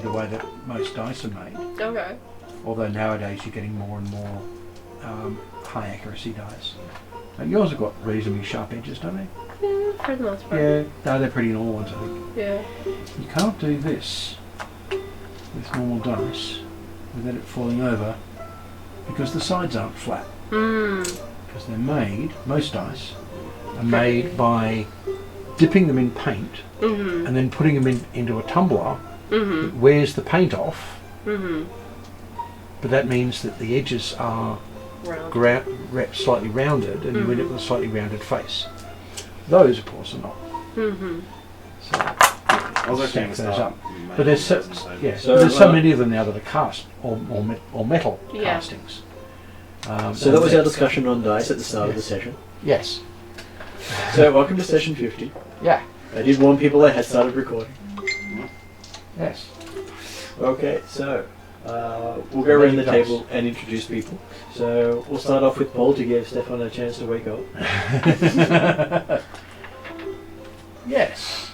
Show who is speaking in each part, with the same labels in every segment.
Speaker 1: the way that most dice are made.
Speaker 2: Okay.
Speaker 1: Although nowadays you're getting more and more high accuracy dice. Yours have got reasonably sharp edges, don't they?
Speaker 2: Yeah, for the most part.
Speaker 1: Yeah, no, they're pretty normal ones, I think.
Speaker 2: Yeah.
Speaker 1: You can't do this with normal dice without it falling over because the sides aren't flat. Because they're made, most dice are made by dipping them in paint and then putting them into a tumbler that wears the paint off. But that means that the edges are slightly rounded and you end up with a slightly rounded face. Those, of course, are not. So
Speaker 3: I was actually
Speaker 1: stack those up.
Speaker 3: start
Speaker 1: But there's so many of them now that are cast or metal castings.
Speaker 4: So that was our discussion on dice at the start of the session.
Speaker 1: Yes.
Speaker 4: So welcome to session 50.
Speaker 1: Yeah.
Speaker 4: I did warn people I had started recording.
Speaker 1: Yes.
Speaker 4: Okay, so we'll go around the table and introduce people. So we'll start off with Paul to give Stefan a chance to wake up.
Speaker 1: Yes.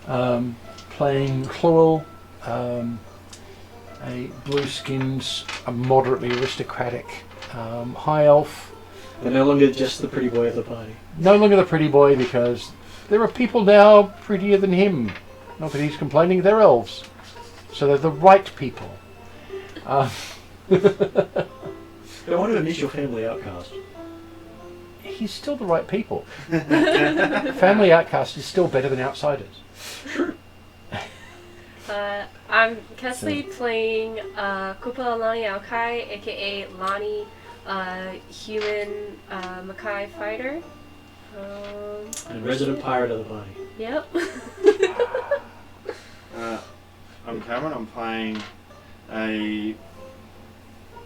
Speaker 1: Playing Chloel, a blue-skinned, a moderately aristocratic high elf.
Speaker 4: And no longer just the pretty boy of the party.
Speaker 1: No longer the pretty boy because there are people now prettier than him. Not that he's complaining, they're elves. So they're the right people.
Speaker 4: I want to miss your family outcast.
Speaker 1: He's still the right people. Family outcast is still better than outsiders.
Speaker 2: I'm Kesley playing Kupala Lani Alkai, aka Lani, human Makai fighter.
Speaker 4: And resident pirate of the party.
Speaker 2: Yep.
Speaker 3: I'm Cameron. I'm playing a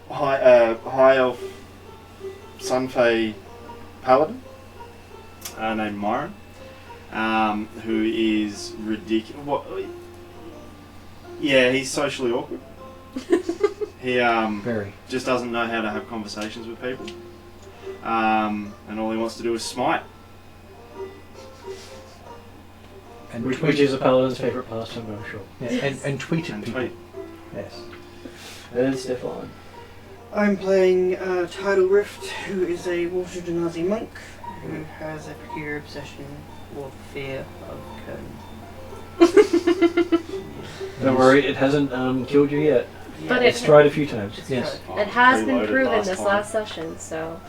Speaker 3: high elf Sunfey paladin named Myron, who is ridiculous. Yeah, he's socially awkward. He
Speaker 1: Very.
Speaker 3: just doesn't know how to have conversations with people, and all he wants to do is smite.
Speaker 1: And
Speaker 4: which is a paladin's favourite pastime, I'm sure.
Speaker 1: Yeah, and tweet at
Speaker 3: And
Speaker 1: people.
Speaker 3: tweet.
Speaker 1: Yes.
Speaker 4: And then Stefan.
Speaker 5: I'm playing Tidal Rift, who is a Water Denazi monk who has a peculiar obsession or fear of Kern.
Speaker 4: Don't worry, it hasn't killed you yet.
Speaker 2: But
Speaker 4: It's tried a few times.
Speaker 1: Yes.
Speaker 3: Oh,
Speaker 2: It has been
Speaker 3: preloaded
Speaker 2: proven this
Speaker 3: time.
Speaker 2: last session, so.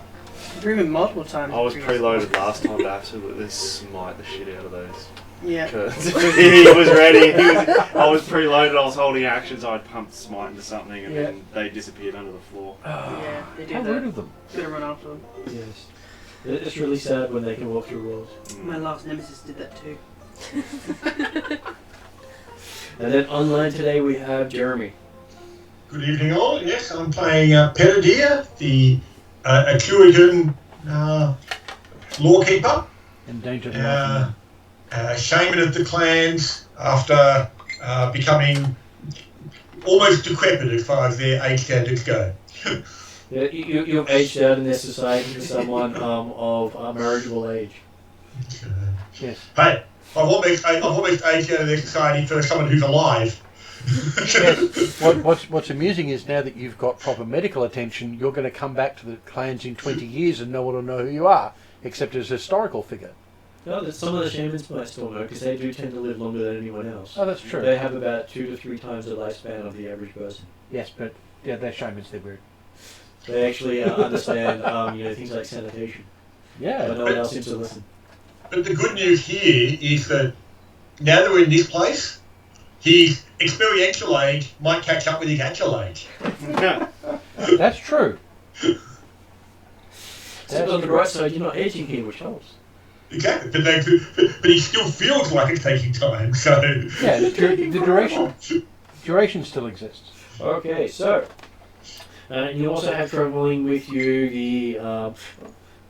Speaker 5: Proven multiple times.
Speaker 3: I was
Speaker 5: previously.
Speaker 3: preloaded last time to absolutely smite the shit out of those.
Speaker 5: Yeah.
Speaker 3: Curds. He was ready. I was preloaded. I was holding actions. I'd pumped smite into something, and then they disappeared under the floor.
Speaker 5: Yeah, they do
Speaker 1: How
Speaker 5: that.
Speaker 1: rude of them.
Speaker 5: Gonna run after them.
Speaker 4: Yes. It's really sad when they can walk through walls.
Speaker 5: My last nemesis did that too.
Speaker 4: And then online today we have Jeremy.
Speaker 6: Good evening all. Yes, I'm playing Peredir, the Atruaghin lawkeeper,
Speaker 1: Endangered life.
Speaker 6: shaman of the clans after becoming almost decrepit as far as their age standards go.
Speaker 4: Yeah, you've aged out in their society to someone of marriageable age.
Speaker 1: Yes.
Speaker 6: Hey, I've almost aged out of their society for someone who's alive.
Speaker 1: Yes. What's amusing is now that you've got proper medical attention, you're going to come back to the clans in 20 years and no one will know who you are, except as a historical figure.
Speaker 4: No, some of the shamans might still know because they do tend to live longer than anyone else.
Speaker 1: Oh, that's true.
Speaker 4: They have about 2 to 3 times the lifespan of the average person.
Speaker 1: Yes, but yeah, they're shamans, they're weird.
Speaker 4: They actually understand things like sanitation.
Speaker 1: Yeah.
Speaker 4: But no one else seems to listen.
Speaker 6: But the good news here is that now that we're in this place, his experiential age might catch up with his actual age.
Speaker 1: That's true.
Speaker 4: Except on the bright side, you're not aging here, which helps.
Speaker 6: Exactly, but he still feels like it's taking time, so...
Speaker 1: Yeah, the duration still exists.
Speaker 4: Okay, so you also have travelling with you the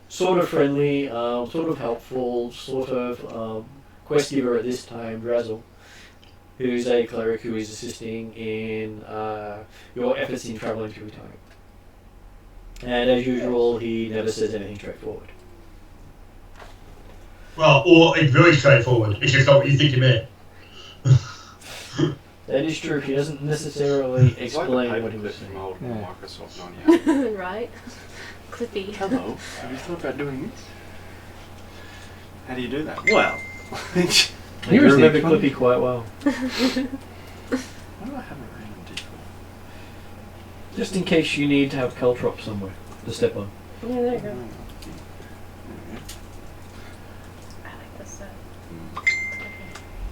Speaker 4: sort of friendly, sort of helpful, sort of quest giver at this time, Drazzle, who's a cleric who is assisting in your efforts in travelling through time. And as usual, he never says anything straightforward.
Speaker 6: Well, or it's very straightforward. It's just not what you think you meant.
Speaker 4: That is true. He doesn't necessarily
Speaker 3: It's like the
Speaker 4: explain
Speaker 3: paper
Speaker 4: what he was
Speaker 3: clip
Speaker 4: saying.
Speaker 3: from old
Speaker 1: Yeah.
Speaker 3: Microsoft 98.
Speaker 2: Right? Clippy.
Speaker 3: Hello, have you thought about doing this? How do you do that? Well, why
Speaker 4: I
Speaker 1: Here
Speaker 4: do
Speaker 1: is the
Speaker 4: remember
Speaker 1: next one.
Speaker 4: Clippy quite well.
Speaker 3: do I have a random default?
Speaker 4: Just in case you need to have Caltrop somewhere to step on.
Speaker 2: Yeah, there you go. I like this set.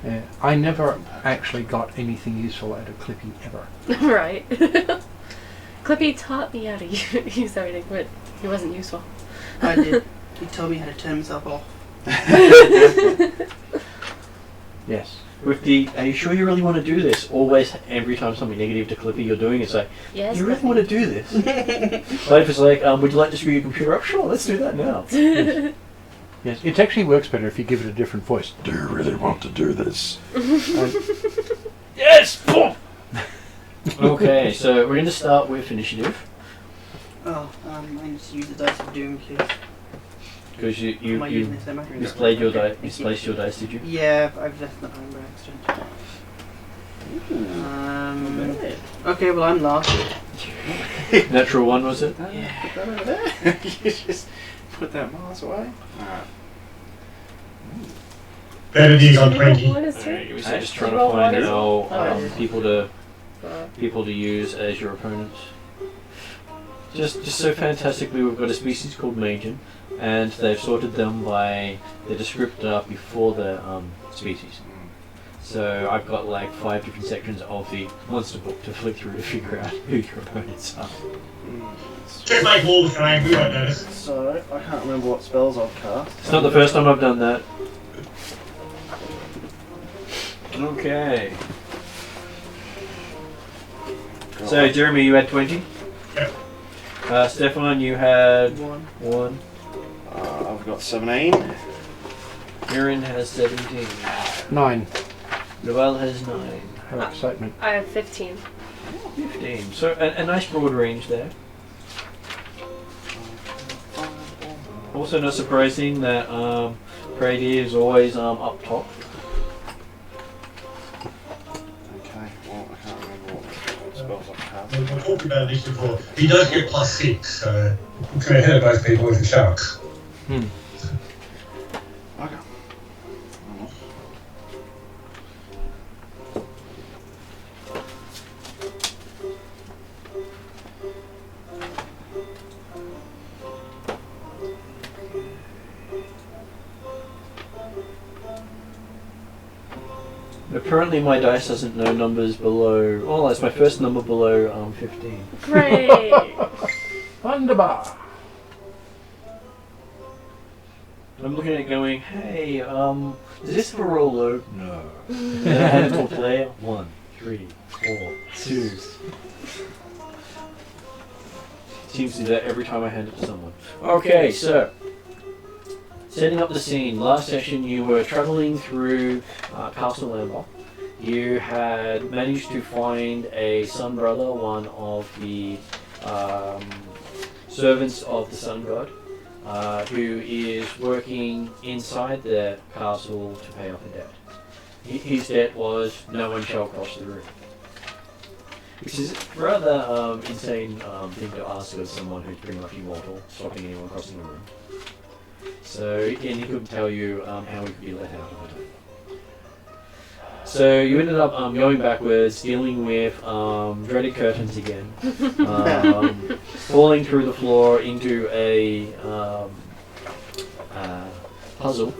Speaker 1: Yeah, I never actually got anything useful out of Clippy ever.
Speaker 2: Right. Clippy taught me how to use everything, but he wasn't useful.
Speaker 5: I did. He told me how to turn himself off.
Speaker 1: Yes.
Speaker 4: With the, are you sure you really want to do this? Always, every time something negative to Clippy you're doing, it's like,
Speaker 2: Yes.
Speaker 4: you really want to do this? But if it's like, would you like to screw your computer up? Sure, let's do that now.
Speaker 1: Yes, it actually works better if you give it a different voice. Do you really want to do this? Yes!
Speaker 4: Okay, so we're going to start with initiative.
Speaker 5: Oh, I need to use the dice of doom, please.
Speaker 4: Because
Speaker 5: Am I
Speaker 4: you
Speaker 5: using this, am I?
Speaker 4: misplaced your
Speaker 5: Okay,
Speaker 4: dice.
Speaker 5: thank you.
Speaker 4: Misplaced your dice, did you?
Speaker 5: Yeah, I've left them home by accident. Okay, well I'm last.
Speaker 4: Natural one, was it?
Speaker 5: Yeah.
Speaker 3: Put that over there. You just put that miles away. Alright.
Speaker 6: Better than on 20.
Speaker 2: What is
Speaker 4: Alright,
Speaker 2: it?
Speaker 4: we said just trying to
Speaker 2: Roll
Speaker 4: find
Speaker 2: one.
Speaker 4: out
Speaker 2: Oh.
Speaker 4: people to use as your opponents. Just so fantastically, we've got a species called Magian, and they've sorted them by the descriptor before the species. So I've got like 5 different sections of the monster book to flick through to figure out who your opponents are.
Speaker 6: Just make all the same, we won't notice.
Speaker 3: So, I can't remember what spells I've cast.
Speaker 4: It's not the first time I've done that. Okay. So Jeremy, you had 20.
Speaker 6: Yep.
Speaker 4: Stefan, you had
Speaker 5: One.
Speaker 4: 1.
Speaker 3: I've got 17.
Speaker 4: Mirren has 17.
Speaker 1: 9.
Speaker 4: Noel has 9.
Speaker 1: How excitement.
Speaker 2: I have 15.
Speaker 4: 15. So a nice broad range there. Also not surprising that Brady is always up top.
Speaker 3: Okay, well, I can't remember what spells I've cast.
Speaker 6: We talked about this before. He does get +6, so he's ahead of both people with the sharks.
Speaker 3: Okay.
Speaker 4: Apparently my dice doesn't know numbers below... Oh, that's my first number below 15.
Speaker 2: Great!
Speaker 1: Wunderbar.
Speaker 4: I'm looking at it going, hey, does this have a roll low? No. And I hand it to a player. 1, 3, 4, 2. Seems to do that every time I hand it to someone. Okay, so setting up the scene. Last session you were travelling through Castle Lambach. You had managed to find a sun brother, one of the servants of the sun god, who is working inside the castle to pay off a debt. His debt was no one shall cross the room. Which is a rather insane thing to ask of someone who's pretty much immortal, stopping anyone crossing the room. So, and he couldn't tell you how he could be let out of it. So you ended up going backwards, dealing with dreaded curtains again, falling through the floor into a puzzle,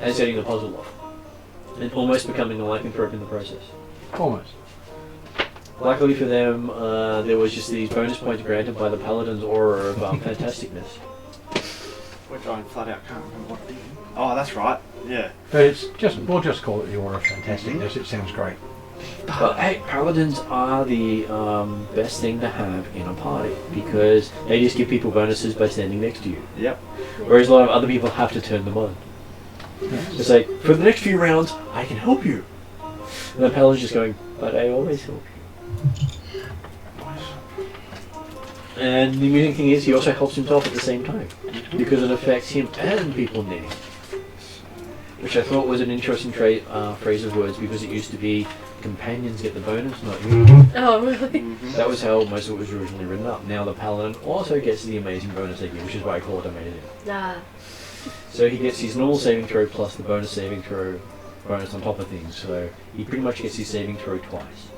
Speaker 4: and setting the puzzle off, and almost becoming a lycanthrope in the process.
Speaker 1: Almost.
Speaker 4: Luckily for them, there was just these bonus points granted by the paladin's aura of fantasticness.
Speaker 3: Which I flat out can't remember what it is. Oh, that's right. Yeah.
Speaker 1: But it's just, we'll just call it the Aura of Fantasticness. It sounds great.
Speaker 4: But hey, paladins are the best thing to have in a party because they just give people bonuses by standing next to you.
Speaker 3: Yep.
Speaker 4: Whereas a lot of other people have to turn them on. It's like, for the next few rounds, I can help you. And the paladin's just going, but I always help you. And the amusing thing is, he also helps himself at the same time because it affects him and people near him. which I thought was an interesting phrase of words because it used to be companions get the bonus, not you.
Speaker 2: Oh, really?
Speaker 4: That was how most of it was originally written up. Now the paladin also gets the amazing bonus they get, which is why I call it amazing.
Speaker 2: Ah.
Speaker 4: So he gets his normal saving throw plus the bonus saving throw bonus on top of things. So he pretty much gets his saving throw twice.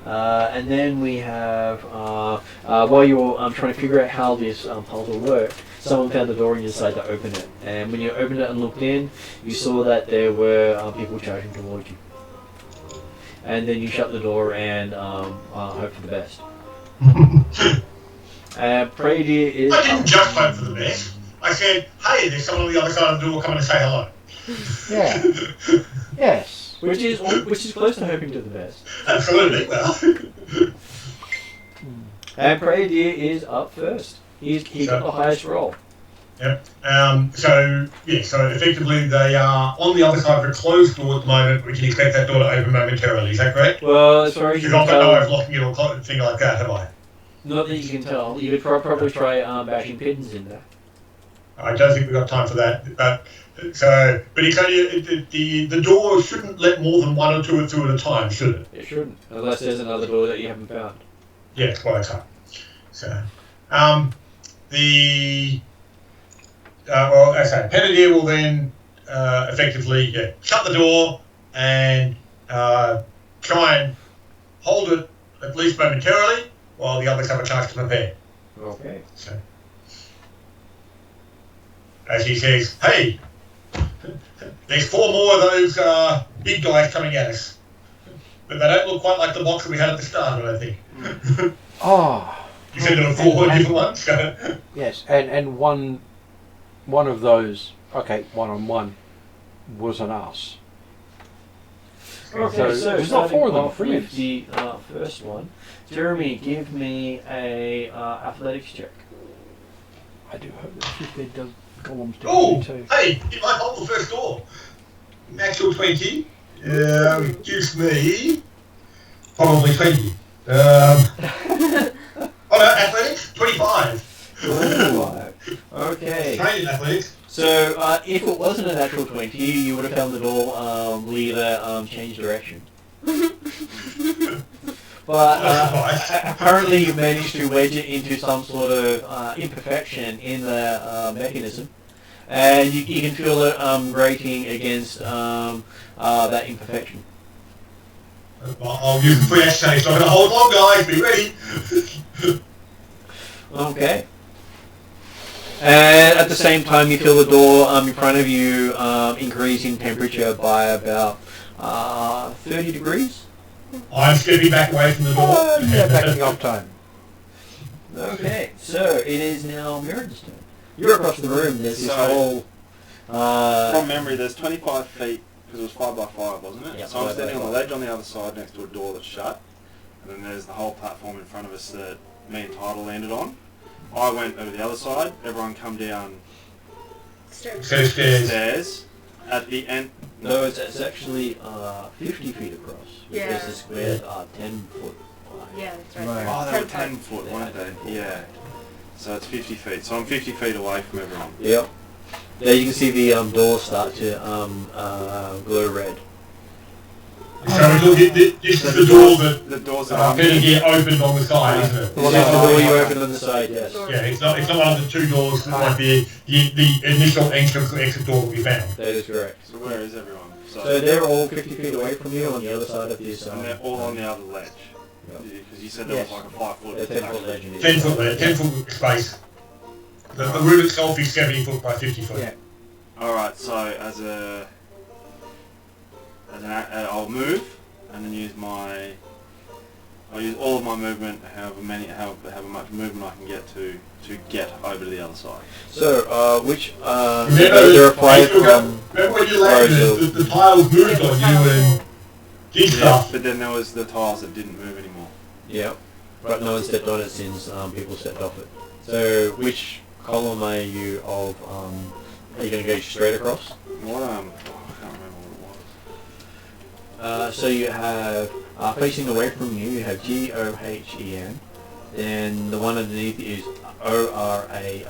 Speaker 4: And then we have, while you're trying to figure out how this puzzle worked, someone found the door and you decided to open it. And when you opened it and looked in, you saw that there were people charging towards you. And then you shut the door and hope for the best. Pray dear is...
Speaker 6: I didn't just hope for the best. I said, hey, there's someone on the other side of the door coming to say hello.
Speaker 1: Yeah. Yes.
Speaker 4: Which is close to hoping to the best.
Speaker 6: Absolutely, well.
Speaker 4: And Pray dear is up first. He got the highest roll.
Speaker 6: Yep. So effectively they are on the other side of a closed door at the moment. We can expect that door to open momentarily. Is that correct?
Speaker 4: Well, as far as you
Speaker 6: Because
Speaker 4: can
Speaker 6: I've got no way
Speaker 4: tell,
Speaker 6: of locking it or thing like that, have I?
Speaker 4: not that you can tell. You could probably try bashing pigeons in there.
Speaker 6: I don't think we've got time for that. But it's only the door shouldn't let more than one or two through at a time, should it?
Speaker 4: It shouldn't, unless there's another door that you haven't found.
Speaker 6: Yeah, quite a time. So, Penadier will then effectively shut the door and try and hold it at least momentarily while the others have a chance to prepare.
Speaker 4: Okay.
Speaker 6: So, as he says, hey, there's 4 more of those big guys coming at us. But they don't look quite like the box that we had at the start, I don't think.
Speaker 1: Oh.
Speaker 6: You said there were 4 different ones?
Speaker 1: Yes, and one of those, okay, 1-on-1, wasn't us.
Speaker 4: Okay, so
Speaker 1: there's not 4 of them,
Speaker 4: off with the first one. Jeremy, give me a athletics check.
Speaker 1: I do hope that Fitbit does columns to
Speaker 6: Oh,
Speaker 1: too.
Speaker 6: hey, it might hold the first door. Natural 20 gives me probably 20. Athletics, 25.
Speaker 4: Okay.
Speaker 6: Trained in athletics.
Speaker 4: So, if it wasn't a natural 20, you would have found the door leader change direction. But apparently you managed to wedge it into some sort of imperfection in the mechanism. And you can feel it grating against that imperfection.
Speaker 6: I'll use the free action change. So I'm going to hold on, guys. Be ready.
Speaker 4: Okay. And at the same time, you feel the door in front of you increase in temperature by about 30 degrees.
Speaker 6: I'm stepping back away from the door.
Speaker 1: Yeah, backing up time.
Speaker 4: Okay, so it is now Mirren's turn. You're across the room. There's this
Speaker 3: So-
Speaker 4: whole...
Speaker 3: From memory, there's 25 feet, because it was 5 by 5, wasn't it?
Speaker 4: Yeah,
Speaker 3: so I'm
Speaker 4: 5 by
Speaker 3: standing on the
Speaker 4: 5.
Speaker 3: ledge on the other side next to a door that's shut. And then there's the whole platform in front of us that me and Tidal landed on. I went over the other side. Everyone come down
Speaker 6: Stairs.
Speaker 3: stairs. At the end...
Speaker 4: No, it's actually 50 feet across.
Speaker 2: Yeah.
Speaker 4: Because the square's 10 foot wide.
Speaker 2: Yeah, that's right.
Speaker 1: Right.
Speaker 3: Oh, they were
Speaker 2: 10
Speaker 3: 10 foot, weren't they? Yeah. So it's 50 feet. So I'm 50 feet away from everyone.
Speaker 4: Yep. There you can see the door start to glow red.
Speaker 6: So this is the door that
Speaker 3: The doors that
Speaker 6: Penadier opened on the side, isn't it?
Speaker 4: This is the door you opened on the side, yes.
Speaker 6: Yeah, it's not one of the 2 doors that might be the initial entrance or exit door that we found.
Speaker 4: That is correct.
Speaker 3: So where is everyone?
Speaker 4: So they're all 50 feet away from you on the other side of this.
Speaker 3: And they're all on the other ledge.
Speaker 4: Yep.
Speaker 3: Because you said there was like a 5 foot.
Speaker 4: They're 10 foot ledge.
Speaker 6: 10 foot there, 10 foot space. The room itself is 70 foot by 50 foot.
Speaker 1: Yeah.
Speaker 3: Alright, so I'll move and then I'll use all of my movement, however much movement I can get to get over to the other side.
Speaker 4: So, which
Speaker 6: Remember,
Speaker 4: there are 5 from...
Speaker 6: remember when you landed, the tiles moved on you and did
Speaker 3: Yeah,
Speaker 6: stuff.
Speaker 3: but then there was the tiles that didn't move anymore.
Speaker 4: Yeah, but no one stepped on it since people stepped off it. So, which column are you of... are you going to go straight across?
Speaker 3: What I can't remember what it was.
Speaker 4: So you have, facing away from you, you have Gohen. Then the one underneath is Orare.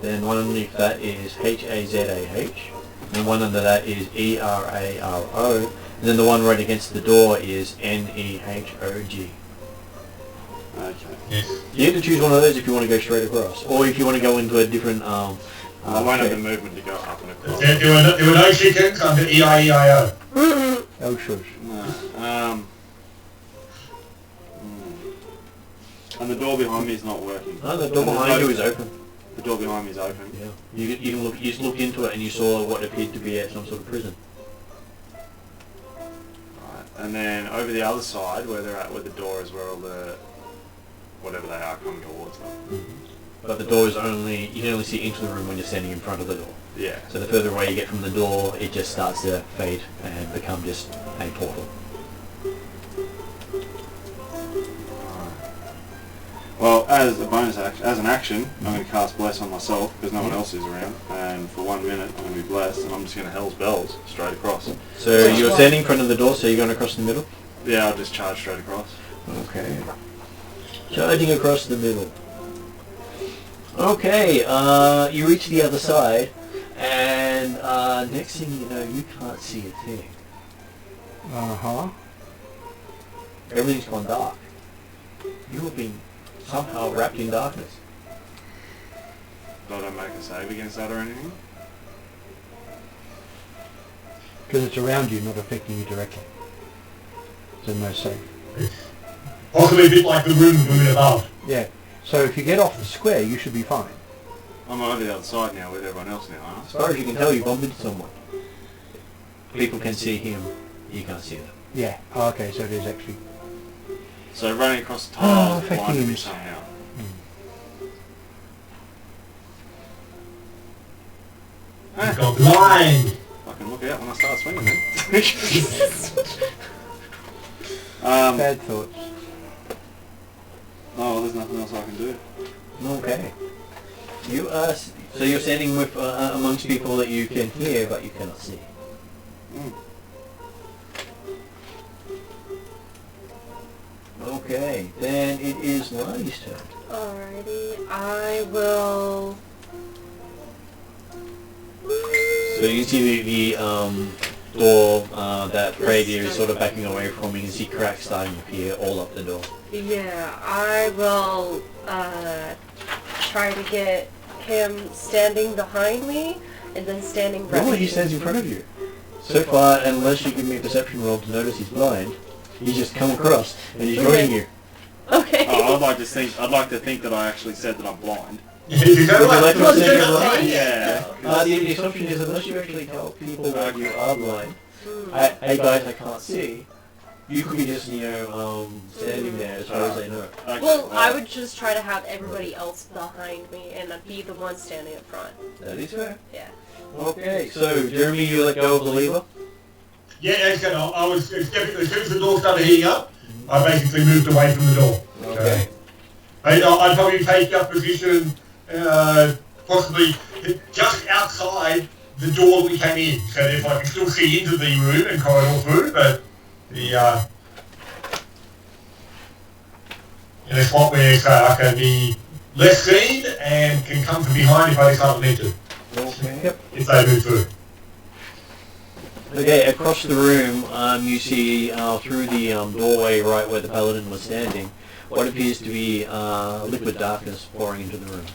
Speaker 4: then one underneath that is Hazah, and one under that is Eraro, and then the one right against the door is Nehog.
Speaker 3: Okay.
Speaker 6: Yes.
Speaker 4: You have to choose one of those if you want to go straight across, or if you want to go into a different.
Speaker 3: I won't have the
Speaker 4: shape.
Speaker 3: movement to go up and across.
Speaker 6: There were no chickens under EIEIO.
Speaker 1: Oh, shush.
Speaker 3: No. And the door behind me is not working.
Speaker 4: No, the door behind you is open.
Speaker 3: The door behind me is open.
Speaker 4: Yeah. You can look. You just looked into it and you saw what appeared to be some sort of prison.
Speaker 3: Right. And then over the other side, where they're at, where the door is, where all the whatever they are coming towards them.
Speaker 4: But the door is only, you can only see into the room when you're standing in front of the door.
Speaker 3: Yeah.
Speaker 4: So the further away you get from the door, it just starts to fade and become just a portal.
Speaker 3: Well, as a bonus action, as an action, I'm going to cast Bless on myself because no one else is around, and for 1 minute I'm going to be blessed, and I'm just going to Hell's Bells straight across.
Speaker 4: So you're standing in front of the door, so you're going across the middle?
Speaker 3: Yeah, I'll just charge straight across.
Speaker 4: Okay. Charging across the middle. Okay, you reach the other side, and next thing you know, you can't see a thing.
Speaker 1: Uh-huh.
Speaker 4: Everything's gone dark. You have been somehow wrapped in darkness.
Speaker 3: Do I don't make a save against that or anything?
Speaker 1: Because it's around you, not affecting you directly. So no save.
Speaker 6: Possibly a bit like the room moving above.
Speaker 1: Yeah. So if you get off the square, you should be fine.
Speaker 3: I'm over the other side now with everyone else now,
Speaker 4: As far as you can tell, you bumped into someone. People can see him, you can't see them.
Speaker 1: Yeah. Oh, okay, so it is actually...
Speaker 3: So running across the tile
Speaker 1: affecting
Speaker 3: blinded me
Speaker 1: him.
Speaker 3: somehow.
Speaker 6: He's gone blind.
Speaker 3: Fucking look out when I start swinging then.
Speaker 1: Bad thoughts.
Speaker 3: Oh, well, there's nothing else I can do.
Speaker 4: Okay. You are, so you're standing with amongst people that you can hear but you cannot see.
Speaker 3: Mm.
Speaker 4: Okay, then it is Lonnie's turn.
Speaker 2: Alrighty, I will...
Speaker 4: So you can see the door that Brady is sort of backing away from. You can see cracks starting to appear all up the door.
Speaker 2: Yeah, I will try to get him standing behind me and then standing right
Speaker 4: Normally he stands in front of you. So far, unless you give me a perception roll to notice he's blind, he's just come across and he's joining you.
Speaker 2: Okay.
Speaker 3: Oh, I'd like to think that I actually said that I'm blind.
Speaker 6: You
Speaker 4: Would you like to say you're blind?
Speaker 3: Yeah.
Speaker 4: The assumption is unless you actually tell people that you are blind, hey guys, I can't see, you could be just, standing there as far as they know.
Speaker 3: Okay,
Speaker 2: Well, I would just try to have everybody else behind me and I'd be the one standing up front.
Speaker 4: That is fair.
Speaker 2: Yeah.
Speaker 4: Okay, so Jeremy, you let go of the lever?
Speaker 6: Yeah, actually, as soon as the door started heating up, I basically moved away from the door.
Speaker 4: Okay.
Speaker 6: I'd probably take up position possibly just outside the door that we came in, so that if I can still see into the room and corridor through, but in a spot where I can be less seen and can come from behind if I decide to need to.
Speaker 4: Okay. Yep.
Speaker 6: If they move through.
Speaker 4: Okay, across the room, you see through the doorway right where the paladin was standing, what appears to be liquid darkness pouring into the room.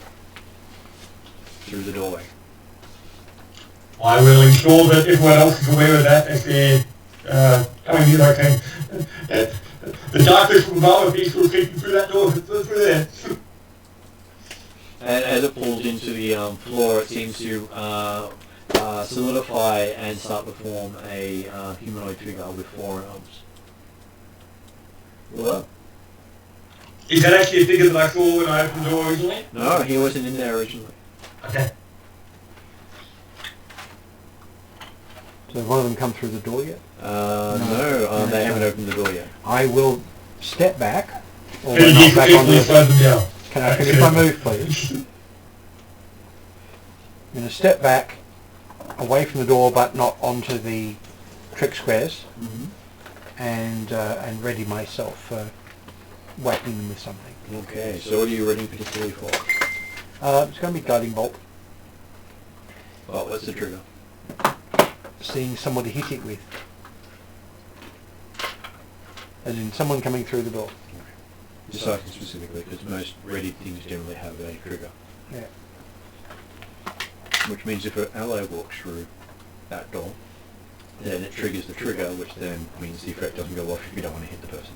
Speaker 4: Through the doorway.
Speaker 6: I will ensure that everyone else is aware of that as they're coming in like saying, the darkness from above appears to have creeping through that door, through there.
Speaker 4: And as it pulls into the floor, it seems to solidify and start to form a humanoid figure with 4 arms. Hello?
Speaker 6: Is that actually a figure that I saw when I opened the door originally?
Speaker 4: No, he wasn't in there originally.
Speaker 6: Okay.
Speaker 1: So has one of them come through the door yet?
Speaker 4: No, they haven't opened the door yet.
Speaker 1: I will step back. Or
Speaker 6: Can
Speaker 1: not
Speaker 6: you
Speaker 1: back on the...
Speaker 6: slow them down?
Speaker 1: Can I finish my move, please? I'm going to step back away from the door, but not onto the trick squares, and ready myself for whacking them with something.
Speaker 4: Okay, so what are you ready particularly for?
Speaker 1: It's going to be guiding bolt.
Speaker 4: Well, what's the trigger?
Speaker 1: Seeing somebody hit it with. As in someone coming through the door.
Speaker 4: Just asking specifically, because most ready things generally have a trigger.
Speaker 1: Yeah.
Speaker 4: Which means if an ally walks through that door, then it triggers the trigger, which then means the effect doesn't go off if you don't want to hit the person.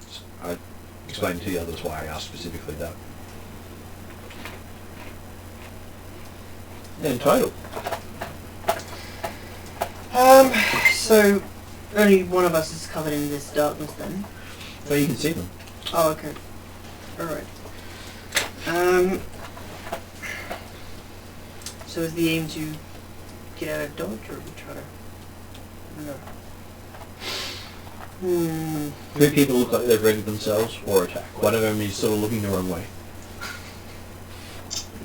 Speaker 4: So I explained to the others why I asked specifically that. Entitled.
Speaker 5: So only one of us is covered in this darkness then.
Speaker 4: So you can see them.
Speaker 5: Oh, okay. Alright. So is the aim to get out of dodge or try to... No.
Speaker 4: Three people look like they've readied themselves or attack. One of them is sort of looking the wrong way.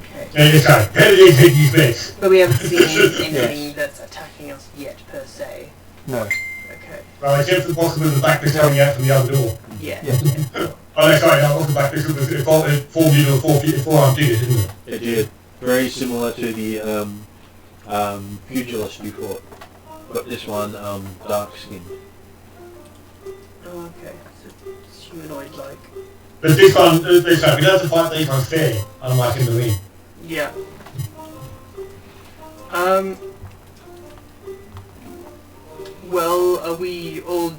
Speaker 5: Okay.
Speaker 6: How do you take these bits?
Speaker 5: But we haven't seen anything that's attacking us yet, per se.
Speaker 1: No.
Speaker 5: Okay.
Speaker 6: Well, except for possibly the back bit coming out from the other door.
Speaker 5: Yeah.
Speaker 6: Oh, no, sorry, no, not the back bit, because it formed into a four-arm figure, didn't it?
Speaker 4: It did. Very similar to the pugilist you fought. But this one, dark skin.
Speaker 5: Oh, okay. So it's humanoid-like.
Speaker 6: But this one, we don't have to fight these ones fair, unlike in the ring.
Speaker 5: Yeah. Well, are we all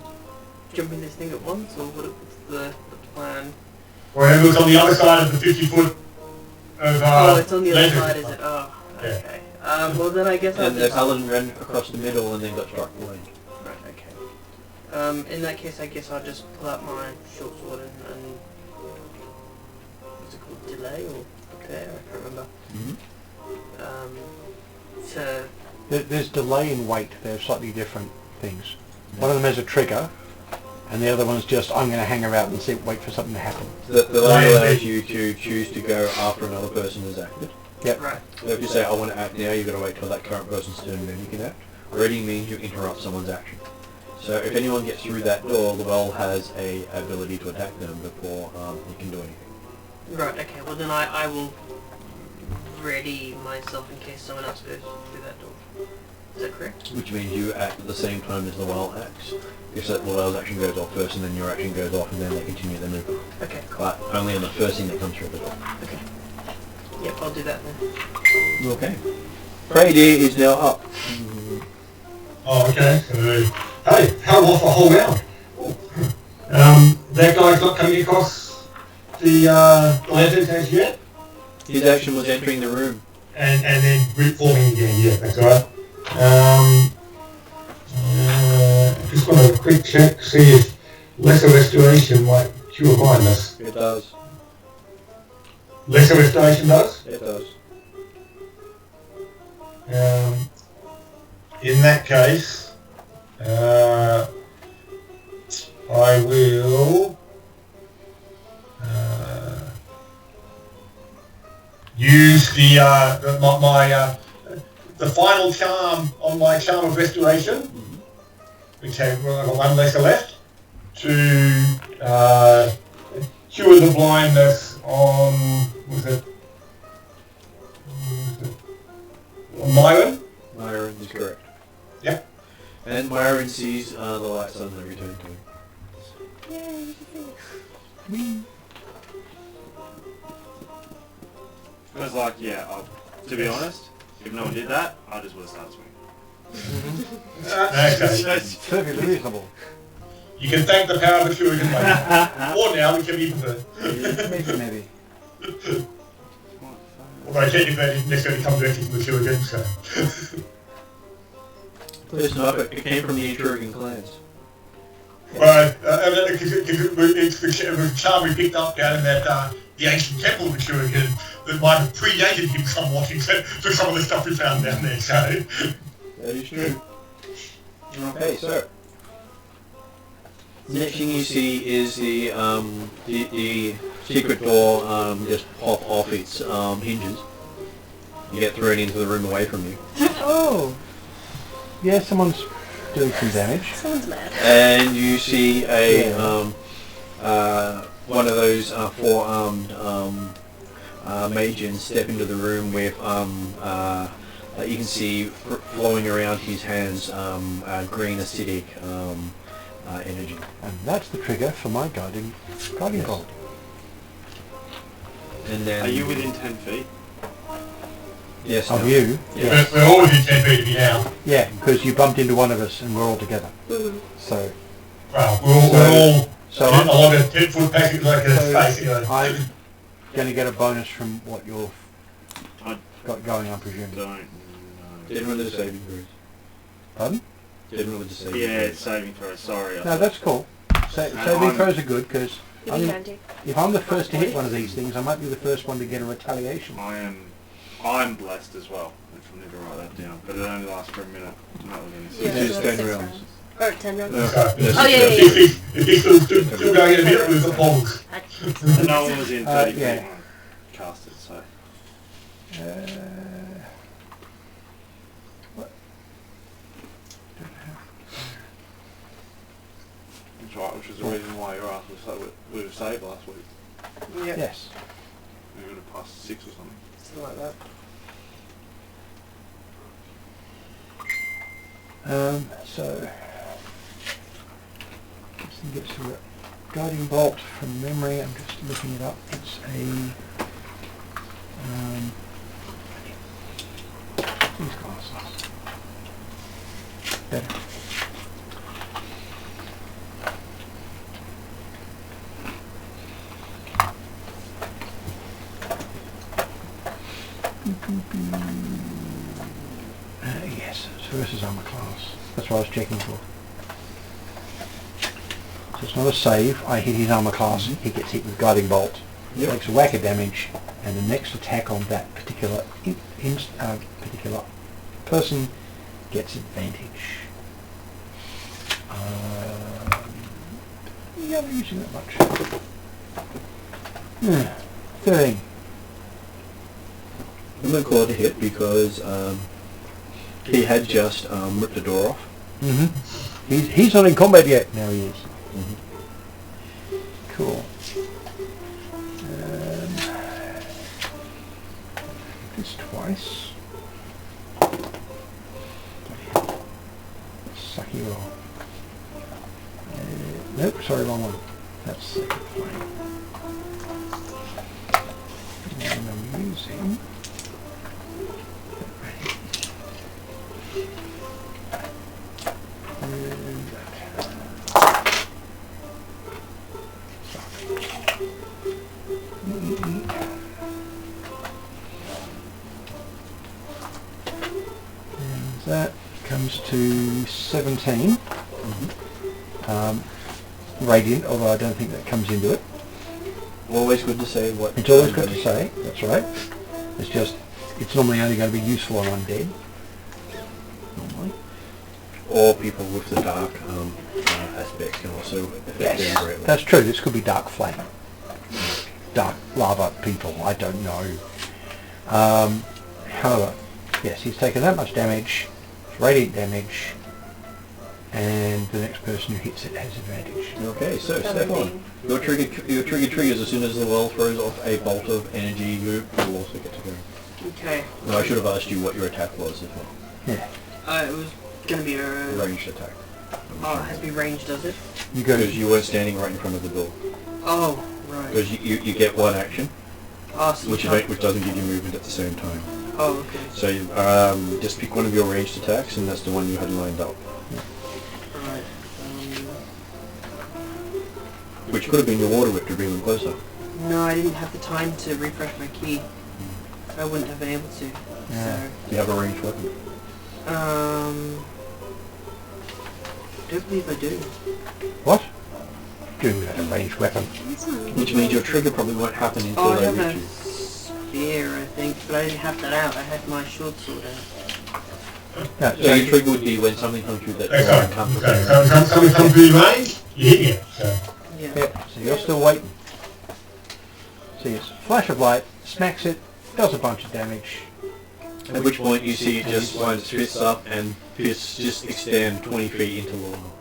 Speaker 5: jumping this thing at once, or what's the plan?
Speaker 6: Or it was on the other side of the 50-foot of
Speaker 5: Oh, it's on the other
Speaker 6: lantern.
Speaker 5: side, is it? Oh,
Speaker 6: Yeah.
Speaker 5: okay. Well then I guess I'll
Speaker 4: And the
Speaker 5: just...
Speaker 4: paladin ran across the middle and then got struck blind.
Speaker 5: Right, okay. In that case I guess I'll just pull out my short sword and what's it called? Delay or prepare? I can't remember. To...
Speaker 1: There's delay and wait. They're slightly different things. One of them has a trigger, and the other one's just, I'm going to hang around and wait for something to happen.
Speaker 4: The delay allows you to choose to go after another person has acted.
Speaker 1: Yep.
Speaker 5: Right.
Speaker 4: So if you say, I want to act now, you've got to wait till that current person's turn and then you can act. Ready means you interrupt someone's action. So if anyone gets through that door, the well has a ability to attack them before you can do anything.
Speaker 5: Right, okay. Well then I will ready myself in case someone else goes through that door. Is that correct?
Speaker 4: Which means you act at the same time as the well acts. If the well's action goes off first and then your action goes off and then they continue their movement.
Speaker 5: Okay, cool.
Speaker 4: But only on the first thing that comes through the door.
Speaker 5: Okay. Yep, I'll do that then.
Speaker 4: Okay. Brady is now up.
Speaker 6: Oh, okay. Hey, how off a whole round? That guy's not coming across the lantern as yet?
Speaker 4: His action was entering the room.
Speaker 6: And then reforming again, yeah, that's right. Just want a quick check, see if lesser restoration might cure blindness.
Speaker 4: It does.
Speaker 6: Lesser restoration does?
Speaker 4: It does.
Speaker 6: In that case, I will use the final charm on my charm of restoration, which I've got one lesser left, to cure the blindness on on Myron.
Speaker 4: Myron is correct.
Speaker 6: Yep.
Speaker 4: And Myron sees the light suddenly return to him.
Speaker 2: Yay!
Speaker 3: I was like, yeah, to be honest, if no one did that, I just would have started swinging.
Speaker 6: Okay.
Speaker 1: Perfectly reasonable.
Speaker 6: You can thank the power of the Atruaghin later. Or now, whichever you prefer.
Speaker 1: Maybe.
Speaker 6: Although technically that didn't necessarily come directly from the Atruaghin, so...
Speaker 4: Listen up, it came from the Atruaghin clans.
Speaker 6: Right, because it's the charm we picked up down in that, the ancient temple of Atruaghin that might have predated him somewhat for some of the stuff we found down there, so...
Speaker 4: That is true. Okay, so... The next thing you see is the secret door just pop off its hinges. You get thrown into the room away from you.
Speaker 1: Oh! Yeah, someone's doing some damage.
Speaker 2: Someone's mad.
Speaker 4: And you see a one of those four-armed mages step into the room with you can see flowing around his hands green acidic energy.
Speaker 1: And that's the trigger for my guiding bolt.
Speaker 4: And then
Speaker 3: Are you within 10 feet?
Speaker 4: Yes.
Speaker 1: Of
Speaker 4: no.
Speaker 1: you?
Speaker 4: Yes.
Speaker 6: We're all within 10 feet of me now.
Speaker 1: Yeah, because you bumped into one of us and we're all together.
Speaker 2: Mhm.
Speaker 1: So,
Speaker 6: Well, we're all
Speaker 1: so
Speaker 6: along a 10-foot passage like a space, you know.
Speaker 1: I'm going to get a bonus from what you've
Speaker 3: I
Speaker 1: got going, I presume.
Speaker 3: don't know.
Speaker 4: Didn't roll the saving throws.
Speaker 1: Pardon?
Speaker 4: Didn't roll the saving
Speaker 3: Yeah,
Speaker 4: throws.
Speaker 3: it's saving throw. Sorry. I
Speaker 1: No,
Speaker 3: thought-
Speaker 1: that's cool. Saving throws are good because
Speaker 2: It'd be handy.
Speaker 1: if I'm the first to hit one of these things, I might be the first one to get a retaliation.
Speaker 3: I'm blessed as well. I need to write that down. But it only lasts for a minute. Not within
Speaker 2: Yeah,
Speaker 4: It is
Speaker 2: so
Speaker 4: 10
Speaker 2: 6
Speaker 4: rounds.
Speaker 2: Or 10 rounds.
Speaker 4: No.
Speaker 6: So,
Speaker 4: Yes.
Speaker 2: Oh, yeah, yeah,
Speaker 6: if he's still going in a minute, we've got problems.
Speaker 3: And no one was in 30 feet
Speaker 1: yeah.
Speaker 3: when I cast it, so.
Speaker 1: What?
Speaker 3: That's right, which is the reason why your ass was so we were saved last week.
Speaker 5: Yeah,
Speaker 1: Yes.
Speaker 3: We would have passed 6 or something.
Speaker 5: something like that.
Speaker 1: So, this thing gets a guiding bolt from memory. I'm just looking it up. It's a these glasses. Better. Yes, it's versus armor class. That's what I was checking for. So it's not a save. I hit his armor class. He gets hit with guiding bolt.
Speaker 4: Yep.
Speaker 1: Takes a whack of damage, and the next attack on that particular particular person gets advantage. Yeah, I'm not using that much. 13.
Speaker 4: I'm going to call it a hit because he had just ripped the door off.
Speaker 1: Mm-hmm. He's not in combat yet. Now he is. Cool. This twice. Sucky roll. Nope, sorry, wrong one. That's second flame. And I'm using... And that comes to 17. Radiant, although I don't think that comes into it.
Speaker 4: Always good to say what...
Speaker 1: It's always good to say, that's right. It's just, it's normally only going to be useful on undead. Normally.
Speaker 4: Or people with the dark aspect can also affect them greatly.
Speaker 1: That's true. This could be dark flame. Dark lava people, I don't know. However, yes, he's taken that much damage, it's radiant damage, and the next person who hits it has advantage.
Speaker 4: Okay, so step on. Your trigger triggers as soon as the well throws off a bolt of energy. You will also get to go.
Speaker 5: Okay.
Speaker 4: No, I should have asked you what your attack was as well.
Speaker 1: Yeah.
Speaker 5: It was going to be a...
Speaker 4: Ranged attack.
Speaker 5: Oh, it has to be ranged, does it?
Speaker 1: You go
Speaker 4: Because you weren't standing right in front of the door.
Speaker 5: Oh, right.
Speaker 4: Because you get one action,
Speaker 5: Oh, so
Speaker 4: which doesn't give you movement at the same time.
Speaker 5: Oh, okay.
Speaker 4: So you, just pick one of your ranged attacks, and that's the one you had lined up.
Speaker 5: Right.
Speaker 4: Which could have been your water whip to bring them closer.
Speaker 5: No, I didn't have the time to refresh my key. I wouldn't have been able to.
Speaker 1: Yeah.
Speaker 4: You have a ranged weapon.
Speaker 5: So, I don't believe I do.
Speaker 1: What? Do a ranged weapon.
Speaker 4: Which means your trigger probably won't happen until
Speaker 5: Oh, I
Speaker 4: they
Speaker 5: have
Speaker 4: reach
Speaker 5: a
Speaker 4: you.
Speaker 5: spear, I think, but I didn't have that out. I had my short sword out.
Speaker 1: No,
Speaker 4: So your trigger would be when something comes through that door
Speaker 6: Okay,
Speaker 4: and comes
Speaker 6: okay. So something comes to your range, you hit it. So.
Speaker 5: Yeah.
Speaker 1: yeah, so you're still waiting. See, it's flash of light, smacks it, does a bunch of damage.
Speaker 4: At which point you see it just winds its fists up and fists just extend 20 feet into the wall.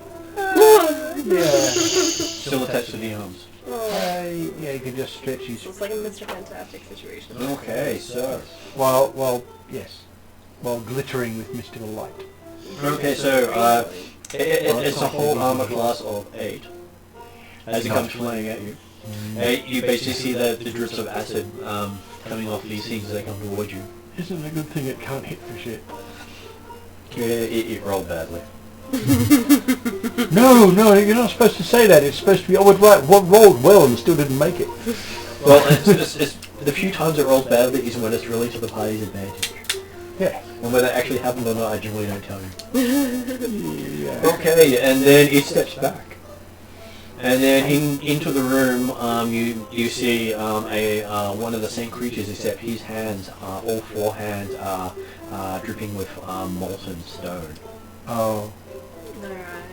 Speaker 1: Yeah.
Speaker 4: Still attached to the arms.
Speaker 1: Yeah, you can just stretch his...
Speaker 2: So it's like a Mr. Fantastic situation.
Speaker 4: Okay, so...
Speaker 1: Well, yes. while glittering with mystical light.
Speaker 4: Okay, so it's a whole armor class of 8. As it comes flying at you. You basically see the drips of acid coming off these things as they come towards you.
Speaker 1: Isn't it a good thing it can't hit for shit?
Speaker 4: Yeah, it rolled badly.
Speaker 1: No, you're not supposed to say that. It's supposed to be, what rolled well and still didn't make it.
Speaker 4: Well, it's the few times it rolls badly is when it's really to the party's advantage.
Speaker 1: Yeah.
Speaker 4: And whether it actually happened or not, I generally don't tell you.
Speaker 1: Yeah.
Speaker 4: Okay, and then it steps back. And then into the room, you see one of the same creatures, except his hands, all 4 hands are dripping with molten stone.
Speaker 1: Oh.
Speaker 2: Alright.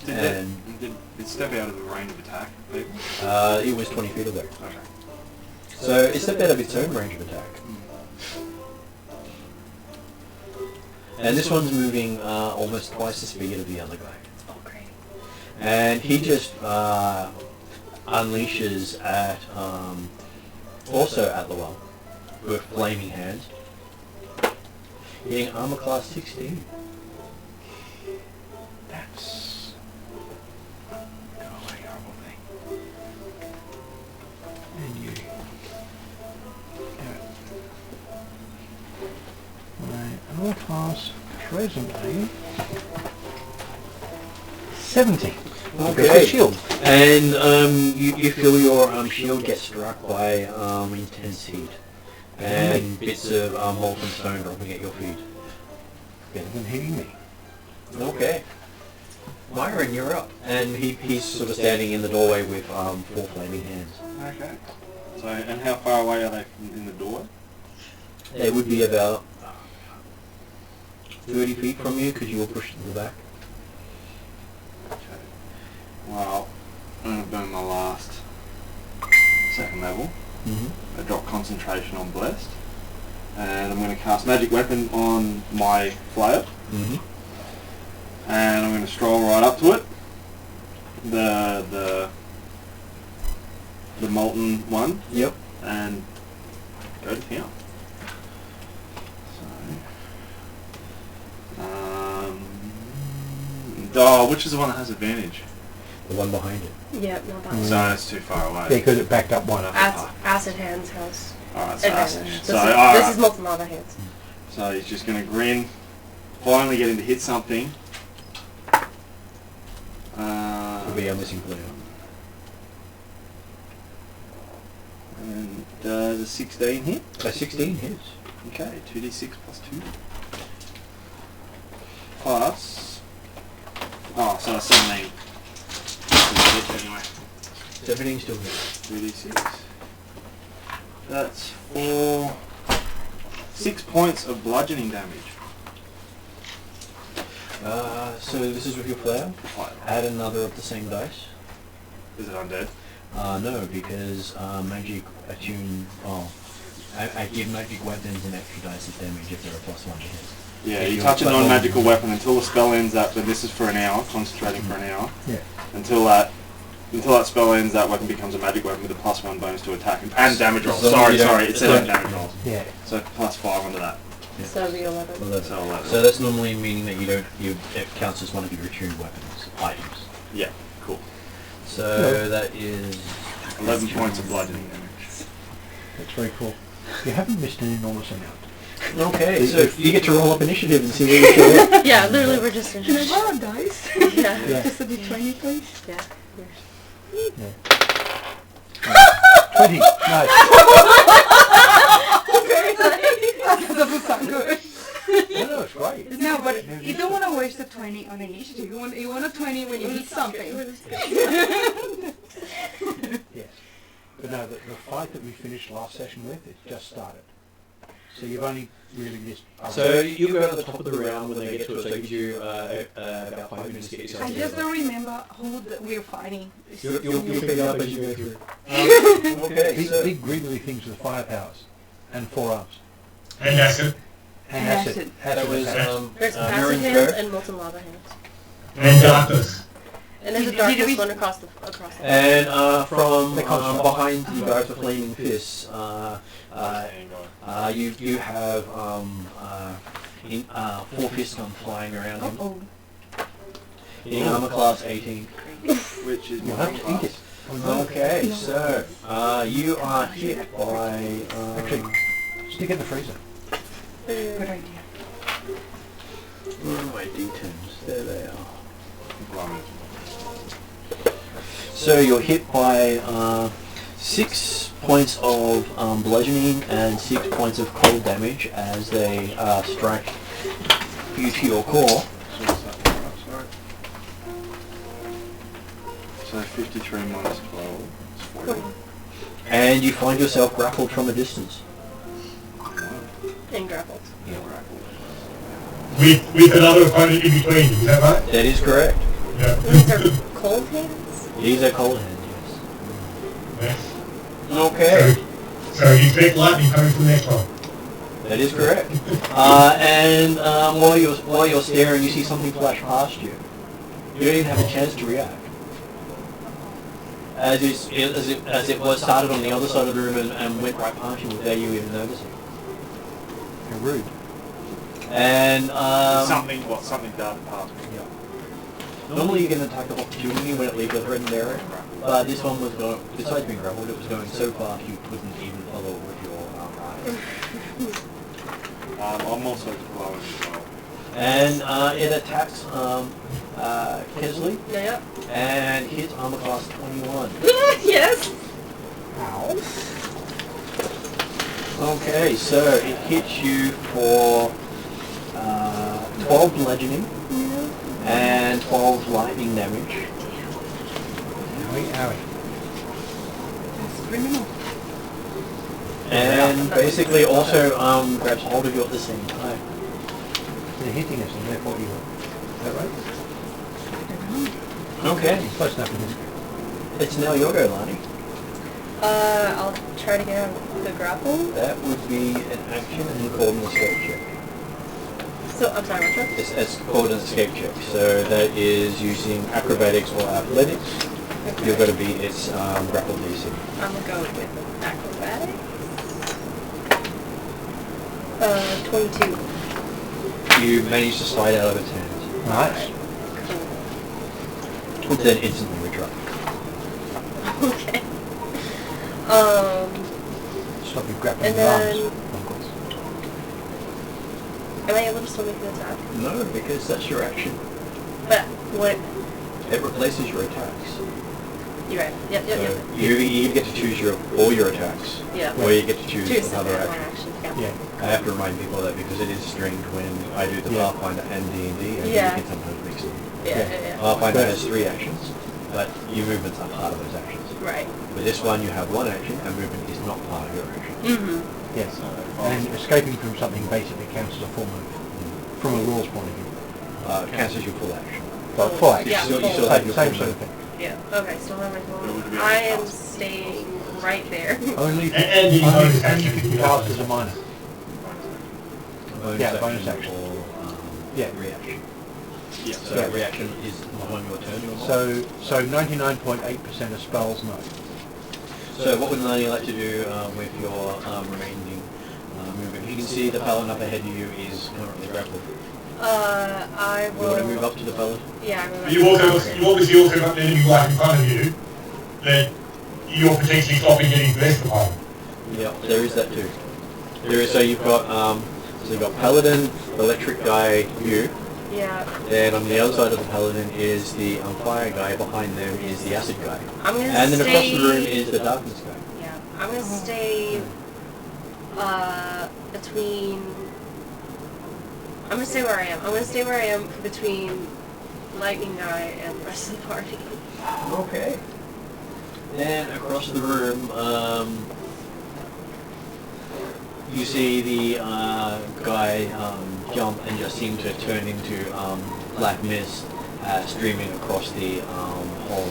Speaker 3: Did it step out of the range of attack, people?
Speaker 4: It was 20 feet away.
Speaker 3: Okay.
Speaker 4: So it stepped out of its own range of attack. And this one's moving almost twice the speed of the other guy.
Speaker 2: Oh, great.
Speaker 4: And he just unleashes at, also at the well, with flaming hands, hitting armor class 16.
Speaker 1: That's... Go away, horrible thing. And you... My armor class presently... 70.
Speaker 4: Okay.
Speaker 1: Shield.
Speaker 4: And you feel your shield get struck by intense heat, and bits of molten stone dropping at your feet.
Speaker 1: Better than hitting me.
Speaker 4: Okay. Myron, you're up. And he's sort of standing in the doorway with 4 flaming hands.
Speaker 3: Okay. So, and how far away are they in the door?
Speaker 4: They would be about 30 feet from you because you were pushed to the back.
Speaker 3: Okay. Well, I'm going to burn my last 2nd level.
Speaker 4: Mm-hmm.
Speaker 3: I drop concentration on Blessed. And I'm going to cast Magic Weapon on my flail.
Speaker 4: Mm-hmm.
Speaker 3: And I'm going to stroll right up to it. The molten one.
Speaker 4: Yep.
Speaker 3: And go to town. So, which is the one that has advantage?
Speaker 4: The one behind it.
Speaker 2: Yep, not that one.
Speaker 3: So it's too far away.
Speaker 1: Because it backed up one up.
Speaker 2: Acid hands has
Speaker 3: Alright, so acid.
Speaker 2: advantage.
Speaker 3: So,
Speaker 2: This is molten lava hands.
Speaker 3: so he's just going to grin, finally getting to hit something.
Speaker 4: It'll be a missing player.
Speaker 3: And does a 16 hit?
Speaker 4: A 16 hits.
Speaker 3: Okay, 2d6 plus 2. Plus... Oh, so that's 17. Anyway.
Speaker 4: 17 still hits.
Speaker 3: 2d6. That's 6 points of bludgeoning damage.
Speaker 4: So this is with your flail. Add another of the same dice.
Speaker 3: Is it undead?
Speaker 4: No, because magic attune. Oh, I give magic weapons an extra dice of damage if they're a +1 to hit.
Speaker 3: Yeah,
Speaker 4: If
Speaker 3: you
Speaker 4: you're
Speaker 3: touch a
Speaker 4: +1
Speaker 3: non-magical weapon until the spell ends up, but this is for an hour, concentrating for an hour.
Speaker 1: Yeah.
Speaker 3: Until that spell ends, that weapon becomes a magic weapon with a +1 bonus to attack and damage rolls.
Speaker 4: As long as you don't-
Speaker 3: Sorry, it said damage rolls.
Speaker 1: Yeah.
Speaker 3: So +5 onto that.
Speaker 4: Yeah.
Speaker 2: So it'll be 11.
Speaker 4: 11.
Speaker 3: So 11.
Speaker 4: So that's normally meaning that it counts as one of your attuned weapons items.
Speaker 3: Yeah, cool.
Speaker 4: So that is
Speaker 3: 11 points of bludgeoning damage.
Speaker 1: That's very cool. You haven't missed an enormous amount.
Speaker 4: okay. So you get to roll up initiative and see where you show up.
Speaker 2: Yeah, literally we're just
Speaker 7: Can I borrow dice?
Speaker 2: Yeah.
Speaker 1: Yeah.
Speaker 7: Just a d20, please.
Speaker 2: Yeah.
Speaker 1: 20. Nice.
Speaker 7: That doesn't sound good.
Speaker 1: No, it's great.
Speaker 7: No, but you don't want to waste a 20 on initiative. You want a 20 when you need something.
Speaker 1: Yes. But no, the fight that we finished last session with, it just started. So you've only really missed...
Speaker 4: So you go to the top of the round when they get to it, so it gives you about 5 minutes to get yourself
Speaker 7: I just
Speaker 4: together.
Speaker 7: don't remember who we're fighting.
Speaker 4: You'll pick it up as you go through. Okay,
Speaker 1: Big,
Speaker 4: so...
Speaker 1: big greedly things with fire powers and 4 arms.
Speaker 6: And acid.
Speaker 1: And
Speaker 7: And
Speaker 1: acid.
Speaker 4: That was
Speaker 2: There's acid
Speaker 4: Marin's
Speaker 2: hands
Speaker 4: go.
Speaker 2: and molten lava hands.
Speaker 6: And darkness.
Speaker 2: And there's a
Speaker 7: Did
Speaker 2: darkness
Speaker 7: we-
Speaker 2: one across the
Speaker 4: And from
Speaker 1: The construct.
Speaker 4: behind you guys with flaming fists, you have 4 fists come flying around him.
Speaker 7: Oh.
Speaker 4: In armor class 18.
Speaker 3: Which is
Speaker 1: You'll
Speaker 3: my
Speaker 1: have to eat it.
Speaker 4: Okay, so you are hit by.
Speaker 1: Actually, stick it in the freezer.
Speaker 7: Good idea.
Speaker 4: Where are my D10s? There they are.
Speaker 3: Blimey.
Speaker 4: So you're hit by 6 points of bludgeoning and 6 points of cold damage as they strike you to your core.
Speaker 3: So what's that? Alright, sorry. So 53 minus 12 is 40.
Speaker 4: And you find yourself grappled from a distance.
Speaker 2: And grappled.
Speaker 3: Yeah, grappled.
Speaker 6: With another opponent in between, is that right?
Speaker 4: That is correct.
Speaker 6: Yeah.
Speaker 2: These are cold hands?
Speaker 4: These are cold hands,
Speaker 6: Yes.
Speaker 4: yes. Okay.
Speaker 6: So you expect lightning coming from the next one?
Speaker 4: That is correct. And while you're staring, you see something flash past you. You don't even have a chance to react. As it was started on the other side of the room and went right past you without you even noticing.
Speaker 1: How rude.
Speaker 4: And
Speaker 3: something darted past me.
Speaker 4: normally you get an attack of opportunity when it leaves a threatened area, but this one was going, besides being grappled, it was going so fast you couldn't even follow with your eyes.
Speaker 3: I'm also glowing as well.
Speaker 4: And it attacks Kesley
Speaker 2: Yep.
Speaker 4: and hits armor class 21.
Speaker 2: Yes!
Speaker 1: Ow.
Speaker 4: Okay, so it hits you for 12 bludgeoning and 12 lightning damage.
Speaker 1: Owie, owie.
Speaker 7: That's criminal.
Speaker 4: And basically also grabs hold of you at the same time.
Speaker 1: They're hitting us and therefore you will. Is that right?
Speaker 4: Okay,
Speaker 1: Close enough, isn't it?
Speaker 4: it's now your go, Lani.
Speaker 2: I'll try to get out of the grapple.
Speaker 4: That would be an action and called an escape check.
Speaker 2: So, I'm sorry, what's that?
Speaker 4: It's called an escape check, so that is using acrobatics or athletics.
Speaker 2: Okay.
Speaker 4: You're going to beat its grapple DC.
Speaker 2: I'm gonna go with acrobatics. 22.
Speaker 4: You manage to slide out of its hands,
Speaker 1: Nice.
Speaker 2: Cool.
Speaker 4: then instantly withdraw.
Speaker 2: Okay.
Speaker 1: Stop you grappling
Speaker 2: And
Speaker 1: with
Speaker 2: then-
Speaker 1: arms. Of course.
Speaker 2: Am I able to still make an attack?
Speaker 4: No, because that's your action.
Speaker 2: But, what?
Speaker 4: It replaces your attacks.
Speaker 2: You're right. Yep, yep,
Speaker 4: So
Speaker 2: yep.
Speaker 4: you either get to choose all your attacks,
Speaker 2: Yeah.
Speaker 4: or you get to choose
Speaker 2: Choose
Speaker 4: another
Speaker 2: one
Speaker 4: action.
Speaker 2: action. Yeah.
Speaker 1: Yeah.
Speaker 4: I have to remind people of that because it is strange when I do the
Speaker 1: Yeah.
Speaker 4: Pathfinder and D&D, and
Speaker 2: Yeah.
Speaker 4: you can sometimes mix them.
Speaker 2: Yeah.
Speaker 4: Pathfinder has 3 actions, but your movements are part of those actions.
Speaker 2: Right.
Speaker 4: With this one, you have 1 action, and movement is not part of your action.
Speaker 2: Mm-hmm.
Speaker 1: Yes. And escaping from something basically counts as a form of, from a rules point of view.
Speaker 4: Counts as your full action.
Speaker 1: Well, full action.
Speaker 2: Yeah,
Speaker 4: you
Speaker 2: full.
Speaker 4: still have your
Speaker 1: Same
Speaker 4: full
Speaker 1: sort of
Speaker 4: movement.
Speaker 1: thing.
Speaker 2: Yeah. Okay, still have my
Speaker 3: It would
Speaker 2: phone.
Speaker 3: be
Speaker 2: I am
Speaker 3: fast.
Speaker 2: staying right there.
Speaker 1: Only
Speaker 6: And you
Speaker 1: only
Speaker 6: bonus action.
Speaker 1: can be passed as a minor.
Speaker 4: Bonus
Speaker 1: Yeah,
Speaker 4: action
Speaker 1: bonus action.
Speaker 4: or
Speaker 1: Yeah.
Speaker 4: reaction.
Speaker 3: Yeah.
Speaker 4: So
Speaker 1: Yeah.
Speaker 4: reaction is not on your turn anymore.
Speaker 1: So 99.8% of spells, no.
Speaker 4: So what would Lani like to do with your remaining movement? You can see the paladin up ahead of you is currently grappled.
Speaker 2: I
Speaker 4: You
Speaker 2: will...
Speaker 4: want to move up to the paladin?
Speaker 2: Yeah, I remember.
Speaker 6: You obviously also got an enemy right in front of you that you're potentially stopping getting the rest of the pile.
Speaker 4: Yeah, there is that too. There is, so you've got paladin, electric guy, you.
Speaker 2: Yeah.
Speaker 4: Then on the other side of the paladin is the fire guy. Behind them is the acid guy.
Speaker 2: I'm gonna
Speaker 4: And then
Speaker 2: stay...
Speaker 4: across the room is the darkness guy.
Speaker 2: Yeah. I'm gonna stay... between... I'm gonna stay where I am. I'm gonna stay where I am between Lightning Guy and the rest of the party.
Speaker 4: Okay. Then across the room, you see the guy jump and just seem to turn into black mist streaming across the whole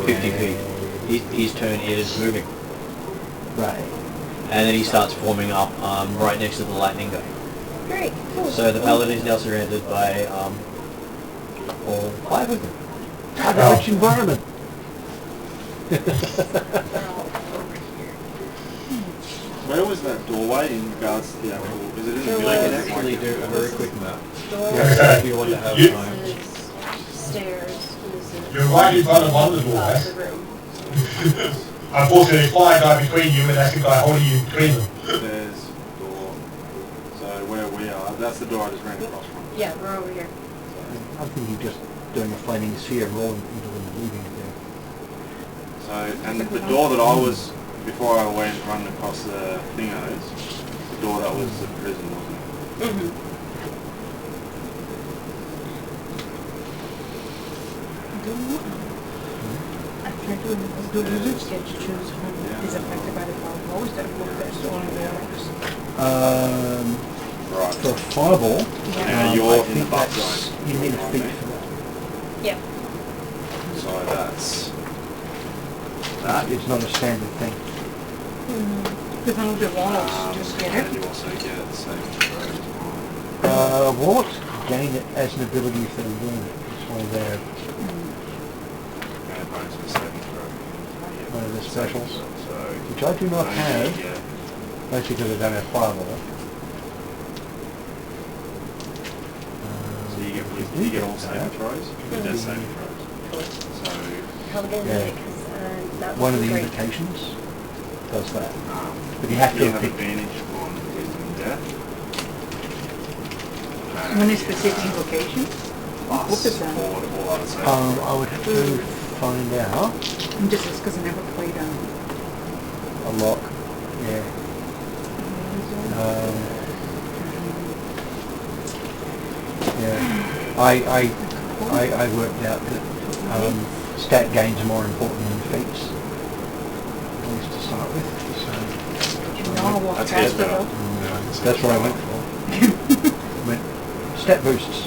Speaker 4: 50 feet. His turn is moving.
Speaker 1: Right.
Speaker 4: And then he starts forming up right next to the lightning guy.
Speaker 2: Great. Cool.
Speaker 4: So the paladin is now surrounded by all 5 of them.
Speaker 1: How rich environment.
Speaker 2: They're all over here.
Speaker 3: Where was that doorway in regards to the actual? Is it in the
Speaker 2: There
Speaker 3: middle?
Speaker 4: I can
Speaker 2: was-
Speaker 4: actually do a very quick map.
Speaker 2: Door.
Speaker 4: If you want to have
Speaker 6: You-
Speaker 4: time.
Speaker 2: This is stairs. And this is
Speaker 6: You're right in front of one of the
Speaker 2: the
Speaker 6: doorways.
Speaker 2: room.
Speaker 6: Unfortunately, there's fire guy between you and that's the guy holding you between them.
Speaker 3: There's door. So where we are, that's the door I just ran across from.
Speaker 2: Yeah, we're over here.
Speaker 1: I'm thinking just doing a flaming sphere rolling into them and leaving it there.
Speaker 3: So, and the door that I was, before I went running across the thingos, the door that was the prison, wasn't it?
Speaker 2: Mm-hmm.
Speaker 7: Do lizards get to choose who is affected by the fireball? Is that what that's the only way?
Speaker 3: Right.
Speaker 1: For a fireball,
Speaker 3: Yeah, you're
Speaker 1: I
Speaker 3: in the
Speaker 1: think
Speaker 3: buff
Speaker 1: that's,
Speaker 3: zone.
Speaker 1: you need a
Speaker 3: Right,
Speaker 1: feat
Speaker 3: mate.
Speaker 1: for that.
Speaker 2: Yeah.
Speaker 3: So that's
Speaker 1: That is not a standard thing.
Speaker 7: Because some of the walls just get
Speaker 3: and
Speaker 7: it.
Speaker 3: you also get the saving throws.
Speaker 1: Warlocks gain it as an ability if they learn it. It's one of their
Speaker 3: And bonus for saving throw.
Speaker 1: one of their specials,
Speaker 3: So,
Speaker 1: which I do not have,
Speaker 3: yeah.
Speaker 1: mostly because I don't have fireball.
Speaker 3: So you get all saving throws. You get saving throws. So
Speaker 2: How again?
Speaker 1: Yeah.
Speaker 2: Because not
Speaker 1: One of the
Speaker 2: great.
Speaker 1: invitations does that. But you have to
Speaker 3: you have
Speaker 1: pick.
Speaker 3: advantage on wisdom and death.
Speaker 7: One specific invocation?
Speaker 3: Plus
Speaker 7: What is that?
Speaker 3: all other saving
Speaker 1: I would have to find out
Speaker 7: Just because I never played
Speaker 1: a lock. Yeah. Yeah. I worked out that stat gains are more important than feats, at least to start with. So
Speaker 7: No, walk
Speaker 3: That's
Speaker 7: faster
Speaker 3: better.
Speaker 7: though.
Speaker 1: that's what I went for. Went stat boosts.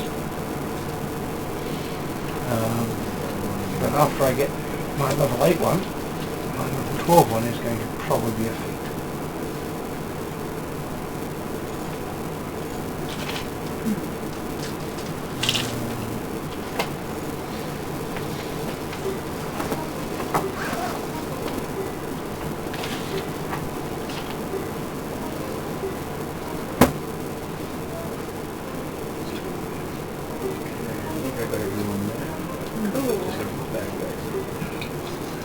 Speaker 1: But after I get my level 8 one, my level 12 one is going to probably be a feat.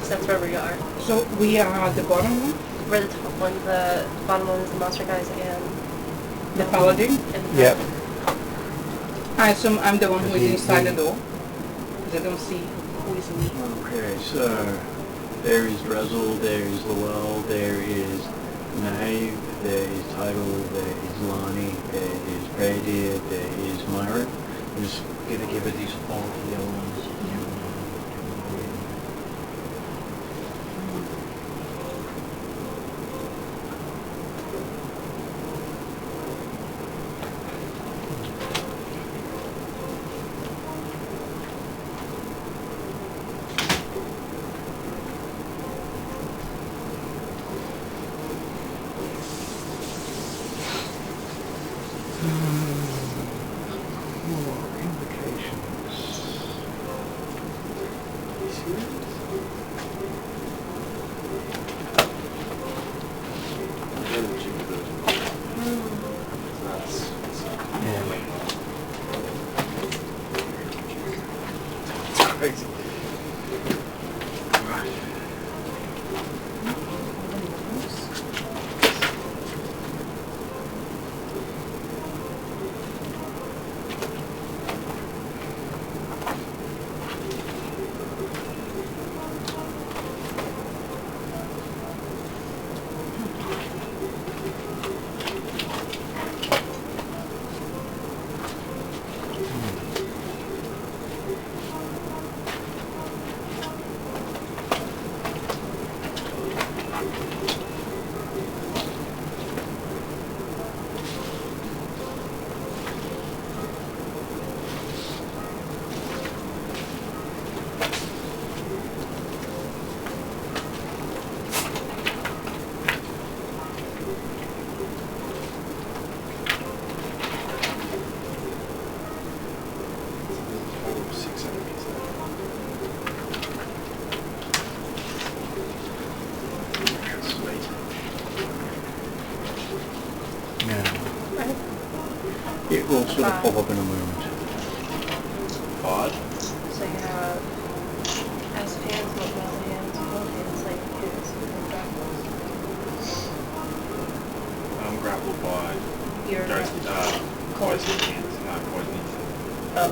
Speaker 2: So that's where we are.
Speaker 7: So we are at the bottom one?
Speaker 2: We're the top one. The bottom one is the monster guys and
Speaker 7: The paladin?
Speaker 2: and
Speaker 1: Yep.
Speaker 7: I assume I'm the one who is
Speaker 1: Is he-
Speaker 7: inside the door. Because I don't see who is in me.
Speaker 4: Okay, so there is Razzle, there is Lowell, there is Nave, there is Title, there is Lonnie, there is Radier, there is Myra. I'm just gonna give it these all to the other ones.
Speaker 1: More invocations.
Speaker 4: It will sort of pop up in a moment.
Speaker 3: 5.
Speaker 2: So you have as hands, mobile hands, both hands, like hands, and grapples.
Speaker 3: I'm grappled by
Speaker 2: Your
Speaker 3: ghost,
Speaker 2: cold.
Speaker 3: poison hands. No, poison hands.
Speaker 2: Oh.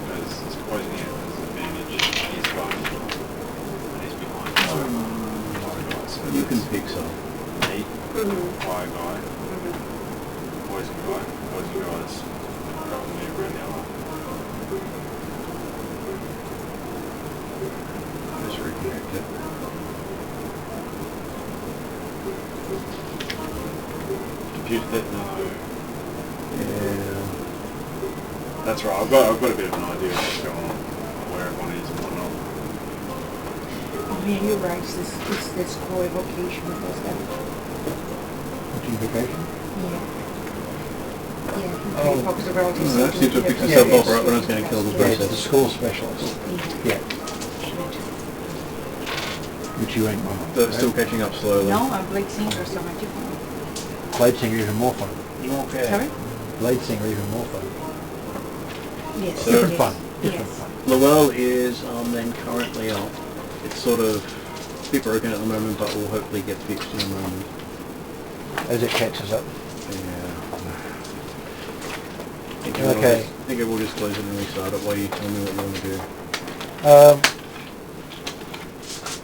Speaker 3: Because it's poison hands has advantage. He's gone. And he's behind. So, fire guy. So
Speaker 4: You can
Speaker 3: that's
Speaker 4: pick some.
Speaker 3: me, fire guy, poison guy. Poison guy's grabbing me around the other.
Speaker 4: Just reconnect it.
Speaker 3: Computer that no.
Speaker 4: Yeah.
Speaker 3: That's right. I've got a bit of an idea of what's going on, where everyone is and whatnot.
Speaker 7: Oh yeah, you're right. It's this core evocation with those guys.
Speaker 1: Invocation?
Speaker 7: Yeah. Yeah.
Speaker 4: Oh,
Speaker 7: Focus the relatives.
Speaker 4: that seems to have picked itself up right when I was going to kill the
Speaker 1: Yeah, it's the
Speaker 4: process.
Speaker 1: school specialist.
Speaker 7: Yeah.
Speaker 1: Yeah. Which you ain't one of.
Speaker 4: But still catching up slowly.
Speaker 7: No, I'm Blade Singer, so I'm different.
Speaker 1: Blade Singer even more fun.
Speaker 4: Okay.
Speaker 7: Sorry?
Speaker 1: Blade Singer even more fun.
Speaker 7: Yes.
Speaker 4: So-
Speaker 1: Different
Speaker 7: yes.
Speaker 1: fun. Different
Speaker 7: Yes.
Speaker 1: fun.
Speaker 4: Lowell is then currently up. It's sort of a bit broken at the moment, but will hopefully get fixed in a moment.
Speaker 1: As it catches up.
Speaker 4: Yeah.
Speaker 1: Okay.
Speaker 4: I think I will just close it and restart it while you tell me what you want to do.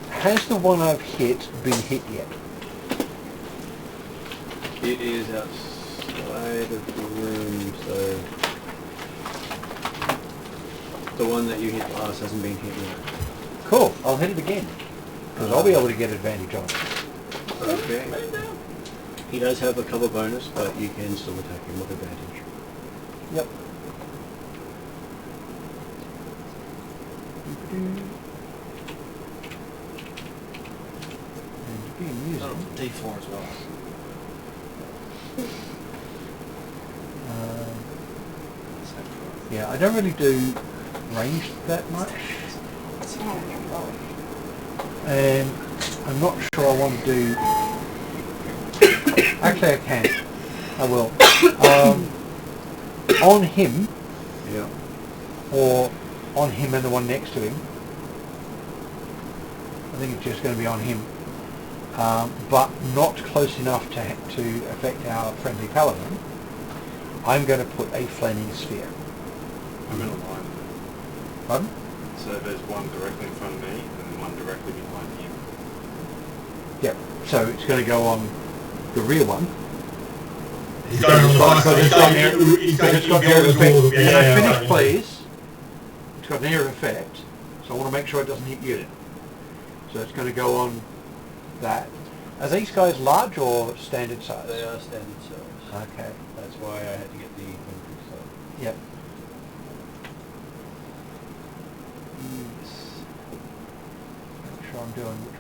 Speaker 1: Has the one I've hit been hit yet?
Speaker 4: It is outside of the room, so the one that you hit last hasn't been hit yet.
Speaker 1: Cool. I'll hit it again. Because I'll be able to get advantage on it.
Speaker 4: Okay. He does have a cover bonus, but you can still attack him with advantage.
Speaker 1: Yep. And being using
Speaker 3: D4 as well.
Speaker 1: yeah, I don't really do range that much,
Speaker 7: It's not on your phone.
Speaker 1: and I'm not sure I want to do. Actually, I can. I will. On him,
Speaker 4: Yeah.
Speaker 1: or on him and the one next to him. I think it's just going to be on him, but not close enough to affect our friendly paladin. I'm going to put a flaming sphere.
Speaker 3: I'm in a line.
Speaker 1: Pardon?
Speaker 3: So there's one directly in front of me and one directly behind him.
Speaker 1: Yep. So it's going to go on the rear one.
Speaker 6: He's going on the right side. He's going to go
Speaker 1: effect.
Speaker 6: yeah,
Speaker 1: Can I
Speaker 6: yeah,
Speaker 1: finish,
Speaker 6: right.
Speaker 1: please? It's got an air of effect, so I want to make sure it doesn't hit you. So it's going to go on that. Are these guys large or standard size?
Speaker 4: They are standard size.
Speaker 1: Okay.
Speaker 4: That's why I had to get the infantry size.
Speaker 1: Yep. Make sure I'm doing the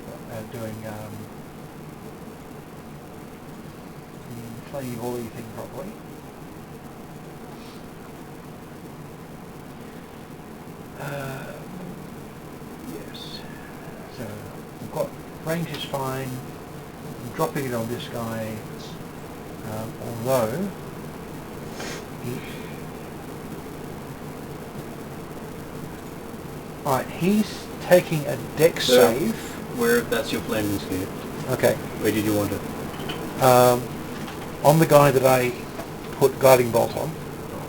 Speaker 1: flaming volley thing properly. Yes. So I've got range is fine. I'm dropping it on this guy, although alright, he's taking a dex
Speaker 4: So-
Speaker 1: save.
Speaker 4: Where, that's your flaming sphere.
Speaker 1: Okay.
Speaker 4: Where did you want it?
Speaker 1: On the guy that I put guiding bolt on.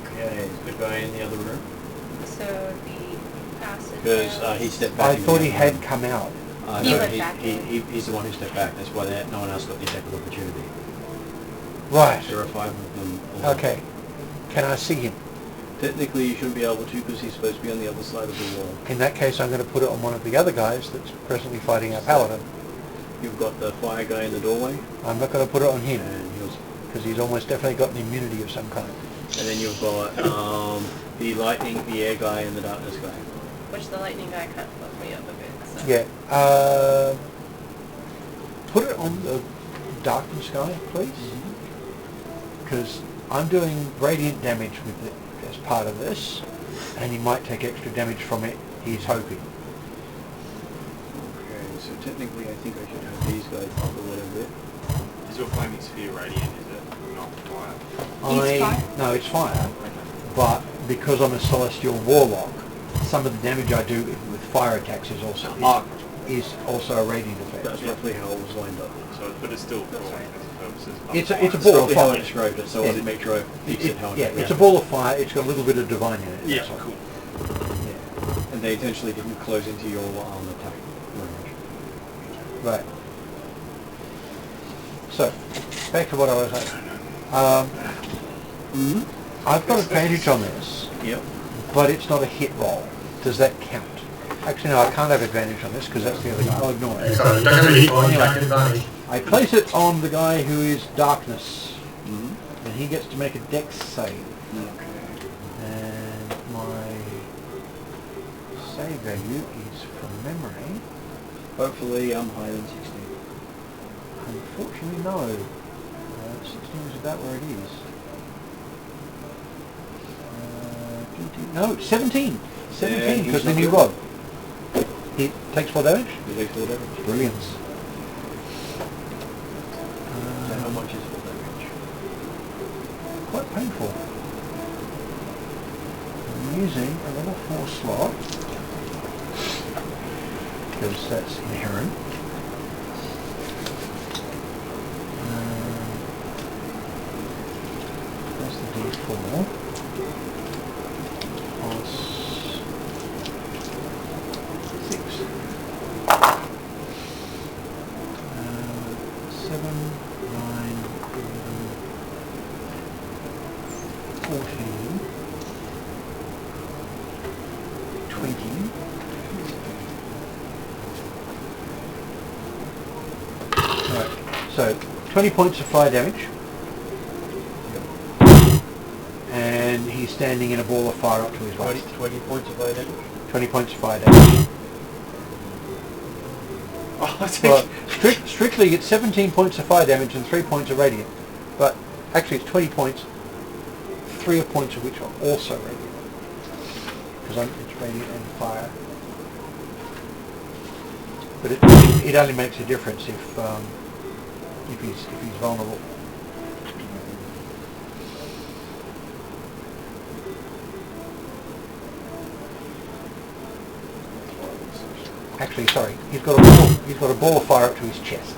Speaker 4: Okay, is the guy in the other room?
Speaker 2: So the acid.
Speaker 4: Because he stepped back.
Speaker 1: I
Speaker 4: in
Speaker 1: thought
Speaker 4: the
Speaker 1: he
Speaker 4: other
Speaker 1: had
Speaker 4: room.
Speaker 1: come out.
Speaker 2: He
Speaker 4: No,
Speaker 2: went back in.
Speaker 4: he's the one who stepped back. That's why no one else got the attack of opportunity.
Speaker 1: Right.
Speaker 4: There are 5 of them. all.
Speaker 1: Okay. Can I see him?
Speaker 4: Technically, you shouldn't be able to because he's supposed to be on the other side of the wall.
Speaker 1: In that case, I'm going to put it on one of the other guys that's presently fighting our paladin.
Speaker 4: You've got the fire guy in the doorway,
Speaker 1: I'm not going to put it on him
Speaker 4: and
Speaker 1: because he's almost definitely got an immunity of some kind.
Speaker 4: and then you've got the lightning, the air guy, and the darkness guy.
Speaker 2: Which the lightning guy kind of fucked me up a bit. So.
Speaker 1: Yeah. Put it on the darkness guy, please. Because I'm doing radiant damage with it as part of this, and he might take extra damage from it, he's hoping.
Speaker 4: Okay, so technically, I think I should have these guys up a little bit.
Speaker 3: Is your flaming sphere radiant, is it? Not not fire.
Speaker 7: It's fire?
Speaker 1: No, it's fire. But because I'm a celestial warlock, some of the damage I do with fire attacks is also a radiant effect.
Speaker 4: That's roughly how it was lined up.
Speaker 3: So, but it's still for all intents and purposes.
Speaker 1: It's a
Speaker 4: That's
Speaker 1: ball of
Speaker 4: roughly how I
Speaker 1: fire.
Speaker 4: described it, so I
Speaker 1: Yeah.
Speaker 4: wanted to make sure I said how
Speaker 1: Yeah, it's a ball of fire. It's got a little bit of divine in it.
Speaker 3: Yeah,
Speaker 1: that's all.
Speaker 3: cool.
Speaker 1: Yeah.
Speaker 4: And they intentionally didn't close into your attack range.
Speaker 1: Right. So, back to what I was saying. I've got advantage on this,
Speaker 4: Yep.
Speaker 1: but it's not a hit roll. Does that count? Actually, no, I can't have advantage on this because that's the other guy. I'll ignore it.
Speaker 6: So, don't have a hit on, you
Speaker 1: Anyway.
Speaker 6: can't get advantage.
Speaker 1: I place it on the guy who is darkness,
Speaker 4: Mm-hmm.
Speaker 1: and he gets to make a dex save.
Speaker 4: Okay.
Speaker 1: And my save value is from memory.
Speaker 4: Hopefully I'm higher than 16.
Speaker 1: Unfortunately, no. 16 is about where it is. No, it's 17. 17,
Speaker 4: he's
Speaker 1: because the
Speaker 4: not
Speaker 1: new
Speaker 4: good.
Speaker 1: rod. He takes 4 damage?
Speaker 4: You take full damage.
Speaker 1: Brilliant.
Speaker 4: So how much is full damage?
Speaker 1: Quite painful. I'm using a level 4 slot, because that's inherent. That's the D4. Plus 6. 7, 9, 14, 20. Right, so 20 points of fire damage. And he's standing in a ball of fire up to his waist.
Speaker 4: 20 points of fire damage?
Speaker 1: 20 points of fire damage.
Speaker 3: Oh, I
Speaker 1: Well,
Speaker 3: think...
Speaker 1: strictly it's 17 points of fire damage and 3 points of radiant. But actually it's 20 points, 3 points of which are also radiant. Because it's radiant and fire. But it only makes a difference if he's vulnerable. Actually, sorry, he's got a ball of fire up to his chest.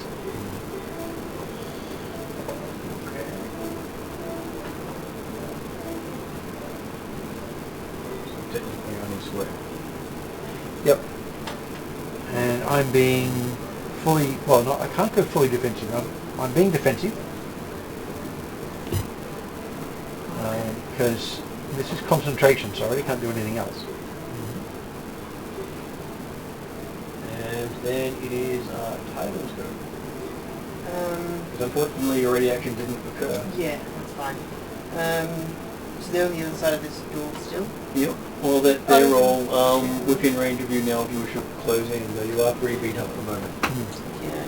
Speaker 4: Technically on his square.
Speaker 1: Yep. And I'm being fully, well, not, I can't go fully defensive. I'm being defensive. Because this is concentration, so I really can't do anything else.
Speaker 4: And then it is Tyler's go. Because unfortunately your ready action didn't occur.
Speaker 5: Yeah, that's fine. So they're on the other side of this door still?
Speaker 4: Yep. Well, they're all within range of you now if you wish to close in, though you are pretty beat up at the moment.
Speaker 5: Yeah.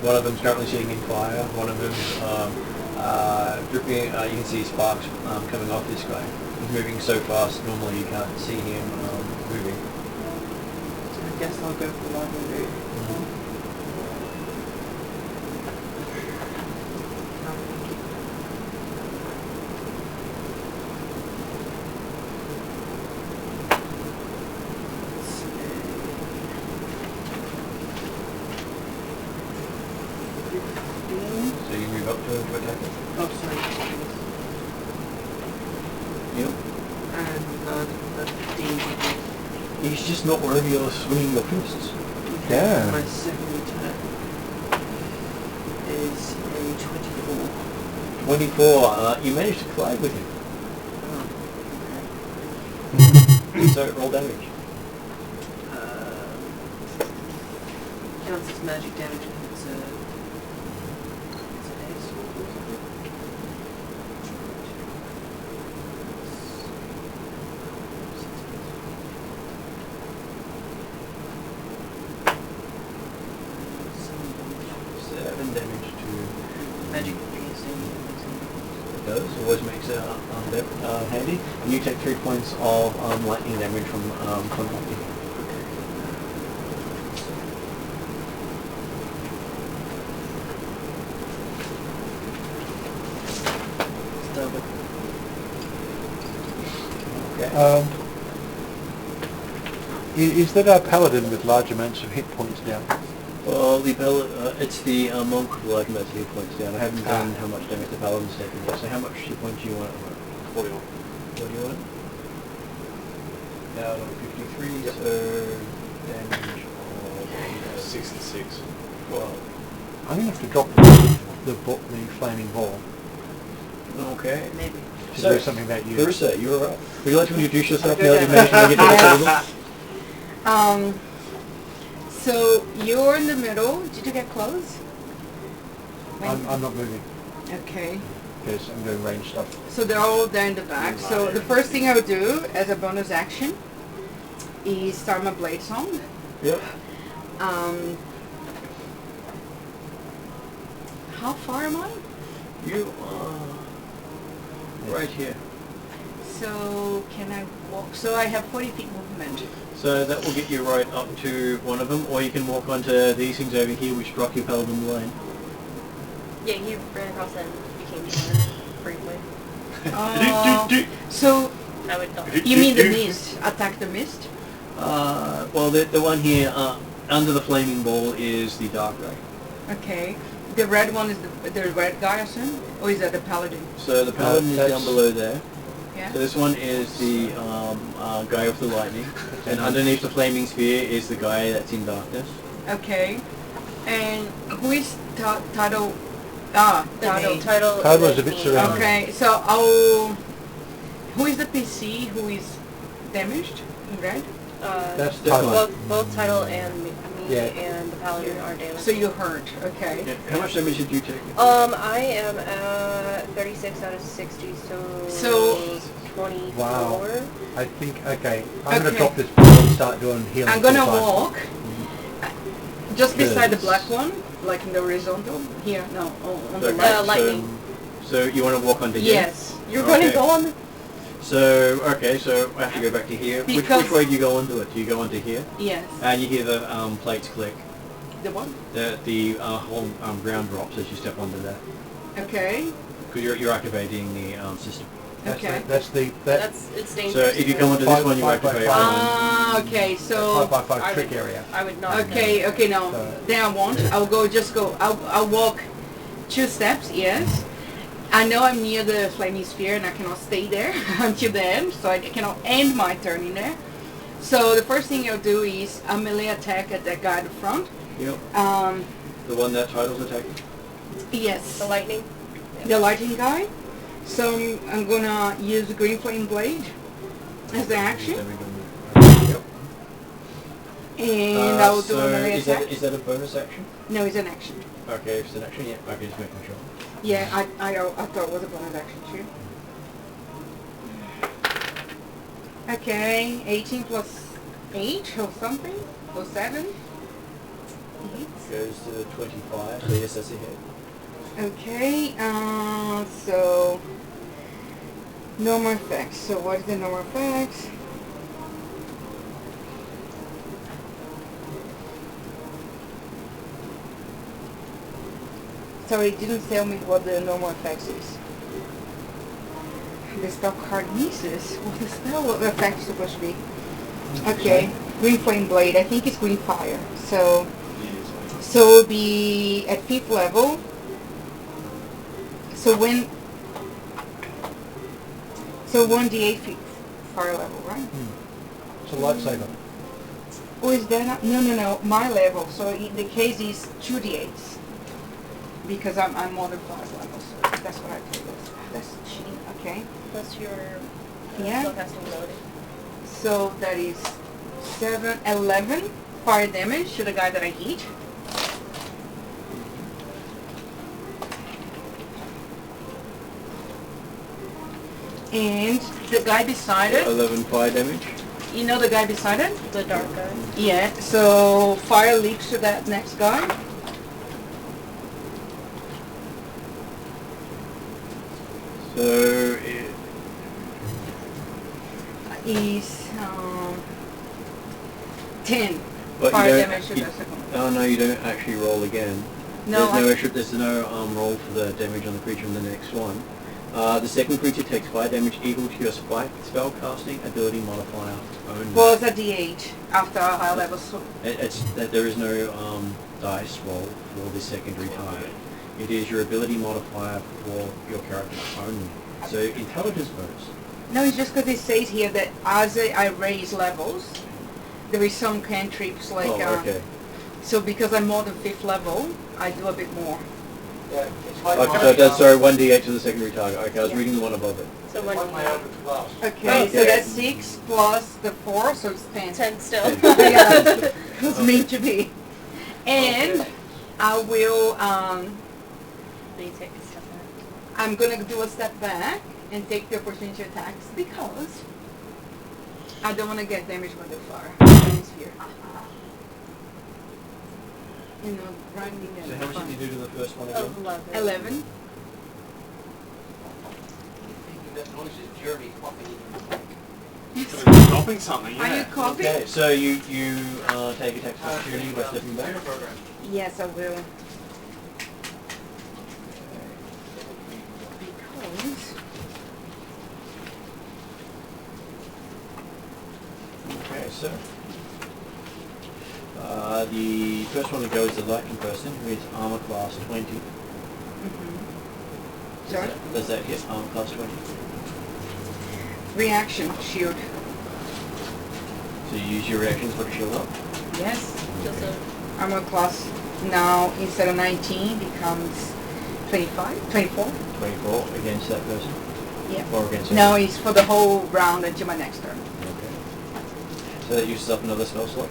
Speaker 4: One of them's currently sitting in fire, one of them's dripping, you can see sparks coming off this guy. He's moving so fast, normally you can't see him moving.
Speaker 5: So I guess I'll go for the library.
Speaker 4: So you move up to attack it.
Speaker 5: Oh, sorry.
Speaker 4: Yep.
Speaker 5: And 15.
Speaker 4: He's just not worthy of swinging your fists.
Speaker 1: Yeah.
Speaker 5: My second attack is a 24.
Speaker 4: 24, you managed to collide with him.
Speaker 5: Oh,
Speaker 4: So roll damage.
Speaker 5: counts as magic damage because it's a haste or something.
Speaker 4: Seven damage to
Speaker 5: Magic piercing.
Speaker 4: it does. Always makes it handy. And you take 3 points of lightning damage from contacting. Okay.
Speaker 1: Is that a paladin with large amounts of hit points down?
Speaker 4: Well, it's the monk with large amounts of hit points down. I haven't done how much damage the paladin's taken yet. So how much hit points do you want?
Speaker 3: 41.
Speaker 4: What do you want? Now level 53. So damage of
Speaker 3: 66.
Speaker 4: 12.
Speaker 1: I'm going to have to drop the flaming ball
Speaker 4: Okay.
Speaker 5: Maybe.
Speaker 1: to
Speaker 4: So,
Speaker 1: do something about you.
Speaker 4: Larissa, you're up. Would you like to introduce yourself now that you've managed to get to the table?
Speaker 7: So you're in the middle. Did you get close?
Speaker 1: I'm not moving
Speaker 7: Okay.
Speaker 1: because I'm doing range stuff.
Speaker 7: So they're all there in the back. So the first thing I would do as a bonus action is start my blade song.
Speaker 4: Yep.
Speaker 7: How far am I?
Speaker 4: You are right here.
Speaker 7: So can I walk? So I have 40 feet movement.
Speaker 4: So that will get you right up to one of them, or you can walk onto these things over here which block your paladin line.
Speaker 2: Yeah, he ran across and became blind briefly.
Speaker 7: So
Speaker 2: I would not.
Speaker 7: you mean the mist? Attack the mist?
Speaker 4: Well, the one here under the flaming ball is the dark guy.
Speaker 7: Okay. The red one is the red guy, I assume? Or is that the paladin?
Speaker 4: So the paladin is down below there.
Speaker 7: Yeah.
Speaker 4: So this one is the guy with the lightning, and underneath the flaming sphere is the guy that's in darkness.
Speaker 7: Okay. And who is Tado?
Speaker 2: Title.
Speaker 1: Title is a bit surrounded.
Speaker 7: Okay, so who is the PC who is damaged in red?
Speaker 1: That's Title.
Speaker 2: Both Title and me
Speaker 1: Yeah.
Speaker 2: and the Paladin are damaged.
Speaker 7: So you hurt, okay.
Speaker 4: Yeah. How much damage did you take?
Speaker 2: I am at 36 out of 60, so 24.
Speaker 1: Wow. I think, okay, I'm going
Speaker 7: Okay.
Speaker 1: to drop this ball and start doing healing.
Speaker 7: I'm gonna
Speaker 1: full time.
Speaker 7: walk just beside the
Speaker 4: Yes.
Speaker 7: black one, like in the horizontal. Here, no, on the
Speaker 4: Okay,
Speaker 7: left.
Speaker 2: lightning.
Speaker 4: So you want to walk under here?
Speaker 7: Yes. You're gonna
Speaker 4: Okay.
Speaker 7: go on the...
Speaker 4: So, okay, so I have to go back to here. Which
Speaker 7: Because-
Speaker 4: way do you go onto it? Do you go onto here?
Speaker 7: Yes.
Speaker 4: And you hear the plates click.
Speaker 7: The one?
Speaker 4: The whole ground drops as you step onto that.
Speaker 7: Okay.
Speaker 4: Because you're activating the system.
Speaker 7: Okay.
Speaker 1: That's
Speaker 2: It's dangerous.
Speaker 4: So if you come onto this one, you
Speaker 1: Five by
Speaker 4: activate
Speaker 1: five.
Speaker 4: one.
Speaker 7: Okay, so...
Speaker 1: 5x5 trick area.
Speaker 2: I would not.
Speaker 7: Okay, okay, no.
Speaker 1: So-
Speaker 7: Then I won't. I'll go, I'll walk 2 steps, yes. I know I'm near the flaming sphere and I cannot stay there until the end, so I cannot end my turn in there. So the first thing I'll do is a melee attack at that guy at the front.
Speaker 4: Yep.
Speaker 7: Um,
Speaker 4: The one that Title's attacking.
Speaker 7: yes.
Speaker 2: The lightning.
Speaker 7: The lightning guy. So I'm gonna use the green flame blade as the action,
Speaker 4: Yep.
Speaker 7: and I will do
Speaker 4: so
Speaker 7: a melee
Speaker 4: is
Speaker 7: attack.
Speaker 4: that, is that a bonus action?
Speaker 7: No, it's an action.
Speaker 4: Okay, it's an action, yeah. Okay, just making sure.
Speaker 7: Yeah, I thought it was a bonus action too. Okay, 18 plus 8 or something, or 7.
Speaker 4: Goes to 25, so yes, that's a hit.
Speaker 7: Okay, so normal effects. So what is the normal effects? Sorry, it didn't tell me what the normal effects is. The spell card misses. What the spell effect is supposed to be? Okay, green flame blade. I think it's green fire. So it'll be at 5th level. So 1d8 fire level, right?
Speaker 1: It's a lightsaber.
Speaker 7: Or is that not? No, my level. So in the case is 2d8s. Because I'm more than 5 levels. So that's what I played with. That's cheating, okay.
Speaker 2: Plus your
Speaker 7: Yeah.
Speaker 2: spellcasting ability.
Speaker 7: So that is 11 fire damage to the guy that I hit. And the guy beside it,
Speaker 4: 11 fire damage.
Speaker 7: you know the guy beside it?
Speaker 2: The dark guy.
Speaker 7: Yeah, so fire leaks to that next guy.
Speaker 4: So,
Speaker 7: Is 10
Speaker 4: but
Speaker 7: fire
Speaker 4: you don't,
Speaker 7: damage to
Speaker 4: you,
Speaker 7: the second one.
Speaker 4: oh no, you don't actually roll again.
Speaker 7: No,
Speaker 4: there's no roll for the damage on the creature in the next one. The second creature takes fire damage equal to your spell casting ability modifier only.
Speaker 7: Well, it's a D8 after a high level. So
Speaker 4: It's that there is no dice roll for the secondary target. It is your ability modifier for your character only. So intelligence bonus.
Speaker 7: no, it's just because it says here that as I raise levels, there is some cantrips like.
Speaker 4: Okay.
Speaker 7: So because I'm more than 5th level, I do a bit more.
Speaker 5: Yeah, it's like
Speaker 4: So that's 1d8 to the secondary target. Okay, I was reading the one above it.
Speaker 2: So
Speaker 5: it's like my average class.
Speaker 7: Okay, so that's 6 plus the 4, so it's 10.
Speaker 2: 10 still.
Speaker 7: Yeah, it's meant to be. And I will,
Speaker 2: You take a step back.
Speaker 7: I'm gonna do a step back and take the opportunity attacks because I don't want to get damaged by the fire. It's here. You know, grinding and
Speaker 4: So how much did you do to the first one again?
Speaker 7: 11.
Speaker 5: That noise is Jeremy coughing.
Speaker 3: Dropping something,
Speaker 7: Are you
Speaker 3: yeah.
Speaker 7: coughing?
Speaker 4: Okay, so you take attack of opportunity by stepping back.
Speaker 7: Yes, I will. Because
Speaker 4: Okay, so the first one to go is the lightning person, who is armor class 20.
Speaker 7: sorry,
Speaker 4: Does that hit armor class 20?
Speaker 7: reaction shield.
Speaker 4: So you use your reactions to put a shield up.
Speaker 7: Yes.
Speaker 2: Just a
Speaker 7: Armor class now instead of 19 becomes 25, 24.
Speaker 4: 24 against that person.
Speaker 7: Yeah.
Speaker 4: Or against
Speaker 7: No, it's for the whole round until my next turn.
Speaker 4: Okay. So that uses up another spell slot.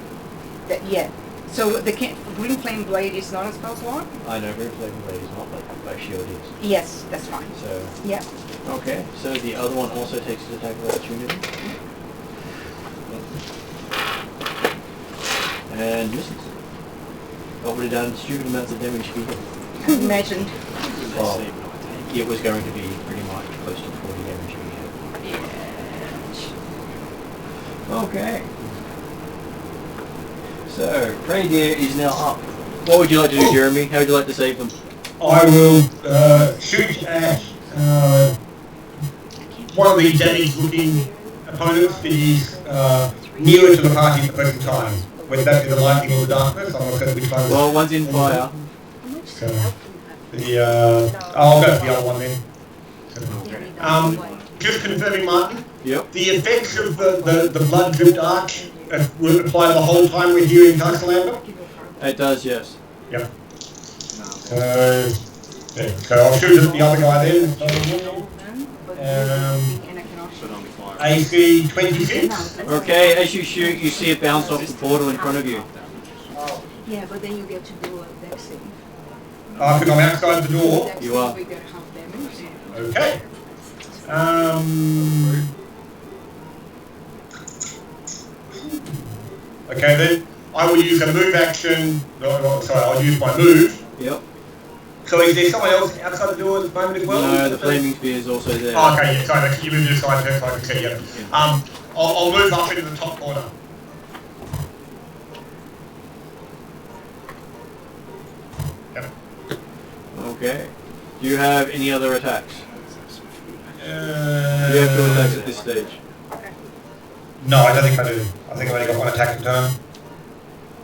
Speaker 7: Yeah. So the green flame blade is not a spell slot?
Speaker 4: I know Green Flame Blade is not, but shield is.
Speaker 7: Yes, that's fine.
Speaker 4: So
Speaker 7: Yeah.
Speaker 4: okay. So the other one also takes an attack of opportunity. And misses. Already done stupid amounts of damage to be hit.
Speaker 7: Imagined.
Speaker 4: Oh, it was going to be pretty much close to 40 damage to be hit. Okay. So, Prey Deer is now up. What would you like to do, Jeremy? How would you like to save them?
Speaker 6: I will shoot at one of the damaged-looking opponents that is nearer to the party at the present time. Whether that be the lightning or the darkness, I'm not going to be close.
Speaker 4: Well, one's in fire.
Speaker 6: So, I'll go for the other one then. Just confirming, Martin,
Speaker 4: Yep.
Speaker 6: the effects of the blood drip dark will apply the whole time we're here in Castellamber?
Speaker 4: It does, yes.
Speaker 6: Yep. So I'll shoot at the other guy then. AC 26.
Speaker 4: Okay, as you shoot, you see it bounce off the portal in front of you.
Speaker 7: Yeah, but then you get to do a dex save.
Speaker 6: Because I'm outside the door.
Speaker 7: Dex
Speaker 4: You
Speaker 7: save,
Speaker 4: are.
Speaker 7: we get half damage.
Speaker 6: Okay. Okay then, I will use a move action. I'll use my move.
Speaker 4: Yep.
Speaker 6: So is there someone else outside the door at the moment as well?
Speaker 4: No, the flaming spear is also there.
Speaker 6: Oh, okay, yeah, sorry, you moved to the side so I can see you. I'll move up into the top corner. Yep.
Speaker 4: Okay. Do you have any other attacks?
Speaker 6: You
Speaker 4: Do you have 2 attacks at this stage?
Speaker 6: No, I don't think I do. I think I've only got 1 attack in turn.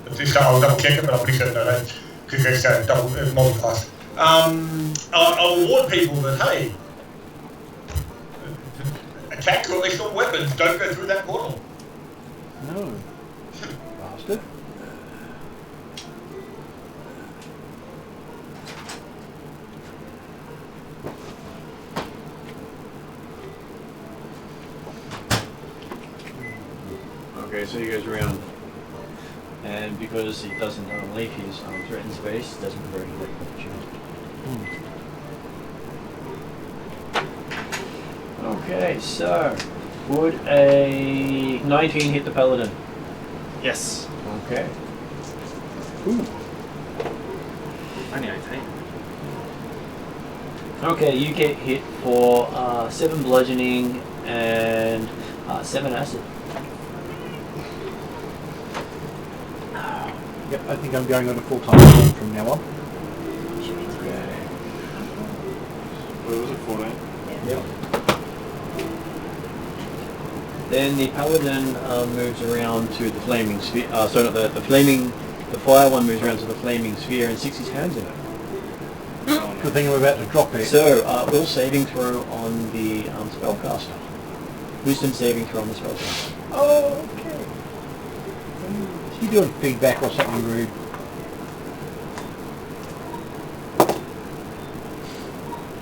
Speaker 6: But this time I'll double check it, but I'm pretty certain I don't. Because it's double multiplies. I'll warn people that, hey, attacks or at least all weapons don't go through that portal.
Speaker 1: No. Bastard.
Speaker 4: Okay, so he goes around. And because he doesn't leave his threatened space, doesn't convert to the opportunity. Okay, so would a 19 hit the paladin?
Speaker 3: Yes.
Speaker 4: Okay.
Speaker 3: Only 18.
Speaker 4: Okay, you get hit for 7 bludgeoning and 7 acid.
Speaker 1: Yep, I think I'm going on a full-time job from now on.
Speaker 4: Okay.
Speaker 3: What was it, 14?
Speaker 4: Yep. Then the paladin moves around to the flaming sphere. So not the fire one moves around to the flaming sphere and sticks his hands in it.
Speaker 1: Good thing we're about to drop it.
Speaker 4: So, will saving throw on the spellcaster. Wisdom saving throw on the spellcaster.
Speaker 1: Oh, okay. Is he doing feedback or something rude?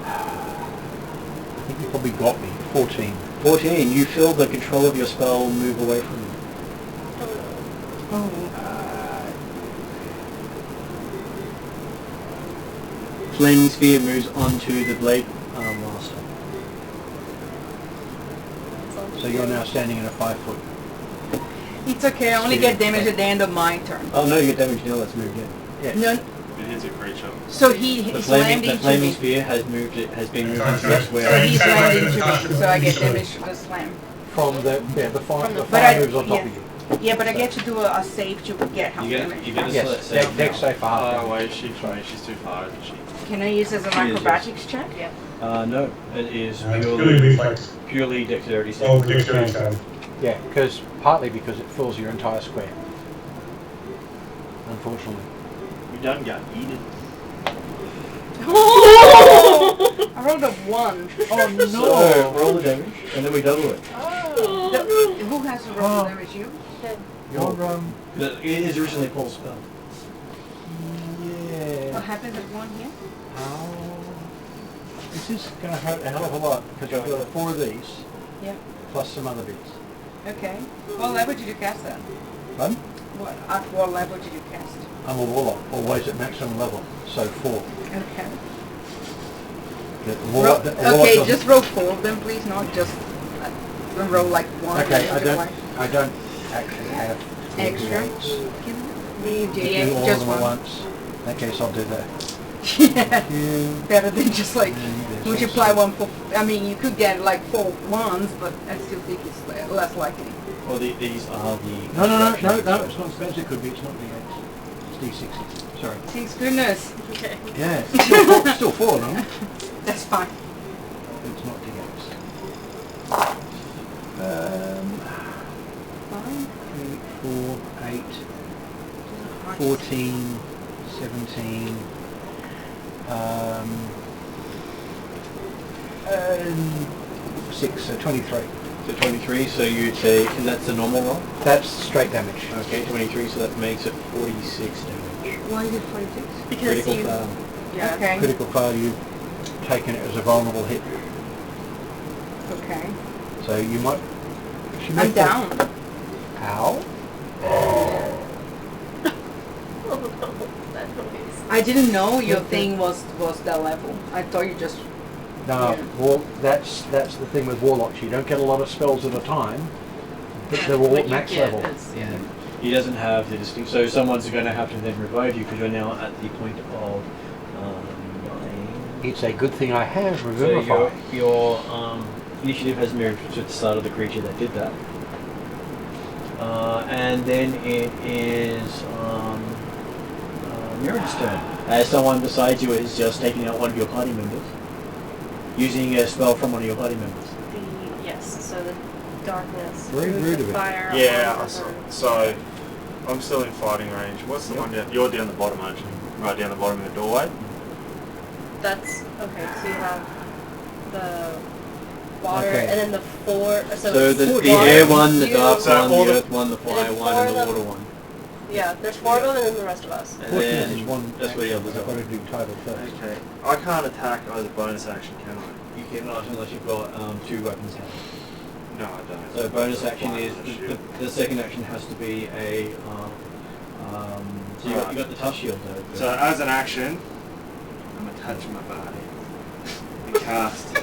Speaker 1: I think he probably got me. 14.
Speaker 4: 14. You feel the control of your spell move away from you. Flaming sphere moves onto the blade master.
Speaker 1: So you're now standing in a 5 foot.
Speaker 7: It's okay, I only get damage at the end of my turn.
Speaker 4: Oh no, you get damage now. That's moved in.
Speaker 1: Yeah.
Speaker 7: No,
Speaker 3: It hits a creature.
Speaker 7: so he
Speaker 4: The
Speaker 7: slammed
Speaker 4: flaming
Speaker 7: into me.
Speaker 4: sphere has been moved into the
Speaker 7: So
Speaker 4: square.
Speaker 7: he slammed into me, so I get damage to the slam.
Speaker 1: From the fire, the
Speaker 7: But
Speaker 1: fire moves on top of you.
Speaker 7: Yeah, but I get to do a save to get half damage.
Speaker 4: You get a
Speaker 1: Yes,
Speaker 4: save.
Speaker 1: dex save for half
Speaker 3: Oh
Speaker 1: damage.
Speaker 3: wait, she's too far, isn't she?
Speaker 7: Can I use it as an
Speaker 4: She is,
Speaker 7: acrobatics check?
Speaker 2: Yeah.
Speaker 4: No, it is
Speaker 6: Purely
Speaker 4: purely,
Speaker 6: reflex.
Speaker 4: purely dexterity save.
Speaker 6: Oh, dexterity save.
Speaker 1: Yeah, partly because it fills your entire square. Unfortunately.
Speaker 3: You done got eaten.
Speaker 7: I rolled a 1. Oh no!
Speaker 4: So, roll the damage, and then we double it.
Speaker 7: Who has to roll the damage? You?
Speaker 1: Your
Speaker 4: It is originally Paul's spell.
Speaker 1: yeah.
Speaker 7: What happens with 1 here?
Speaker 1: This is going to hurt a hell of a lot because you've got 4 of these.
Speaker 7: Yep.
Speaker 1: Plus some other bits.
Speaker 7: Okay. What level did you cast that?
Speaker 1: Pardon?
Speaker 7: At what level did you cast?
Speaker 1: I'm a warlock, always at maximum level, so 4.
Speaker 7: Okay.
Speaker 1: The warlock
Speaker 7: Okay,
Speaker 1: doesn't-
Speaker 7: just roll 4 of them, please, not just roll like 1.
Speaker 1: Okay,
Speaker 7: and just like
Speaker 1: I don't actually have
Speaker 7: Extra?
Speaker 1: D8s.
Speaker 7: You
Speaker 1: Do
Speaker 7: D8,
Speaker 1: all
Speaker 7: just
Speaker 1: of them at
Speaker 7: one.
Speaker 1: once. In that case, I'll do that.
Speaker 7: Yeah.
Speaker 1: You,
Speaker 7: Better than just like
Speaker 1: there's
Speaker 7: multiply
Speaker 1: also-
Speaker 7: 1 for. I mean, you could get like 4 ones, but I still think it's less likely.
Speaker 4: Well, these are the...
Speaker 1: No, it's not expensive. It could be. It's not D8s. It's D60s. Sorry.
Speaker 7: Thanks goodness.
Speaker 2: Okay.
Speaker 1: Yeah, it's still 4 of them.
Speaker 7: That's fine.
Speaker 1: It's not D8s.
Speaker 7: 5,
Speaker 1: 4, 8, 14, 17, and 6, so 23.
Speaker 4: So 23, so you'd say, and that's a normal roll?
Speaker 1: That's straight damage.
Speaker 4: Okay, 23, so that makes it 46 damage.
Speaker 7: why is it 46?
Speaker 2: Because
Speaker 4: Critical
Speaker 2: you.
Speaker 4: fail.
Speaker 2: Yeah.
Speaker 7: Okay.
Speaker 1: Critical fail, you've taken it as a vulnerable hit.
Speaker 7: Okay.
Speaker 1: So you might...
Speaker 7: I'm down.
Speaker 1: Ow.
Speaker 2: That noise.
Speaker 7: I didn't know your thing was that level. I thought you just.
Speaker 1: No,
Speaker 7: Yeah.
Speaker 1: well, that's the thing with warlocks. You don't get a lot of spells at a time, but they're all
Speaker 2: What
Speaker 1: at
Speaker 2: you
Speaker 1: max
Speaker 2: get
Speaker 1: level.
Speaker 2: is- yeah.
Speaker 4: He doesn't have the distinct... So someone's going to have to then revive you because you're now at the point of 9.
Speaker 1: It's a good thing I have
Speaker 4: So
Speaker 1: Revivify.
Speaker 4: your initiative has mirrored to the start of the creature that did that. And then it is Mira's turn. As someone besides you is just taking out one of your party members. Using a spell from one of your party members.
Speaker 2: Yes, so the darkness.
Speaker 1: Very
Speaker 2: through
Speaker 1: rude
Speaker 2: the
Speaker 1: of it.
Speaker 2: fire.
Speaker 3: Yeah,
Speaker 2: on
Speaker 3: so I'm still in fighting range. What's the one down? You're down the bottom, aren't you? Right down the bottom of the doorway.
Speaker 2: That's okay. So you have the water
Speaker 1: Okay.
Speaker 2: and then the 4. So
Speaker 4: The
Speaker 2: it's
Speaker 4: air
Speaker 2: water,
Speaker 4: one, the
Speaker 2: you-
Speaker 4: dark
Speaker 3: So
Speaker 4: one,
Speaker 3: all
Speaker 4: the
Speaker 3: the-
Speaker 4: earth one, the fire
Speaker 2: then
Speaker 4: one,
Speaker 2: four
Speaker 4: and
Speaker 2: of
Speaker 4: the
Speaker 2: them-
Speaker 4: water one.
Speaker 2: Yeah, there's 4 of them and then the rest of us.
Speaker 4: And
Speaker 1: Fortunately,
Speaker 4: then
Speaker 1: there's one.
Speaker 4: that's where the others
Speaker 1: I've got
Speaker 4: are.
Speaker 1: to do title first.
Speaker 3: Okay. I can't attack as a bonus action, can I?
Speaker 4: You cannot unless you've got 2 weapons hands.
Speaker 3: No, I don't.
Speaker 4: So bonus action
Speaker 3: Fire
Speaker 4: is
Speaker 3: and a shield.
Speaker 4: the second action has to be a so you got the tough shield though. but-
Speaker 3: So as an action, I'm attaching my body and cast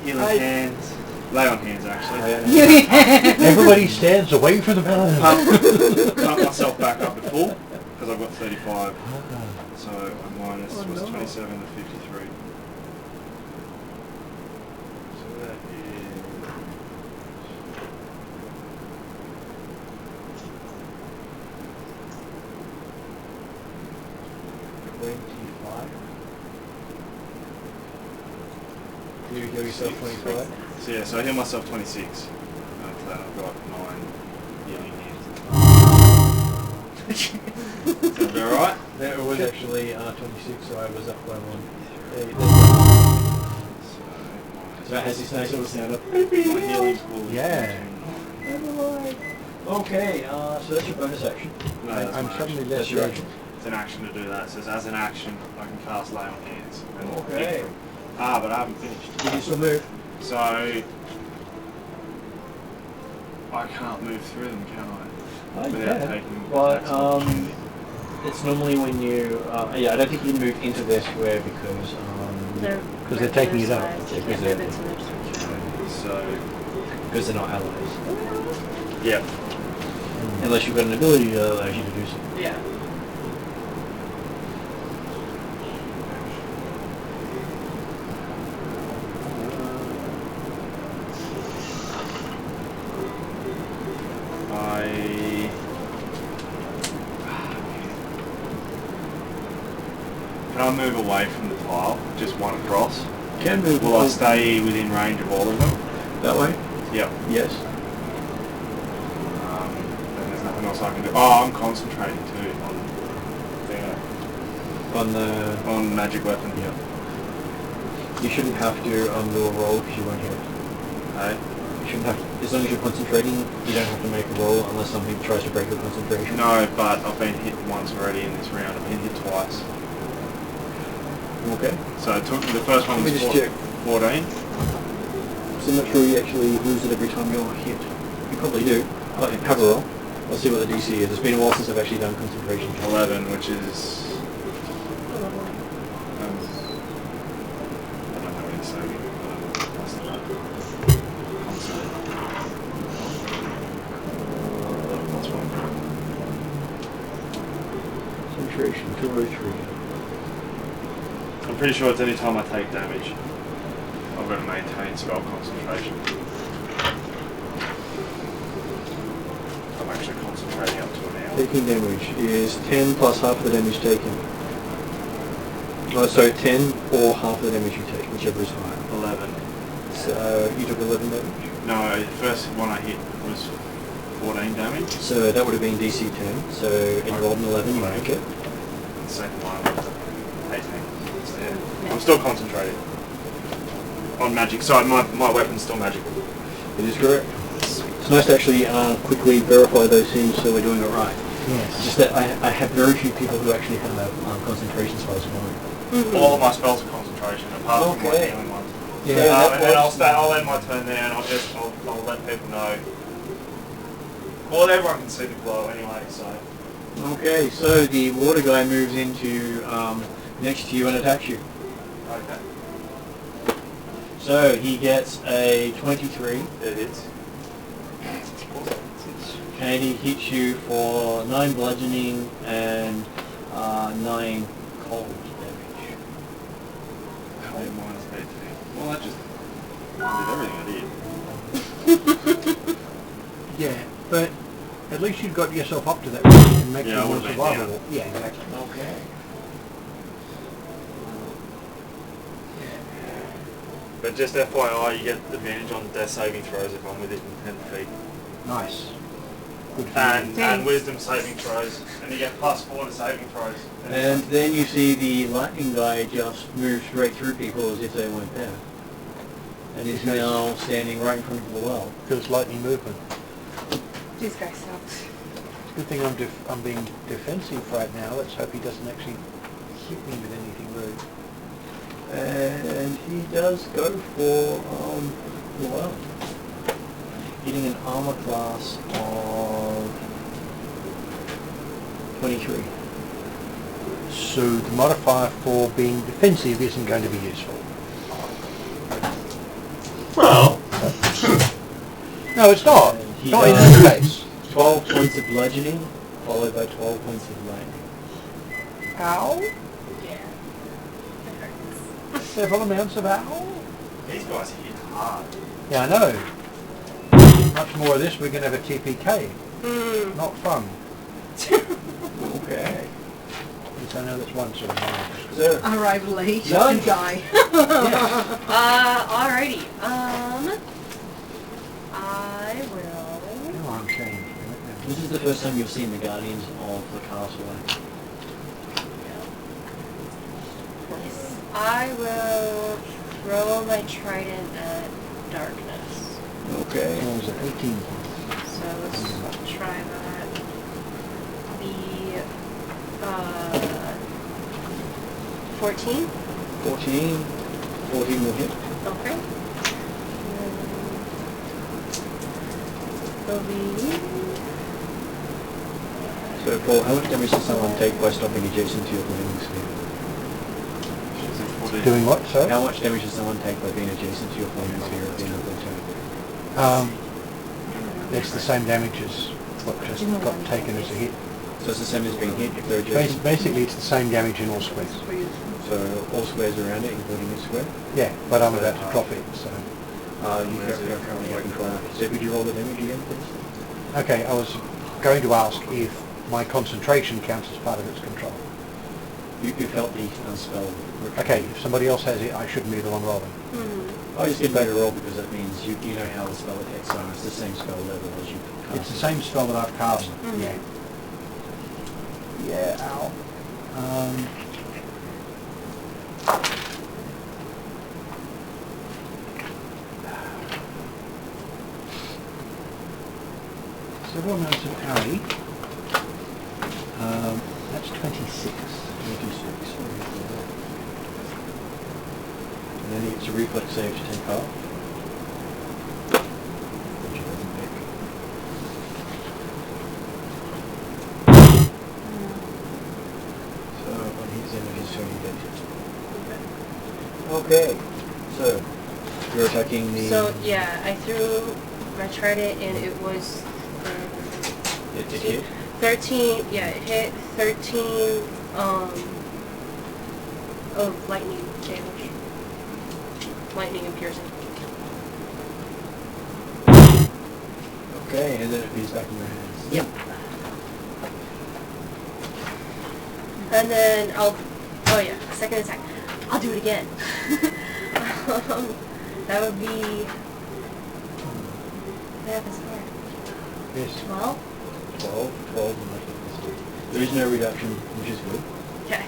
Speaker 3: healing hands. Lay on hands actually.
Speaker 1: Everybody stands away from the paladin.
Speaker 3: Pump myself back up to full because I've got 35. So my minus was 27 to 53. So that is
Speaker 4: 25. You heal yourself 25.
Speaker 3: So yeah, so I heal myself 26. After that I've got 9 healing hands. Sound alright?
Speaker 4: It was actually 26, so I was up by 1. So that has this nice little sound of...
Speaker 3: My healing pool is
Speaker 1: Yeah.
Speaker 4: Okay, so that's your bonus action.
Speaker 3: No, that's
Speaker 1: I'm
Speaker 3: my
Speaker 1: suddenly
Speaker 3: action.
Speaker 1: less
Speaker 4: That's your
Speaker 1: red.
Speaker 4: action.
Speaker 3: It's an action to do that. It says as an action I can cast Lay on Hands. And
Speaker 4: Okay.
Speaker 3: pick them. Ah, but I haven't finished.
Speaker 4: You can still move.
Speaker 3: So I can't move through them, can I? Without taking
Speaker 4: But
Speaker 3: attacks of opportunity.
Speaker 4: it's normally when you... yeah, I don't think you can move into their square because...
Speaker 1: Because they're taking it up.
Speaker 2: You can't move into their square.
Speaker 3: So
Speaker 4: Because they're not allies.
Speaker 3: yeah.
Speaker 4: Unless you've got an ability that allows you to do so.
Speaker 2: Yeah.
Speaker 3: Can I move away from the tile? Just one across?
Speaker 4: Can move
Speaker 3: Will I stay within range of all of them?
Speaker 4: that way?
Speaker 3: Yep.
Speaker 4: Yes.
Speaker 3: Then there's nothing else I can do. Oh, I'm concentrating too on magic weapon.
Speaker 4: Yeah. You shouldn't have to do a roll because you won't hit it.
Speaker 3: Hey?
Speaker 4: You shouldn't have to, as long as you're concentrating, you don't have to make a roll unless something tries to break your concentration.
Speaker 3: No, but I've been hit once already in this round. I've been hit twice.
Speaker 4: Okay.
Speaker 3: So it took the first one
Speaker 4: Let me
Speaker 3: was
Speaker 4: just check.
Speaker 3: 14.
Speaker 4: So I'm not sure you actually lose it every time you're hit. You probably do. But have a roll. I'll see what the DC is. It's been a while since I've actually done concentration.
Speaker 3: 11, which is... I don't have any saving. What's that?
Speaker 4: Concentration 203.
Speaker 3: I'm pretty sure it's any time I take damage. I've got to maintain spell concentration. I'm actually concentrating up to an hour.
Speaker 4: Taking damage is 10 plus half of the damage taken. Oh, so 10 or half of the damage you take, whichever is higher.
Speaker 3: 11.
Speaker 4: So you took 11 damage.
Speaker 3: No, the first one I hit was 14 damage.
Speaker 4: So that would have been DC 10. So and you rolled an 11, you make it.
Speaker 3: The second one was 18. So yeah, I'm still concentrating on magic. So my weapon's still magical.
Speaker 4: It is correct. It's nice to actually quickly verify those things so we're doing it right.
Speaker 1: Yes.
Speaker 4: It's just that I have very few people who actually have concentration spells going.
Speaker 3: All of my spells are concentration, apart from my
Speaker 4: Okay.
Speaker 3: healing ones.
Speaker 4: Yeah,
Speaker 3: And then I'll end my turn there, and I'll let people know. Well, everyone can see the glow anyway, so.
Speaker 4: Okay, so the water guy moves into next to you and attacks you.
Speaker 3: Okay.
Speaker 4: So he gets a 23.
Speaker 3: It hits.
Speaker 4: And he hits you for 9 bludgeoning and 9 cold damage.
Speaker 3: Okay, minus 18. Well, that just did everything I did.
Speaker 1: Yeah, but at least you've got yourself up to that point and make
Speaker 3: Yeah, I
Speaker 1: sure
Speaker 3: would've
Speaker 1: you're
Speaker 3: been
Speaker 1: survivable. Yeah, exactly.
Speaker 4: Okay.
Speaker 3: But just FYI, you get advantage on death saving throws if I'm within 10 feet.
Speaker 1: Nice. Good for you.
Speaker 3: And wisdom saving throws. And you get +4 to saving throws.
Speaker 4: And then you see the lightning guy just move straight through people as if they weren't there. And he's now standing right in front of the well.
Speaker 1: Feels lightning movement.
Speaker 7: This guy sucks.
Speaker 1: It's a good thing I'm being defensive right now. Let's hope he doesn't actually hit me with anything rude.
Speaker 4: And he does go for, well, hitting an armor class of 23.
Speaker 1: So the modifier for being defensive isn't going to be useful.
Speaker 6: Well,
Speaker 1: No, it's not.
Speaker 4: And he
Speaker 1: Not in
Speaker 4: does
Speaker 1: this case.
Speaker 4: 12 points of bludgeoning, followed by 12 points of lightning.
Speaker 7: Ow.
Speaker 1: Several amounts of owl.
Speaker 3: These guys hit hard.
Speaker 1: Yeah, I know. Much more of this, we're going to have a TPK. Not fun.
Speaker 4: Okay.
Speaker 1: The Since I know that's one sort of knowledge.
Speaker 4: So,
Speaker 7: Arrive late
Speaker 4: None.
Speaker 7: and die.
Speaker 2: Alrighty. I will.
Speaker 1: No, I'm changed.
Speaker 4: this is the first time you've seen the guardians of the castle.
Speaker 2: Yes. I will throw my trident at darkness.
Speaker 4: Okay.
Speaker 1: What was it? 18.
Speaker 2: So let's try that. The 14.
Speaker 4: 14. 14 will hit.
Speaker 2: Okay. Will be.
Speaker 4: So, Paul, how much damage does someone take by stopping adjacent to your flaming sphere?
Speaker 1: Doing what, sir?
Speaker 4: How much damage does someone take by being adjacent to your flaming sphere at the end of the turn?
Speaker 1: It's the same damage as what just got taken as a hit.
Speaker 4: So it's the same as being hit if they're adjacent?
Speaker 1: Basically, it's the same damage in all squares.
Speaker 4: So all squares around it, including this square?
Speaker 1: Yeah, but I'm about to drop it, so...
Speaker 4: You're currently got control. So could you roll the damage again, please?
Speaker 1: Okay, I was going to ask if my concentration counts as part of its control.
Speaker 4: You felt the spell.
Speaker 1: Okay, if somebody else has it, I shouldn't be the one rolling.
Speaker 2: Hmm.
Speaker 4: I just get better roll because that means you know how the spell attacks, so it's the same spell level as you cast.
Speaker 1: It's the same spell that I've cast.
Speaker 2: Mhm.
Speaker 1: Yeah. Yeah, ow. Several amounts of parry. That's 26.
Speaker 4: 26. And then it's a reflex save to take half. Which he doesn't make. So on his end of his turn he gets it. Okay. So you're attacking the...
Speaker 2: So yeah, I threw my trident and it was
Speaker 4: It hit?
Speaker 2: 13. Yeah, it hit 13 of lightning damage. Lightning and piercing.
Speaker 4: Okay, and then it beats back in your hands.
Speaker 2: Yep. And then I'll. Oh yeah, second attack. I'll do it again. That would be. What happens here?
Speaker 1: Yes.
Speaker 2: 12?
Speaker 4: 12 and like this. There is no reduction, which is good,
Speaker 2: Okay,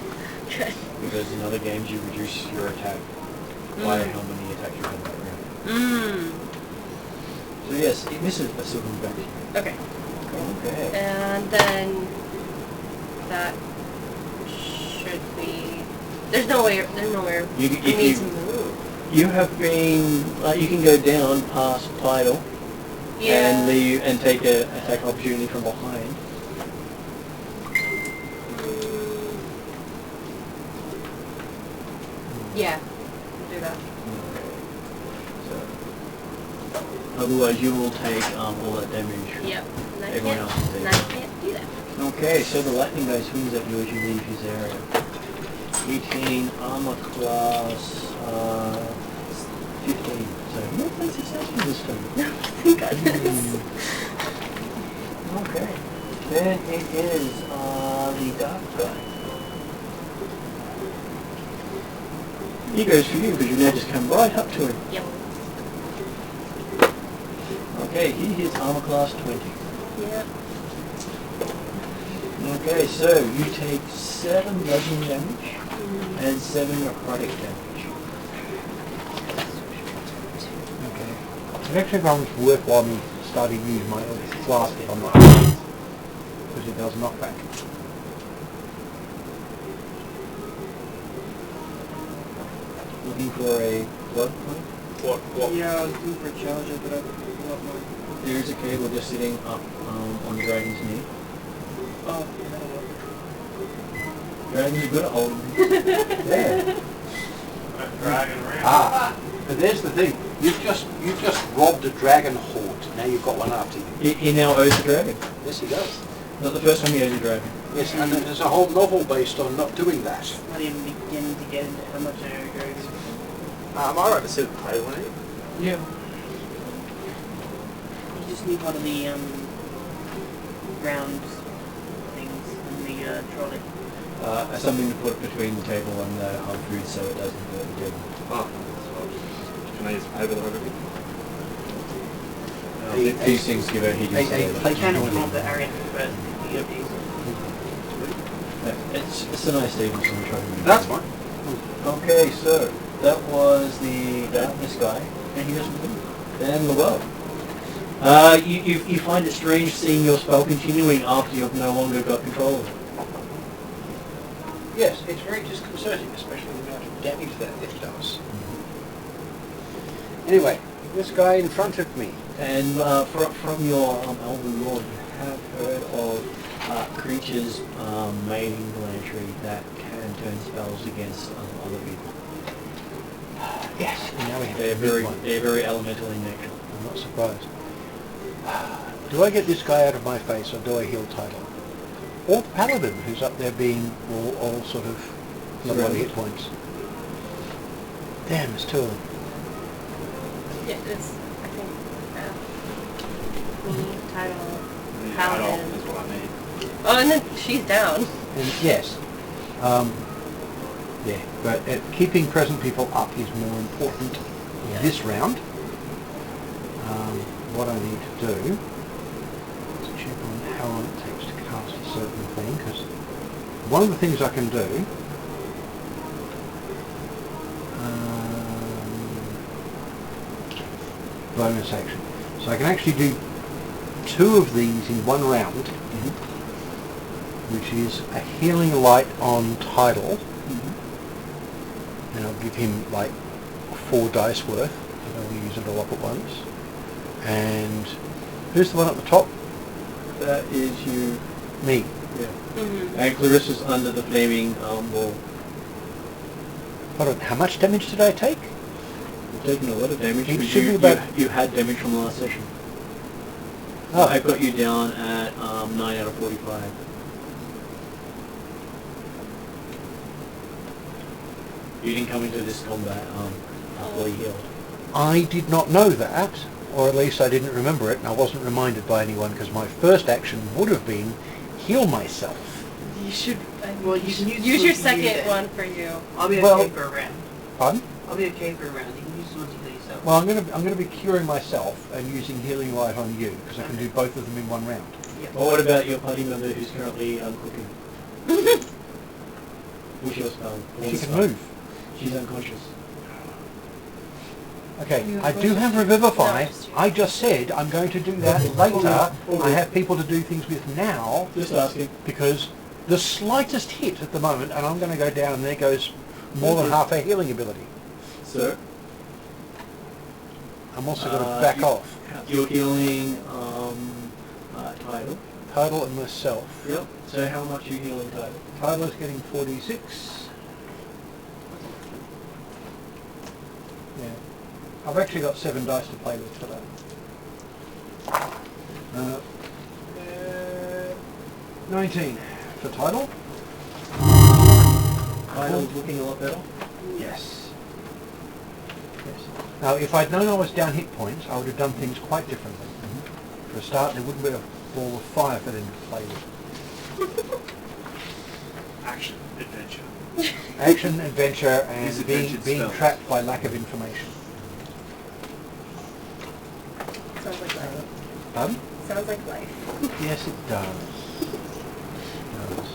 Speaker 2: good.
Speaker 4: because in other games you reduce your attack by how many attacks you have that round.
Speaker 2: Mmm.
Speaker 4: So yes, it misses, but still comes back to you.
Speaker 2: Okay.
Speaker 4: Okay.
Speaker 2: And then that should be. There's nowhere for
Speaker 4: You,
Speaker 2: me
Speaker 4: if
Speaker 2: to move.
Speaker 4: you have been, you can go down past Tidal
Speaker 2: Yeah.
Speaker 4: and take a attack opportunity from behind.
Speaker 2: Yeah. I'll do that.
Speaker 4: So, otherwise you will take all that damage.
Speaker 2: Yep. And I
Speaker 4: Everyone
Speaker 2: can't.
Speaker 4: else will
Speaker 2: And I
Speaker 4: take.
Speaker 2: can't do that.
Speaker 4: Okay, so the lightning guy swings at you as you leave his area. 18, armor class, 15. So no offense successful this time.
Speaker 2: Thank goodness.
Speaker 4: Okay. Then it is the dark guy. He goes for you because you now just come right up to him.
Speaker 2: Yep.
Speaker 4: Okay, he hits armor class 20.
Speaker 2: Yep.
Speaker 4: Okay, so you take 7 bludgeoning damage and 7 necrotic damage.
Speaker 1: Okay. It actually becomes worthwhile me starting to use my Eldritch Blast if I'm not because it does knockback.
Speaker 4: Looking for a blood point?
Speaker 3: What?
Speaker 5: Yeah, I was looking for a charger, but I forgot mine.
Speaker 4: There is a cable just sitting up on the dragon's knee.
Speaker 5: Oh, that'll work.
Speaker 4: Dragons are good at holding.
Speaker 1: There.
Speaker 3: Dragon ram.
Speaker 1: Ah, but there's the thing. You've just robbed a dragon horde. Now you've got one after you.
Speaker 4: He now owes the dragon.
Speaker 1: Yes, he does.
Speaker 4: Not the first time he owes a dragon.
Speaker 1: Yes, and there's a whole novel based on not doing that.
Speaker 5: Not even beginning to get into how much I owe Dragon.
Speaker 3: Am I right to sit and play on it?
Speaker 4: Yeah.
Speaker 5: You just need one of the round things in the trolley.
Speaker 4: Something to put between the table and the food so it doesn't hurt the table.
Speaker 3: Oh, can I use paper that I
Speaker 4: These things give a heating
Speaker 5: I
Speaker 4: state.
Speaker 5: can ignore the area, but
Speaker 4: It's a nice table, so I'm trying to...
Speaker 3: That's fine.
Speaker 4: Okay, so that was the darkness guy, and he doesn't move. And the well. You find it strange seeing your spell continuing after you've no longer got control of it.
Speaker 1: Yes, it's very disconcerting, especially the amount of damage that it does. Anyway, this guy in front of me.
Speaker 4: And from your Elven Lord, you have heard of creatures made in Galantry that can turn spells against other people.
Speaker 1: Yes, and now we have
Speaker 4: They're very elemental in nature.
Speaker 1: I'm not surprised. Do I get this guy out of my face, or do I heal Tidal? Or Paladin, who's up there being all sort of low on hit points. Damn, there's two of them.
Speaker 2: Yeah, it's, I think, me, Title,
Speaker 3: The
Speaker 2: Paladin.
Speaker 3: adult is what I need.
Speaker 2: Oh, and then she's down.
Speaker 1: And yes, yeah, but keeping present people up is more important this round. What I need to do is check on how long it takes to cast a certain thing, because one of the things I can do bonus action. So I can actually do 2 of these in one round, which is a healing light on Tidal, and I'll give him like 4 dice worth. I don't want to use it all up at once. And who's the one at the top?
Speaker 4: That is you.
Speaker 1: Me.
Speaker 4: Yeah.
Speaker 2: Mm-hmm.
Speaker 4: And Clarissa's under the flaming wall.
Speaker 1: Hold on, how much damage did I take?
Speaker 4: You've taken a lot of damage.
Speaker 1: It
Speaker 4: but
Speaker 1: should be about...
Speaker 4: you had damage from the last session.
Speaker 1: Oh,
Speaker 4: I've got you down at 9 out of 45. You didn't come into this combat fully healed.
Speaker 1: I did not know that, or at least I didn't remember it, and I wasn't reminded by anyone, because my first action would have been heal myself.
Speaker 2: You should.
Speaker 5: Well, you can use
Speaker 2: Use your
Speaker 5: one to heal
Speaker 2: second
Speaker 5: then.
Speaker 2: one for you.
Speaker 5: I'll be
Speaker 1: Well-
Speaker 5: okay for a round.
Speaker 1: Pardon?
Speaker 5: I'll be okay for a round. You can use one to heal yourself.
Speaker 1: Well, I'm going to be curing myself and using healing light on you, because I can do both of them in one round.
Speaker 4: Well, what about your party member who's currently cooking? What's your spell?
Speaker 1: She can move.
Speaker 4: She's unconscious.
Speaker 1: Okay, I do have Revivify.
Speaker 2: No, just you.
Speaker 1: I just said I'm going to do that later. I have people to do things with now,
Speaker 4: Just asking.
Speaker 1: because the slightest hit at the moment, and I'm going to go down, and there goes more than half a healing ability.
Speaker 4: So,
Speaker 1: I'm also going to back off.
Speaker 4: you're healing Tidal.
Speaker 1: Tidal and myself.
Speaker 4: Yep. So how much are you healing Tidal?
Speaker 1: Tidal is getting 46. Yeah. I've actually got 7 dice to play with for that. 19 for Tidal.
Speaker 4: Tidal's looking a lot better.
Speaker 1: Yes. Yes. Now, if I'd known I was down hit points, I would have done things quite differently. For a start, there wouldn't be a ball of fire for them to play with.
Speaker 3: Action, adventure.
Speaker 1: Action, adventure, and
Speaker 3: Use
Speaker 1: being
Speaker 3: adventured spells.
Speaker 1: trapped by lack of information.
Speaker 2: Sounds like life.
Speaker 1: Pardon?
Speaker 2: Sounds like life.
Speaker 1: Yes, it does. It does.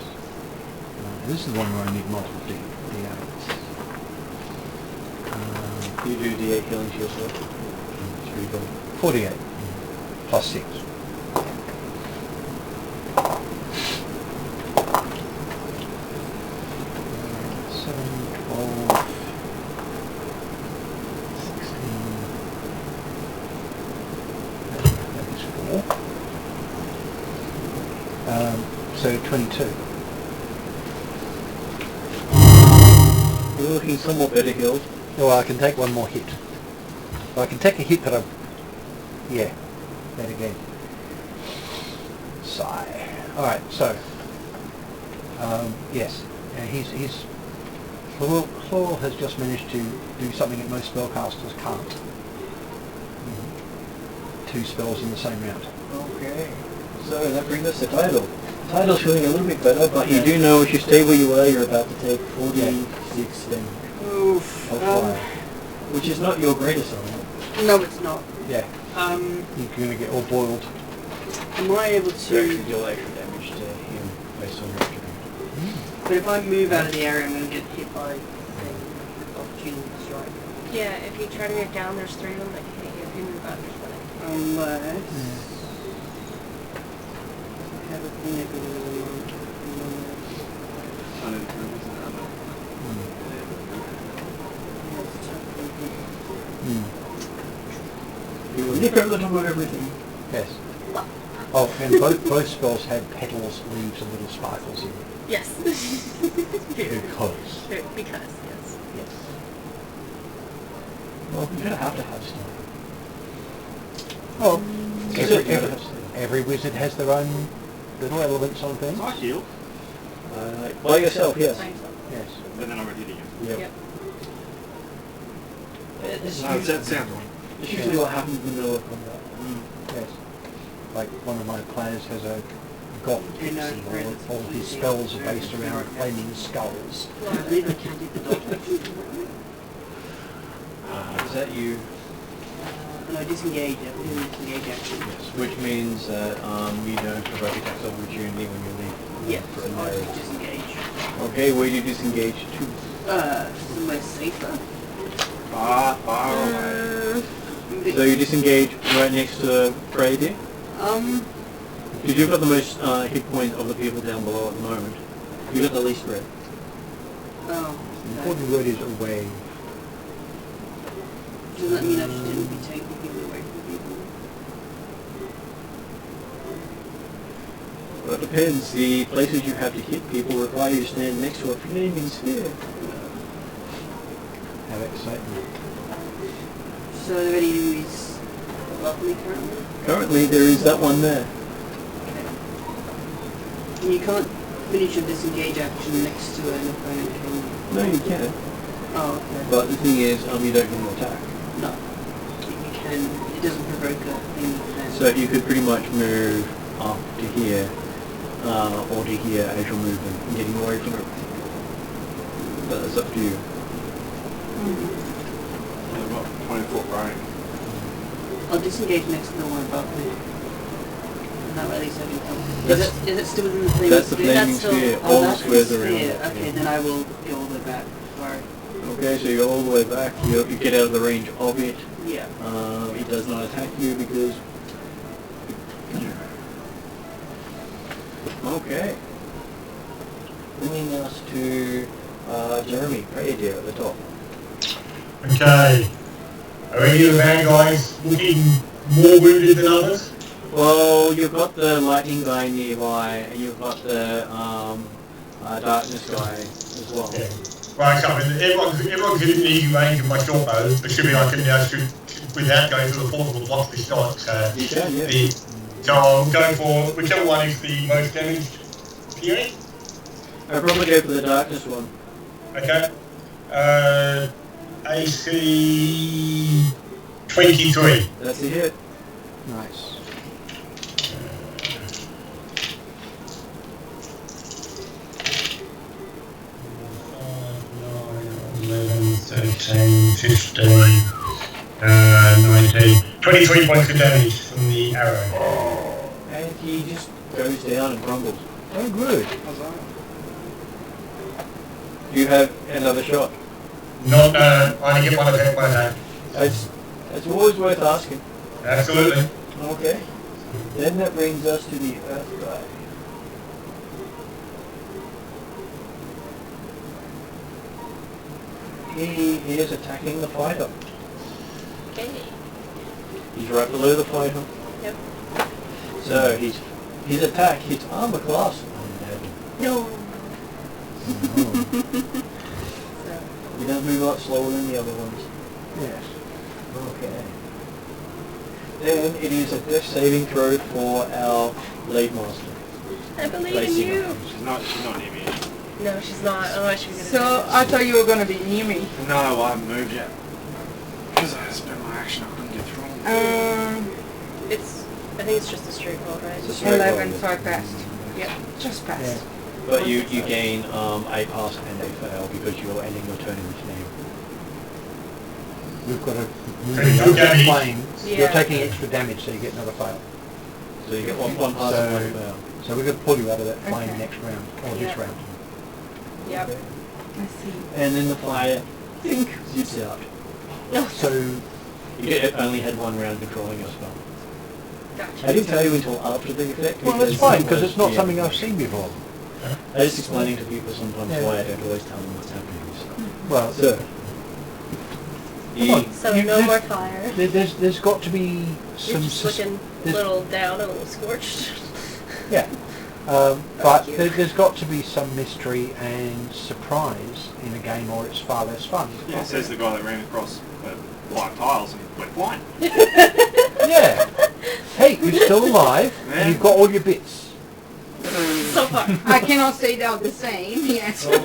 Speaker 1: This is the one where I need multiple D8s.
Speaker 4: You do D8 healing to yourself. It's really good.
Speaker 1: 48 plus 6. So 22.
Speaker 4: You're looking somewhat better healed.
Speaker 1: Well, I can take one more hit. Well, I can take a hit, but yeah, that again. Sigh. Alright, so, yes, he's Chlorel has just managed to do something that most spellcasters can't. 2 spells in the same round.
Speaker 4: Okay. So that brings us to Tidal. Title's feeling a little bit better, but you do know if you stay where you are, you're about to take 46 damage
Speaker 7: Oof.
Speaker 4: of fire, which is not your greatest element.
Speaker 7: No, it's not.
Speaker 1: Yeah. You're going to get all boiled.
Speaker 5: Am I able
Speaker 4: You actually
Speaker 5: to...
Speaker 4: deal extra damage to him based on your attribute.
Speaker 5: But if I move out of the area, I'm going to get hit by an opportunity strike.
Speaker 2: Yeah, if you try to move down, there's 3 of them that can hit you. If you move up, there's 1.
Speaker 5: Unless... I have a thing that goes on.
Speaker 4: You will nip over the top of everything.
Speaker 1: Yes. Oh, and both spells have petals, leaves, and little sparkles in them.
Speaker 2: Yes.
Speaker 1: Because.
Speaker 2: Because, yes.
Speaker 1: Yes.
Speaker 4: Well, you don't have to have stuff.
Speaker 1: Oh,
Speaker 4: Every-
Speaker 1: every wizard has their own little elements on things.
Speaker 3: I heal,
Speaker 4: By yourself, yes.
Speaker 1: Yes.
Speaker 3: but then I'm ready to use.
Speaker 4: Yep.
Speaker 2: Yep.
Speaker 4: It's
Speaker 3: No, that sounds right.
Speaker 4: usually what happens in the middle of combat.
Speaker 1: Yes. Like one of my players has a goth
Speaker 5: You know,
Speaker 1: pixie, all his spells are based around flaming skulls.
Speaker 5: I believe I can't hit the dodge action.
Speaker 4: Is that you?
Speaker 5: No, disengage. I believe disengage action.
Speaker 4: Yes. Which means that you don't provoke attacks of opportunity when you leave.
Speaker 5: Yeah,
Speaker 4: For
Speaker 5: so
Speaker 4: an
Speaker 5: I'll
Speaker 4: area.
Speaker 5: just disengage.
Speaker 4: Okay, where do you disengage to?
Speaker 5: Somewhere safer.
Speaker 3: Far away.
Speaker 4: So you disengage right next to Prey there? Because you've got the most hit points of the people down below at the moment. You've got the least red.
Speaker 1: The
Speaker 5: Oh.
Speaker 1: important word is away.
Speaker 5: Does that mean I shouldn't be taking people away from people?
Speaker 4: Well, it depends. The places you have to hit people require you to stand next to a flaming sphere.
Speaker 1: Have excitement.
Speaker 5: So are there any enemies above me currently?
Speaker 4: Currently, there is that one there.
Speaker 5: Okay. And you can't finish your disengage action next to an opponent, can you?
Speaker 4: No, you can.
Speaker 5: Oh, okay.
Speaker 4: But the thing is, you don't get an attack.
Speaker 5: No. You can, it doesn't provoke a thing you can.
Speaker 4: So you could pretty much move up to here, or to here as you're moving, getting away from it. But it's up to you.
Speaker 3: I've got 20-foot range.
Speaker 5: I'll disengage next to the one above me. And that way at least I can help.
Speaker 4: That's-
Speaker 5: Is it still within the flaming
Speaker 4: That's the
Speaker 5: sphere?
Speaker 4: flaming
Speaker 2: That's still-
Speaker 4: sphere.
Speaker 5: Oh,
Speaker 4: All the
Speaker 5: that's the
Speaker 4: squares around
Speaker 5: sphere.
Speaker 4: it.
Speaker 5: Okay, then I will go all the way back. Sorry.
Speaker 4: Okay, so you go all the way back. You get out of the range of it.
Speaker 5: Yeah.
Speaker 4: It does not attack you because... Okay. Bringing us to Jeremy, Prey Deer at the top.
Speaker 6: Okay. Are any of the bad guys looking more wounded than others?
Speaker 4: Well, you've got the lightning guy nearby, and you've got the darkness guy as well.
Speaker 6: Yeah. Right, so I mean, everyone's within easy range of my short bow, assuming I can now shoot without going through the portal to block the shot.
Speaker 4: You can, yeah.
Speaker 6: So I'm going for whichever one is the most damaged period.
Speaker 4: I'd probably go for the darkness one.
Speaker 6: Okay. AC 23.
Speaker 4: That's a hit.
Speaker 1: Nice.
Speaker 6: 13, 15, 19, 23 points of damage from the arrow.
Speaker 4: And he just goes down and crumbles.
Speaker 1: Oh, good.
Speaker 4: You have another shot.
Speaker 6: Not, I only get one attack by attack.
Speaker 4: It's always worth asking.
Speaker 6: Absolutely.
Speaker 4: Okay. Then that brings us to the Earth guy. He is attacking the fighter.
Speaker 2: Okay.
Speaker 4: He's right below the fighter.
Speaker 2: Yep.
Speaker 4: So his attack hits armor class.
Speaker 2: No. So,
Speaker 4: He does move a lot slower than the other ones.
Speaker 1: Yes.
Speaker 4: Okay. Then it is a death saving throw for our Blade Master.
Speaker 2: I believe in
Speaker 4: Placing
Speaker 2: you.
Speaker 3: She's not near me.
Speaker 2: No, she's not. Otherwise she's gonna.
Speaker 7: So I thought you were gonna be near me.
Speaker 3: No, I haven't moved yet. Because I spent my action, I couldn't get through.
Speaker 2: It's. I think it's just a straight roll, right?
Speaker 4: It's a straight
Speaker 7: 11,
Speaker 4: roll.
Speaker 7: so I passed. Yep, just passed.
Speaker 1: Yeah.
Speaker 4: But you gain a pass and a fail because you're ending your turn in this name.
Speaker 1: We've got to move
Speaker 6: Okay,
Speaker 1: the
Speaker 6: good
Speaker 1: other
Speaker 6: damage.
Speaker 1: plane.
Speaker 2: Yeah.
Speaker 1: You're taking extra damage, so you get another fail.
Speaker 4: So you get one pass and one fail.
Speaker 1: So we're going to pull you out of that plane
Speaker 7: Okay.
Speaker 1: next round, or this
Speaker 2: Yeah.
Speaker 1: round.
Speaker 2: Yep.
Speaker 7: I see.
Speaker 4: And then the fire, think, zips out.
Speaker 1: So
Speaker 4: You only had one round controlling your spell.
Speaker 2: Gotcha.
Speaker 4: I didn't tell you until after the effect.
Speaker 1: well, that's fine because it's not
Speaker 4: yeah.
Speaker 1: something I've seen before.
Speaker 4: I'm just explaining to people sometimes
Speaker 1: Yeah.
Speaker 4: why I don't always tell them what's happening.
Speaker 1: Well,
Speaker 4: So,
Speaker 1: come on.
Speaker 2: So
Speaker 1: You-
Speaker 2: no
Speaker 1: there's-
Speaker 2: more fire.
Speaker 1: There's got to be
Speaker 2: You're
Speaker 1: some
Speaker 2: just looking a
Speaker 1: there's-
Speaker 2: little down, a little scorched.
Speaker 1: yeah. But
Speaker 2: you.
Speaker 1: there's got to be some mystery and surprise in a game, or it's far less fun.
Speaker 3: Yeah, says the guy that ran across 5 tiles and went blind.
Speaker 1: Yeah. Hey, you're still alive,
Speaker 3: Yeah.
Speaker 1: and you've got all your bits.
Speaker 2: So far.
Speaker 7: I cannot say that the same, yes.
Speaker 1: Well,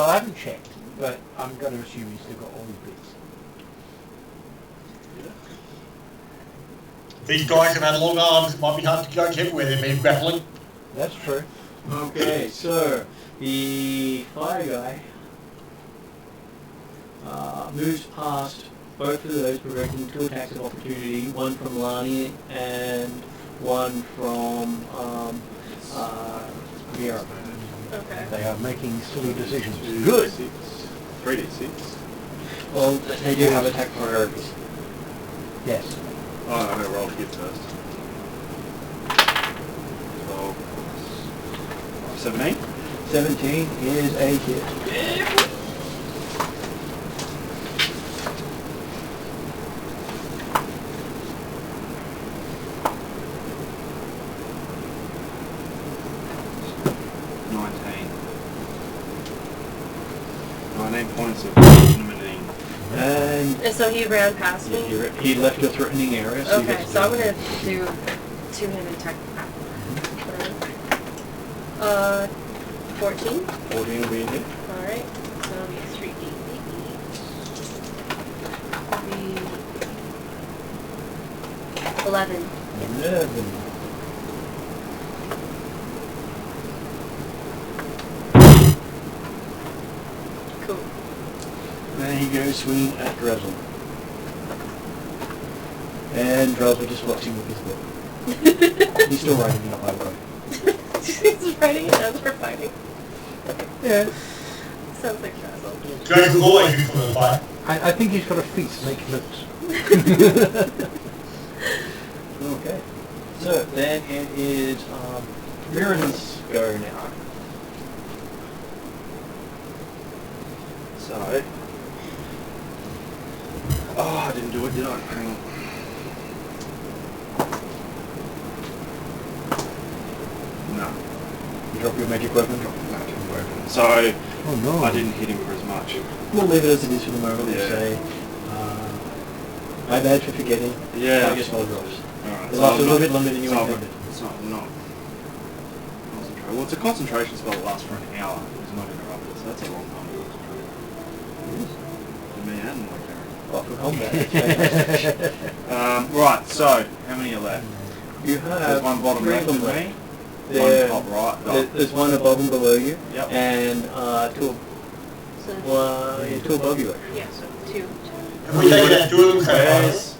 Speaker 1: I haven't checked, but I'm going to assume you've still got all your bits.
Speaker 6: These guys have had long arms. It might be hard to go everywhere they've been grappling.
Speaker 1: That's true.
Speaker 4: okay, so the fire guy moves past both of those, provoking 2 attacks of opportunity, one from Lani and one from Mira.
Speaker 2: Okay.
Speaker 1: They are making silly decisions. Good.
Speaker 3: 3d6.
Speaker 4: Well, they do have attack priorities.
Speaker 1: Yes.
Speaker 3: Oh, I'm going to roll to hit first. 12 plus 17.
Speaker 4: 17 is a hit.
Speaker 3: 19 points of limiting.
Speaker 4: And
Speaker 2: And so he ran past me?
Speaker 4: he left your threatening area. So you
Speaker 2: Okay,
Speaker 4: get to
Speaker 2: so I'm
Speaker 4: do-
Speaker 2: gonna do 2-handed attack. 14.
Speaker 4: 14 will be a hit.
Speaker 2: Alright, so it'll be 3D. 11.
Speaker 4: 11.
Speaker 2: Cool.
Speaker 4: Then he goes swinging at Drezel. And Drezel just watching with his book. He's still riding in the highway.
Speaker 2: He's writing it as we're fighting.
Speaker 1: Yeah.
Speaker 2: Sounds like Frazzle.
Speaker 6: Dragon's always good for the fight.
Speaker 1: I think he's got a feat to make notes.
Speaker 4: Okay. So then it is Miriam's go now.
Speaker 3: So. Oh, I didn't do it, did I? Hang on. No.
Speaker 4: You drop your magic weapon.
Speaker 3: Magic weapon. So,
Speaker 1: Oh no.
Speaker 3: I didn't hit him for as much.
Speaker 4: We'll leave it as it is for the moment. We'll
Speaker 3: Yeah.
Speaker 4: say, my bad for forgetting.
Speaker 3: Yeah.
Speaker 4: I guess spell drops.
Speaker 3: Alright.
Speaker 4: It lasts a little bit longer than you
Speaker 3: so
Speaker 4: intended.
Speaker 3: it's not concentrate. Well, it's a concentration spell that lasts for an hour. It's not interrupted, so that's a long time to concentrate. For me and my character.
Speaker 4: Well, for combat. it's fantastic.
Speaker 3: Right, so, how many are left?
Speaker 4: You have
Speaker 3: There's one bottom
Speaker 4: three
Speaker 3: left
Speaker 4: of
Speaker 3: of
Speaker 4: them
Speaker 3: me,
Speaker 4: There-
Speaker 3: one top right.
Speaker 4: There's one above and below you,
Speaker 3: Yep.
Speaker 4: and two
Speaker 2: So,
Speaker 4: two above you actually.
Speaker 2: yeah, so 2.
Speaker 6: Have we taken out 2 of them so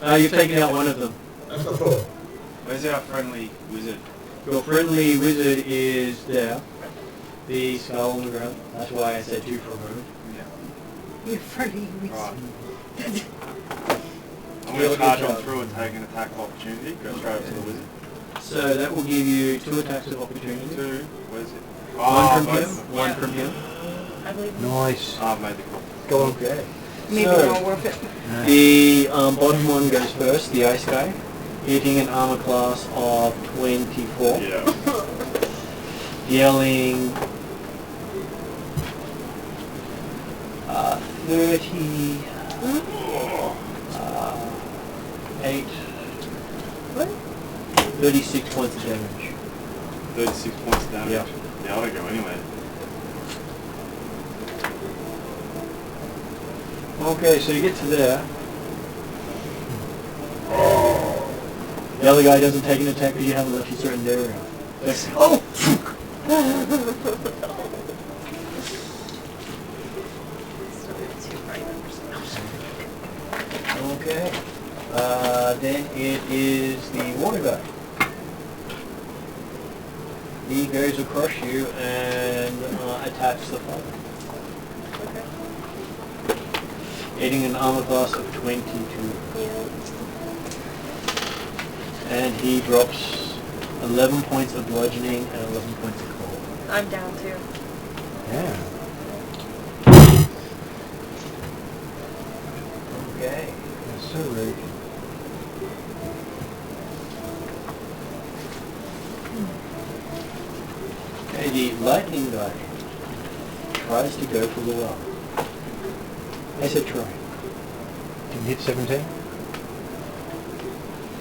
Speaker 3: Where's,
Speaker 4: You've taken out one of them.
Speaker 6: far? That's what I thought.
Speaker 3: where's our friendly wizard?
Speaker 4: Your friendly wizard is there. The skull on the ground. That's why I said 2 for a moment.
Speaker 3: Yeah.
Speaker 7: You're funny.
Speaker 3: Right. I'm
Speaker 4: Yeah,
Speaker 3: going to charge
Speaker 4: good
Speaker 3: on
Speaker 4: job.
Speaker 3: through and take an attack of opportunity. Go straight up to the wizard.
Speaker 4: So that will give you 2 attacks of opportunity.
Speaker 3: 2, where's it?
Speaker 4: One from
Speaker 3: both
Speaker 4: him,
Speaker 3: of them.
Speaker 4: one
Speaker 2: Yeah.
Speaker 4: from him.
Speaker 2: I believe.
Speaker 1: Nice.
Speaker 3: I've made the call.
Speaker 1: Go on.
Speaker 4: Okay.
Speaker 7: Maybe
Speaker 4: So-
Speaker 7: not worth it.
Speaker 4: The bottom one goes first, the ice guy, hitting an armor class of 24,
Speaker 3: Yeah.
Speaker 4: dealing 30, 8, 36 points of damage.
Speaker 3: 36 points of damage.
Speaker 4: Yeah.
Speaker 3: Yeah, I don't go anywhere.
Speaker 4: Okay, so you get to there. The other guy doesn't take an attack because you haven't left your certain area. Oh! Okay. Then it is the water guy. He goes across you and attacks the fire.
Speaker 2: Okay.
Speaker 4: Hitting an armor class of 22.
Speaker 2: Yeah.
Speaker 4: And he drops 11 points of bludgeoning and 11 points of cold.
Speaker 2: I'm down too.
Speaker 1: Yeah.
Speaker 4: Okay.
Speaker 1: That's so rude.
Speaker 4: Okay, the lightning guy tries to go for the well. I said try.
Speaker 1: Didn't hit 17.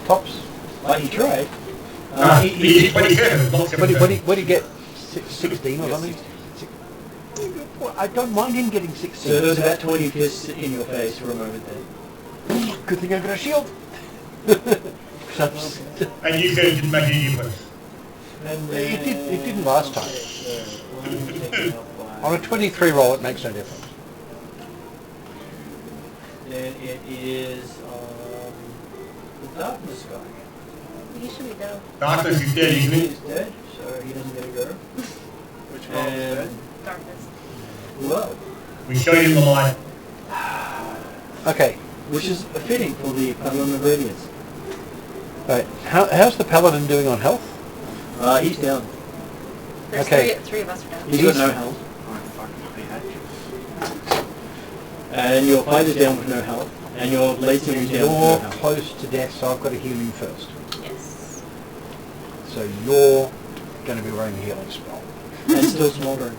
Speaker 1: Tops.
Speaker 4: He tried.
Speaker 6: He hit 27, not 17.
Speaker 1: What did he get? 16 or something? Well, I don't mind him getting 16.
Speaker 4: So there was about 20 fists in your face for a moment then.
Speaker 1: Good thing I've got a shield.
Speaker 6: And you said it didn't make any difference.
Speaker 4: And
Speaker 1: It didn't last time. On a 23 roll, it makes no difference.
Speaker 4: Then it is the darkness guy.
Speaker 2: You should be down.
Speaker 6: Darkness is dead, isn't
Speaker 4: He
Speaker 6: it?
Speaker 4: is dead, so he doesn't get a go.
Speaker 5: Which one is dead?
Speaker 2: Darkness.
Speaker 4: Well,
Speaker 6: We showed him the line.
Speaker 1: Okay.
Speaker 4: which is fitting for the Paladin of Radiance.
Speaker 1: Right. How's the paladin doing on health?
Speaker 4: He's down.
Speaker 2: There's
Speaker 1: Okay.
Speaker 2: three of us are down.
Speaker 4: He's got no health. And your fighter's down with no health. And your laser is down with no
Speaker 1: You're
Speaker 4: health.
Speaker 1: close to death, so I've got to heal you first.
Speaker 2: Yes.
Speaker 1: So you're going to be wearing a healing spell.
Speaker 4: And still smoldering.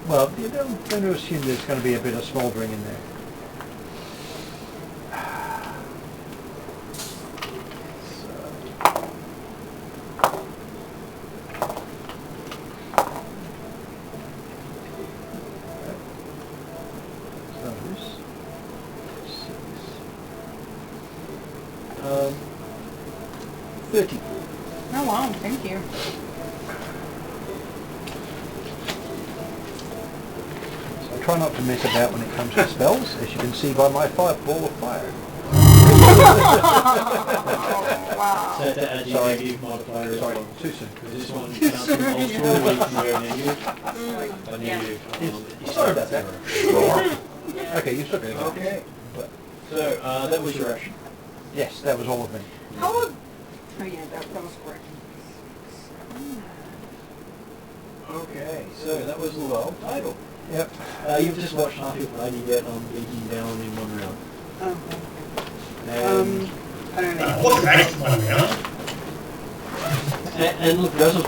Speaker 1: Well, you don't going to assume there's going to be a bit of smouldering in there. So, 30.
Speaker 7: Oh wow, thank you.
Speaker 1: So I try not to mess about when it comes to spells, as you can see by my ball of fire.
Speaker 7: Oh, wow.
Speaker 4: So to add your negative modifier as
Speaker 1: Sorry,
Speaker 4: well.
Speaker 1: too soon.
Speaker 4: Because this one counts from old school where you can go negative. A negative.
Speaker 1: Sorry about that. Okay, you took it.
Speaker 4: Okay.
Speaker 1: But,
Speaker 4: So, that was your action.
Speaker 1: yes, that was all of me.
Speaker 7: How would... Oh yeah, that was correct.
Speaker 4: Okay, so that was the well title.
Speaker 1: Yep.
Speaker 4: You've just watched half your party get beaten down in one round.
Speaker 7: Oh,
Speaker 4: And,
Speaker 7: I don't know.
Speaker 6: What's next one now?
Speaker 4: and look, Basil's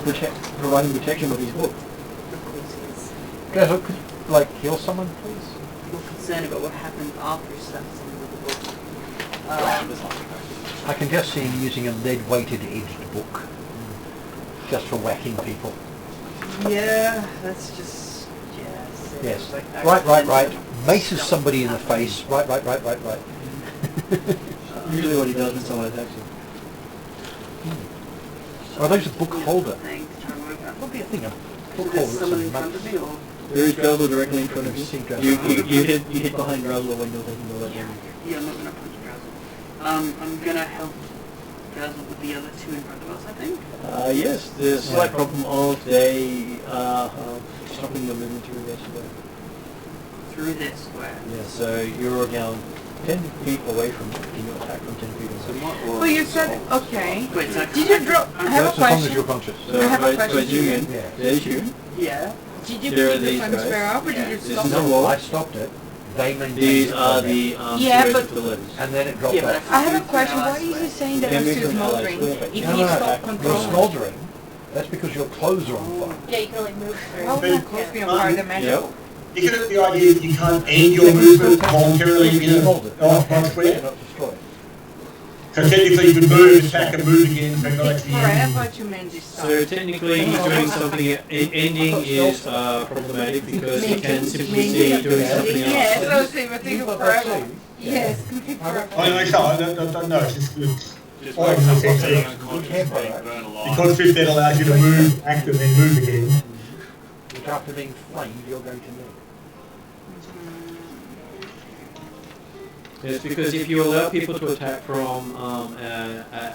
Speaker 4: providing protection with his book.
Speaker 7: Of course he is.
Speaker 1: Guys, could you, like, heal someone, please?
Speaker 7: More concerned about what happened after he slapped someone with the book.
Speaker 1: I can just see him using a lead-weighted edged book. Just for whacking people.
Speaker 7: Yeah, that's just...
Speaker 1: Yes.
Speaker 7: Like
Speaker 1: Right. Maces somebody in the face. Right.
Speaker 4: Usually what he does when someone attacks him.
Speaker 1: Oh, there's a book holder.
Speaker 7: Thing to try and work out.
Speaker 1: What would be a thing? A
Speaker 7: So
Speaker 1: book
Speaker 7: there's
Speaker 1: holder.
Speaker 7: someone in
Speaker 1: It's a
Speaker 7: front of me, or...
Speaker 4: There is Basil directly in front of
Speaker 1: You see
Speaker 4: you.
Speaker 1: Basil.
Speaker 4: You hit behind Basil when you're taking the lead.
Speaker 7: Yeah, I'm not gonna punch Drazel. I'm gonna help Drazel with the other two in front of us, I think.
Speaker 4: Yes, the slight problem of they stopping your movement through this way.
Speaker 7: Through this square.
Speaker 4: Yeah, so you're now 10 feet away from it. Can you attack from 10 feet away?
Speaker 7: Well, you said... Okay.
Speaker 5: Wait, so
Speaker 7: Did you drop... I have a
Speaker 1: That's as long as
Speaker 7: question.
Speaker 1: you're conscious.
Speaker 4: So
Speaker 7: I have a
Speaker 4: if I
Speaker 7: question
Speaker 4: zoom
Speaker 7: for
Speaker 4: in,
Speaker 1: Yeah.
Speaker 4: there's you.
Speaker 7: Yeah. Did you
Speaker 4: There are
Speaker 7: pick the
Speaker 4: these
Speaker 7: fun
Speaker 4: guys.
Speaker 7: square up, or
Speaker 5: Yeah.
Speaker 7: did you
Speaker 4: This
Speaker 7: stop
Speaker 4: is
Speaker 7: it?
Speaker 4: the wall.
Speaker 1: I stopped it. They maintained
Speaker 4: These
Speaker 1: it
Speaker 4: are
Speaker 1: for
Speaker 4: the
Speaker 7: Yeah,
Speaker 4: squares
Speaker 7: but-
Speaker 4: with the letters.
Speaker 1: and then it dropped
Speaker 5: Yeah, but
Speaker 1: off.
Speaker 7: I have a question. Why is he saying that I'm
Speaker 4: Yeah,
Speaker 7: still
Speaker 4: movement allies.
Speaker 7: smoldering? If
Speaker 4: No,
Speaker 7: he
Speaker 1: No,
Speaker 7: stopped
Speaker 1: you're
Speaker 7: controlling...
Speaker 1: smouldering. That's because your clothes are on fire.
Speaker 2: Yeah, you can only move through.
Speaker 7: How would my clothes be on fire? They're magical.
Speaker 6: You get the idea that you can't end your movement voluntarily in
Speaker 1: Smoldered.
Speaker 6: one square?
Speaker 1: Not destroyed.
Speaker 6: So technically you can move, attack and move again, but not
Speaker 7: Take
Speaker 6: actually end.
Speaker 7: forever to mend this stuff.
Speaker 4: So technically he's doing something, ending is problematic because he can simply see doing something else.
Speaker 7: Yes, I was saying, but
Speaker 1: You
Speaker 7: think
Speaker 1: got
Speaker 7: forever.
Speaker 1: that too?
Speaker 7: Yes, can take forever.
Speaker 6: I know, it's hard, I don't know, it's just good.
Speaker 3: Just
Speaker 6: Oh,
Speaker 3: wake
Speaker 6: it's
Speaker 3: someone
Speaker 6: essentially-
Speaker 3: up unconscious, being burned alive.
Speaker 6: Because 5th Ed allows you to move, act, and then move again.
Speaker 1: Which after being flamed, you're going to need.
Speaker 4: It's because if you allow people to attack from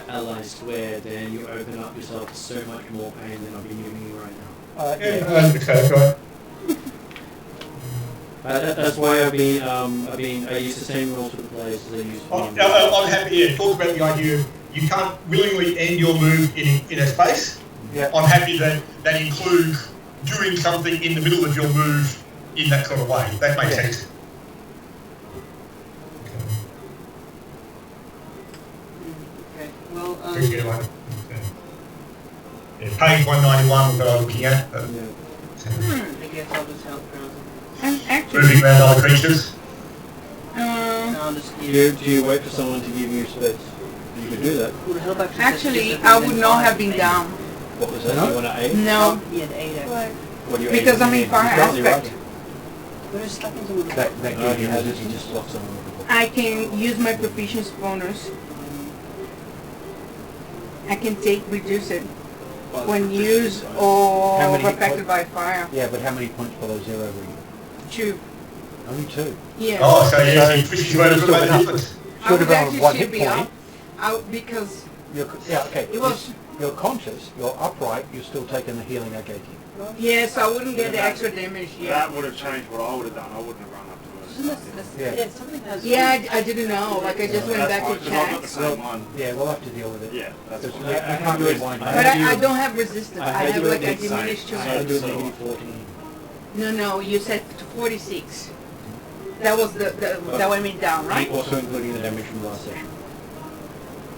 Speaker 4: ally square, then you open up yourself to so much more pain than I've been giving you right now.
Speaker 6: Okay, right.
Speaker 4: That's why I use the same rules for the players as I use for
Speaker 6: I'm
Speaker 4: the
Speaker 6: happy, yeah, talk about the idea of you can't willingly end your move in a space.
Speaker 1: Yeah.
Speaker 6: I'm happy that that includes doing something in the middle of your move in that sort of way. That makes sense.
Speaker 5: Okay. Well,
Speaker 6: Just get one. Yeah, page 191 was what I was looking at.
Speaker 5: I guess I'll just help around.
Speaker 7: And actually,
Speaker 6: Moving around other creatures.
Speaker 5: I'll just
Speaker 4: Do you wait for someone to give you space? You could do that.
Speaker 5: Would it help
Speaker 7: actually, I would not have been down.
Speaker 4: What was that? You want to aid?
Speaker 7: No,
Speaker 5: Yeah, the 8 actually.
Speaker 4: What do you
Speaker 7: because
Speaker 4: aid?
Speaker 7: I'm in fire
Speaker 4: Currently
Speaker 7: aspect.
Speaker 4: right.
Speaker 5: We're just stuck into the
Speaker 1: That
Speaker 4: No,
Speaker 1: gives
Speaker 4: he
Speaker 1: you
Speaker 4: has it. He
Speaker 1: resistance.
Speaker 4: just locked someone with the book.
Speaker 7: I can use my proficiency bonus. I can reduce it when used or
Speaker 1: How many hit
Speaker 7: affected
Speaker 1: points?
Speaker 7: by fire.
Speaker 1: Yeah, but how many points below 0 were you?
Speaker 7: 2.
Speaker 1: Only 2.
Speaker 7: Yeah.
Speaker 6: Oh, so yeah,
Speaker 1: So
Speaker 6: you pushes you over
Speaker 1: you've
Speaker 6: the
Speaker 1: still got
Speaker 6: difference.
Speaker 7: I
Speaker 1: Should
Speaker 7: would
Speaker 1: have
Speaker 7: actually
Speaker 1: on 1
Speaker 7: should
Speaker 1: hit
Speaker 7: be
Speaker 1: point.
Speaker 7: up. Because
Speaker 1: Yeah, okay.
Speaker 7: It was-
Speaker 1: You're conscious, you're upright, you're still taking the healing I gave you.
Speaker 7: yes, I wouldn't get the extra damage yet.
Speaker 3: That would have changed what I would have done. I wouldn't have run up to her.
Speaker 1: Yeah.
Speaker 5: something has.
Speaker 7: Yeah, I didn't know. Like I just went
Speaker 3: That's
Speaker 7: back
Speaker 3: fine,
Speaker 7: to
Speaker 3: 'cause I've got the
Speaker 7: check.
Speaker 3: same one.
Speaker 1: Yeah, we'll have to deal with it.
Speaker 3: Yeah, that's
Speaker 1: Because
Speaker 3: fine.
Speaker 1: we can't rewind
Speaker 7: But
Speaker 1: back.
Speaker 7: I don't have resistance. I have like a
Speaker 3: same.
Speaker 7: diminished
Speaker 3: Same.
Speaker 4: I
Speaker 7: to
Speaker 4: do a negative 14.
Speaker 7: No, you said 46. That was that went me down, right?
Speaker 4: Also including the damage from last session.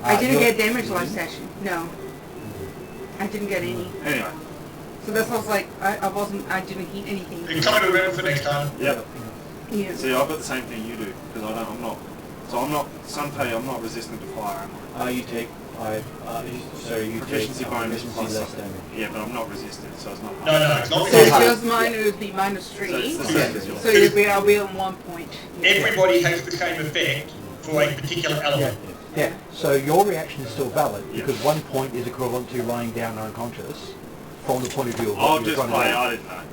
Speaker 7: I didn't
Speaker 1: you're-
Speaker 7: get damage last session. No, I didn't get any.
Speaker 3: Anyway,
Speaker 7: So that's why I was like, I didn't hit anything.
Speaker 6: You can come and remember for next time.
Speaker 3: yep.
Speaker 7: Yeah.
Speaker 3: See, I've got the same thing you do because I'm not. So I'm not. Sunpay, I'm not resistant to fire, am I?
Speaker 4: You take 5. So you
Speaker 3: Proficiency
Speaker 4: take
Speaker 3: bonus
Speaker 4: proficiency
Speaker 3: plus
Speaker 4: less
Speaker 3: something.
Speaker 4: damage.
Speaker 3: Yeah, but I'm not resistant, so it's not.
Speaker 6: No, it's not
Speaker 7: So
Speaker 6: resistant.
Speaker 7: just mine would be minus
Speaker 3: So
Speaker 7: 3.
Speaker 3: it's the same as yours.
Speaker 7: So I'll be on 1 point.
Speaker 6: Everybody has the same effect for a particular element.
Speaker 1: Yeah, so your reaction is still valid,
Speaker 3: Yeah.
Speaker 1: because 1 point is equivalent to lying down unconscious, from the point of view of what
Speaker 3: I'll
Speaker 1: you're
Speaker 3: just
Speaker 1: trying to
Speaker 3: play.
Speaker 1: do.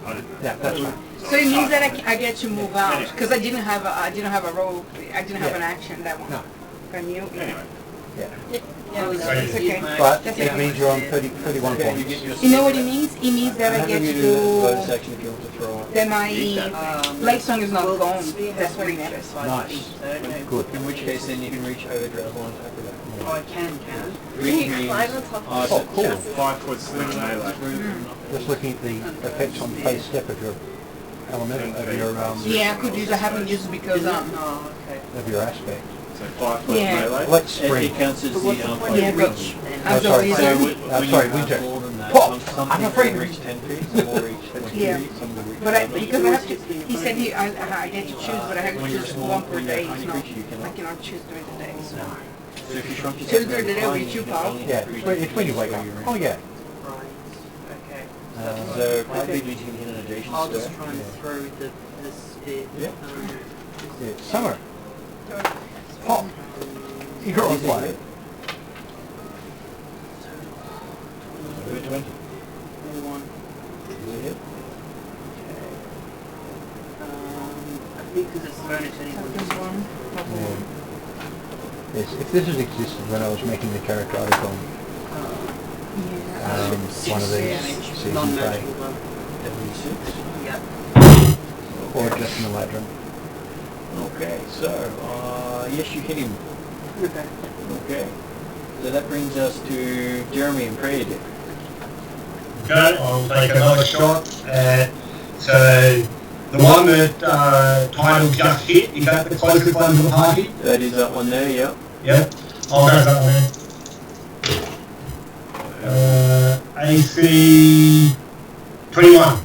Speaker 3: I didn't know.
Speaker 1: Yeah, that's right.
Speaker 7: So it means that I get to move out because I didn't have a roll. I didn't have an action that one.
Speaker 1: No.
Speaker 7: Can you?
Speaker 3: Anyway,
Speaker 1: Yeah.
Speaker 5: Yeah,
Speaker 7: It's
Speaker 6: Right.
Speaker 7: okay.
Speaker 1: But
Speaker 7: That's
Speaker 1: it
Speaker 7: okay.
Speaker 1: means you're on 31 points.
Speaker 7: You know what it means? It means that I get to
Speaker 4: bonus
Speaker 7: do
Speaker 4: action if you want to throw it.
Speaker 7: that my blade song is not gone. That's what it
Speaker 5: it
Speaker 7: matters.
Speaker 1: Nice. Good.
Speaker 4: In which case, then you can reach over Drabble and attack with that.
Speaker 5: Oh, I can.
Speaker 4: Reach
Speaker 2: Can you climb on top of
Speaker 1: Oh, cool.
Speaker 3: 5 foot sling melee.
Speaker 1: Just looking at the effects on face step of your element, of your
Speaker 7: Yeah, I could use. I haven't used it because
Speaker 5: Oh, okay.
Speaker 1: of your aspect.
Speaker 3: So 5 foot
Speaker 7: Yeah.
Speaker 3: melee.
Speaker 1: Let's
Speaker 4: It
Speaker 1: spring.
Speaker 4: counts as the
Speaker 7: Yeah, but
Speaker 5: Reach.
Speaker 1: Oh,
Speaker 7: as a
Speaker 1: sorry.
Speaker 7: wizard.
Speaker 1: I'm sorry,
Speaker 4: when you
Speaker 1: winter.
Speaker 4: have more than that,
Speaker 1: Oh,
Speaker 4: some
Speaker 1: I'm
Speaker 4: people
Speaker 1: afraid
Speaker 4: will
Speaker 1: of-
Speaker 4: reach 10 feet, some will reach 20
Speaker 7: Yeah.
Speaker 4: feet, some will reach
Speaker 7: But
Speaker 4: 5 feet.
Speaker 7: because I have to, he said I get to choose, but I have to
Speaker 4: When you're
Speaker 7: choose
Speaker 4: small,
Speaker 7: one per
Speaker 4: when you're a
Speaker 7: day.
Speaker 4: tiny
Speaker 7: So
Speaker 4: creature, you
Speaker 7: I
Speaker 4: cannot.
Speaker 7: cannot choose during the day. So.
Speaker 4: So if you shrunk yourself
Speaker 7: Choose
Speaker 4: very
Speaker 7: the day
Speaker 4: tiny,
Speaker 7: with you,
Speaker 4: can
Speaker 7: pal.
Speaker 4: only
Speaker 1: Yeah,
Speaker 4: reach
Speaker 1: it's when you wake up. Oh yeah.
Speaker 5: Right. Okay.
Speaker 4: So 5 feet means you can hit an adjacent
Speaker 5: I'll just
Speaker 4: square.
Speaker 5: try and throw the spear.
Speaker 4: Yeah.
Speaker 1: Yeah. Summer. Pop. You're on fire.
Speaker 4: Over 20.
Speaker 5: 21.
Speaker 4: Is it hit?
Speaker 5: I think because it's bonus anyway.
Speaker 7: There's one.
Speaker 1: Yeah. Yes, if this had existed when I was making the character article,
Speaker 7: Yeah.
Speaker 1: one of these season
Speaker 5: Non-magical
Speaker 1: play,
Speaker 5: one.
Speaker 4: 76.
Speaker 5: Yeah.
Speaker 1: or just in the ladron.
Speaker 4: Okay, so, yes, you hit him.
Speaker 5: Okay.
Speaker 4: Okay. So that brings us to Jeremy and Craig.
Speaker 6: Okay, I'll take another shot at, so the one that Tidal just hit, is that the closest one to the party?
Speaker 4: That is that one there, yep.
Speaker 6: Yep, I'll go for that one then. AC 21.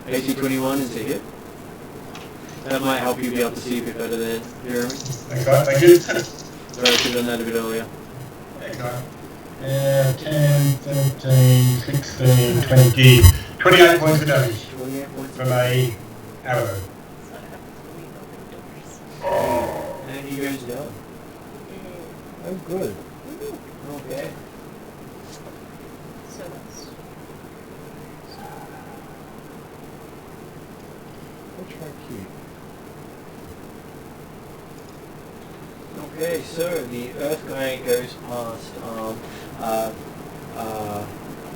Speaker 4: AC 21 is a hit. That might help you be able to see a bit better than Jeremy.
Speaker 6: Thanks, right, thank you.
Speaker 4: Sorry, I should have done that a bit earlier.
Speaker 6: Thanks, right. 10, 13, 16, 20, 28 points of damage
Speaker 4: 28 points.
Speaker 6: from a arrow.
Speaker 4: And he goes down.
Speaker 1: Oh, good.
Speaker 4: Okay.
Speaker 2: So that's...
Speaker 1: What's right here?
Speaker 4: Okay, so the Earth guy goes past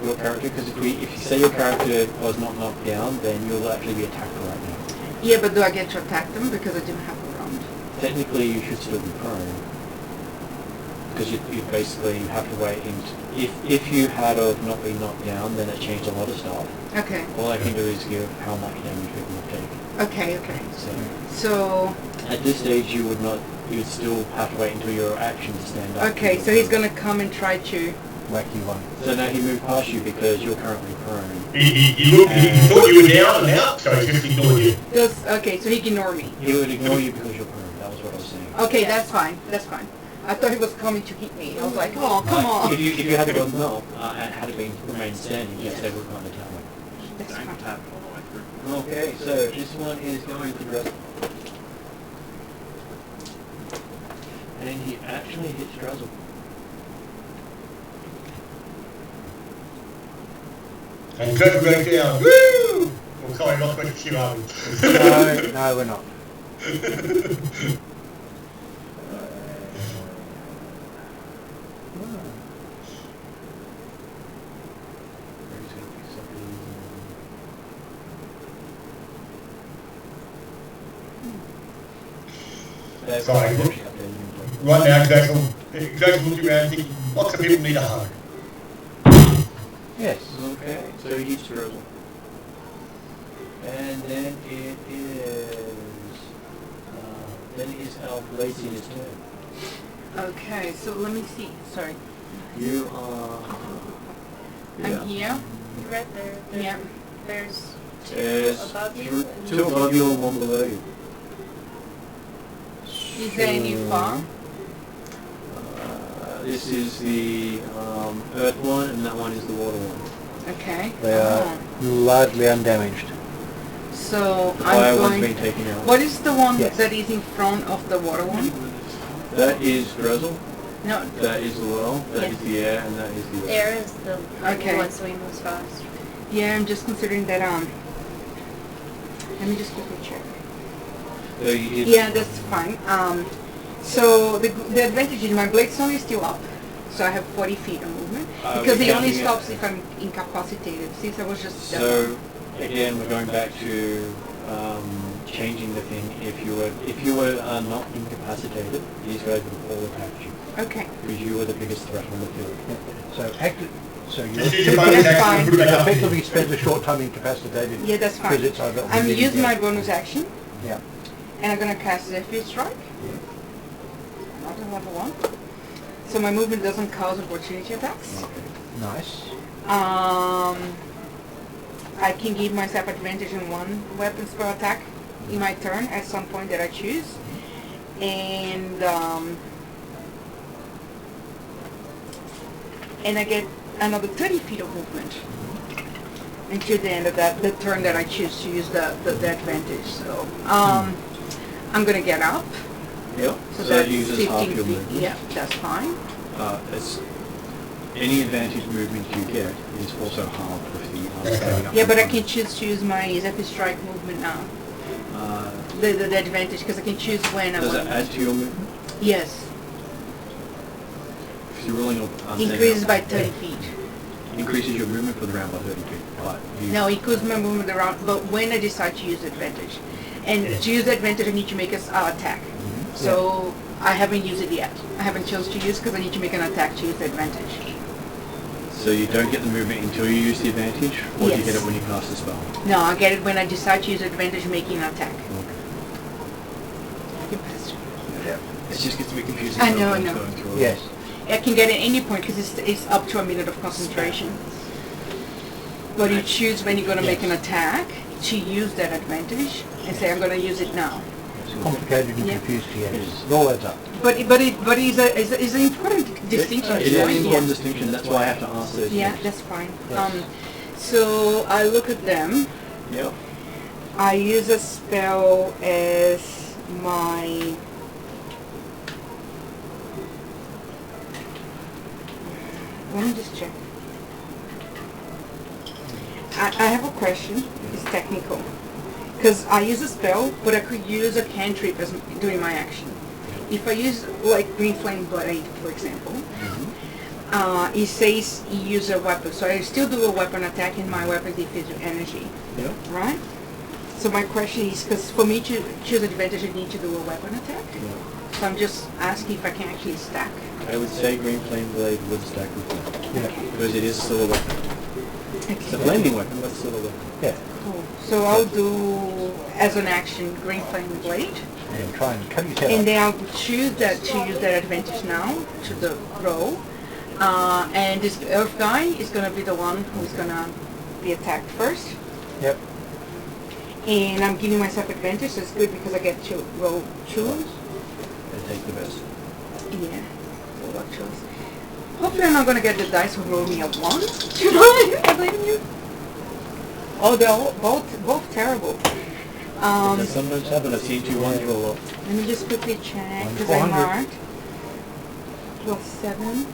Speaker 4: your character, because if you say your character was not knocked down, then you'll actually be attacked right now.
Speaker 7: Yeah, but do I get to attack them because I didn't have a round?
Speaker 4: Technically, you should still be prone, because you basically have to wait. If you had of not been knocked down, then it changed a lot of stuff.
Speaker 7: Okay.
Speaker 4: All I can do is give how much damage people have taken.
Speaker 7: Okay, okay.
Speaker 4: So
Speaker 7: So,
Speaker 4: at this stage, you would still have to wait until your action to stand up.
Speaker 7: okay, so he's gonna come and try to...
Speaker 1: Whack you one.
Speaker 4: So now he moved past you because you're currently prone.
Speaker 6: He thought you were down and out, so he just ignored you.
Speaker 7: Okay, so he can ignore me.
Speaker 4: He would ignore you because you're prone. That was what I was saying.
Speaker 7: Okay,
Speaker 2: Yeah.
Speaker 7: that's fine, that's fine. I thought he was coming to hit me. I was like, oh, come on.
Speaker 4: If you had gone no, and had it been remained standing, yes, they would kind of tell me.
Speaker 7: That's
Speaker 3: Don't
Speaker 7: fine.
Speaker 3: tap all the way through.
Speaker 4: Okay, so this one is going to Druzzle. And he actually hits Druzzle.
Speaker 6: And Trevor goes down. Woo! Well, sorry, not going to shoot out.
Speaker 1: No, we're not.
Speaker 6: Sorry. Right now, Greg's looking around thinking, lots of people need a hug.
Speaker 1: Yes.
Speaker 4: Okay, so he hits Druzzle. And then it is Alblazion's turn.
Speaker 7: Okay, so let me see. Sorry.
Speaker 4: You are...
Speaker 7: I'm here.
Speaker 2: Right there.
Speaker 7: Yeah.
Speaker 2: There's two
Speaker 4: There's
Speaker 2: above you. and
Speaker 4: two above you and one below you.
Speaker 7: Is there any far?
Speaker 4: This is the earth one, and that one is the water one.
Speaker 7: Okay.
Speaker 1: They are largely undamaged.
Speaker 7: So
Speaker 4: The fire
Speaker 7: I'm
Speaker 4: one's
Speaker 7: going...
Speaker 4: been taken out.
Speaker 7: What is the one
Speaker 1: Yes.
Speaker 7: that is in front of the water one?
Speaker 4: That is Druzzle,
Speaker 7: No.
Speaker 4: that is the well, that is the air, and that is the earth.
Speaker 2: Air is the
Speaker 7: Okay.
Speaker 2: one, so he moves fast.
Speaker 7: Yeah, I'm just considering that let me just quickly check.
Speaker 4: So you hit
Speaker 7: Yeah, that's fine. So the advantage is my blade stone is still up, so I have 40 feet of movement because
Speaker 4: we're
Speaker 7: it only
Speaker 4: counting it.
Speaker 7: stops if I'm incapacitated. Since I was just
Speaker 4: So again, we're going back to changing the thing. If you were not incapacitated, these guys would have all attacked you
Speaker 7: okay.
Speaker 4: because you were the biggest threat on the field.
Speaker 1: So you
Speaker 6: This is your bonus
Speaker 7: That's
Speaker 6: action.
Speaker 7: fine.
Speaker 6: Put it back up.
Speaker 1: effectively spent a short time incapacitated.
Speaker 7: Yeah, that's
Speaker 1: Because
Speaker 7: fine.
Speaker 1: it's over.
Speaker 7: I'm using my bonus action,
Speaker 1: Yeah.
Speaker 7: and I'm gonna cast Zephyr Strike. Another level 1. So my movement doesn't cause opportunity attacks.
Speaker 1: Nice.
Speaker 7: I can give myself advantage on one weapon spell attack in my turn at some point that I choose. And I get another 30 feet of movement until the end of the turn that I choose to use the advantage. So I'm gonna get up.
Speaker 4: Yep.
Speaker 7: So
Speaker 4: So
Speaker 7: that's
Speaker 4: that uses
Speaker 7: 15
Speaker 4: half your
Speaker 7: feet.
Speaker 4: movement.
Speaker 7: Yeah, that's fine.
Speaker 4: It's any advantage movement you get is also halved with the standing up.
Speaker 7: Yeah, but I can choose to use my Zephyr Strike movement now. The advantage, because I can choose when I
Speaker 4: Does
Speaker 7: want.
Speaker 4: it add to your movement?
Speaker 7: Yes.
Speaker 4: If you're rolling on standing
Speaker 7: Increases
Speaker 4: up,
Speaker 7: by 30 feet.
Speaker 4: increases your movement for the round by 30 feet. But you,
Speaker 7: No, it increases my movement around, but when I decide to use advantage. And to use advantage, I need to make an attack. So I haven't used it yet. I haven't chosen to use because I need to make an attack to use the advantage.
Speaker 4: So you don't get the movement until you use the advantage, or do you get
Speaker 7: Yes.
Speaker 4: it when you cast the spell?
Speaker 7: No, I get it when I decide to use advantage making an attack. I can pass it.
Speaker 1: Yeah.
Speaker 4: It just gets a bit confusing.
Speaker 7: I know, I
Speaker 4: sometimes
Speaker 7: know.
Speaker 4: going through all
Speaker 1: Yes.
Speaker 7: I can get it at any point because it's up to a minute of concentration. But you choose when you're going to make an attack to use that advantage and say, I'm going to use it now.
Speaker 1: It's complicated and
Speaker 7: Yeah.
Speaker 1: confused to get. It all adds up.
Speaker 7: But it is an important distinction.
Speaker 4: It is an
Speaker 7: right?
Speaker 4: important
Speaker 7: Yeah.
Speaker 4: distinction, that's why I have to ask those
Speaker 7: Yeah,
Speaker 4: things.
Speaker 7: that's fine.
Speaker 1: Yes.
Speaker 7: So I look at them.
Speaker 4: Yep.
Speaker 7: I use a spell as my Let me just check. I have a question. It's technical. Because I use a spell, but I could use a cantrip as during my action. If I use like Green Flame Blade, for example, it says you use a weapon. So I still do a weapon attack and my weapon defeats your energy.
Speaker 4: Yeah.
Speaker 7: Right? So my question is, because for me to choose advantage, I need to do a weapon attack.
Speaker 4: Yeah.
Speaker 7: So I'm just asking if I can actually stack.
Speaker 4: I would say Green Flame Blade would stack with that.
Speaker 1: Yeah.
Speaker 7: Okay.
Speaker 4: Because it is still a weapon. It's a flaming weapon, but still a weapon.
Speaker 1: Yeah.
Speaker 7: Cool. So I'll do, as an action, Green Flame Blade.
Speaker 1: And try and cut his head
Speaker 7: And
Speaker 1: off.
Speaker 7: then I'll choose that to use that advantage now to the roll. And this earth guy is going to be the one who's going to be attacked first.
Speaker 1: Yep.
Speaker 7: And I'm giving myself advantage, so it's good because I get to roll 2.
Speaker 4: And take the best.
Speaker 7: Yeah, so luck choice. Hopefully I'm not going to get the dice who roll me a 1. I blame you. Oh, they're all, both terrible.
Speaker 4: That sometimes happen. I've seen 2 1s roll up.
Speaker 7: Let me just quickly check,
Speaker 1: One's
Speaker 7: because I
Speaker 1: 400.
Speaker 7: marked. 12, 7,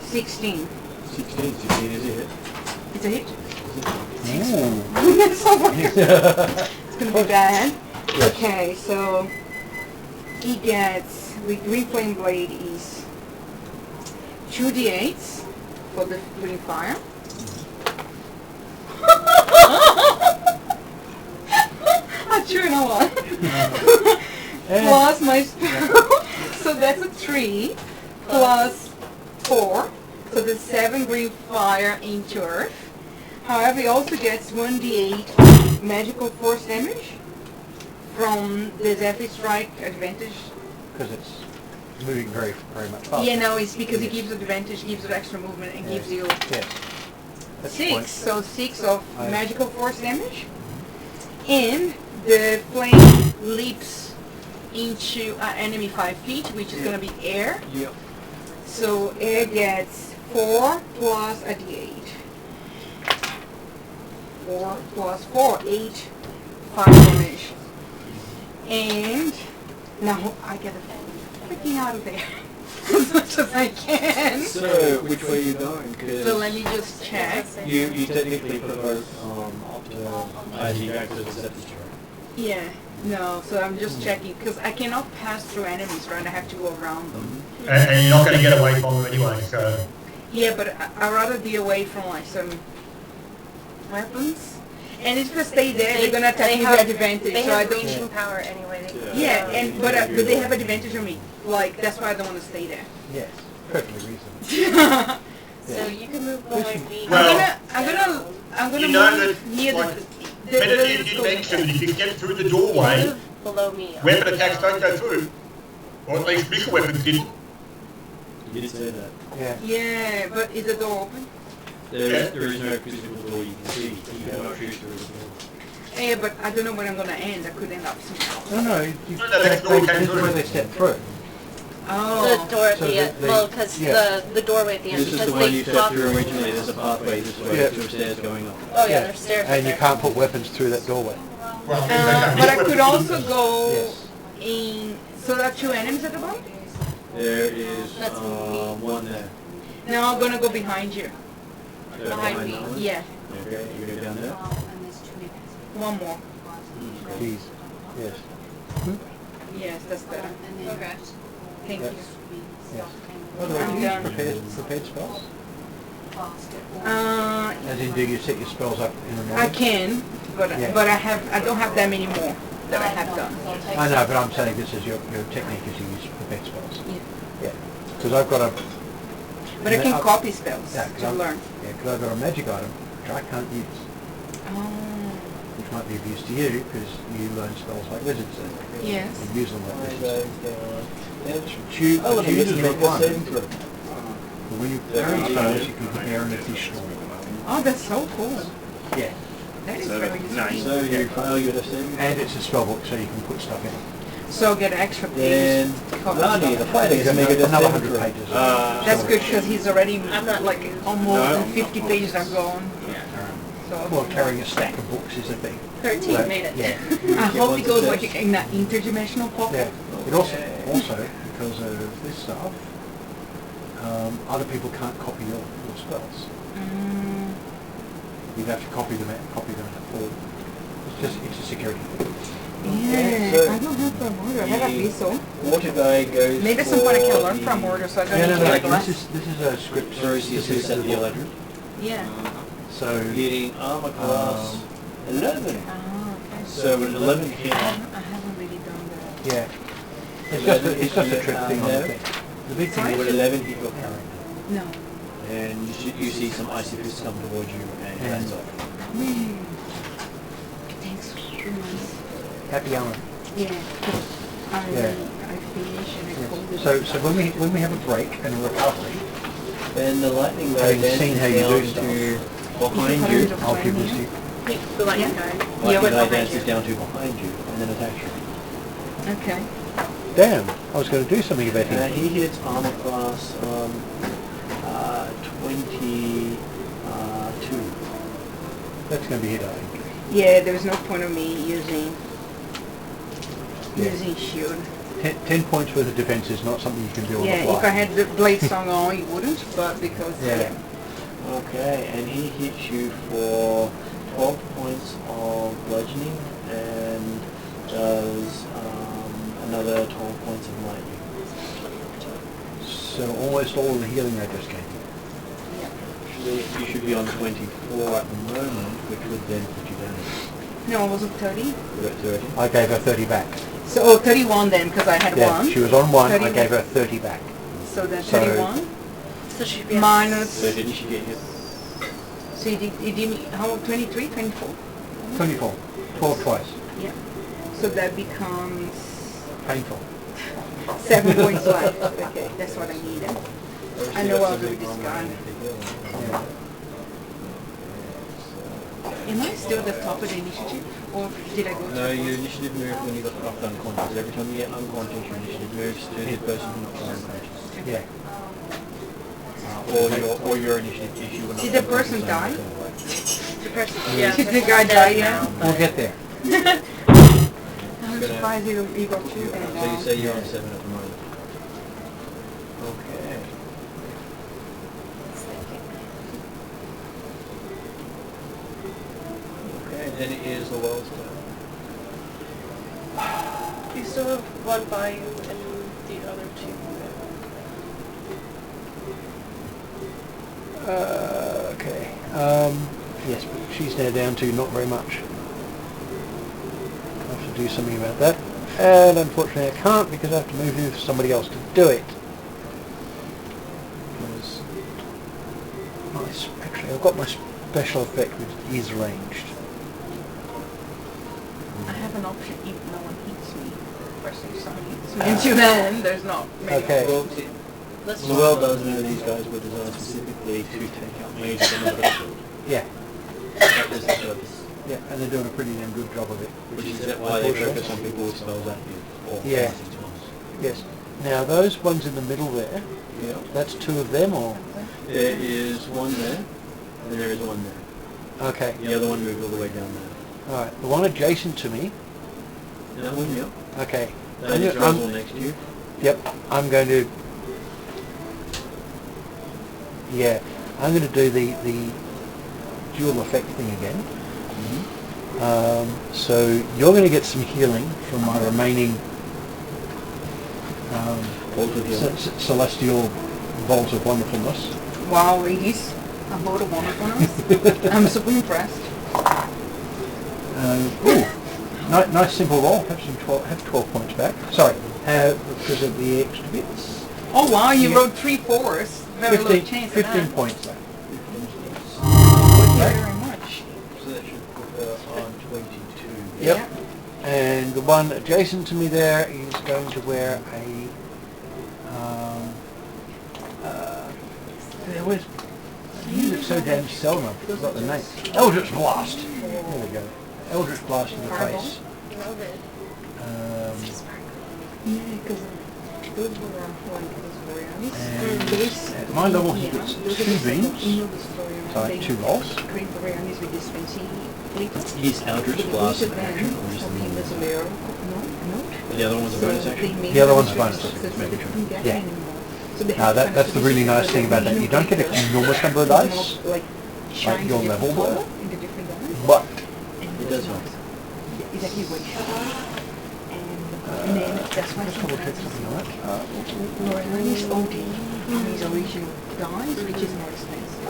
Speaker 7: 16.
Speaker 4: 16. 16 is a hit.
Speaker 7: It's a hit?
Speaker 1: Ooh.
Speaker 7: That's so weird. It's going to be bad.
Speaker 1: Yes.
Speaker 7: Okay, so he gets, with Green Flame Blade is 2d8s for the green fire. I sure know what. Plus my spell. So that's a 3 plus 4. So the 7 green fire into earth. However, he also gets 1d8 magical force damage from the Zephyr Strike advantage.
Speaker 1: Because it's moving very, very much faster.
Speaker 7: Yeah, no, it's because it gives advantage, gives it extra movement, and gives you
Speaker 1: Yes. That's the
Speaker 7: 6.
Speaker 1: point.
Speaker 7: So 6 of
Speaker 1: Aye.
Speaker 7: magical force damage. And the flame leaps into an enemy 5 feet, which is going to be air.
Speaker 4: Yep.
Speaker 7: So air gets 4 plus a d8. 4 plus 4, 8, 5 damage. And now I get freaking out of there as much as I can.
Speaker 4: So, which way are you going? 'Cause
Speaker 7: So let me just check.
Speaker 4: you technically prefer IG back to the Zephyr Strike.
Speaker 7: Yeah, no, so I'm just checking, because I cannot pass through enemies, right? I have to go around them.
Speaker 6: And you're not going to get away from them anyway, so...
Speaker 7: Yeah, but I'd rather be away from like some weapons. And if I stay there, they're gonna attack me with advantage.
Speaker 2: They
Speaker 7: So I
Speaker 2: have
Speaker 7: don't.
Speaker 2: reaching power anyway.
Speaker 7: Yeah, and but they have advantage on me. Like that's why I don't want to stay there.
Speaker 1: Yes. Perfectly reasonable.
Speaker 2: So you can move behind me.
Speaker 6: Well,
Speaker 7: I'm gonna
Speaker 6: you know
Speaker 7: move
Speaker 6: that,
Speaker 7: near
Speaker 6: like,
Speaker 7: the
Speaker 6: Meditative did mention that if you get through the doorway,
Speaker 2: Move below me.
Speaker 6: weapon attacks don't go through. Or at least missile weapons didn't.
Speaker 4: You did say that.
Speaker 1: Yeah.
Speaker 7: Yeah, but is the door open?
Speaker 4: There is no physical door you can see. You cannot shoot through the door.
Speaker 7: Yeah, but I don't know where I'm gonna end. I could end up somewhere else.
Speaker 1: No, no.
Speaker 6: No, that's the door came
Speaker 1: This is
Speaker 6: through.
Speaker 1: where they step through.
Speaker 7: Oh.
Speaker 2: The door at
Speaker 1: So
Speaker 2: the end.
Speaker 1: they-
Speaker 2: Well, because
Speaker 1: yeah.
Speaker 2: the doorway at the end.
Speaker 4: This is
Speaker 2: because
Speaker 4: the one
Speaker 2: they
Speaker 4: you stepped
Speaker 2: blocked
Speaker 4: through
Speaker 2: the
Speaker 4: originally.
Speaker 2: door.
Speaker 4: There's a pathway this way,
Speaker 1: Yeah.
Speaker 4: 2 stairs going up.
Speaker 2: Oh yeah, there's stairs.
Speaker 1: And you
Speaker 2: there.
Speaker 1: can't put weapons through that doorway.
Speaker 6: Well,
Speaker 7: But I could also go
Speaker 1: Yes.
Speaker 7: in. So there are 2 enemies at the bottom.
Speaker 4: There is
Speaker 2: That's me.
Speaker 4: one there.
Speaker 7: Now I'm gonna go behind you.
Speaker 2: Behind me.
Speaker 4: that one?
Speaker 7: Yeah,
Speaker 4: Okay, you go down there.
Speaker 7: one more.
Speaker 1: Jeez. Yes.
Speaker 7: Yes, that's better.
Speaker 2: Okay.
Speaker 7: Thank
Speaker 1: Yes.
Speaker 7: you.
Speaker 1: Yes. By the way, do you use prepared spells? As in, do you set your spells up in the
Speaker 7: I
Speaker 1: morning?
Speaker 7: can, but
Speaker 1: Yeah.
Speaker 7: I don't have that many more that I have done.
Speaker 1: I know, but I'm saying this is your technique is you use prepared spells.
Speaker 7: Yeah.
Speaker 1: Yeah. Because I've got a...
Speaker 7: But I can copy spells
Speaker 1: Yeah, 'cause
Speaker 7: to
Speaker 1: I've-
Speaker 7: learn.
Speaker 1: Yeah, because I've got a magic item which I can't use.
Speaker 7: Oh.
Speaker 1: Which might be of use to you because you learn spells like wizards and
Speaker 7: Yes.
Speaker 1: you use them like wizards.
Speaker 4: Choose
Speaker 1: Oh,
Speaker 4: the
Speaker 1: choose
Speaker 4: make a saving throw.
Speaker 1: But when you carry spells, you can prepare an additional.
Speaker 7: Oh, that's so cool.
Speaker 1: Yeah.
Speaker 7: That is
Speaker 3: So,
Speaker 7: very useful.
Speaker 3: nice.
Speaker 4: So you fail your saving.
Speaker 1: And it's a spell book, so you can put stuff in.
Speaker 7: So I'll get extra
Speaker 4: Then
Speaker 7: pages. Copy
Speaker 4: Nani, the
Speaker 7: stuff.
Speaker 4: fighting
Speaker 1: It's
Speaker 4: can make a
Speaker 1: another
Speaker 4: saving
Speaker 1: 100
Speaker 4: throw.
Speaker 1: pages.
Speaker 7: That's good because he's already
Speaker 2: I'm not
Speaker 7: like
Speaker 2: looking.
Speaker 7: almost
Speaker 3: No.
Speaker 7: 50 pages are gone. So
Speaker 1: Well, carrying a stack of books is a thing.
Speaker 2: 13
Speaker 1: But,
Speaker 2: made it.
Speaker 1: Yeah.
Speaker 7: I hope it goes like in that interdimensional pocket.
Speaker 1: Yeah. It also because of this stuff, other people can't copy your spells. You'd have to copy them out. It's a security thing.
Speaker 7: Yeah,
Speaker 4: So
Speaker 7: I don't have Primordial. I have a Vessel.
Speaker 4: Water guy goes
Speaker 7: Maybe at some point I can learn Primordial, so I don't need to get less.
Speaker 1: This is a script.
Speaker 4: Versus
Speaker 1: This is
Speaker 4: set the electric.
Speaker 7: Yeah.
Speaker 1: So
Speaker 4: Getting armor class 11.
Speaker 7: Oh, okay.
Speaker 4: So with 11
Speaker 7: I
Speaker 4: hit.
Speaker 7: haven't really done that.
Speaker 1: yeah, it's just a trick thing on the thing. The big thing
Speaker 4: With
Speaker 1: is
Speaker 4: 11 hit your character.
Speaker 7: No.
Speaker 4: And you see some icy fists come towards you and hands off.
Speaker 7: Thanks very much.
Speaker 1: happy hour.
Speaker 7: Yeah. I finish and I call it.
Speaker 1: So when we have a break and a recovery,
Speaker 4: Then the lightning guy
Speaker 1: having
Speaker 4: dances
Speaker 1: seen how you
Speaker 4: down
Speaker 1: do
Speaker 4: to
Speaker 1: stuff,
Speaker 4: behind you.
Speaker 1: I'll give this to you.
Speaker 2: The lightning guy.
Speaker 4: Lightning guy dances down to behind you and then attacks you.
Speaker 7: Okay.
Speaker 1: Damn, I was going to do something about him.
Speaker 4: He hits armor class 22.
Speaker 1: That's going to be it, I think.
Speaker 7: Yeah, there's no point of me using shield.
Speaker 1: 10 points worth of defense is not something you can do on the
Speaker 7: Yeah,
Speaker 1: fly.
Speaker 7: if I had the blade song on, you wouldn't, but because
Speaker 1: Yeah.
Speaker 4: Okay, and he hits you for 12 points of bludgeoning and does another 12 points of lightning.
Speaker 1: So almost all the healing I just gave you.
Speaker 4: Actually, you should be on 24 at the moment, which would then put you down.
Speaker 7: No, was it 30?
Speaker 4: You're at 30.
Speaker 1: I gave her 30 back.
Speaker 7: So 31 then, because I had
Speaker 1: Yeah,
Speaker 7: one.
Speaker 1: she was on 1,
Speaker 7: 30
Speaker 1: I gave her 30 back.
Speaker 7: So then
Speaker 1: So-
Speaker 7: 31
Speaker 2: So she'd be at
Speaker 7: minus.
Speaker 4: So didn't she get hit?
Speaker 7: So you did how 23, 24?
Speaker 1: 24. 12 twice.
Speaker 7: Yeah. So that becomes
Speaker 1: Painful.
Speaker 7: 7 points left. Okay, that's what I needed. I know I'll do this guy.
Speaker 1: Yeah.
Speaker 7: Am I still at the top of the initiative, or did I go to?
Speaker 4: No, your initiative moves when you got knocked unconscious. Every time you get unconscious, your initiative moves to the person who knocked you unconscious.
Speaker 1: Yeah.
Speaker 4: Or your initiative if you were not
Speaker 7: Did the person die?
Speaker 2: the person.
Speaker 1: Yeah.
Speaker 7: Did the guy die now?
Speaker 1: We'll get there.
Speaker 7: I'm surprised you got 2 and
Speaker 4: So you say you're on 7 at the moment. Okay. Okay, then it is the world's turn.
Speaker 2: You still have one by you and the other two.
Speaker 1: Okay. Yes, but she's now down to not very much. I have to do something about that. And unfortunately I can't because I have to move somebody else to do it. Because actually I've got my special effect which is ranged.
Speaker 7: I have an option if no one hits me. Pressing someone hits me. Until then, there's not many.
Speaker 1: Okay.
Speaker 4: Well,
Speaker 2: Let's
Speaker 4: the world does know these guys were designed specifically to take out mages and other shield.
Speaker 1: Yeah.
Speaker 4: That is the purpose.
Speaker 1: Yeah, and they're doing a pretty damn good job of it.
Speaker 4: Which is why they focus on people with spells at you. Or
Speaker 1: Yeah.
Speaker 4: casting spells.
Speaker 1: Yes. Now those ones in the middle there,
Speaker 4: Yeah.
Speaker 1: that's 2 of them or?
Speaker 4: There is one there, and there is one there.
Speaker 1: Okay.
Speaker 4: The other one moved all the way down there.
Speaker 1: Alright, the one adjacent to me.
Speaker 4: That one, yep.
Speaker 1: Okay.
Speaker 4: That is
Speaker 1: I'm-
Speaker 4: Russell next to you.
Speaker 1: Yep, I'm going to... Yeah, I'm going to do the dual effect thing again. So you're going to get some healing from my remaining
Speaker 4: Both of you.
Speaker 1: celestial bolt of wonderfulness.
Speaker 7: Wow, it is a boat of wonderfulness. I'm super impressed.
Speaker 1: Nice simple roll. Have 12 points back. Sorry, because of the extra bits.
Speaker 7: Oh wow, you
Speaker 1: Yeah.
Speaker 7: rolled 3 4s. Very low
Speaker 1: 15,
Speaker 7: chance of
Speaker 1: 15
Speaker 7: that.
Speaker 1: points back.
Speaker 7: Thank you very much.
Speaker 4: So that should put her on 22.
Speaker 1: Yep. And the one adjacent to me there is going to wear a... there was... I use it so damn seldom, I forgot the name. Eldritch Blast. There we go. Eldritch Blast in the face.
Speaker 2: Love it.
Speaker 7: Yeah, because those were like those
Speaker 1: And
Speaker 7: Borealis.
Speaker 1: at my level he gets 2 beams. Sorry, 2 rolls.
Speaker 7: Great Borealis with this fancy fleet.
Speaker 4: He's Eldritch Blast in action, or is
Speaker 7: Something
Speaker 4: the
Speaker 7: that's a layer. No.
Speaker 4: The other one's a bonus action?
Speaker 1: The other one's a bonus.
Speaker 7: So they couldn't get
Speaker 1: Yeah.
Speaker 7: anymore. So they
Speaker 1: Now
Speaker 7: have
Speaker 1: that's the really nice thing about that. You don't get an enormous number of dice,
Speaker 7: like shine
Speaker 1: your
Speaker 7: different
Speaker 1: level
Speaker 7: color
Speaker 1: will.
Speaker 7: in the different dice.
Speaker 1: but
Speaker 7: And
Speaker 4: It does help.
Speaker 7: Yeah, exactly what you and then that's why
Speaker 1: just double check something on that.
Speaker 7: Lorelai's OD on his original dice, which is more expensive.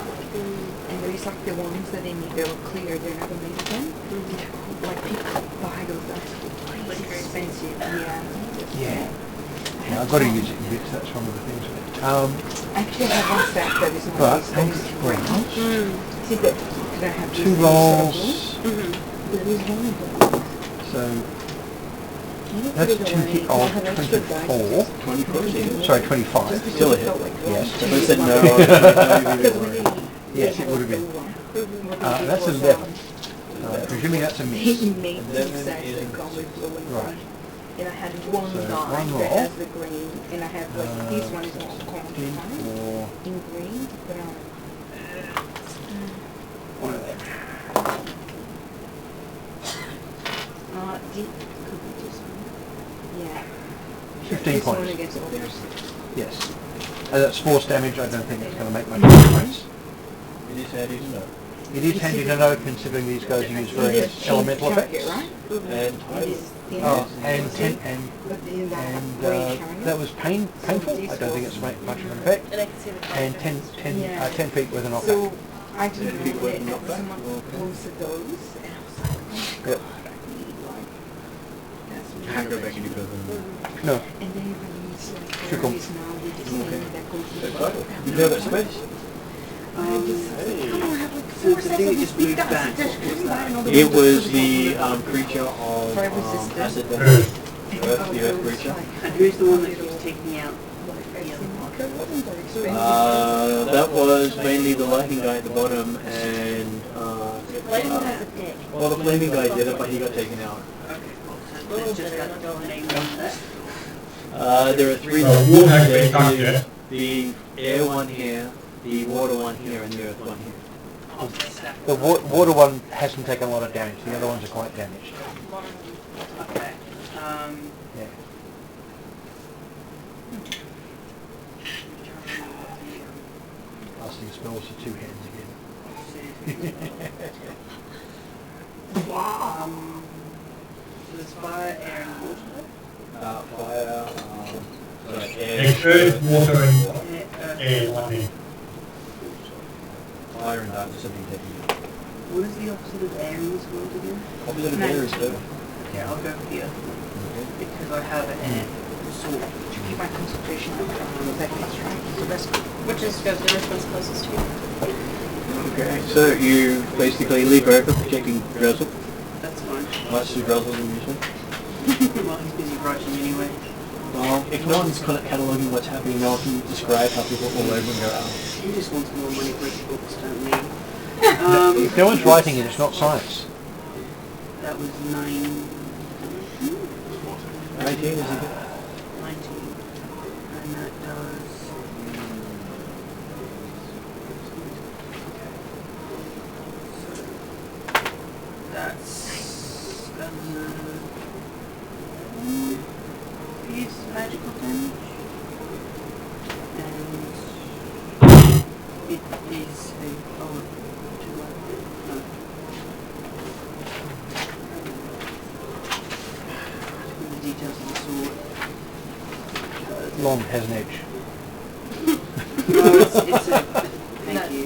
Speaker 7: And there is like the ones that they need, they're clear, they're not made again. Like people buy those dice for crazy expensive.
Speaker 1: Yeah. Yeah, I've got to use it in bits. That's one of the things with it.
Speaker 7: Actually, I have one set that is not
Speaker 1: But
Speaker 7: this, that is green. See that? Because I have
Speaker 1: two
Speaker 7: this
Speaker 1: rolls.
Speaker 7: There is one of those.
Speaker 1: So
Speaker 7: Can you
Speaker 1: that's
Speaker 7: put it
Speaker 1: two
Speaker 7: away?
Speaker 1: hit
Speaker 7: I
Speaker 1: of
Speaker 7: have extra dice.
Speaker 1: 24.
Speaker 4: 24.
Speaker 1: Sorry, 25.
Speaker 7: Just
Speaker 4: Still a
Speaker 7: because
Speaker 4: hit.
Speaker 7: it felt like
Speaker 1: Yes.
Speaker 7: one.
Speaker 4: I said no. I was
Speaker 7: Because
Speaker 4: really
Speaker 7: when
Speaker 4: worried.
Speaker 1: Yes, it would have been. That's 11. Presuming that's a miss.
Speaker 7: He made the
Speaker 4: 11
Speaker 7: exact
Speaker 4: is a
Speaker 7: same color blue and
Speaker 1: Right.
Speaker 7: green. And I had one
Speaker 1: So,
Speaker 7: die
Speaker 1: one
Speaker 7: that
Speaker 1: roll.
Speaker 7: has the green, and I have like this one is also common
Speaker 1: 15 for
Speaker 7: in green, but
Speaker 1: one of them.
Speaker 7: could be this one. Yeah.
Speaker 1: 15
Speaker 7: This one
Speaker 1: points.
Speaker 7: against others.
Speaker 1: Yes. That's force damage. I don't think it's going to make much difference.
Speaker 4: It is handy to know.
Speaker 1: It is handy to know considering these guys use various elemental effects.
Speaker 7: Right?
Speaker 4: And
Speaker 7: It
Speaker 4: title.
Speaker 7: is thin.
Speaker 1: Oh, and
Speaker 7: But in that
Speaker 1: and
Speaker 7: gray shiny.
Speaker 1: that was painful. I don't think it's much of an effect.
Speaker 2: And I can see the color
Speaker 1: And 10,
Speaker 2: difference.
Speaker 1: 10,
Speaker 7: Yeah.
Speaker 1: 10 feet with a knockback.
Speaker 7: So I didn't
Speaker 4: 10 feet
Speaker 7: know
Speaker 4: with
Speaker 7: that
Speaker 4: a knockback?
Speaker 7: someone
Speaker 4: Okay.
Speaker 7: posted those, and I was like, oh my
Speaker 1: Yep.
Speaker 7: god, I need like that's
Speaker 4: Can't go
Speaker 7: really
Speaker 4: back any further than that.
Speaker 1: No.
Speaker 7: And they release like
Speaker 1: Too cool.
Speaker 7: berries now with this
Speaker 4: Okay.
Speaker 7: thing that goes with
Speaker 4: That's
Speaker 7: the
Speaker 4: title. You know that space?
Speaker 7: I had just come on, I have like
Speaker 5: So
Speaker 7: 4
Speaker 5: the
Speaker 7: sets
Speaker 5: thing
Speaker 7: of
Speaker 5: that
Speaker 7: these
Speaker 5: just
Speaker 7: big
Speaker 5: moved
Speaker 7: dice.
Speaker 5: back,
Speaker 7: Just
Speaker 5: what was
Speaker 7: couldn't buy
Speaker 5: that?
Speaker 7: another
Speaker 4: It
Speaker 7: one
Speaker 4: was
Speaker 7: just
Speaker 4: the
Speaker 7: because of
Speaker 4: creature of
Speaker 7: Fire resistant.
Speaker 4: acid
Speaker 6: Earth.
Speaker 4: damage.
Speaker 7: And
Speaker 4: Earth,
Speaker 7: all
Speaker 4: the earth
Speaker 7: those,
Speaker 4: creature.
Speaker 7: like,
Speaker 5: And who's the one that keeps taking out?
Speaker 7: like, I think it wasn't very expensive.
Speaker 4: That was mainly the lightning guy at the bottom, and
Speaker 2: Lightning has a dick.
Speaker 4: well, the flaming guy did it, but he got taken out.
Speaker 5: Okay, cool. So it's just got the name on that.
Speaker 4: There are 3.
Speaker 6: Water has been
Speaker 4: There
Speaker 6: done
Speaker 4: is
Speaker 6: yet.
Speaker 4: the air one here, the water one here, and the earth one here.
Speaker 1: The water one hasn't taken a lot of damage. The other ones are quite damaged.
Speaker 5: Okay.
Speaker 1: Yeah. Casting spells with 2 hands again.
Speaker 5: So there's fire, air, and water.
Speaker 4: Fire,
Speaker 6: It's earth, water, and air, one thing.
Speaker 4: fire and darkness have been taken out.
Speaker 5: What is the opposite of air in this world again?
Speaker 4: Opposite of air is earth.
Speaker 5: Okay, I'll go here. Because I have air. Sword.
Speaker 7: To keep my concentration up on the techniques, right? So that's good.
Speaker 2: Which is good, the first one's closest to you.
Speaker 4: Okay, so you basically leave her open, protecting Drizzle.
Speaker 5: That's fine.
Speaker 4: Much to Drizzle's amusement.
Speaker 5: Well, he's busy writing anyway.
Speaker 4: Well, if no one's cataloguing what's happening, no one can describe how people fall over and go out.
Speaker 5: He just wants more money for his books, don't he?
Speaker 1: If no one's writing it, it's not science.
Speaker 5: That was 9...
Speaker 4: 19 is a
Speaker 5: 19. And that does... That's... piece magical damage. And... It is a power to no. The details of the sword.
Speaker 1: Long has an edge.
Speaker 5: No, it's a... Thank you.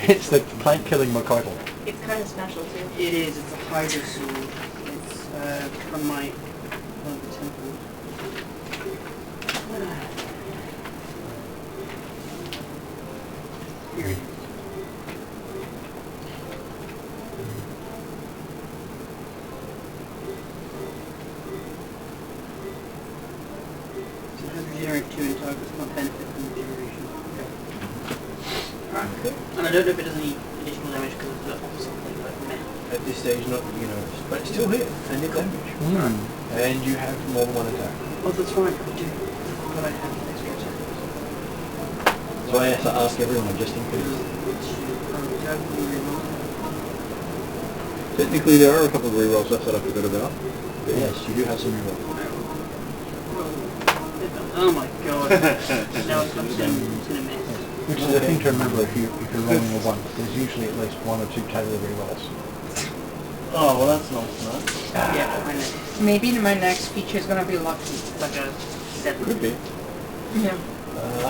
Speaker 1: It's the plant killing McCoydle.
Speaker 2: It's kind of special too.
Speaker 5: It is. It's a Hydra sword. It's from my one of the temples. Here. So it has regenerate 2 in targets, not benefit from regeneration. Alright. And I don't know if it does any additional damage because of the something like meh.
Speaker 4: At this stage, not you know, but it's still here, and it damage. And you have more than 1 attack.
Speaker 5: Oh, that's right, I do. But I have extra attack.
Speaker 4: So I have to ask everyone just in case. Technically, there are a couple of rerolls left that I forgot about. But yes, you do have some rerolls.
Speaker 5: Well, if spell. Oh my god. Now it's in a mess.
Speaker 1: Which is a thing to remember if you're rolling a 1. There's usually at least 1 or 2 category rolls.
Speaker 3: Oh, well that's nice, right?
Speaker 5: Yeah, I know.
Speaker 7: Maybe my next feature is gonna be lucky.
Speaker 5: It's like a 7.
Speaker 4: Could be.
Speaker 7: Yeah.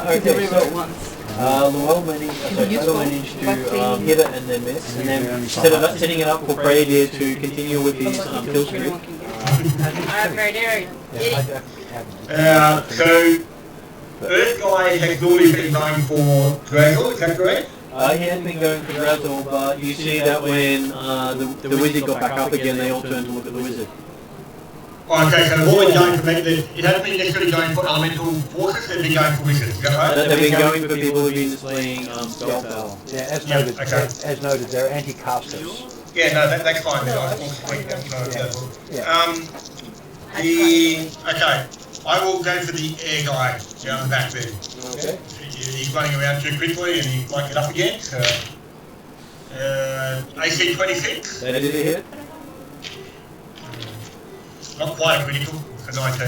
Speaker 4: Okay, so
Speaker 7: once.
Speaker 4: Llewellyn managed to hit it and then miss, and then setting it up for Brady to continue with his kill streak.
Speaker 2: I'm right here.
Speaker 6: So, this guy has normally been going for Drago, is that correct?
Speaker 4: He had been going for Razzle, but you see that when the wizard got back up again, they all turned to look at the wizard.
Speaker 6: Okay, so they've all been going for it hasn't been necessarily going for elemental forces, they've been going for wizards, is that right?
Speaker 4: They've been going for people who've been displaying spell power.
Speaker 1: Yeah, as
Speaker 6: Yeah,
Speaker 1: noted,
Speaker 6: okay.
Speaker 1: as noted, they're anti-casters.
Speaker 6: Yeah, no, that's fine. Okay, I will go for the air guy down the back there.
Speaker 4: Okay.
Speaker 6: He's running around too quickly and he won't get up again. So, AC 26.
Speaker 4: That did a hit.
Speaker 6: Not quite critical for 19.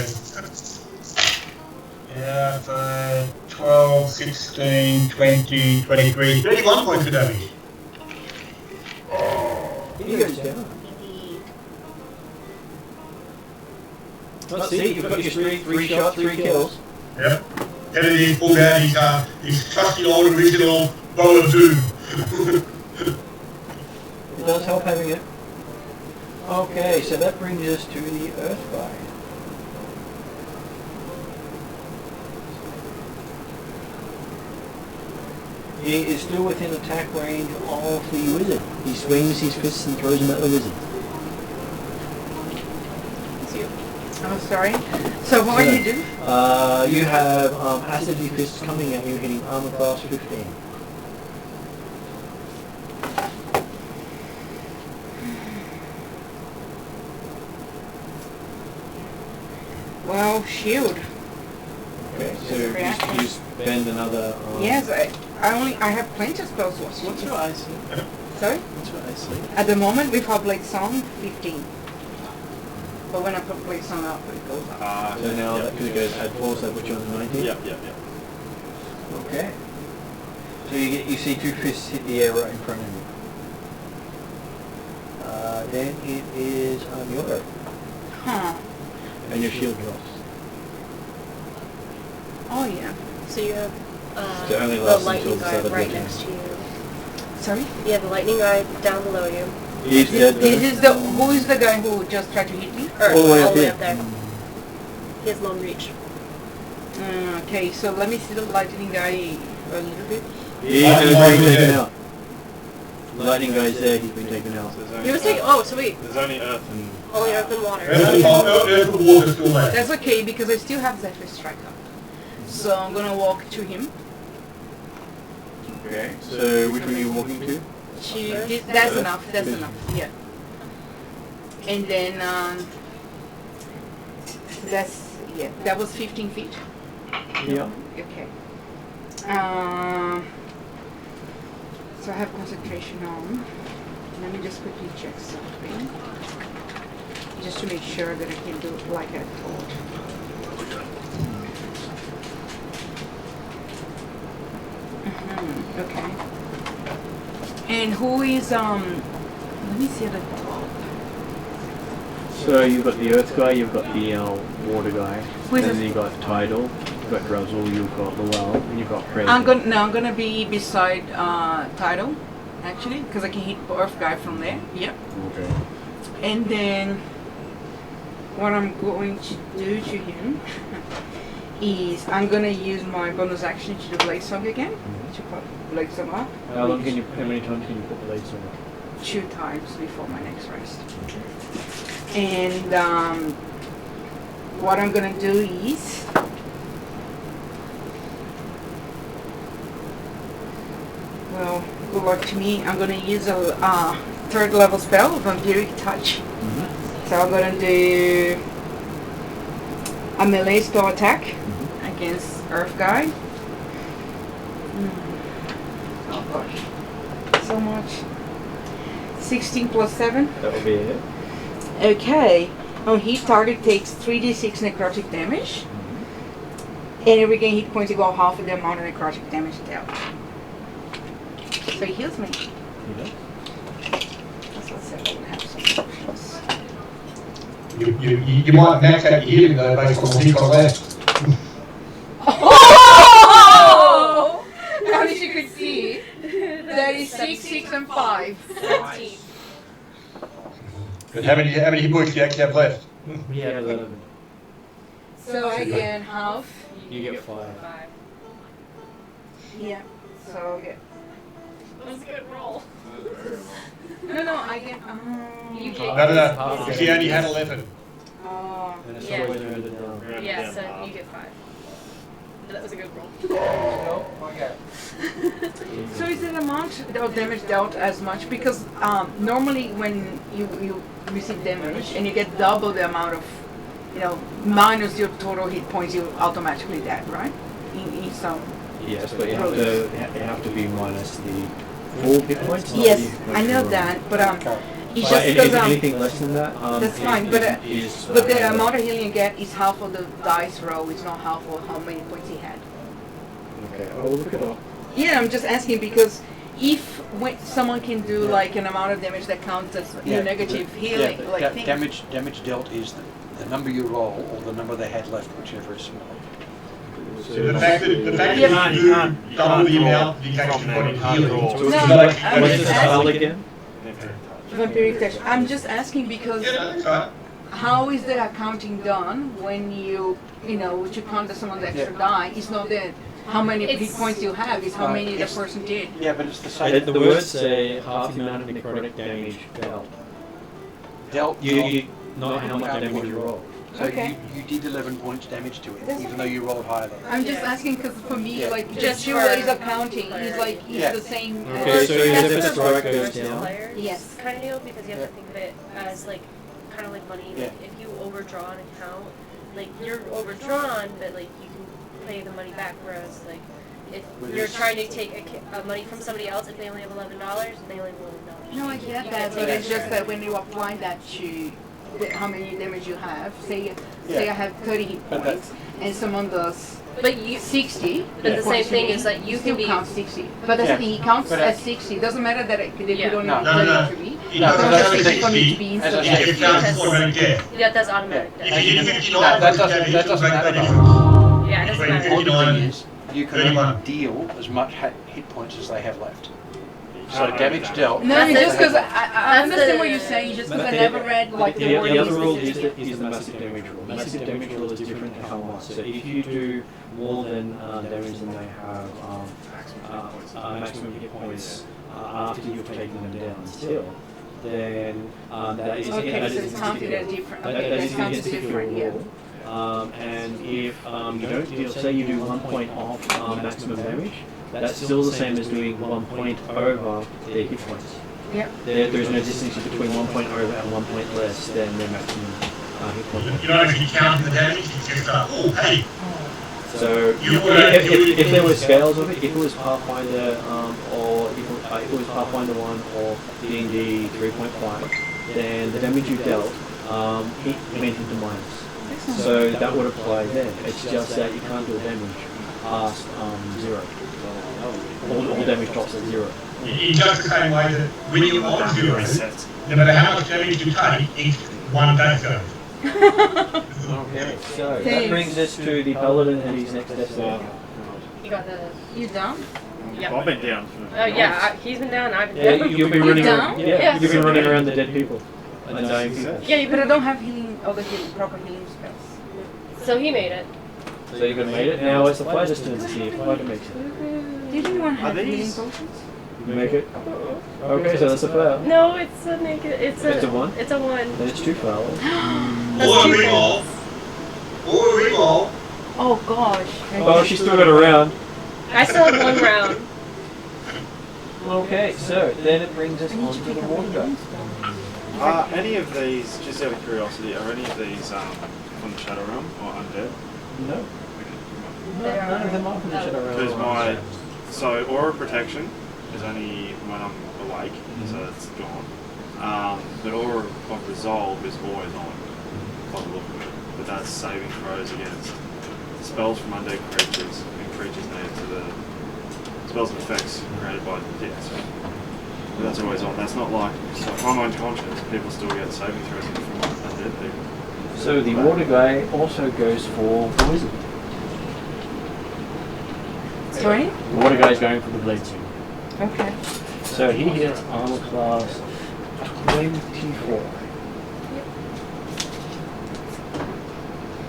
Speaker 6: Yeah, for 12, 16, 20, 23, 31 points of damage.
Speaker 4: He goes down. Let's see, you've got your three shots, 3 kills.
Speaker 6: Yep. Kennedy pulled out his trusty old original bow of doom.
Speaker 4: It does help having it. Okay, so that brings us to the Earth guy. He is still within attack range of the wizard. He swings his fists and throws them at the wizard.
Speaker 7: Oh, sorry. So what do you do?
Speaker 4: You have acidity fists coming at you, hitting armor class 15.
Speaker 7: Well, shield.
Speaker 4: Okay, so you spend another...
Speaker 7: Yes, I have plenty of spell slots.
Speaker 5: What's your IC?
Speaker 7: Sorry?
Speaker 5: What's your IC?
Speaker 7: At the moment with our Blade Song, 15. But when I put Blade Song up, it goes up.
Speaker 4: So now that because it goes add 4, so that puts you on 19?
Speaker 3: Yep.
Speaker 4: Okay. So you see 2 fists hit the air right in front of you. Then it is your go.
Speaker 7: Huh.
Speaker 4: And your shield drops.
Speaker 7: Oh, yeah.
Speaker 2: So you have
Speaker 4: So it only
Speaker 2: the
Speaker 4: lasts
Speaker 2: lightning
Speaker 4: until the
Speaker 2: guy
Speaker 4: start of
Speaker 2: right
Speaker 4: the turn.
Speaker 2: next to you.
Speaker 7: Sorry?
Speaker 2: Yeah, the lightning guy down below you.
Speaker 4: He's dead though.
Speaker 7: This is the, who is the guy who just tried to hit me?
Speaker 2: Or
Speaker 4: All the way up
Speaker 2: all the way
Speaker 4: here.
Speaker 2: up there. He has long reach.
Speaker 7: Okay, so let me see the lightning guy a little bit.
Speaker 4: He's been taken out. The lightning guy's there, he's been taken out.
Speaker 2: He was taking. Oh, so wait.
Speaker 3: There's only earth and...
Speaker 2: Only earth and water.
Speaker 6: Earth and water still there.
Speaker 7: That's okay because I still have Zephyr Strike up. So I'm gonna walk to him.
Speaker 4: Okay, so which one are you walking to?
Speaker 7: That's enough, that's enough, yeah. And then, that was 15 feet.
Speaker 4: Yeah.
Speaker 7: Okay. So I have concentration on. Let me just quickly check something. Just to make sure that I can do it like I thought. Okay. And who is, let me see at the top.
Speaker 4: So you've got the Earth guy, you've got the water guy,
Speaker 7: Who is
Speaker 4: and
Speaker 7: it?
Speaker 4: then you've got Tidal, you've got Druzzle, you've got Llewell, and you've got Crazy.
Speaker 7: I'm gonna be beside Tidal, actually, because I can hit Earth guy from there. Yep.
Speaker 4: Okay.
Speaker 7: And then what I'm going to do to him is I'm gonna use my bonus action to do Blade Song again. To put Blade Song up.
Speaker 4: How many times can you put the blades on?
Speaker 7: 2 times before my next rest. And what I'm gonna do is well, good luck to me. I'm gonna use a 3rd level spell, Vampiric Touch. So I'm gonna do a melee spell attack against Earth guy. Oh gosh, so much. 16 plus 7.
Speaker 4: That would be it.
Speaker 7: Okay. On hit, target takes 3d6 necrotic damage. And every gain hit points equal half of the amount of necrotic damage dealt. So he heals me. That's what I said, I would have some options.
Speaker 6: You might max out your healing though based on what he got left.
Speaker 7: Oh! I wish you could see. That is 6, 6, and 5.
Speaker 2: 17.
Speaker 6: But how many hit points do you actually have left?
Speaker 4: We have 11.
Speaker 7: So I gain half.
Speaker 4: You get 5.
Speaker 2: 5.
Speaker 7: Yeah. So I'll get.
Speaker 2: That was a good roll.
Speaker 7: No, I get.
Speaker 2: You
Speaker 6: No,
Speaker 2: get.
Speaker 6: no. She only had 11.
Speaker 7: Oh.
Speaker 4: And it's
Speaker 2: Yeah.
Speaker 4: always rounded down.
Speaker 2: Yeah, so you get 5. That was a good roll.
Speaker 7: So is the amount of damage dealt as much? Because normally when you receive damage and you get double the amount of, minus your total hit points, you're automatically dead, right? In some.
Speaker 4: Yes, but you have to be minus the full hit points. not
Speaker 7: Yes,
Speaker 4: the
Speaker 7: I know
Speaker 4: roll.
Speaker 7: that, but it's
Speaker 4: But
Speaker 7: just because
Speaker 4: anything less than that,
Speaker 7: that's fine. But the amount of healing you get is half of the dice roll. It's not half of how many points he had.
Speaker 4: Okay, I'll look it up.
Speaker 7: Yeah, I'm just asking because if someone can do like an amount of damage that counts as your negative healing, thing.
Speaker 8: Damage dealt is the number you roll or the number they had left, whichever is smaller.
Speaker 6: The fact that you do double the amount you can actually put in healing.
Speaker 7: No, I'm
Speaker 4: What's
Speaker 7: just
Speaker 4: the spell
Speaker 7: asking.
Speaker 4: again?
Speaker 7: Vampiric touch. I'm just asking because
Speaker 6: Yeah, that's right.
Speaker 7: how is the accounting done when you count as someone's extra die? It's not the how many hit
Speaker 2: It's-
Speaker 7: points you have, it's how
Speaker 8: Right,
Speaker 7: many the
Speaker 8: yes.
Speaker 7: person did.
Speaker 8: Yeah, but it's the same.
Speaker 4: The words say half the amount of necrotic damage dealt.
Speaker 8: Dealt,
Speaker 4: You not how much damage you roll.
Speaker 8: So
Speaker 7: Okay.
Speaker 8: you did 11 points damage to it,
Speaker 7: That's
Speaker 8: even though you rolled higher than that.
Speaker 7: I'm just asking because for me,
Speaker 8: Yeah.
Speaker 7: like,
Speaker 2: Just
Speaker 7: just two
Speaker 2: for
Speaker 7: ways of counting is like,
Speaker 8: Yeah.
Speaker 7: it's the same.
Speaker 4: Okay, so
Speaker 2: That's
Speaker 4: if the
Speaker 2: for
Speaker 4: strike
Speaker 2: both
Speaker 4: goes
Speaker 2: versus
Speaker 4: down.
Speaker 2: players
Speaker 7: Yes.
Speaker 2: kind of deal because you have
Speaker 8: Yeah.
Speaker 2: to think of it as like kind of like money.
Speaker 8: Yeah.
Speaker 2: Like if you overdraw an account, like you're overdrawn, but like you can pay the money back. Whereas like if
Speaker 8: Well,
Speaker 2: you're
Speaker 8: this-
Speaker 2: trying to take money from somebody else, if they only have $11, they only have $11.
Speaker 7: No, I get that, but it's just that when you apply that to how many damage you have, say I have 30 hit
Speaker 8: But
Speaker 7: points, and someone does
Speaker 2: But you,
Speaker 7: 60.
Speaker 2: but
Speaker 7: hit
Speaker 2: the same
Speaker 7: points to
Speaker 2: thing
Speaker 7: me,
Speaker 2: is that you
Speaker 7: still
Speaker 2: can be.
Speaker 7: count 60. But that's
Speaker 8: Yeah.
Speaker 7: the thing, he counts
Speaker 8: But,
Speaker 7: as 60. Doesn't matter that they could
Speaker 2: Yeah.
Speaker 7: only
Speaker 8: No.
Speaker 7: be
Speaker 6: No,
Speaker 7: 30
Speaker 6: no.
Speaker 7: to me.
Speaker 6: It
Speaker 8: No,
Speaker 6: doesn't
Speaker 8: that's
Speaker 6: have
Speaker 8: the
Speaker 6: to
Speaker 8: thing.
Speaker 7: for me to
Speaker 6: be.
Speaker 7: be
Speaker 8: As I
Speaker 7: instant
Speaker 8: said,
Speaker 6: It
Speaker 7: death.
Speaker 6: counts automatic death.
Speaker 2: Yeah, that's automatic.
Speaker 6: If
Speaker 2: death.
Speaker 6: you did
Speaker 8: No,
Speaker 6: 59,
Speaker 8: that
Speaker 6: that
Speaker 8: doesn't
Speaker 6: doesn't make
Speaker 8: matter.
Speaker 6: any difference.
Speaker 2: Yeah, it doesn't
Speaker 6: Between
Speaker 2: matter.
Speaker 6: 59
Speaker 8: is you can
Speaker 6: 31.
Speaker 8: only deal as much hit points as they have left. So damage dealt.
Speaker 7: No,
Speaker 2: That's
Speaker 7: just
Speaker 2: the-
Speaker 7: because I
Speaker 2: that's
Speaker 7: understand
Speaker 2: the-
Speaker 7: what you're saying, just because
Speaker 4: But
Speaker 7: I never read like the word
Speaker 4: the other rule
Speaker 7: specific.
Speaker 4: is the massive damage rule. Massive damage rule is different to how much. So if you do more than damage than they have maximum hit points after you've taken them down still, then that is
Speaker 7: Okay,
Speaker 4: that
Speaker 7: so
Speaker 4: is
Speaker 7: it's counted as
Speaker 4: typical.
Speaker 7: different.
Speaker 4: That
Speaker 7: Okay,
Speaker 4: is
Speaker 7: that counts as
Speaker 4: typical
Speaker 7: different, yeah.
Speaker 4: rule. And if you don't deal, say you do 1 point off maximum damage, that's still the same as doing 1 point over their hit points.
Speaker 7: Yep.
Speaker 4: There's no distinction between 1 point over and 1 point less than their maximum hit point.
Speaker 6: You're not actually counting the damage, it's just, oh, hey,
Speaker 4: So if there were scales of it, if it was Pathfinder or if it was Pathfinder 1 or D&D 3.5, then the damage you dealt it went into minus. So that would apply then. It's just that you can't deal damage past 0. All damage drops at 0.
Speaker 6: in just the same way that when you're on zero, no matter how much damage you take, each one day goes.
Speaker 4: Okay, so that
Speaker 7: Thanks.
Speaker 4: brings us to the Paladin and his next destiny.
Speaker 2: You got the.
Speaker 7: You down?
Speaker 2: Yeah.
Speaker 3: I've been down.
Speaker 2: Oh yeah, he's been down. I've been
Speaker 4: Yeah,
Speaker 2: down.
Speaker 4: you've been running around.
Speaker 7: down?
Speaker 4: Yeah,
Speaker 2: Yes.
Speaker 4: you've been running around the dead people and dying people.
Speaker 2: Yeah, you
Speaker 7: But I
Speaker 2: been.
Speaker 7: don't have healing, proper healing spells.
Speaker 2: So he made it.
Speaker 4: So you've made it. Now it's the fighter's turn to see if fighter makes it.
Speaker 7: Did anyone have
Speaker 3: Are
Speaker 7: healing
Speaker 3: these-
Speaker 7: potions?
Speaker 4: You make it. Okay, so that's a fail.
Speaker 2: No, it's a naked. It's
Speaker 4: It's a 1?
Speaker 2: It's a 1.
Speaker 4: Then it's 2 fails.
Speaker 2: That's
Speaker 6: Or a
Speaker 2: two
Speaker 6: reroll. Or a reroll.
Speaker 7: Oh gosh.
Speaker 4: Oh, she still got around.
Speaker 2: I still have 1 round.
Speaker 4: Okay, so then it brings us on to the water.
Speaker 3: Any of these, just out of curiosity, are any of these from the Shadow Realm or undead?
Speaker 4: No. None of them are from the Shadow Realm.
Speaker 3: Because my aura protection is only when I'm awake, so it's gone. But aura of resolve is always on, by the look of it. But that's saving throws against spells from undead creatures and creatures native to the spells and effects created by but that's always on. That's not like, so if I'm unconscious, people still get saving throws from undead people.
Speaker 4: So the water guy also goes for poison.
Speaker 7: Sorry?
Speaker 4: The water guy's going for the blade suit.
Speaker 7: Okay.
Speaker 4: So he hits armor class 24.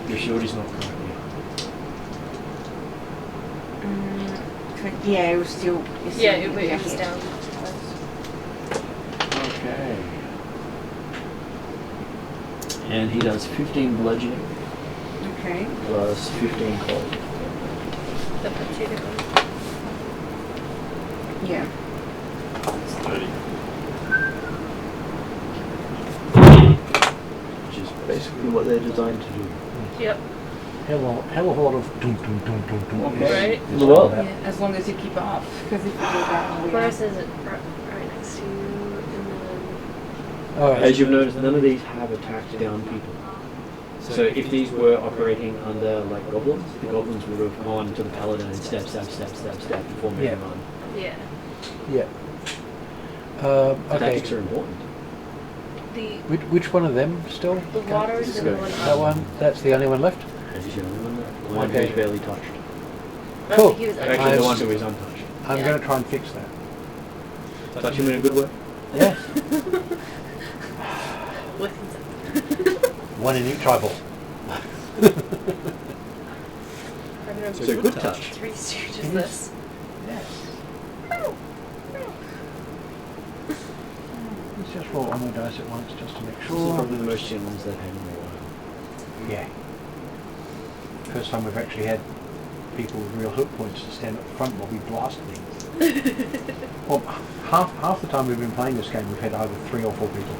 Speaker 4: Your shield is not currently up.
Speaker 7: Yeah, it was still.
Speaker 2: Yeah, it was down.
Speaker 4: Okay. And he does 15 bludgeoning
Speaker 7: Okay.
Speaker 4: plus 15 cold.
Speaker 2: That puts you down.
Speaker 7: Yeah.
Speaker 3: It's 30.
Speaker 4: Which is basically what they're designed to do.
Speaker 2: Yep.
Speaker 1: Hell of a lot of dum dum dum dum dum.
Speaker 2: Okay.
Speaker 1: is
Speaker 4: Well,
Speaker 1: all that.
Speaker 7: Yeah, as long as you keep it off, because if you go down,
Speaker 2: Where says it right next to you, and then
Speaker 1: Oh,
Speaker 4: As you've noticed, none of these have attacked down people. So if these were operating under like goblins, the goblins would have gone to the paladin and step before moving
Speaker 1: Yeah.
Speaker 4: on.
Speaker 2: yeah.
Speaker 1: yeah.
Speaker 4: Tactics
Speaker 1: Okay.
Speaker 4: are important.
Speaker 1: Which one of them still?
Speaker 2: The water is the one
Speaker 1: That one. That's the only one left.
Speaker 4: That is the only one left. The one
Speaker 1: Okay.
Speaker 4: who's barely touched.
Speaker 1: Cool.
Speaker 2: He was
Speaker 4: Actually, the
Speaker 1: I've-
Speaker 4: one who is untouched.
Speaker 1: I'm
Speaker 2: Yeah.
Speaker 1: going to try and fix that.
Speaker 4: Touch him in a good way.
Speaker 1: Yes.
Speaker 2: with consent.
Speaker 1: One in each eyeball.
Speaker 4: So good touch.
Speaker 2: Three stooges
Speaker 1: It is.
Speaker 2: this.
Speaker 1: Yes. Let's just roll all my dice at once just to make
Speaker 4: This is
Speaker 1: sure.
Speaker 4: probably the most challenge they've had in a while.
Speaker 1: Yeah. First time we've actually had people with real hit points to stand up front while we blast things. Well, half the time we've been playing this game, we've had either 3 or 4 people,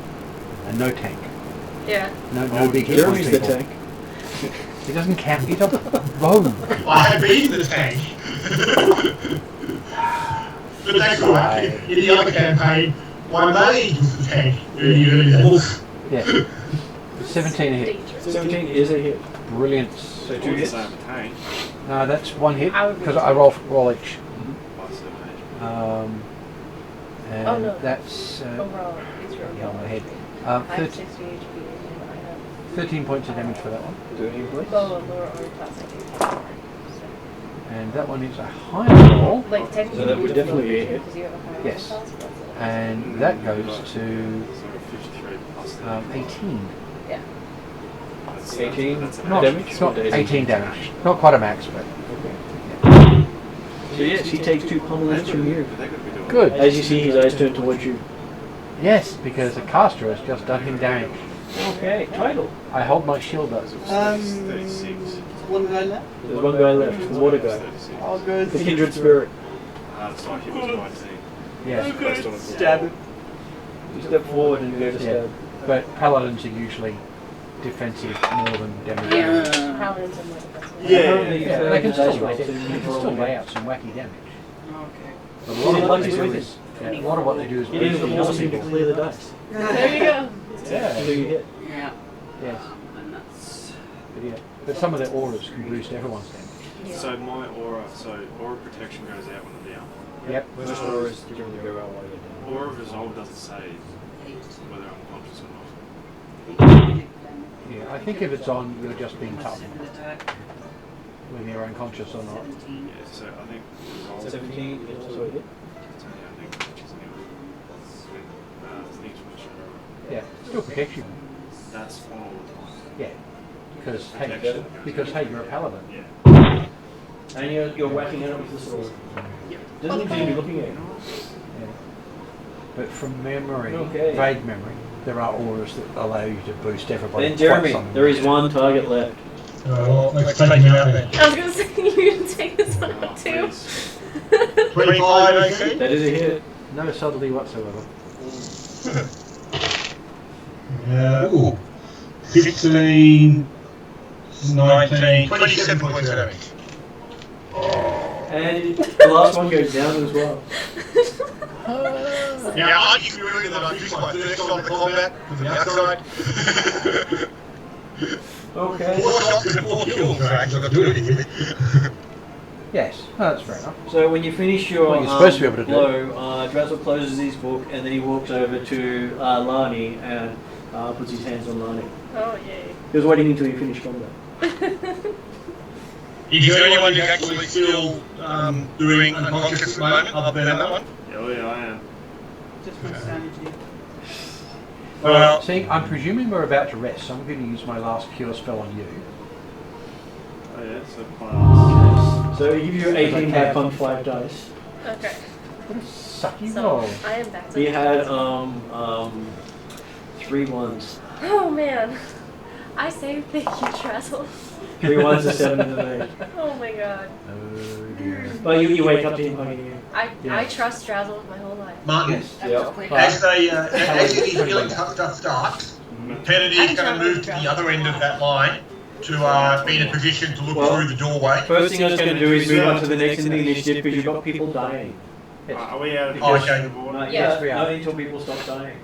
Speaker 1: and no tank,
Speaker 2: Yeah.
Speaker 1: no big hit point
Speaker 4: Jeremy's the
Speaker 1: people.
Speaker 4: tank.
Speaker 1: He doesn't count. He's a rogue.
Speaker 6: I have been the tank. But that's all right. In the other campaign, my mage was the tank in the early levels.
Speaker 1: Yeah. 17 a hit.
Speaker 2: Dangerous.
Speaker 4: 17 is a hit.
Speaker 1: Brilliant.
Speaker 4: So
Speaker 3: All
Speaker 4: 2
Speaker 3: the
Speaker 4: hits.
Speaker 3: same tank
Speaker 1: No, that's 1 hit
Speaker 2: I would
Speaker 1: because
Speaker 2: be-
Speaker 1: I roll each.
Speaker 3: by 7
Speaker 1: And
Speaker 2: Oh, no.
Speaker 1: that's
Speaker 2: Overall, it's really
Speaker 1: yeah, on my head.
Speaker 2: I have
Speaker 1: 13,
Speaker 2: 60 HP and I have
Speaker 1: 13 points of damage for that one.
Speaker 4: 13 points.
Speaker 2: lower armor class HP.
Speaker 1: And that one is a higher roll.
Speaker 2: Like technically,
Speaker 4: So that would
Speaker 2: you
Speaker 4: definitely
Speaker 2: don't
Speaker 4: be a
Speaker 2: need to
Speaker 4: hit.
Speaker 2: because you have a higher
Speaker 1: Yes.
Speaker 2: armor class, but that's it.
Speaker 1: And that goes to
Speaker 3: So 53 plus
Speaker 1: 18.
Speaker 2: Yeah.
Speaker 3: That's
Speaker 4: 18
Speaker 3: that's an
Speaker 1: Not,
Speaker 4: damage?
Speaker 1: it's not
Speaker 4: Or
Speaker 1: 18 damage. Not quite a max, but
Speaker 4: So yes, he takes 2 pummelings from you.
Speaker 3: They're going to be doing
Speaker 1: good.
Speaker 4: As you see his eyes turn towards you.
Speaker 1: Yes, because the caster has just done him damage.
Speaker 4: Okay, title.
Speaker 1: I hold my shield up.
Speaker 3: 36.
Speaker 5: One guy left.
Speaker 4: There's one guy left, the water guy.
Speaker 3: 36.
Speaker 5: I'll go
Speaker 4: The kindred spirit.
Speaker 3: It's like he was 19.
Speaker 1: Yes,
Speaker 3: Based on a
Speaker 5: stab him.
Speaker 4: You step forward and you go to
Speaker 1: Yeah.
Speaker 4: stab.
Speaker 1: but paladins are usually defensive more than damage.
Speaker 5: Yeah.
Speaker 2: Paladins and like the best one.
Speaker 5: Yeah.
Speaker 1: Yeah, they can still,
Speaker 4: Dice
Speaker 1: they
Speaker 4: rolls.
Speaker 1: can still lay out some wacky damage.
Speaker 5: Okay.
Speaker 1: But a lot of what they
Speaker 4: Lucky
Speaker 1: do
Speaker 4: with
Speaker 1: is, a lot of what they do is
Speaker 4: It is the
Speaker 1: boost
Speaker 4: more
Speaker 1: other
Speaker 4: seem to
Speaker 1: people.
Speaker 4: clear the dice.
Speaker 2: There you go.
Speaker 1: Yeah.
Speaker 4: So you hit.
Speaker 5: Yeah.
Speaker 1: Yes,
Speaker 5: And that's.
Speaker 1: but yeah. But some of their auras can boost everyone's damage.
Speaker 2: Yeah.
Speaker 3: So my aura, aura protection goes out when I'm down.
Speaker 1: Yep.
Speaker 4: Most auras generally go out while you're down.
Speaker 3: Aura of resolve doesn't say whether I'm conscious or not.
Speaker 1: Yeah, I think if it's on, you're just being tough,
Speaker 5: Second attack.
Speaker 1: whether you're unconscious or not.
Speaker 5: 17.
Speaker 3: Yeah, so I think resolve.
Speaker 4: 17 is also a hit.
Speaker 3: It's only, I think, conscious anyway. It's an extra
Speaker 1: Yeah, still protects you.
Speaker 3: That's on all the time.
Speaker 1: Yeah, because
Speaker 3: Protection.
Speaker 1: hey, you're a paladin.
Speaker 3: Yeah.
Speaker 4: And you're whacking at it with the sword. Doesn't seem to be looking at you.
Speaker 1: Yeah. But from memory,
Speaker 4: Okay.
Speaker 1: vague memory, there are auras that allow you to boost everybody.
Speaker 4: Then Jeremy,
Speaker 1: quite some.
Speaker 4: there is one target left.
Speaker 6: Well, let's take him out then.
Speaker 2: I was gonna say you can take this one
Speaker 3: Oh,
Speaker 2: out too.
Speaker 3: please.
Speaker 6: 25 AC?
Speaker 4: That is a hit.
Speaker 1: No subtlety whatsoever.
Speaker 6: Ooh. 16, 19, 27 points of damage.
Speaker 4: And the last one goes down as well.
Speaker 6: Yeah, I just remember that I used my first on the combat from the outside.
Speaker 4: Okay.
Speaker 6: 4 shots with 4 kills, so I actually got to do anything with it.
Speaker 1: Yes, oh, that's fair enough.
Speaker 4: So when you finish your
Speaker 1: Well, you're supposed to be able to do.
Speaker 4: blow, Drazel closes his book and then he walks over to Lani and puts his hands on Lani.
Speaker 2: Oh, yay.
Speaker 4: He was waiting until you finished combat.
Speaker 6: Is there anyone who's actually still doing unconscious at the moment, other than that one?
Speaker 3: Oh yeah, I am.
Speaker 5: Just for sanity.
Speaker 6: Well,
Speaker 1: See, I'm presuming we're about to rest, so I'm going to use my last cure spell on you.
Speaker 3: Oh yeah, so class.
Speaker 4: So he gives you 18 back on 5 dice.
Speaker 2: Okay.
Speaker 1: What a sucky
Speaker 2: So,
Speaker 1: roll.
Speaker 2: I am back.
Speaker 4: He had 3 ones.
Speaker 2: Oh, man. I say thank you, Drazel.
Speaker 4: 3 ones, a 7 and an 8.
Speaker 2: Oh, my God.
Speaker 1: Oh dear.
Speaker 4: Well, you wake up to him hugging you.
Speaker 2: I trust Drazel with my whole life.
Speaker 6: Martin,
Speaker 1: Yes.
Speaker 4: Yep.
Speaker 6: as the healing stuff starts, Kennedy is going to move to the other end of that line to be in a position to look through the doorway.
Speaker 4: First thing I was going to do is move on to the next in the initiative because you've got people dying.
Speaker 3: Are we out of
Speaker 6: Okay.
Speaker 3: the board?
Speaker 4: Not
Speaker 2: Yes,
Speaker 4: yet.
Speaker 1: we are.
Speaker 4: Not until people stop dying.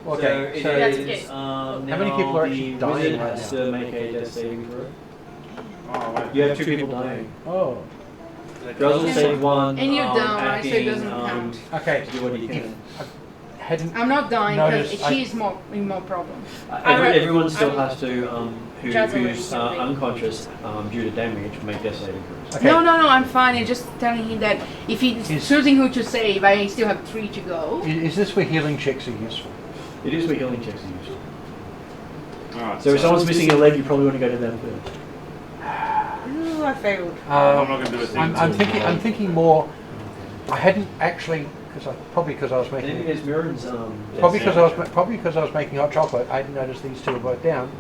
Speaker 1: Okay,
Speaker 4: so
Speaker 1: so
Speaker 2: That's
Speaker 4: it
Speaker 2: okay.
Speaker 4: is,
Speaker 1: How many people are actually
Speaker 4: the
Speaker 1: dying
Speaker 4: wizard
Speaker 1: right
Speaker 4: has
Speaker 1: now?
Speaker 4: to make a death saving throw.
Speaker 3: Oh wait.
Speaker 4: You have 2 people dying.
Speaker 1: oh,
Speaker 4: Drazel saved 1.
Speaker 7: And you're down, right? So it
Speaker 4: acting,
Speaker 7: doesn't count.
Speaker 1: okay.
Speaker 4: to do what he can.
Speaker 1: Hadn't
Speaker 7: I'm not dying because
Speaker 1: Notice,
Speaker 7: she's more in more problems.
Speaker 4: Everyone still
Speaker 2: I'm-
Speaker 4: has to,
Speaker 2: Drazel
Speaker 4: who's
Speaker 2: is something.
Speaker 4: unconscious due to damage, make death saving throws.
Speaker 1: okay.
Speaker 7: No, I'm fine. I'm just telling him that if he's
Speaker 1: Is-
Speaker 7: choosing who to save, I still have 3 to go.
Speaker 1: Is this where healing checks are useful?
Speaker 4: It is where healing checks are useful.
Speaker 3: Alright,
Speaker 4: So if someone's missing a leg, you probably want to go to them first.
Speaker 7: Ooh, I failed.
Speaker 3: I'm not going to do a thing.
Speaker 1: I'm thinking more. I hadn't actually because I was
Speaker 4: I think
Speaker 1: making
Speaker 4: there's Mirren's
Speaker 1: probably because I was making hot chocolate. I didn't notice these 2 were both down.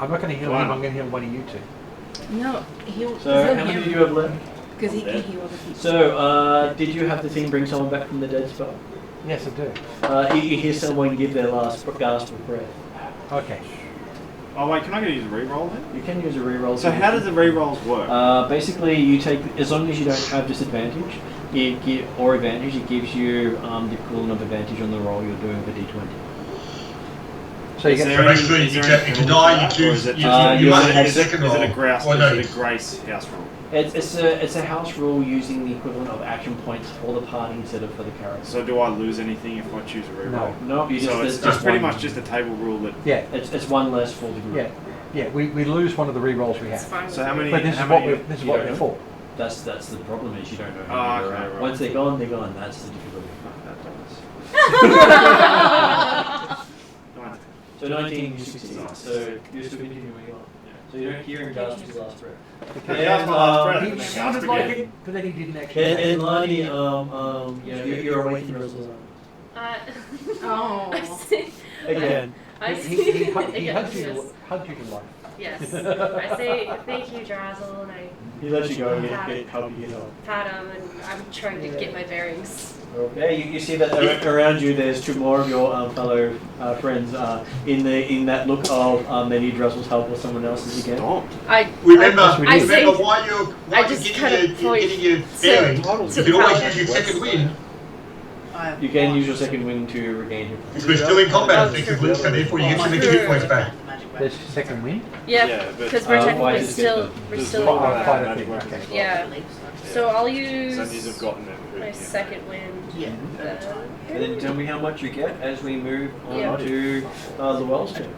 Speaker 1: I'm not going to heal him. I'm going to heal one of you 2.
Speaker 7: No, he'll
Speaker 4: So how many do you have left?
Speaker 7: because he can heal other people.
Speaker 4: So did you have the team bring someone back from the dead spell?
Speaker 1: Yes, I do.
Speaker 4: You hear someone give their last gasp of breath.
Speaker 1: Okay.
Speaker 3: Oh wait, can I use a reroll then?
Speaker 4: You can use a reroll.
Speaker 3: So how does the rerolls work?
Speaker 4: Basically, you take as long as you don't have disadvantage, or advantage, it gives you the equivalent of advantage on the roll you're doing for d20.
Speaker 1: So you
Speaker 3: Is
Speaker 1: get
Speaker 3: there
Speaker 6: basically,
Speaker 3: any- is
Speaker 6: you
Speaker 3: there
Speaker 6: get-
Speaker 3: any
Speaker 6: if you
Speaker 3: penalty
Speaker 6: die,
Speaker 3: for
Speaker 6: you
Speaker 3: that, or
Speaker 6: choose-
Speaker 3: is it
Speaker 6: you-
Speaker 3: just-
Speaker 6: you
Speaker 3: is
Speaker 6: must
Speaker 3: it-
Speaker 6: have
Speaker 3: is
Speaker 6: a
Speaker 3: it-
Speaker 6: second
Speaker 3: Is it a
Speaker 6: roll.
Speaker 3: grace?
Speaker 6: Well, no.
Speaker 3: Is it a grace house rule?
Speaker 4: It's a house rule using the equivalent of action points for the party instead of for the character.
Speaker 3: So do I lose anything if I choose a reroll?
Speaker 4: No, you just
Speaker 3: So
Speaker 4: there's
Speaker 3: it's just pretty
Speaker 4: one.
Speaker 3: much just a table rule that.
Speaker 1: yeah,
Speaker 4: It's 1 less for the group.
Speaker 1: yeah. We lose one of the rerolls we
Speaker 2: It's
Speaker 1: have.
Speaker 2: fine.
Speaker 3: So how many?
Speaker 1: But this
Speaker 3: how
Speaker 1: is what
Speaker 3: many?
Speaker 4: you
Speaker 1: we're
Speaker 4: don't
Speaker 1: for.
Speaker 4: That's the problem is you don't know
Speaker 3: Oh,
Speaker 4: how many
Speaker 3: okay,
Speaker 4: there are.
Speaker 3: right.
Speaker 4: Once they're gone, they're gone. That's the difficulty. So 19, you succeed. So you're still continuing on. So you don't hear him gasp his last breath.
Speaker 1: Because
Speaker 3: Yeah, my last breath.
Speaker 1: he
Speaker 3: and then
Speaker 1: sounded
Speaker 3: gasp
Speaker 1: like
Speaker 3: again.
Speaker 1: it, but then he didn't actually.
Speaker 4: And Lani, you're awake in Rosal's
Speaker 7: Oh.
Speaker 2: I see.
Speaker 4: again.
Speaker 2: I
Speaker 1: He
Speaker 2: see.
Speaker 1: hugged you
Speaker 2: Yes,
Speaker 1: to life.
Speaker 2: yes. I say thank you, Drazel, and I
Speaker 4: He lets you go and help you get on.
Speaker 2: pat him, and I'm trying to get my bearings.
Speaker 4: Okay, you see that around you there's 2 more of your fellow friends in that look of maybe Drazel's help or someone else's again.
Speaker 3: Stop.
Speaker 6: Remember,
Speaker 2: I say-
Speaker 6: while you're
Speaker 2: just kind of point
Speaker 6: getting your
Speaker 2: to-
Speaker 6: bearings,
Speaker 2: to
Speaker 6: you can
Speaker 2: the
Speaker 6: always
Speaker 2: paladin.
Speaker 6: use your second wind.
Speaker 4: You can use your second wind to regain your.
Speaker 6: Because we're still in combat effectively, so therefore you get some extra hit points back.
Speaker 1: There's second wind.
Speaker 2: Yeah,
Speaker 3: Yeah, but-
Speaker 2: because we're
Speaker 4: why
Speaker 2: technically
Speaker 4: does it
Speaker 2: still
Speaker 4: get
Speaker 2: we're
Speaker 3: There's
Speaker 2: still in
Speaker 3: one
Speaker 1: Fight-
Speaker 2: combat.
Speaker 1: fight
Speaker 3: magic
Speaker 1: thing,
Speaker 3: weapons
Speaker 1: okay.
Speaker 3: as well.
Speaker 2: Yeah. So I'll
Speaker 3: Sandy's have
Speaker 2: use
Speaker 3: gotten them.
Speaker 2: my second wind.
Speaker 5: Yeah.
Speaker 4: And then tell me how much you get as we move on
Speaker 2: Yeah.
Speaker 4: to the Wells turn.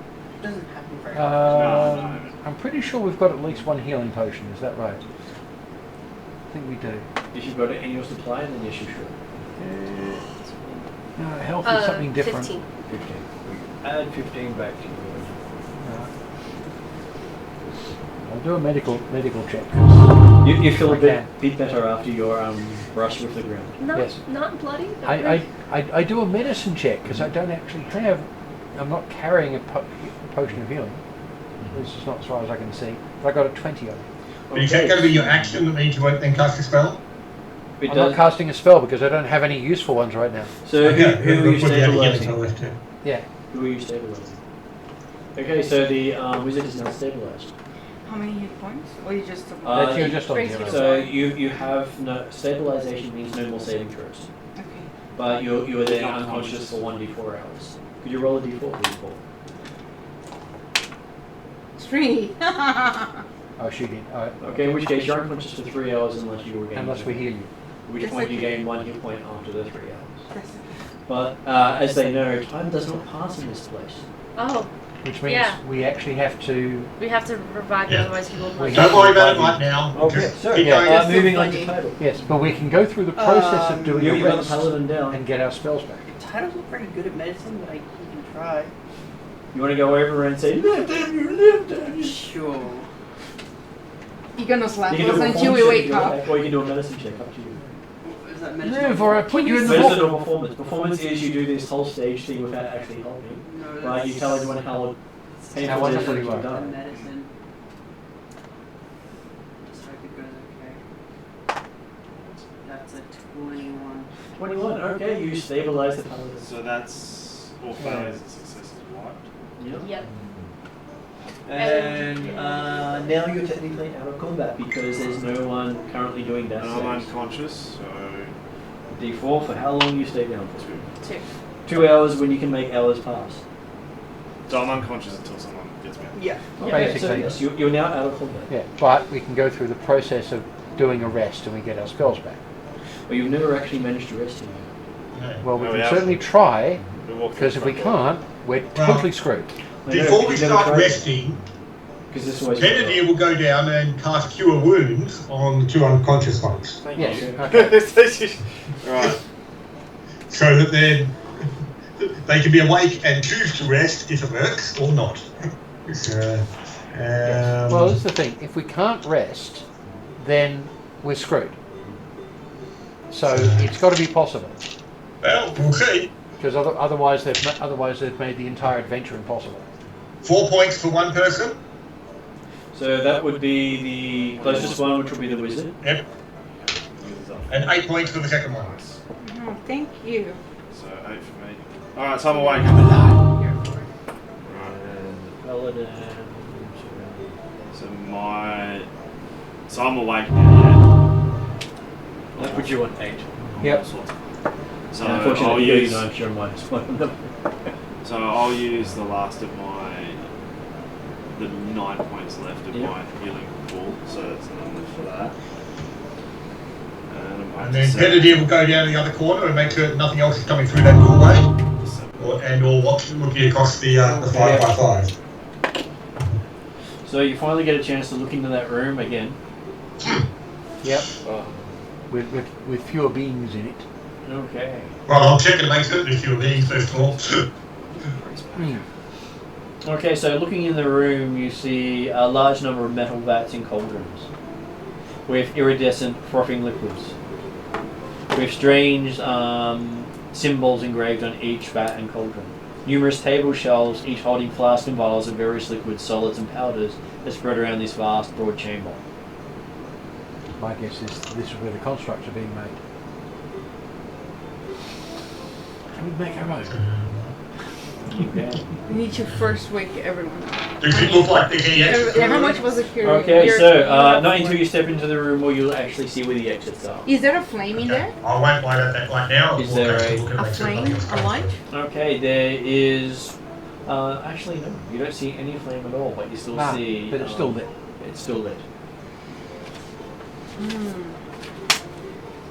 Speaker 5: Doesn't happen very
Speaker 1: I'm pretty sure we've got at least 1 healing potion. Is that right? I think we do.
Speaker 4: If you've got it in your supply, then yes, you should.
Speaker 1: No, health is something different.
Speaker 2: 15.
Speaker 4: 15. Add 15 back to you.
Speaker 1: I'll do a medical check. 'Cause
Speaker 4: You feel a
Speaker 1: I can.
Speaker 4: bit better after your brush with the ground.
Speaker 2: Not
Speaker 1: Yes.
Speaker 2: not bloody. Not
Speaker 1: I do a medicine check because I don't actually have. I'm not carrying a potion of healing. This is not as far as I can see. But I got a 20 of it.
Speaker 6: But is that going to be your action that means you won't then cast a spell?
Speaker 4: It
Speaker 1: I'm
Speaker 4: does.
Speaker 1: not casting a spell because I don't have any useful ones right now.
Speaker 4: So who are you
Speaker 6: We'll put the other healing
Speaker 4: stabilizing?
Speaker 6: spell left too.
Speaker 1: Yeah.
Speaker 4: Who are you stabilizing? Okay, so the wizard is now stabilized.
Speaker 7: How many hit points? Or you just
Speaker 1: That's you just on
Speaker 7: Raise
Speaker 1: 0.
Speaker 7: your-
Speaker 4: So you have no stabilization means no more saving throws,
Speaker 7: Okay.
Speaker 4: but you were then unconscious for 1d4 hours. Could you roll a d4, please, Paul?
Speaker 7: 3.
Speaker 8: Oh, she did. Oh,
Speaker 4: Okay, in which case you're unconscious for 3 hours unless you regain.
Speaker 8: unless we heal you.
Speaker 4: At which
Speaker 7: That's
Speaker 4: point you
Speaker 7: okay.
Speaker 4: gain 1 hit point after the 3 hours.
Speaker 7: That's
Speaker 4: But as they know, time does not pass in this place.
Speaker 2: Oh,
Speaker 8: Which means
Speaker 2: Yeah.
Speaker 8: we actually have to.
Speaker 2: we have to revive you,
Speaker 6: Yeah.
Speaker 2: otherwise people will
Speaker 8: We
Speaker 2: punch
Speaker 6: Don't
Speaker 2: you.
Speaker 6: worry about it right now.
Speaker 4: Okay,
Speaker 6: Just
Speaker 4: so
Speaker 6: keep
Speaker 8: yeah,
Speaker 6: going.
Speaker 4: moving on to
Speaker 7: funny.
Speaker 4: title.
Speaker 8: Yes, but we can go through the process of doing
Speaker 4: You're
Speaker 8: a
Speaker 4: the
Speaker 8: rest
Speaker 4: paladin down.
Speaker 8: and get our spells back.
Speaker 5: Title's not very good at medicine, but you can try.
Speaker 4: You want to go over and say, live them, you live them.
Speaker 5: Sure.
Speaker 7: You're gonna slap
Speaker 4: You can do
Speaker 7: us
Speaker 4: a
Speaker 7: until we
Speaker 4: performance
Speaker 7: wake
Speaker 4: check,
Speaker 7: up.
Speaker 4: or you can do a medicine check, up to you.
Speaker 5: Is that medicine?
Speaker 8: Move or I put you in the
Speaker 4: Medicine
Speaker 8: book.
Speaker 4: or performance. Performance is you do this whole stage thing without actually helping.
Speaker 5: No,
Speaker 4: Right, you tell everyone how painful
Speaker 8: How
Speaker 4: it is
Speaker 8: wonderful
Speaker 4: that
Speaker 8: you
Speaker 4: you've
Speaker 8: are.
Speaker 4: done.
Speaker 5: medicine. Just hope it goes okay. That's a 21.
Speaker 4: 21, okay, you stabilize the paladin.
Speaker 3: So that's all failures and successes wiped.
Speaker 4: Yep.
Speaker 2: Yep.
Speaker 4: And now you're technically out of combat because there's no one currently doing that.
Speaker 3: And I'm
Speaker 4: stage.
Speaker 3: unconscious, so
Speaker 4: D4 for how long you stay down for?
Speaker 2: 2.
Speaker 4: 2 hours when you can make hours pass.
Speaker 3: I'm unconscious until someone gets me up.
Speaker 5: Yeah.
Speaker 4: Yeah,
Speaker 8: Basically.
Speaker 4: so yes, you're now out of combat.
Speaker 8: Yeah, but we can go through the process of doing a rest and we get our spells back.
Speaker 4: But you've never actually managed to rest him.
Speaker 8: Well, we
Speaker 3: No,
Speaker 8: can
Speaker 3: we haven't.
Speaker 8: certainly try,
Speaker 3: We walk through
Speaker 8: because if
Speaker 3: the
Speaker 8: we
Speaker 3: front door.
Speaker 8: can't, we're totally screwed.
Speaker 6: Before we start resting,
Speaker 4: because this always
Speaker 6: Benedict will go down and cast Cure Wounds on the 2 unconscious ones,
Speaker 3: Thank
Speaker 8: Yes,
Speaker 3: you.
Speaker 8: okay.
Speaker 3: Right.
Speaker 6: so that then they can be awake and choose to rest if it works or not. So,
Speaker 8: Well, that's the thing. If we can't rest, then we're screwed. So it's got to be possible,
Speaker 6: well, we'll see.
Speaker 8: because otherwise they've made the entire adventure impossible.
Speaker 6: 4 points for one person.
Speaker 4: So that would be the closest one, which would be the wizard.
Speaker 6: Yep. And 8 points for the second one.
Speaker 7: Oh, thank you.
Speaker 3: So 8 for me. Alright, so I'm awake.
Speaker 7: Here for it.
Speaker 3: Right.
Speaker 4: And the paladin.
Speaker 3: So I'm awake now,
Speaker 4: That puts you on 8.
Speaker 3: yeah?
Speaker 8: Yep.
Speaker 3: So
Speaker 4: And
Speaker 3: I'll
Speaker 4: unfortunately,
Speaker 3: use
Speaker 4: 39 sure minus 1 of them.
Speaker 3: so I'll use the last of the 9 points left of
Speaker 4: Yep.
Speaker 3: my healing pool, so that's none for that. And I'm
Speaker 6: And then Benedict will go down to the other corner and make sure that nothing else is coming through that doorway, or watch looking across the 5x5.
Speaker 4: So you finally get a chance to look into that room again.
Speaker 8: Yep.
Speaker 4: Oh.
Speaker 8: With fewer beings in it.
Speaker 4: Okay.
Speaker 6: Well, I'll check and make certain if you're being first of all.
Speaker 4: Okay, so looking in the room, you see a large number of metal vats and cauldrons with iridescent, frothing liquids, with strange symbols engraved on each vat and cauldron. Numerous table shelves, each holding flasks and vials of various liquids, solids, and powders, are spread around this vast, broad chamber.
Speaker 8: My guess is this is where the constructs are being made. Can we make our own?
Speaker 4: Okay.
Speaker 7: We need to first wake everyone up.
Speaker 6: Does it look like there's any extra?
Speaker 7: How much was it here?
Speaker 4: Okay,
Speaker 7: here-
Speaker 4: so
Speaker 7: here
Speaker 4: not
Speaker 7: for?
Speaker 4: until you step into the room will you actually see where the exits are.
Speaker 7: Is there a flame in there?
Speaker 6: I won't light up that light now.
Speaker 4: Is there
Speaker 7: A flame? A light?
Speaker 4: Okay, there is. Actually, no, you don't see any flame at all, but you still see.
Speaker 8: But it's still lit.
Speaker 4: It's still lit.
Speaker 7: Hmm.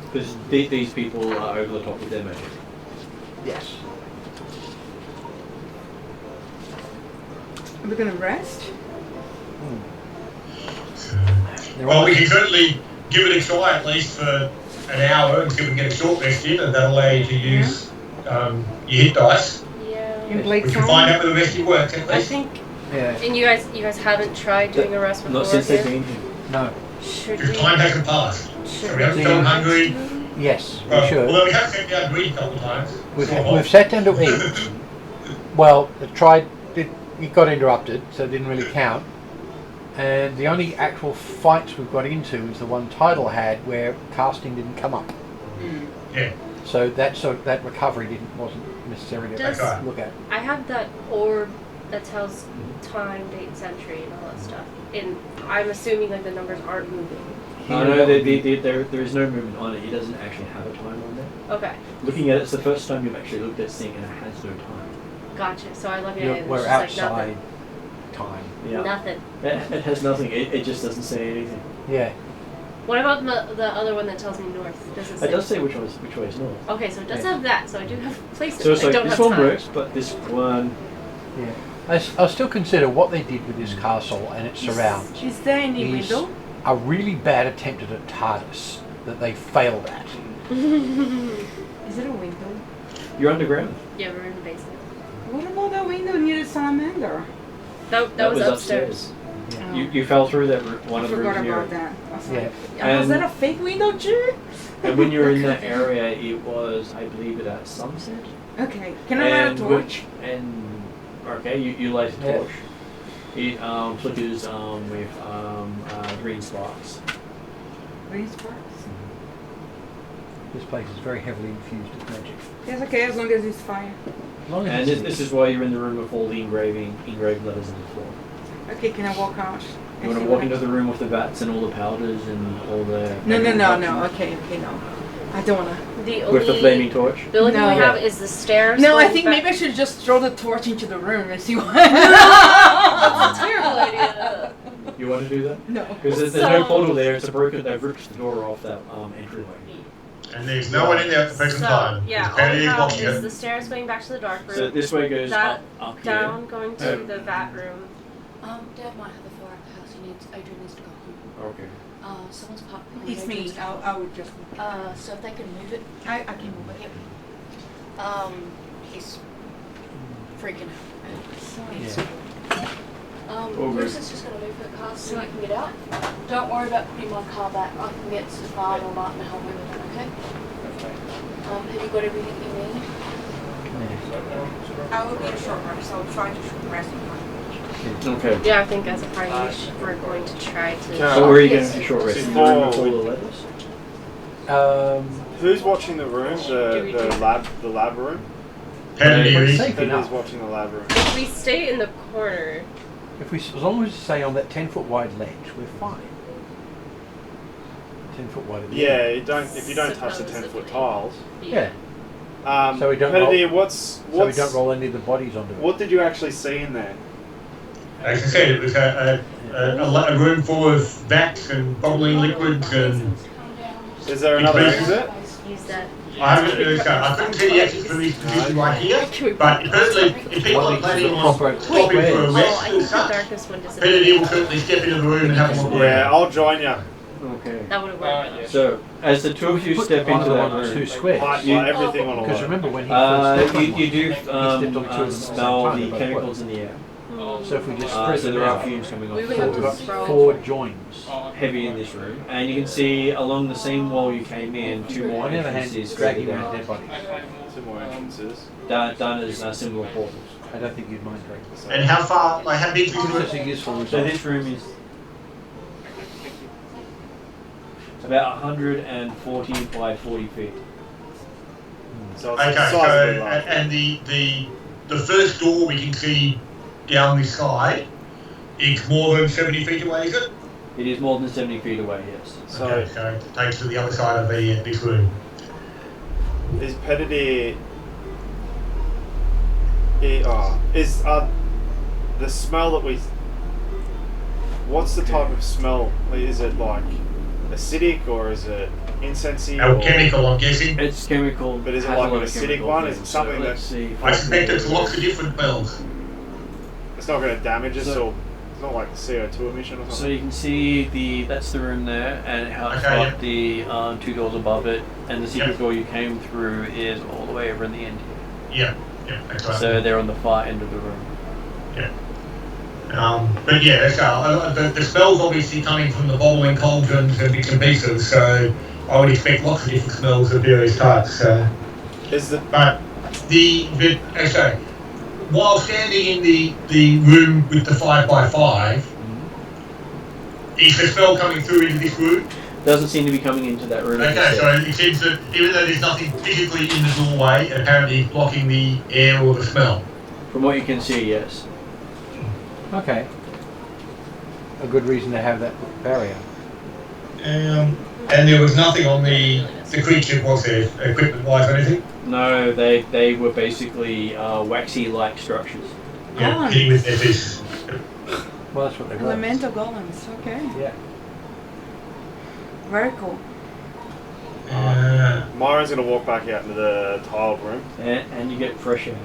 Speaker 4: Because these people are over the top of their magic.
Speaker 8: Yes.
Speaker 7: Are we gonna rest?
Speaker 6: Well, we can certainly give it a try at least for an hour until we get a short rest in, and that'll allow you to use your hit dice.
Speaker 2: Yeah.
Speaker 7: In Blade
Speaker 6: We can
Speaker 7: Song?
Speaker 6: find out whether the rest works at
Speaker 2: I
Speaker 6: least.
Speaker 2: think,
Speaker 8: Yeah.
Speaker 2: and you guys haven't tried doing a rest before
Speaker 4: Not since they've
Speaker 2: here?
Speaker 4: been here.
Speaker 8: No.
Speaker 2: Should
Speaker 6: Because
Speaker 2: we?
Speaker 6: time hasn't passed. So
Speaker 2: Should
Speaker 6: we haven't
Speaker 2: we?
Speaker 6: felt hungry.
Speaker 8: Yes, we
Speaker 6: Well,
Speaker 8: should.
Speaker 6: although we have sat down to eat a couple of times.
Speaker 8: We've sat down to eat. Well, it got interrupted, so it didn't really count. And the only actual fights we've got into is the one Title had where casting didn't come up.
Speaker 6: Yeah.
Speaker 8: So that recovery wasn't necessarily
Speaker 2: Does-
Speaker 8: to look at.
Speaker 2: I have that orb that tells time, date, century, and all that stuff. And I'm assuming like the numbers aren't moving.
Speaker 4: No, there is no movement on it. It doesn't actually have a time on there.
Speaker 2: Okay,
Speaker 4: Looking at it, it's the first time you've actually looked at this thing and it has no time.
Speaker 2: gotcha. So I look at it and it's
Speaker 8: We're
Speaker 2: just like
Speaker 8: outside
Speaker 2: nothing.
Speaker 8: time.
Speaker 4: Yeah.
Speaker 2: Nothing.
Speaker 4: It has nothing. It just doesn't say anything.
Speaker 8: Yeah.
Speaker 2: What about the other one that tells me north? Does it say?
Speaker 4: It does say which way is north.
Speaker 2: Okay, so it does
Speaker 4: Yeah.
Speaker 2: have that. So I do have places.
Speaker 4: So it's
Speaker 2: I
Speaker 4: like
Speaker 2: don't
Speaker 4: this
Speaker 2: have
Speaker 4: one
Speaker 2: time.
Speaker 4: works, but this one.
Speaker 8: Yeah. I still consider what they did with this castle and its surrounds
Speaker 7: Is there any
Speaker 8: is
Speaker 7: window?
Speaker 8: a really bad attempt at a TARDIS that they failed at.
Speaker 7: Is it a window?
Speaker 4: You're underground.
Speaker 2: Yeah, we're in the basement.
Speaker 7: What about the window near the salamander?
Speaker 2: That was upstairs.
Speaker 7: Oh.
Speaker 4: You fell through that one
Speaker 7: I
Speaker 4: of the
Speaker 7: forgot
Speaker 4: rooms near
Speaker 7: about
Speaker 4: it.
Speaker 7: that. I was
Speaker 8: Yeah.
Speaker 7: like,
Speaker 4: And-
Speaker 7: was that a fake window too?
Speaker 4: And when you were in that area, it was, I believe, at sunset.
Speaker 7: Okay, can I light a torch?
Speaker 4: Okay, you light a
Speaker 8: Yeah.
Speaker 4: torch. It flickers with green sparks.
Speaker 7: Green sparks?
Speaker 8: This place is very heavily infused with magic.
Speaker 7: Yes, okay, as long as it's fire.
Speaker 8: As long as
Speaker 4: And
Speaker 8: it's
Speaker 4: this is why you're in the room with all the engraved letters on the floor.
Speaker 7: Okay, can I walk out?
Speaker 4: You want to walk into the room with the vats and all the powders and all the...
Speaker 7: No, okay, no. I don't wanna.
Speaker 4: With the flaming torch?
Speaker 2: The only thing
Speaker 7: No.
Speaker 2: we have is the stairs.
Speaker 7: No, I
Speaker 2: going
Speaker 7: think
Speaker 2: back-
Speaker 7: maybe I should just throw the torch into the room and see what.
Speaker 2: That's a terrible idea.
Speaker 4: You want to do that?
Speaker 7: No.
Speaker 4: Because there's no portal there, it's a broken... They've ripped the door off that entryway.
Speaker 6: And there's no one in there at the present time.
Speaker 2: Yeah,
Speaker 6: There's
Speaker 2: all
Speaker 6: barely
Speaker 2: we have
Speaker 6: watching
Speaker 2: is
Speaker 6: it.
Speaker 2: the stairs going back to the dark room.
Speaker 4: So this way goes
Speaker 2: that
Speaker 4: up here.
Speaker 2: down, going to the vat room.
Speaker 9: Dad might have the floor at the house. Adrian needs to go home.
Speaker 4: Okay.
Speaker 9: Someone's parked.
Speaker 7: It's me. I would just.
Speaker 9: So if they can move it.
Speaker 7: I can move it.
Speaker 9: Yep. He's freaking out.
Speaker 7: Sorry.
Speaker 9: Bruce just gonna move the car so you can get out. Don't worry about putting my car back. I can get Stefan or Martin to help me with it, okay? Have you got everything you need?
Speaker 7: I will be a short rest. I'll try to rest.
Speaker 4: Okay.
Speaker 2: Yeah, I think as a party we're going to try to.
Speaker 4: So where are you going to short rest?
Speaker 3: Yes.
Speaker 4: In the room with all the letters?
Speaker 3: Who's watching the room? The lab room?
Speaker 6: Kennedy
Speaker 8: It's
Speaker 6: is.
Speaker 8: safe
Speaker 3: Who's
Speaker 8: enough.
Speaker 3: watching the lab room?
Speaker 2: If we stay in the corner,
Speaker 8: As long as we stay on that 10-foot wide ledge, we're fine. 10-foot wide. at the
Speaker 3: Yeah,
Speaker 8: end.
Speaker 3: if you don't touch the 10-foot tiles.
Speaker 8: Yeah. So we don't
Speaker 3: Kennedy,
Speaker 8: roll-
Speaker 3: what's
Speaker 8: So we don't roll any of the bodies onto it.
Speaker 3: what did you actually see in there?
Speaker 6: As I said, it was a room full of vats and bubbling liquids and...
Speaker 3: Is there another
Speaker 6: It's
Speaker 3: exit?
Speaker 2: use that.
Speaker 6: I couldn't see the exit from this position right here, but certainly if people are planning on stopping for a
Speaker 2: Oh,
Speaker 6: rest
Speaker 2: I
Speaker 6: and
Speaker 2: think the
Speaker 6: such,
Speaker 2: darkness one
Speaker 6: Kennedy will
Speaker 2: disappeared.
Speaker 6: certainly step into the room and have a look
Speaker 3: Yeah,
Speaker 6: around.
Speaker 3: I'll join you.
Speaker 4: Okay.
Speaker 2: That would have worked.
Speaker 4: So, as the two of you
Speaker 8: Put
Speaker 4: step
Speaker 8: one
Speaker 4: into
Speaker 8: of the
Speaker 4: that
Speaker 8: ones
Speaker 4: room,
Speaker 8: two squares.
Speaker 3: Like
Speaker 4: You-
Speaker 3: everything on a
Speaker 8: Because
Speaker 3: low.
Speaker 8: remember when he first stepped on
Speaker 4: you
Speaker 8: one,
Speaker 4: do
Speaker 8: he stepped on two of them at the same
Speaker 4: smell
Speaker 8: time,
Speaker 4: the
Speaker 8: they both
Speaker 4: chemicals
Speaker 8: worked.
Speaker 4: in the air.
Speaker 8: So if we just
Speaker 4: So
Speaker 8: spread them
Speaker 4: there are
Speaker 8: out,
Speaker 4: fumes coming
Speaker 2: We
Speaker 4: off.
Speaker 2: would
Speaker 8: so
Speaker 2: have
Speaker 8: we've
Speaker 2: to
Speaker 8: got
Speaker 2: throw-
Speaker 8: 4 joins.
Speaker 4: Heavy in this room, and you can see along the same wall you came in, 2 more
Speaker 8: On the other hand,
Speaker 4: entrances
Speaker 8: dragging
Speaker 4: further
Speaker 8: around
Speaker 4: down.
Speaker 8: dead bodies.
Speaker 3: Two more entrances.
Speaker 4: Done as similar portals.
Speaker 8: I don't think you'd mind dragging.
Speaker 6: And how far, like how big is
Speaker 8: It's
Speaker 6: the
Speaker 8: just a useful
Speaker 4: So
Speaker 8: result.
Speaker 4: this room is about 140 by 40 feet.
Speaker 3: So it's
Speaker 6: Okay, so
Speaker 3: sizably large.
Speaker 6: and the first door we can see down this side, it's more than 70 feet away, is it?
Speaker 4: It is more than 70 feet away, yes.
Speaker 3: So
Speaker 6: Okay, so it takes to the other side of this room.
Speaker 3: is Pettidier? Is the smell that we? What's the type of smell? Is it like acidic or is it incensey? or-
Speaker 6: Alchemical, I'm guessing.
Speaker 4: It's chemical.
Speaker 3: But is it
Speaker 4: has a
Speaker 3: like
Speaker 4: lot
Speaker 3: an
Speaker 4: of
Speaker 3: acidic
Speaker 4: chemical
Speaker 3: one? Is it
Speaker 4: things,
Speaker 3: something
Speaker 4: so let's see if
Speaker 6: I
Speaker 4: can
Speaker 6: suspect
Speaker 4: get
Speaker 6: it's
Speaker 4: it.
Speaker 6: lots of different smells.
Speaker 3: It's not going to damage us,
Speaker 4: So-
Speaker 3: or it's not like CO2 emission or
Speaker 4: So
Speaker 3: something.
Speaker 4: you can see that's the room there, and it has
Speaker 6: Okay,
Speaker 4: got the 2 doors above it, and the secret
Speaker 6: Yep.
Speaker 4: door you came through is all the way over in the end here.
Speaker 6: Yeah, that's right.
Speaker 4: So they're on the far end of the room.
Speaker 6: But yeah, the smell's obviously coming from the bottling cauldrons and bits and pieces, so I would expect lots of different smells of various types.
Speaker 3: Is the
Speaker 6: But so while standing in the room with the 5x5, is the smell coming through into this room?
Speaker 4: Doesn't seem to be coming into that room.
Speaker 6: Okay, so it seems that even though there's nothing physically in the doorway, apparently it's blocking the air or the smell.
Speaker 4: From what you can see, yes.
Speaker 8: Okay. A good reason to have that barrier.
Speaker 6: And there was nothing on the creature, was there, equipment-wise or anything?
Speaker 4: No, they were basically waxy-like structures.
Speaker 6: Yeah, hitting with their fists.
Speaker 8: Well, that's what they were.
Speaker 7: Elemental golems. Okay.
Speaker 8: Yeah.
Speaker 7: Very cool.
Speaker 3: Myron's going to walk back out into the tiled room.
Speaker 4: And you get fresh air.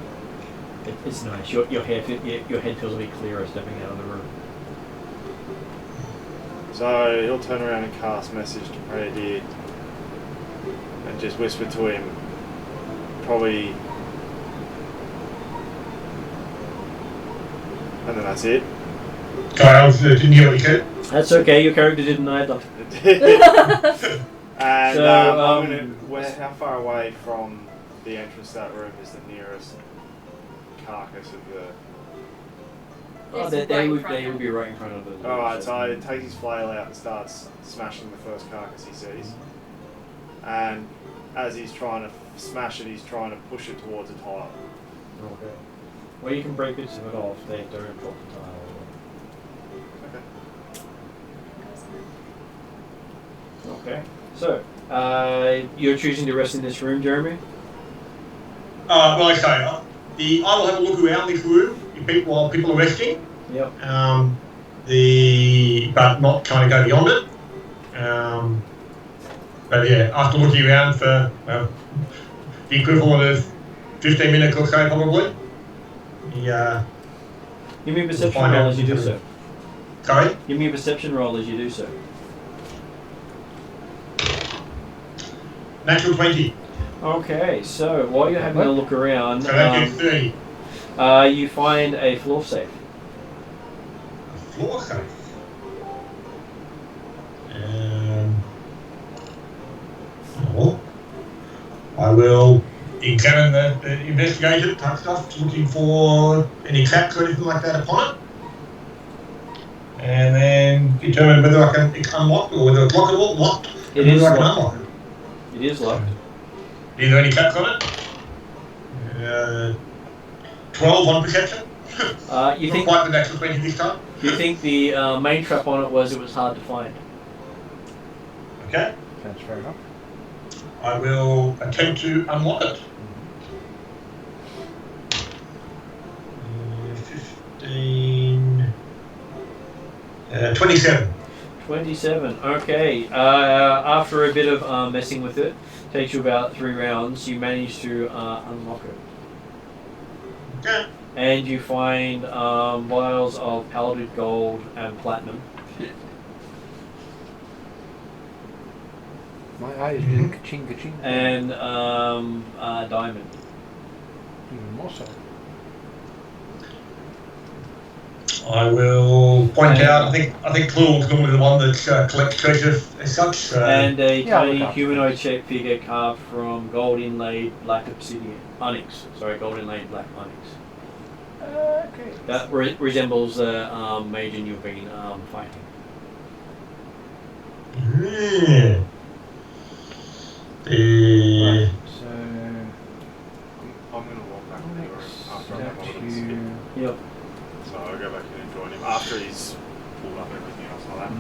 Speaker 4: It's nice. Your head feels a bit clearer stepping out of the room.
Speaker 3: So he'll turn around and cast message to Praedir and just whisper to him, probably, and then that's it.
Speaker 6: Sorry, I didn't hear what you said.
Speaker 4: That's okay. Your character didn't either.
Speaker 3: And how far away from the entrance to that room is the nearest carcass of the...
Speaker 4: Oh, they would be right in front of it.
Speaker 3: Alright, so he takes his flail out and starts smashing the first carcass he sees. And as he's trying to smash it, he's trying to push it towards a tile.
Speaker 4: Okay. Well, you can break bits of it off. They don't drop the tile. Okay. So, you're choosing to rest in this room, Jeremy?
Speaker 6: Well, I say, I will have a look around this room while people are resting.
Speaker 4: Yep.
Speaker 6: But not kind of go beyond it. But yeah, after looking around for the equivalent of 15 minutes or so, probably. Yeah.
Speaker 4: Give me a perception roll as you do so.
Speaker 6: Sorry?
Speaker 4: Give me a perception roll as you do so.
Speaker 6: Natural 20.
Speaker 4: Okay, so while you're having a look around,
Speaker 6: So that gives 30.
Speaker 4: you find a floor safe.
Speaker 6: A floor safe. Well, I will examine the investigation type stuff, looking for any traps or anything like that upon it. And then determine whether I can unlock or whether it's lockable, locked,
Speaker 4: It
Speaker 6: and
Speaker 4: is
Speaker 6: whether I can
Speaker 4: locked.
Speaker 6: unlock it.
Speaker 4: It is locked.
Speaker 6: Is there any traps on it? 12 on perception.
Speaker 4: You
Speaker 6: Not
Speaker 4: think
Speaker 6: quite the natural 20 this time.
Speaker 4: you think the main trap on it was hard to find?
Speaker 6: Okay.
Speaker 8: Sounds fair enough.
Speaker 6: I will attempt to unlock it. 15... 27.
Speaker 4: 27. Okay. After a bit of messing with it, takes you about 3 rounds. You manage to unlock it,
Speaker 6: Okay.
Speaker 4: and you find vials of powdered gold and platinum.
Speaker 8: My eyes did ka-ching ka-ching.
Speaker 4: And diamond.
Speaker 8: Even more so.
Speaker 6: I will point out. I think Cluel's normally the one that collects treasure as such.
Speaker 4: And a
Speaker 8: Yeah, I'll
Speaker 4: tiny
Speaker 8: look after
Speaker 4: humanoid-shaped figure carved from gold inlaid black obsidian onyx. Sorry, gold inlaid black onyx.
Speaker 8: Okay.
Speaker 4: That resembles the mage you've been fighting.
Speaker 6: Yeah.
Speaker 8: Right, so
Speaker 3: I'm going to walk back in the room after I have all of this.
Speaker 8: statue.
Speaker 4: Yep.
Speaker 3: So I'll go back in and join him after he's pulled up everything else like that.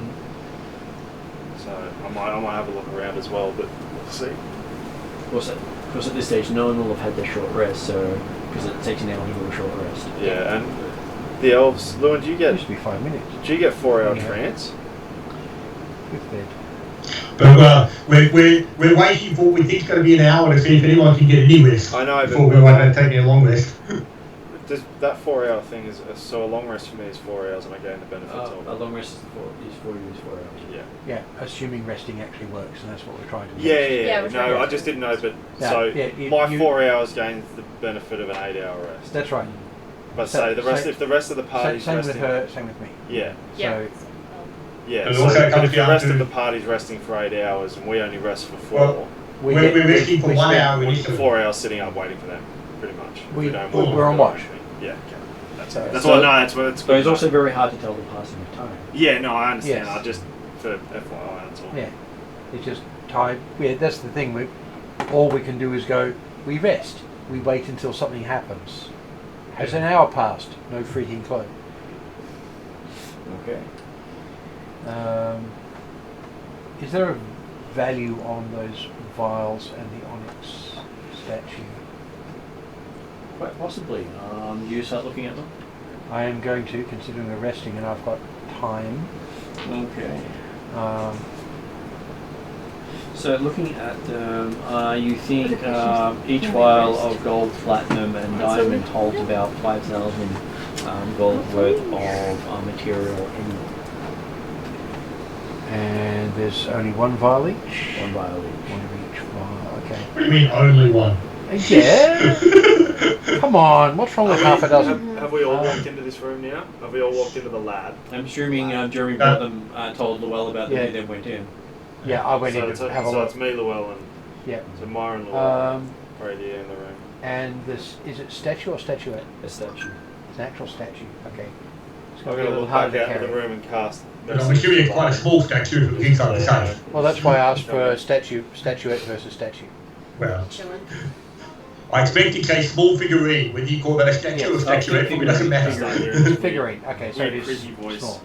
Speaker 3: So I might have a look around as well, but we'll see.
Speaker 4: Of course, at this stage, no one will have had their short rest, so because it takes an hour to do a short rest.
Speaker 3: Yeah, and the elves, Lewin, do you
Speaker 8: It
Speaker 3: get
Speaker 8: used to be 5 minutes.
Speaker 3: 4-hour
Speaker 8: Yeah.
Speaker 3: trance?
Speaker 8: With bed.
Speaker 6: But we're waiting for. We think it's going to be an hour to see if anyone can get any rest.
Speaker 3: I know,
Speaker 6: Before we might take a long rest.
Speaker 3: That 4-hour thing is so a long rest for me is 4 hours, and I gain the benefits of
Speaker 4: A
Speaker 3: it.
Speaker 4: long rest is 4 hours.
Speaker 3: Yeah.
Speaker 8: Yeah, assuming resting actually works, and that's what we're trying to do.
Speaker 2: Yeah, we're trying
Speaker 3: No,
Speaker 2: to-
Speaker 3: I just didn't know, but
Speaker 8: Yeah,
Speaker 3: so
Speaker 8: yeah,
Speaker 3: my
Speaker 8: you-
Speaker 3: 4 hours gains the benefit of an 8-hour rest.
Speaker 8: That's right.
Speaker 3: But
Speaker 8: So-
Speaker 3: say the rest,
Speaker 8: so-
Speaker 3: if the rest of the party's
Speaker 8: Same with
Speaker 3: resting,
Speaker 8: her, same with me.
Speaker 3: yeah,
Speaker 2: Yeah.
Speaker 8: So,
Speaker 3: yeah.
Speaker 6: And
Speaker 3: So,
Speaker 6: also it
Speaker 3: but
Speaker 6: comes
Speaker 3: if the
Speaker 6: down
Speaker 3: rest
Speaker 6: to-
Speaker 3: of the party's resting for 8 hours and we only rest for 4,
Speaker 6: Well, we're resting for 1 hour
Speaker 3: we're
Speaker 6: initially.
Speaker 3: 4 hours sitting up waiting for them, pretty much. If
Speaker 8: We-
Speaker 3: don't
Speaker 8: we're
Speaker 3: work,
Speaker 8: on
Speaker 3: don't
Speaker 8: watch.
Speaker 3: rush me. Yeah, okay. That's
Speaker 8: So-
Speaker 3: that's
Speaker 4: so-
Speaker 3: all I know. That's what it's.
Speaker 4: But it's also very hard to tell the passing of time.
Speaker 3: Yeah, no, I understand.
Speaker 8: Yes.
Speaker 3: I just for FYI, that's all.
Speaker 8: yeah, it's just time. Yeah, that's the thing. All we can do is go, we rest. We wait until something happens. Has an hour passed? No freaking clue.
Speaker 4: Okay.
Speaker 8: Is there a value on those vials and the onyx statue?
Speaker 4: Quite possibly. You start looking at them.
Speaker 8: I am going to, considering we're resting and I've got time.
Speaker 4: Okay.
Speaker 8: Um,
Speaker 4: So looking at them, you think each vial of gold, platinum, and diamond holds about 5,000 gold worth of material in
Speaker 8: and there's only one vial each?
Speaker 4: one vial each.
Speaker 8: One of each vial, okay.
Speaker 6: What do you mean only one?
Speaker 8: Yeah? Come on, what's wrong with half a dozen?
Speaker 3: Have we all walked into this room now? Have we all walked into the lab?
Speaker 4: I'm assuming Jeremy brought them, told Llewell about them,
Speaker 8: Yeah.
Speaker 4: and then went in.
Speaker 8: Yeah, I went in
Speaker 3: So
Speaker 8: to have a
Speaker 3: so
Speaker 8: look.
Speaker 3: it's me, Llewellyn.
Speaker 8: Yeah.
Speaker 3: So Mara and Llewellyn.
Speaker 8: Um,
Speaker 3: Already in the room.
Speaker 8: and this, is it statue or statuette?
Speaker 4: A statue.
Speaker 8: It's an actual statue, okay. It's
Speaker 3: I'm
Speaker 8: gonna be
Speaker 3: going
Speaker 8: a
Speaker 3: to
Speaker 8: little
Speaker 3: look
Speaker 8: harder
Speaker 3: back
Speaker 8: to
Speaker 3: out of the
Speaker 8: carry.
Speaker 3: room and cast.
Speaker 6: But I'm assuming it's quite a small statue from the inside of the safe.
Speaker 8: Well, that's why I asked for statuette versus statue.
Speaker 6: Well,
Speaker 2: Chilling.
Speaker 6: I expect it's a small figurine, whether you call that a statue or statuette, it doesn't matter.
Speaker 8: Figurine, okay, so it
Speaker 3: Weird,
Speaker 8: is
Speaker 3: creepy voice.
Speaker 8: small.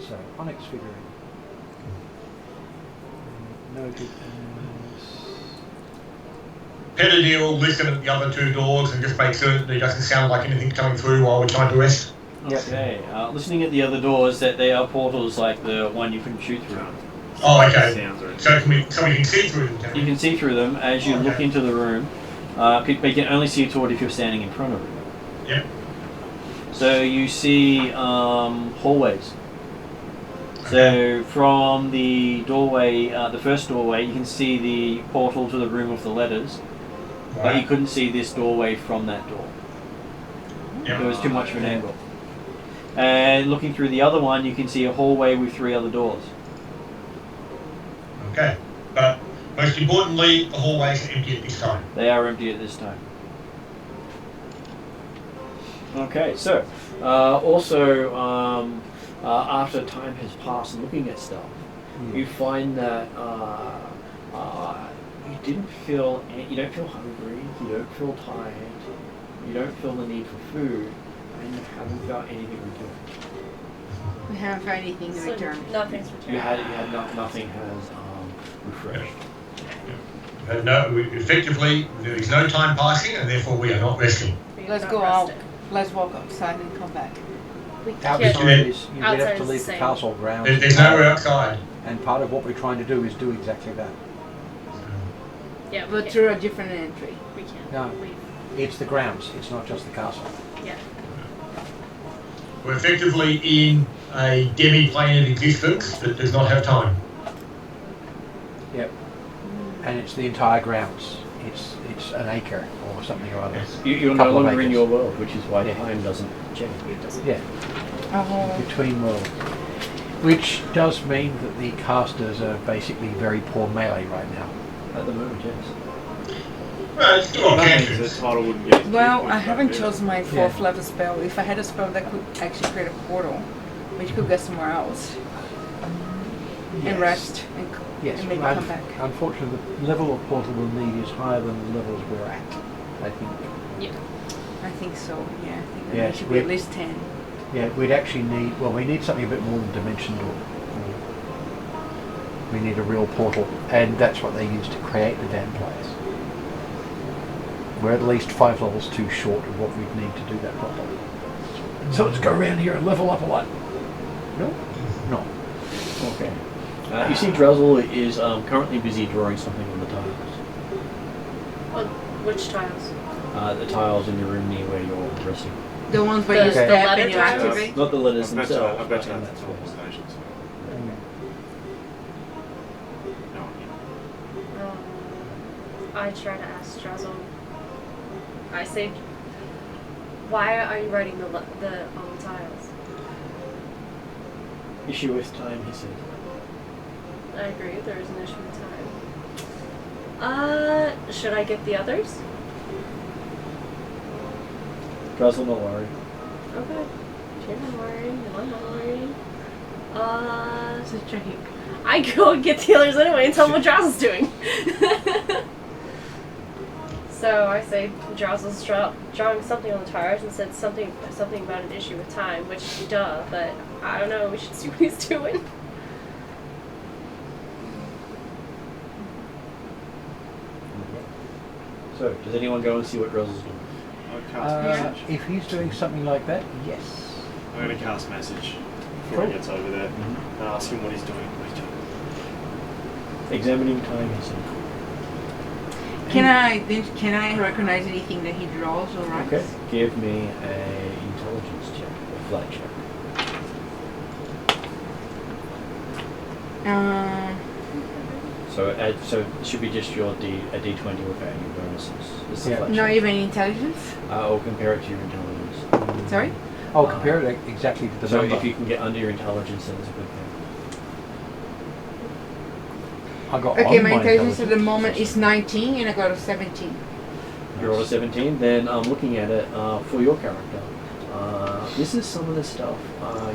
Speaker 8: So, onyx figurine. Noted as...
Speaker 6: Pettidier will listen at the other two doors and just make certain there doesn't sound like anything coming through while we're trying to rest.
Speaker 4: Okay. Listening at the other doors, that they are portals like the one you couldn't shoot through.
Speaker 6: Oh, okay.
Speaker 3: Sounds right.
Speaker 6: So we can see through them, can
Speaker 4: You
Speaker 6: we?
Speaker 4: can see through them as you look
Speaker 6: Okay.
Speaker 4: into the room. But you can only see toward if you're standing in front of it.
Speaker 6: Yep.
Speaker 4: So you see hallways. So from the doorway, the first doorway, you can see the portal to the room of the letters, but you
Speaker 6: Right.
Speaker 4: couldn't see this doorway from that door.
Speaker 6: Yep.
Speaker 4: There was too much of an angle. And looking through the other one, you can see a hallway with 3 other doors.
Speaker 6: Okay. But most importantly, the hallways are empty at this time.
Speaker 4: They are empty at this time. Okay, so after time has passed and looking at stuff, you find that you don't feel hungry, you don't feel tired, you don't feel the need for food, and you haven't felt anything returned.
Speaker 7: We haven't found anything in
Speaker 2: So
Speaker 7: return.
Speaker 2: nothing's returned.
Speaker 4: Nothing has refreshed.
Speaker 6: Effectively, there is no time passing, and therefore we are not resting.
Speaker 2: We're
Speaker 7: Let's
Speaker 2: not
Speaker 7: go out.
Speaker 2: resting.
Speaker 7: Let's walk outside and come back.
Speaker 2: We can't.
Speaker 8: Outside is, you'd
Speaker 2: Outside
Speaker 8: have to
Speaker 2: is
Speaker 8: leave
Speaker 2: the
Speaker 8: the
Speaker 2: same.
Speaker 8: castle grounds.
Speaker 6: There's nowhere outside.
Speaker 8: And part of what we're trying to do is do exactly that.
Speaker 2: Yeah, we
Speaker 7: But
Speaker 2: can't.
Speaker 7: through a different entry.
Speaker 2: We can't.
Speaker 8: No.
Speaker 2: We,
Speaker 8: It's the grounds, it's not just the castle.
Speaker 2: yeah.
Speaker 6: We're effectively in a demi-plane of existence that does not have time.
Speaker 8: Yep. And it's the entire grounds. It's an acre or something or other.
Speaker 4: You're no
Speaker 8: Couple of
Speaker 4: longer in
Speaker 8: acres.
Speaker 4: your world, which is why
Speaker 8: Yeah.
Speaker 4: time doesn't change.
Speaker 8: Yeah,
Speaker 7: Oh.
Speaker 8: between worlds. Which does mean that the casters are basically very poor melee right now.
Speaker 4: At the moment, yes.
Speaker 6: Well, it's still
Speaker 3: That means
Speaker 6: okay.
Speaker 3: the title wouldn't get.
Speaker 7: Well, I haven't
Speaker 3: chosen.
Speaker 7: chosen my 4th level spell. If I had a spell that could actually create a portal, which could go somewhere else and rest and,
Speaker 8: Yes,
Speaker 7: and maybe
Speaker 8: well,
Speaker 7: come back.
Speaker 8: unfortunately the level of portal we'll need is higher than the levels we're at, I think.
Speaker 7: I think so. Yeah, I think that
Speaker 8: Yeah,
Speaker 7: should be
Speaker 8: we-
Speaker 7: at least 10.
Speaker 8: Yeah, we'd actually need, well, we need something a bit more than dimension door. We need a real portal, and that's what they use to create the damn place. We're at least 5 levels too short of what we'd need to do that properly. So let's go around here and level up a lot. No? No.
Speaker 4: Okay. You see Dressel is currently busy drawing something on the tiles.
Speaker 2: Well, which tiles?
Speaker 4: The tiles in your room near where you're resting.
Speaker 7: The ones where you
Speaker 2: The
Speaker 7: step
Speaker 2: letter
Speaker 7: and you
Speaker 2: tiles?
Speaker 7: activate.
Speaker 4: Not the letters
Speaker 3: I bet you
Speaker 4: themselves.
Speaker 3: that's
Speaker 4: but,
Speaker 3: the normal stations. No,
Speaker 2: I try to ask Drazel. I say, why are you writing the on the tiles?
Speaker 4: Issue with time, he said.
Speaker 2: I agree, there is an issue with time. Should I get the others?
Speaker 4: Dressel, don't worry.
Speaker 2: Okay. You're not worrying, and I'm not worrying.
Speaker 7: This is tricky.
Speaker 2: I go and get the others anyway and tell them what Drowsel's doing. So I say Drowsel's drawing something on the tires and said something about an issue with time, which duh, but I don't know, we should see what he's doing.
Speaker 4: So, does anyone go and see what Drizzle's doing?
Speaker 3: I'll cast message.
Speaker 8: If he's doing something like that, yes.
Speaker 3: I'm going to cast message before he gets over there
Speaker 4: Mm-hmm.
Speaker 3: and ask him what he's doing.
Speaker 4: Examining time, he said.
Speaker 7: Can I recognize anything that he draws or writes?
Speaker 4: Okay, give me a intelligence check, a flat check. So it should be just your a d20 without any bonuses. It's a flat
Speaker 7: not
Speaker 4: check.
Speaker 7: even intelligence?
Speaker 4: Or compare it to your intelligence.
Speaker 7: Sorry?
Speaker 8: I'll compare it exactly to the
Speaker 4: So
Speaker 8: number.
Speaker 4: if you can get under your intelligence, then it's a good thing.
Speaker 8: I got
Speaker 7: Okay,
Speaker 8: on
Speaker 7: my intelligence at the
Speaker 8: intelligence.
Speaker 7: moment is 19 and I got a 17.
Speaker 4: You're all a 17. Then looking at it for your character, this is some of the stuff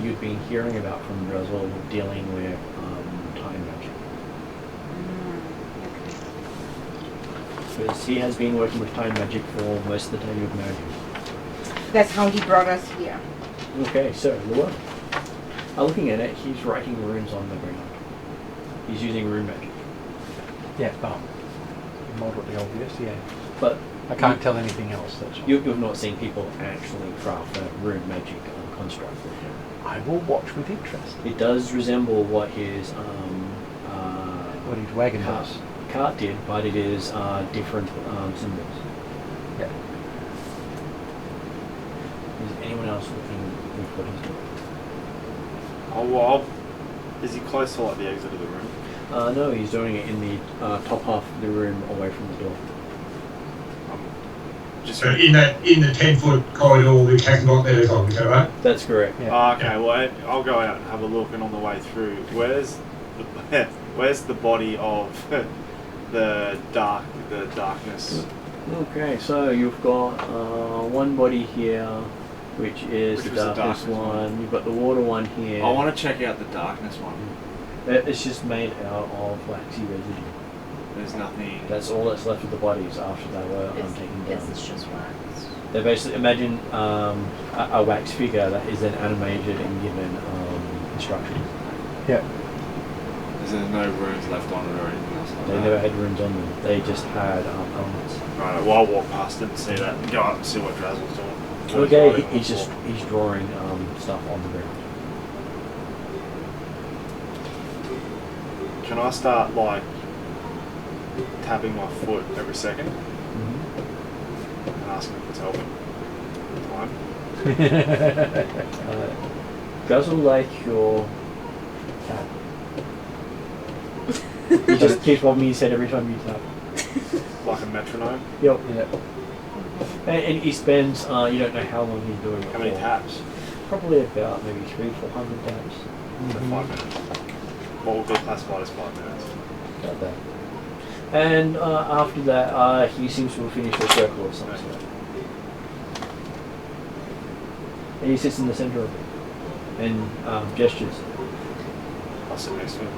Speaker 4: you've been hearing about from Drizzle dealing with time magic. Because he has been working with time magic for most of the time you've known him.
Speaker 7: That's how he brought us here.
Speaker 4: Okay, so Lua, looking at it, he's writing runes on the ground. He's using rune magic.
Speaker 8: Yeah, moderately obvious, yeah.
Speaker 4: But
Speaker 8: I can't tell anything else, that's all.
Speaker 4: you've not seen people actually craft a rune magic construct.
Speaker 8: I will watch with interest.
Speaker 4: It does resemble what his
Speaker 8: What his wagon
Speaker 4: cart,
Speaker 8: does.
Speaker 4: cart did, but it is different symbols.
Speaker 8: Yeah.
Speaker 4: Is anyone else looking with what he's doing?
Speaker 3: Oh, well, is he close to like the exit of the room?
Speaker 4: No, he's doing it in the top half of the room away from the door.
Speaker 3: Just
Speaker 6: So in the 10-foot corridor which hasn't got letters on, is that right?
Speaker 4: That's correct.
Speaker 8: Yeah.
Speaker 3: Okay, well, I'll go out and have a look, and on the way through, where's the body of the darkness?
Speaker 4: Okay, so you've got one body here, which is
Speaker 3: Which
Speaker 4: the
Speaker 3: was the
Speaker 4: darkness
Speaker 3: darkness
Speaker 4: one.
Speaker 3: one.
Speaker 4: You've got the water one here.
Speaker 3: I want to check out the darkness one.
Speaker 4: It's just made out of waxy residue.
Speaker 3: There's nothing.
Speaker 4: That's all that's left of the bodies after they were taken down.
Speaker 2: It's just wax.
Speaker 4: They basically imagine a wax figure that is then animated and given instructions.
Speaker 8: Yeah.
Speaker 3: There's no runes left on it or anything else like
Speaker 4: They
Speaker 3: that.
Speaker 4: never had runes on them. They just had elements.
Speaker 3: Right, well, I'll walk past it and see that, and go up and see what Drazzle's doing. What
Speaker 4: Okay,
Speaker 3: writing on
Speaker 4: he's
Speaker 3: the
Speaker 4: just
Speaker 3: floor.
Speaker 4: he's drawing stuff on the ground.
Speaker 3: Can I start like tapping my foot every second and asking if it's helping? Time.
Speaker 4: Guzzle like your tap. He just keeps bobbing his head every time you tap.
Speaker 3: Like a metronome.
Speaker 4: Yep.
Speaker 8: Yeah.
Speaker 4: And he spends you don't know how long he's doing it
Speaker 3: How many
Speaker 4: for.
Speaker 3: taps?
Speaker 4: Probably about maybe 300-400 taps.
Speaker 3: For 5 minutes. What would be classified as 5 minutes?
Speaker 4: About that. And after that, he seems to have finished a circle of some sort. And he sits in the center of it and gestures.
Speaker 3: I'll sit next to him.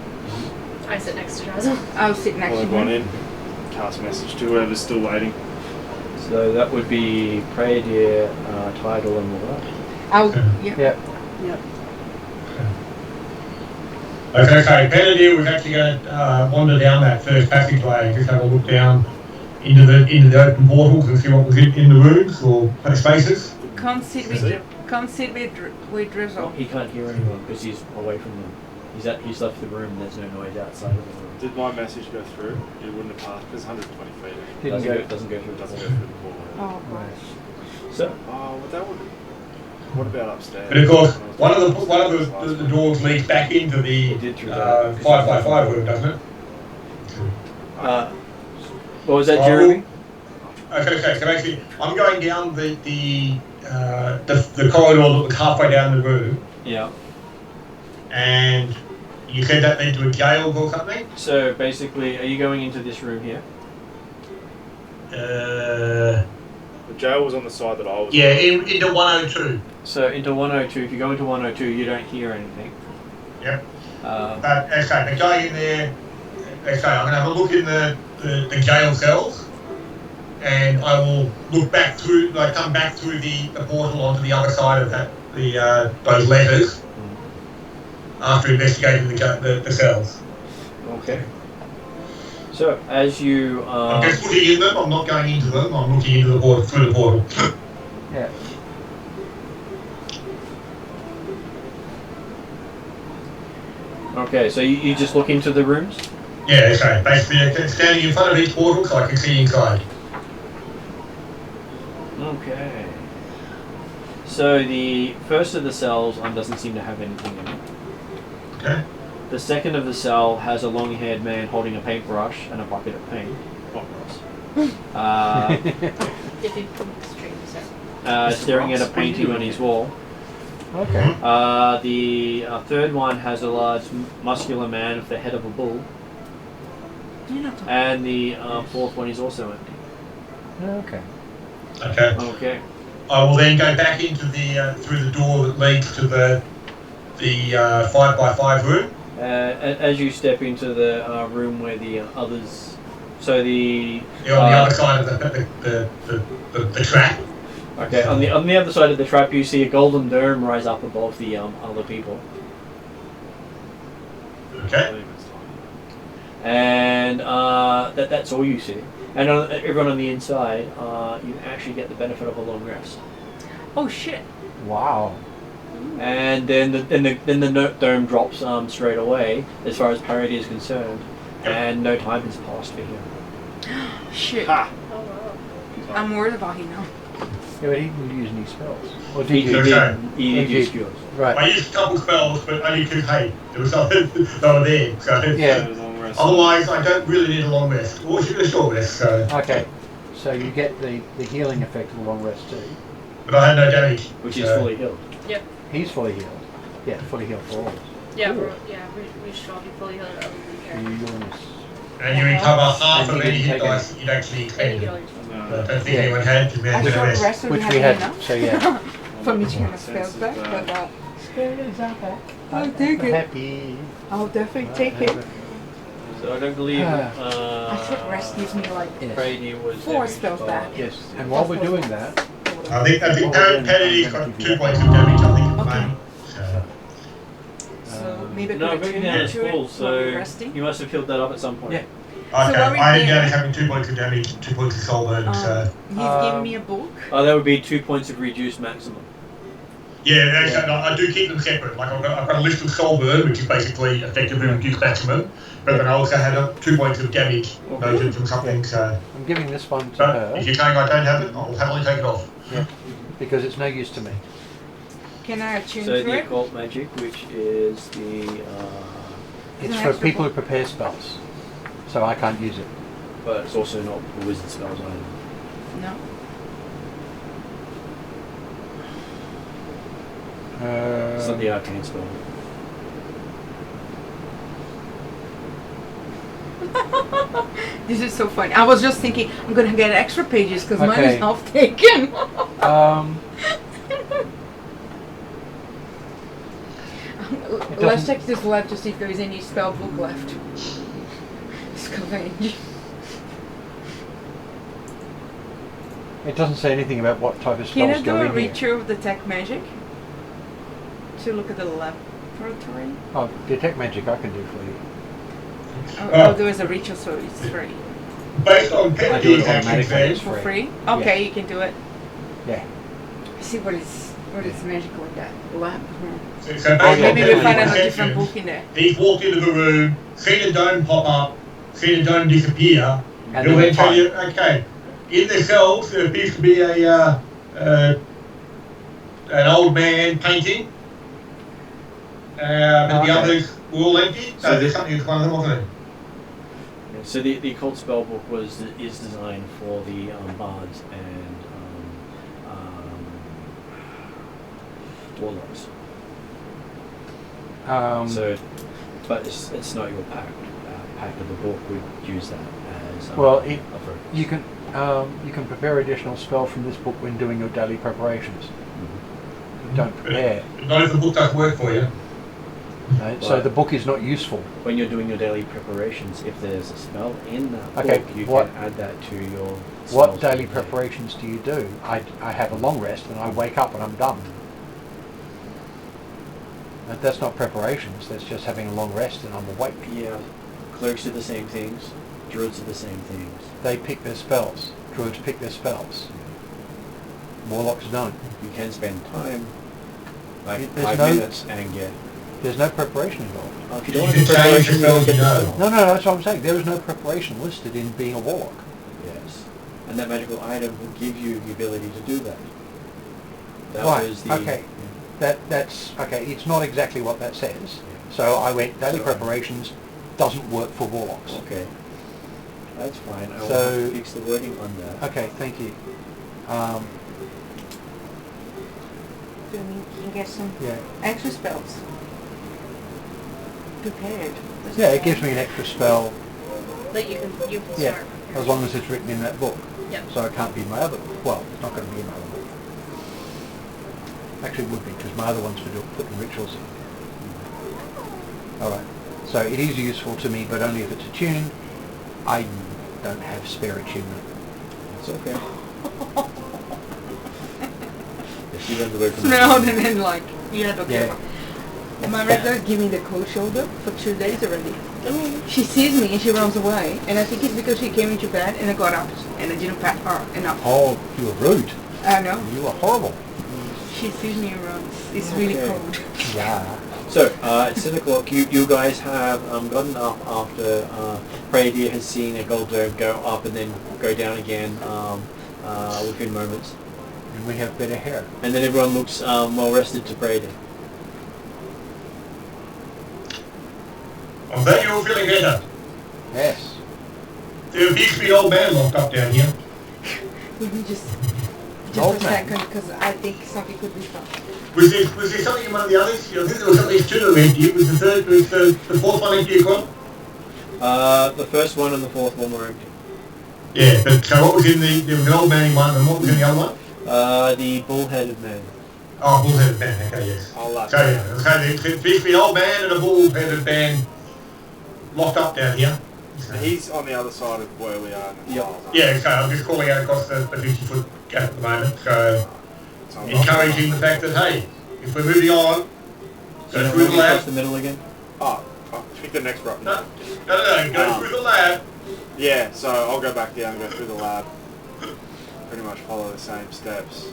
Speaker 2: I sit next to Drazzle.
Speaker 7: I'll sit next
Speaker 3: Well,
Speaker 7: to
Speaker 3: I've gone
Speaker 7: him.
Speaker 3: in, cast message to whoever's still waiting.
Speaker 4: So that would be Prayer Deer, Tidal, and Laura.
Speaker 8: Yeah.
Speaker 6: Okay, better deal. We're actually going to wander down that first passageway, just have a look down into the open portals and see what was in the rooms or spaces.
Speaker 7: Can't sit with Drizzle.
Speaker 4: He can't hear anyone because he's away from them. He's left the room. There's no noise outside of the room.
Speaker 3: Did my message go through? It wouldn't have passed because 120 feet.
Speaker 4: Doesn't go through
Speaker 3: It doesn't go
Speaker 4: the
Speaker 3: through
Speaker 4: door.
Speaker 3: the portal.
Speaker 7: Oh gosh.
Speaker 4: So
Speaker 3: Oh, well, that would. What about upstairs?
Speaker 6: But of course, one of the doors leads back into the
Speaker 4: It did through that.
Speaker 6: 555 room, doesn't it?
Speaker 4: what was that, Jeremy?
Speaker 6: Okay, so basically, I'm going down the corridor that was halfway down the room,
Speaker 4: Yeah.
Speaker 6: and you said that led to a jail or something?
Speaker 4: So basically, are you going into this room here?
Speaker 3: The jail was on the side that I was.
Speaker 6: Yeah, into 102.
Speaker 4: So into 102. If you go into 102, you don't hear anything.
Speaker 6: Yep.
Speaker 4: Um,
Speaker 6: Okay, going in there, okay, I'm going to have a look in the jail cells, and I will look back through, come back through the portal onto the other side of that, those letters, after investigating the cells.
Speaker 4: okay. So, as you...
Speaker 6: I'm just looking in them, I'm not going into them, I'm looking into the portal, through the portal.
Speaker 8: Yeah.
Speaker 4: Okay, so you just look into the rooms?
Speaker 6: Yeah, okay. Basically, standing in front of each portal so I can see inside.
Speaker 4: Okay. So the first of the cells doesn't seem to have anything in it.
Speaker 6: Okay.
Speaker 4: The second of the cell has a long-haired man holding a paintbrush and a bucket of paint. Oh, gross.
Speaker 9: If you put it straight, so.
Speaker 4: Staring at a painting on his wall.
Speaker 8: Okay.
Speaker 4: The third one has a large muscular man with the head of a bull. And the fourth one is also empty.
Speaker 8: Okay.
Speaker 6: Okay.
Speaker 4: Okay.
Speaker 6: I will then go back into the through the door that leads to the 5x5 room.
Speaker 4: As you step into the room where the others, so the
Speaker 6: On the other side of the track.
Speaker 4: okay, on the other side of the trap, you see a golden dome rise up above the other people,
Speaker 6: Okay.
Speaker 4: and that's all you see. And everyone on the inside, you actually get the benefit of a long rest.
Speaker 7: Oh shit.
Speaker 8: Wow.
Speaker 4: And then the dome drops straight away as far as parity is concerned, and no time has passed for him.
Speaker 7: Shit.
Speaker 2: Oh wow.
Speaker 7: I'm worried about him now.
Speaker 8: Yeah, but he didn't use any spells. Or
Speaker 4: He
Speaker 8: did you?
Speaker 6: Okay.
Speaker 4: did use yours.
Speaker 8: Right.
Speaker 6: I used a couple spells, but only because, hey, there was something that were there. So
Speaker 8: Yeah.
Speaker 6: otherwise, I don't really need a long rest. Or a short rest, so.
Speaker 8: Okay. So you get the healing effect of the long rest too.
Speaker 6: But I had no damage.
Speaker 4: Which is
Speaker 6: so.
Speaker 4: fully healed.
Speaker 2: Yep.
Speaker 8: He's fully healed. Yeah, fully healed for all of us.
Speaker 2: Yeah,
Speaker 8: Cool.
Speaker 2: we should all be fully healed other than
Speaker 8: You,
Speaker 2: here.
Speaker 8: Uranus.
Speaker 6: And you recover half
Speaker 8: And
Speaker 6: of
Speaker 8: you
Speaker 6: any
Speaker 8: can
Speaker 6: hit
Speaker 8: take
Speaker 6: dice that you'd actually
Speaker 2: And you
Speaker 6: expended.
Speaker 2: get all your
Speaker 6: I don't think
Speaker 8: Yeah.
Speaker 6: anyone had to
Speaker 7: I
Speaker 6: manage the
Speaker 7: short
Speaker 6: rest.
Speaker 7: rest would
Speaker 8: Which
Speaker 7: have
Speaker 8: we had.
Speaker 7: enough
Speaker 8: So yeah.
Speaker 7: for me to get my spells back, but
Speaker 8: Spells are back.
Speaker 7: I'll take it.
Speaker 8: Happy.
Speaker 7: I'll definitely take it.
Speaker 4: So I don't believe
Speaker 7: I short rest gives me like
Speaker 8: Yes.
Speaker 4: Brady was
Speaker 7: 4
Speaker 4: damaged
Speaker 7: spells
Speaker 4: by-
Speaker 7: back.
Speaker 8: Yes. And while we're doing that,
Speaker 6: I think
Speaker 8: What we're doing,
Speaker 6: Paradis
Speaker 8: I'm
Speaker 6: got
Speaker 8: gonna give
Speaker 6: 2
Speaker 8: you
Speaker 6: points
Speaker 8: that.
Speaker 6: of damage, I think, at the
Speaker 7: Okay.
Speaker 6: moment. So.
Speaker 7: So maybe I
Speaker 4: No,
Speaker 7: could
Speaker 4: moving
Speaker 7: attune
Speaker 4: down is
Speaker 7: to it
Speaker 4: full,
Speaker 7: while
Speaker 4: so
Speaker 7: we're resting.
Speaker 4: you must have filled that up at some point.
Speaker 8: Yeah.
Speaker 6: Okay,
Speaker 7: while we're
Speaker 6: I am
Speaker 7: there-
Speaker 6: only having 2 points of damage, 2 points of soul burn, so.
Speaker 7: He's giving me a book.
Speaker 4: That would be 2 points of reduced maximum.
Speaker 6: Yeah, actually, no, I do keep them separate. Like, I've got a list of soul burn, which is basically effectively reduced maximum, but then I also had 2 points of damage noted from something, so.
Speaker 8: I'm giving this one to
Speaker 6: But
Speaker 8: her
Speaker 6: if you're saying I don't have it, I'll happily take it off.
Speaker 8: because it's no use to me.
Speaker 7: Can I attune
Speaker 4: So
Speaker 7: to
Speaker 4: the
Speaker 7: it?
Speaker 4: occult magic, which is the
Speaker 8: It's
Speaker 7: an
Speaker 8: for
Speaker 7: extra
Speaker 8: people who
Speaker 7: book.
Speaker 8: prepare spells, so I can't use it.
Speaker 4: but it's also not the wizard spells either.
Speaker 7: No.
Speaker 4: It's not the arcane spell.
Speaker 7: This is so funny. I was just thinking I'm gonna get extra pages because mine
Speaker 8: Okay.
Speaker 7: is half taken. Let's check this lab to see if there is any spell book left. Scavenge.
Speaker 8: It doesn't say anything about what type of
Speaker 7: Can I
Speaker 8: spells
Speaker 7: do
Speaker 8: go
Speaker 7: a
Speaker 8: in here.
Speaker 7: reach of detect magic to look at the laboratory?
Speaker 8: Oh, detect magic I can do for you.
Speaker 7: Oh, there is a reach, so it's free.
Speaker 6: Based on
Speaker 8: I do it
Speaker 6: Paradis' actions
Speaker 8: automatically.
Speaker 6: then,
Speaker 8: It's
Speaker 7: For
Speaker 8: free.
Speaker 7: free? Okay, you can do it.
Speaker 8: Yeah.
Speaker 7: See what is magical in that lab.
Speaker 6: so based
Speaker 8: Oh,
Speaker 6: on
Speaker 8: yeah,
Speaker 7: Maybe we'll find
Speaker 6: Paradis'
Speaker 7: a different
Speaker 6: actions,
Speaker 7: book in there.
Speaker 6: he's walked into the room, seen a dome pop up, seen a dome disappear,
Speaker 8: And
Speaker 6: he'll
Speaker 8: then
Speaker 6: then tell
Speaker 8: fine.
Speaker 6: you, okay, in the cells there appears to be an old man painting, but the
Speaker 8: Okay.
Speaker 6: others were all empty, so
Speaker 4: So
Speaker 6: there's something in one of them, wasn't it?
Speaker 4: Yeah, so the occult spell book is designed for the bards and warlocks. So, but it's not your pack. Pack of the book would use that as
Speaker 8: Well,
Speaker 4: a focus.
Speaker 8: you can prepare additional spell from this book when doing your daily preparations. You don't prepare.
Speaker 6: Not if the book doesn't work for you.
Speaker 8: Right? So the book is not useful.
Speaker 4: When you're doing your daily preparations, if there's a spell in that
Speaker 8: Okay,
Speaker 4: book, you
Speaker 8: what-
Speaker 4: can add that to your
Speaker 8: What
Speaker 4: spells
Speaker 8: daily
Speaker 4: for the day.
Speaker 8: preparations do you do? I have a long rest and I wake up and I'm done. But that's not preparations, that's just having a long rest and I'm awake.
Speaker 4: Yeah, clerics do the same things. Druids are the same things.
Speaker 8: They pick their spells. Druids pick their spells. Warlocks don't.
Speaker 4: You can spend time, like
Speaker 8: There's
Speaker 4: 5
Speaker 8: no-
Speaker 4: minutes, and get...
Speaker 8: There's no preparation involved.
Speaker 4: if you don't
Speaker 6: You
Speaker 4: have the
Speaker 6: can change
Speaker 4: preparation, you
Speaker 6: the
Speaker 4: don't get the
Speaker 6: spell,
Speaker 4: spell.
Speaker 8: No, that's what I'm saying. There is no preparation listed in being a warlock.
Speaker 4: Yes. And that magical item will give you the ability to do that. That
Speaker 8: Right,
Speaker 4: was the...
Speaker 8: okay. That's okay. It's not exactly what that says. So I went daily preparations doesn't work for warlocks.
Speaker 4: Okay. That's fine. I will
Speaker 8: So-
Speaker 4: have to fix the wording on that.
Speaker 8: Okay, thank you.
Speaker 7: So you can get some
Speaker 8: Yeah,
Speaker 7: extra spells prepared.
Speaker 8: yeah. It gives me an extra spell.
Speaker 2: That you can
Speaker 8: Yeah,
Speaker 2: start.
Speaker 8: as long as it's written in that book.
Speaker 2: Yep.
Speaker 8: So it can't be my other. Well, it's not going to be in my other book. Actually, it would be because my other one's for putting rituals in. All right. So it is useful to me, but only if it's attuned. I don't have spare attunement.
Speaker 4: It's okay. If you run away from
Speaker 7: Smelled and then like, yeah, okay.
Speaker 8: Yeah.
Speaker 7: My regular give me the cold shoulder for 2 days already. She sees me and she runs away, and I think it's because she came into bed and I got up and I didn't pat her enough.
Speaker 8: Oh, you were rude.
Speaker 7: I know.
Speaker 8: You were horrible.
Speaker 7: She sees me and runs. It's really
Speaker 4: Okay.
Speaker 7: cold.
Speaker 8: Yeah.
Speaker 4: So, it's 7 o'clock. You guys have gotten up after Brady has seen a gold dome go up and then go down again within moments.
Speaker 8: And we have better hair.
Speaker 4: And then everyone looks well rested to Brady.
Speaker 6: I'm glad you're all feeling better.
Speaker 8: Yes.
Speaker 6: There appears to be an old man locked up down here.
Speaker 7: Let me just
Speaker 8: Old
Speaker 7: a
Speaker 8: man.
Speaker 7: second because I think something could be fun.
Speaker 6: Was there something in one of the others? I think there was at least 2 that were empty. Was the fourth one empty as well?
Speaker 4: The first one and the fourth one were empty.
Speaker 6: Yeah, but so what was in there was an old man in one and what was in the other one?
Speaker 4: The bull-headed man.
Speaker 6: Oh, bull-headed man, okay, yes.
Speaker 3: I'll
Speaker 6: So yeah, so there appears to be an old man and a bull-headed man locked up down here.
Speaker 3: He's on the other side of where we are.
Speaker 6: Yeah, so I'm just calling out across the 50-foot gap at the moment, so encouraging the fact that, hey, if we're moving on,
Speaker 4: So
Speaker 6: go
Speaker 4: now
Speaker 6: through the
Speaker 4: walking across
Speaker 6: lab.
Speaker 4: the middle again?
Speaker 3: Oh, pick the next route.
Speaker 6: No, go through the lab.
Speaker 3: Yeah, so I'll go back down and go through the lab. Pretty much follow the same steps.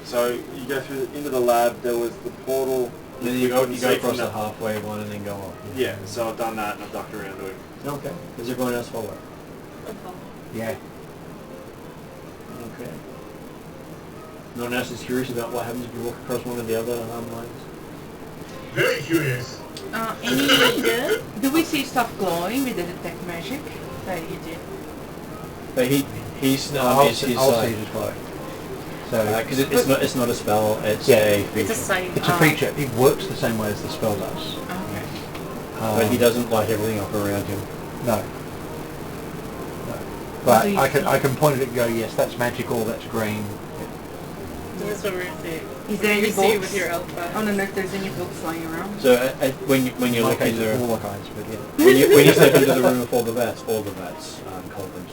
Speaker 3: So you go through into the lab. There was the portal.
Speaker 4: And then you go
Speaker 3: couldn't see
Speaker 4: across
Speaker 3: from
Speaker 4: the halfway one and then go up.
Speaker 3: Yeah, so I've done that and I've ducked around to him.
Speaker 4: Okay. Does everyone else follow?
Speaker 8: Yeah.
Speaker 4: Okay. No one else is curious about what happens if you walk across one of the other lines?
Speaker 6: Very curious.
Speaker 7: Do we see stuff glowing with the detect magic? That you did.
Speaker 4: But he's
Speaker 8: I'll
Speaker 4: his
Speaker 8: see
Speaker 4: side.
Speaker 8: it as well. So
Speaker 4: Because it's not a spell, it's
Speaker 8: Yeah.
Speaker 4: a feature.
Speaker 2: It's a sight.
Speaker 8: it's a feature. It works the same way as the spell does.
Speaker 7: Okay.
Speaker 4: But he doesn't light everything up around him.
Speaker 8: No. No. But I can point at it and go, yes, that's magical, that's green.
Speaker 2: That's what we're saying.
Speaker 7: Is there
Speaker 2: You
Speaker 7: any
Speaker 2: see
Speaker 7: books?
Speaker 2: with your alpha.
Speaker 7: I don't know if there's any books lying around.
Speaker 4: So when you
Speaker 8: My
Speaker 4: look
Speaker 8: case
Speaker 4: into
Speaker 8: is all kinds, but yeah.
Speaker 4: when you step into the room with all the vats cauldrons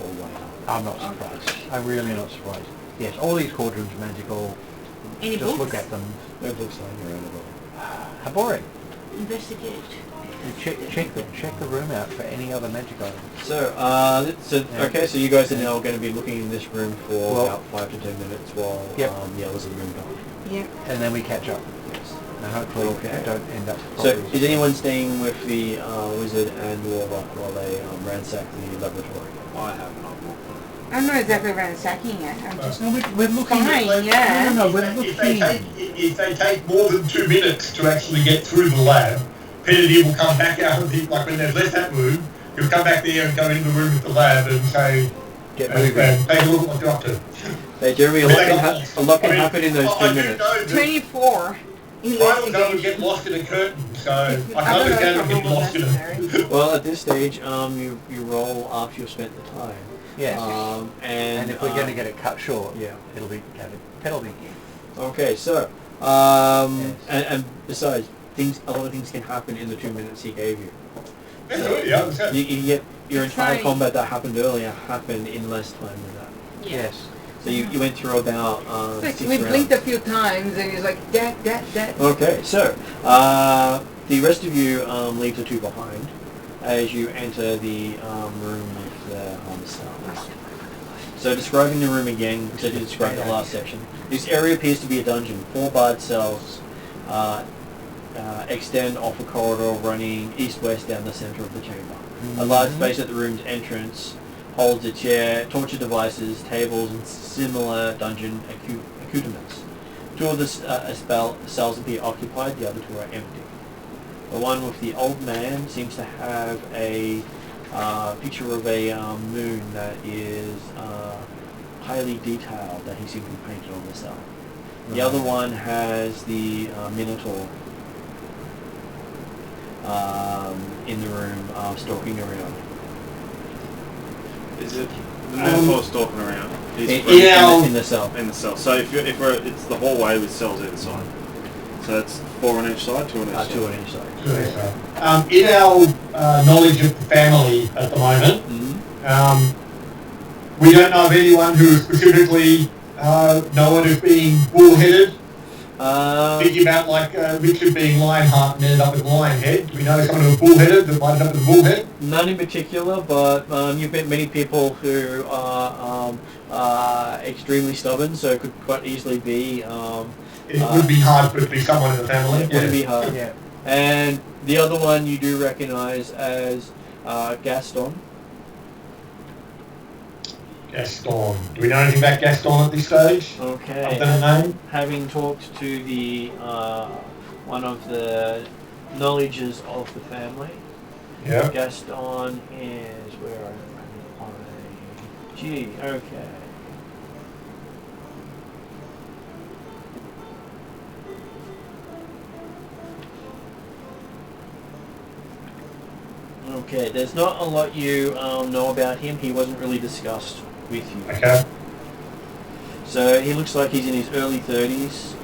Speaker 4: all light up.
Speaker 8: I'm not surprised. I'm really not surprised. Yes, all these cauldrons are magical.
Speaker 7: Any
Speaker 8: Just
Speaker 7: books?
Speaker 8: look at them.
Speaker 4: No books lying around at all.
Speaker 8: How boring.
Speaker 7: Investigate.
Speaker 8: You check the room out for any other magic items.
Speaker 4: So, okay, so you guys are now going to be looking in this room for about 5 to 10 minutes while
Speaker 8: Yep.
Speaker 4: the others have moved on.
Speaker 7: Yeah.
Speaker 8: And then we catch up.
Speaker 4: Yes.
Speaker 8: And hopefully
Speaker 4: Okay.
Speaker 8: we don't end up
Speaker 4: So,
Speaker 8: properly.
Speaker 4: is anyone staying with the wizard and warlock while they ransack the laboratory?
Speaker 3: I have not.
Speaker 7: I'm not exactly ransacking it. I'm just
Speaker 8: No, we're looking
Speaker 7: fine,
Speaker 8: at,
Speaker 7: yeah.
Speaker 8: No, we're
Speaker 6: If they
Speaker 8: looking.
Speaker 6: if they take more than 2 minutes to actually get through the lab, Kennedy will come back out of the, like when they've left that room, he'll come back there and go into the room with the lab and say,
Speaker 8: Get
Speaker 6: and
Speaker 8: moving.
Speaker 6: take a look at what you're up to.
Speaker 4: Hey, Jeremy, a lot can happen in those 2
Speaker 6: I do
Speaker 4: minutes.
Speaker 6: know that
Speaker 7: 24.
Speaker 6: I will go and get lost in a curtain, so I can understand them getting lost in a...
Speaker 4: Well, at this stage, you roll after you've spent the time.
Speaker 8: Yes.
Speaker 4: And
Speaker 8: if we're going to get it cut short,
Speaker 4: yeah.
Speaker 8: it'll be a penalty.
Speaker 4: Okay, so
Speaker 8: Yes.
Speaker 4: and besides, a lot of things can happen in the 2 minutes he gave you.
Speaker 6: Absolutely, I understand.
Speaker 4: You get your entire
Speaker 7: Trying.
Speaker 4: combat that happened earlier happened in less time than that.
Speaker 2: Yeah.
Speaker 8: Yes.
Speaker 4: So you went through about
Speaker 7: Like
Speaker 4: 6
Speaker 7: we
Speaker 4: rounds.
Speaker 7: blinked a few times and it's like that.
Speaker 4: Okay, so the rest of you leave the two behind, as you enter the room with the cells. So describing the room again, because I did describe the last section. This area appears to be a dungeon. 4 barred cells extend off a corridor running east-west down the centre of the chamber. A large space at the room's entrance holds a chair, torture devices, tables, and similar dungeon accoutrements. 2 of the cells appear occupied, the other 2 are empty. The one with the old man seems to have a picture of a moon that is highly detailed that he simply painted on the cell. The other one has the Minotaur in the room stalking around.
Speaker 3: Is it the Minotaur stalking around?
Speaker 4: In the cell.
Speaker 3: In the cell. So if it's the hallway with cells either side. So that's 4 on each side, 2 on each side.
Speaker 4: 2 on each side.
Speaker 6: In our knowledge of the family at the moment, we don't know of anyone who specifically known as being bullheaded. Thinking about like Richard being Lionheart and ended up with Lionhead. Do we know someone who was bullheaded that might end up with a bullhead?
Speaker 4: None in particular, but you've met many people who are extremely stubborn, so it could quite easily be...
Speaker 6: it would be hard for it to be someone in the family.
Speaker 4: It would be hard. Yeah. And the other one you do recognise as Gaston.
Speaker 6: Gaston. Do we know anything about Gaston at this stage?
Speaker 4: Okay.
Speaker 6: Other than a name?
Speaker 4: Having talked to the one of the knowledges of the family,
Speaker 6: yeah.
Speaker 4: Gaston is where am I? Gee, okay. Okay, there's not a lot you know about him. He wasn't really discussed with you.
Speaker 6: Okay.
Speaker 4: So he looks like he's in his early 30s.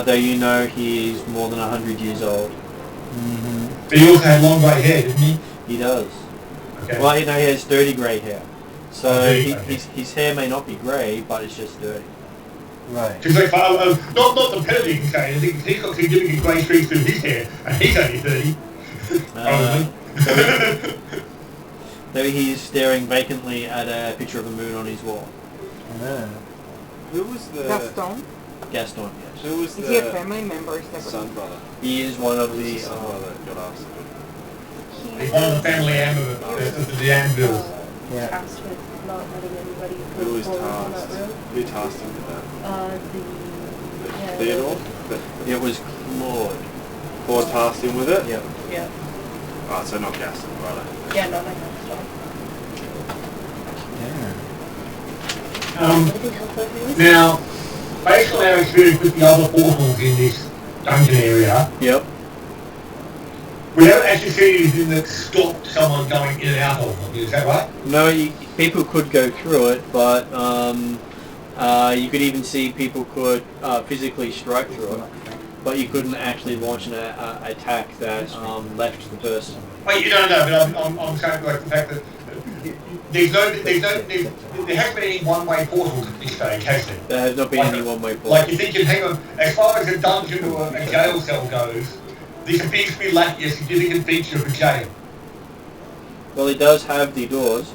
Speaker 4: Though you know he's more than 100 years old.
Speaker 6: But he also had long grey hair, didn't he?
Speaker 4: He does.
Speaker 6: Okay.
Speaker 4: Well, you know, he has dirty grey hair. So
Speaker 6: Okay.
Speaker 4: his hair may not be grey, but it's just dirty.
Speaker 8: Right.
Speaker 6: Because like, not the penalty you can say. I think he's got significant grey streaks through his hair, and he's only 30.
Speaker 4: Though he's staring vacantly at a picture of a moon on his wall.
Speaker 3: Who was the...
Speaker 7: Gaston?
Speaker 4: Gaston, yes.
Speaker 3: Who was
Speaker 7: Is
Speaker 3: the...
Speaker 7: he a family member? Is that
Speaker 3: son brother?
Speaker 4: He is one of the...
Speaker 3: son brother that got asked.
Speaker 6: He's one of the family ambulance, the ambulance.
Speaker 2: Tasked with not letting anybody
Speaker 3: Who was
Speaker 2: forward on that
Speaker 3: tasked?
Speaker 2: road.
Speaker 3: Who tasked him with that?
Speaker 2: Theodore?
Speaker 4: It was Claude.
Speaker 3: Claude tasked him with it?
Speaker 4: Yep.
Speaker 2: Yeah.
Speaker 3: Oh, so not Gaston, brother.
Speaker 2: Yeah, not like that stuff.
Speaker 6: Now, based on our experience with the other portals in this dungeon area,
Speaker 4: Yep.
Speaker 6: we haven't actually seen anything that stopped someone going in and out of them. Is that right?
Speaker 4: No, people could go through it, but you could even see people could physically strike through it, but you couldn't actually launch an attack that left the person.
Speaker 6: Well, you don't know, but I'm saying like the fact that there hasn't been any one-way portals at this stage, has there?
Speaker 4: There has not been any one-way portal.
Speaker 6: Like, you think you'd hang on, as far as a dungeon or a jail cell goes, this appears to be lacking a significant feature of the jail.
Speaker 4: Well, it does have the doors.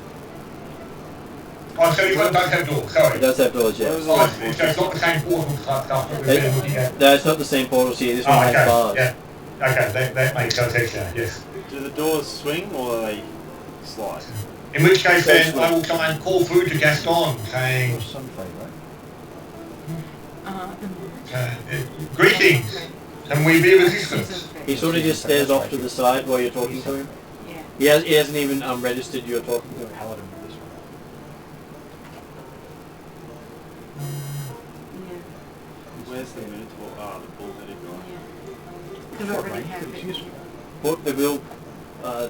Speaker 6: Oh, so this one does have doors, sorry.
Speaker 4: It does have doors, yes.
Speaker 6: Oh, so it's not the same portal type stuff that we've been looking at.
Speaker 4: No, it's not the same portals here. This one has
Speaker 6: okay,
Speaker 4: bars.
Speaker 6: yeah. Okay, that makes no sense now, yes.
Speaker 3: Do the doors swing or they slide?
Speaker 6: In which case then, I will try and call through to Gaston, saying, greetings, can we be of assistance?
Speaker 4: He sort of just stares off to the side while you're talking to him.
Speaker 7: Yeah.
Speaker 4: He hasn't even registered you're talking to him.
Speaker 3: Where's the Minotaur? Ah, the bull-headed guy.
Speaker 7: Because I already have it.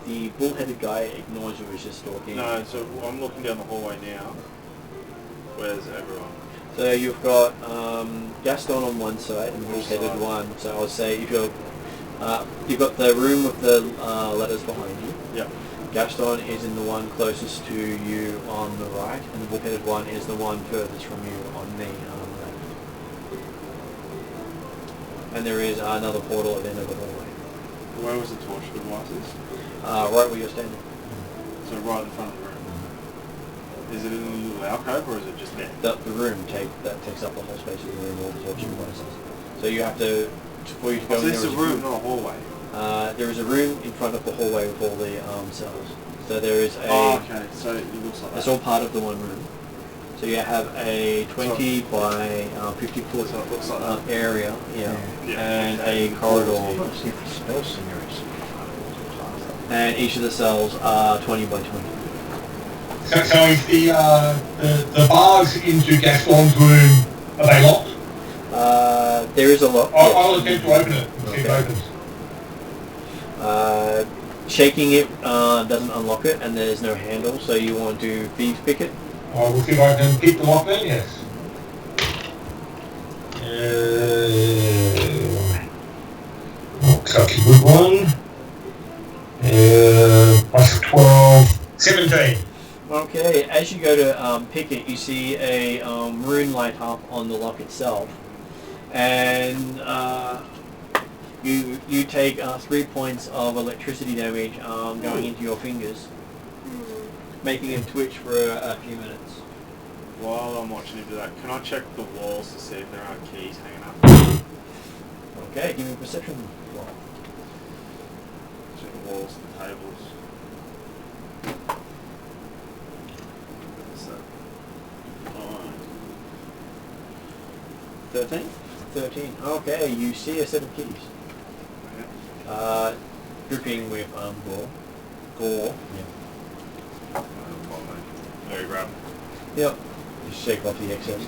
Speaker 4: The bull-headed guy ignores you as you're stalking.
Speaker 3: No, so I'm looking down the hallway now. Where's everyone?
Speaker 4: So you've got Gaston on one side and the bull-headed one. So I would say if you've got the room with the letters behind you.
Speaker 3: Yep.
Speaker 4: Gaston is in the one closest to you on the right, and the bull-headed one is the one furthest from you on the left. And there is another portal at the end of the hallway.
Speaker 3: Where was the torch devices?
Speaker 4: Right where you're standing.
Speaker 3: So right in front of the room. Is it in a little alcove or is it just there?
Speaker 4: The room takes up the whole space of the room, all the torture devices. So you have to, for you to go
Speaker 3: So
Speaker 4: in
Speaker 3: this
Speaker 4: there.
Speaker 3: is a room, not a hallway.
Speaker 4: There is a room in front of the hallway with all the cells. So there is a.
Speaker 3: Oh, okay. So it looks like that.
Speaker 4: It's all part of the one room. So you have a 20 by 50 foot
Speaker 3: So it looks like that.
Speaker 4: area, yeah,
Speaker 3: Yeah.
Speaker 4: and a corridor.
Speaker 1: Let's see if the spell singer is.
Speaker 4: And each of the cells are 20 by 20.
Speaker 6: So is the bars into Gaston's room, are they locked?
Speaker 4: There is a lock.
Speaker 6: I'll attempt to open it and see if it opens.
Speaker 4: Shaking it doesn't unlock it, and there's no handle, so you want to thieves pick it.
Speaker 6: I will see if I can pick the lock then, yes. Looks like a good one. Plus 12, 17.
Speaker 4: Okay, as you go to pick it, you see a rune light up on the lock itself, and you take 3 points of electricity damage going into your fingers, making them twitch for a few minutes.
Speaker 3: While I'm watching you do that, can I check the walls to see if there aren't keys hanging up?
Speaker 4: Okay, give me a perception roll.
Speaker 3: Check the walls, the tables. What's that? 13?
Speaker 4: 13. Okay, you see a set of keys.
Speaker 3: Okay.
Speaker 4: Dripping with gore.
Speaker 3: There you grab.
Speaker 4: Yep. Just shake off the excess.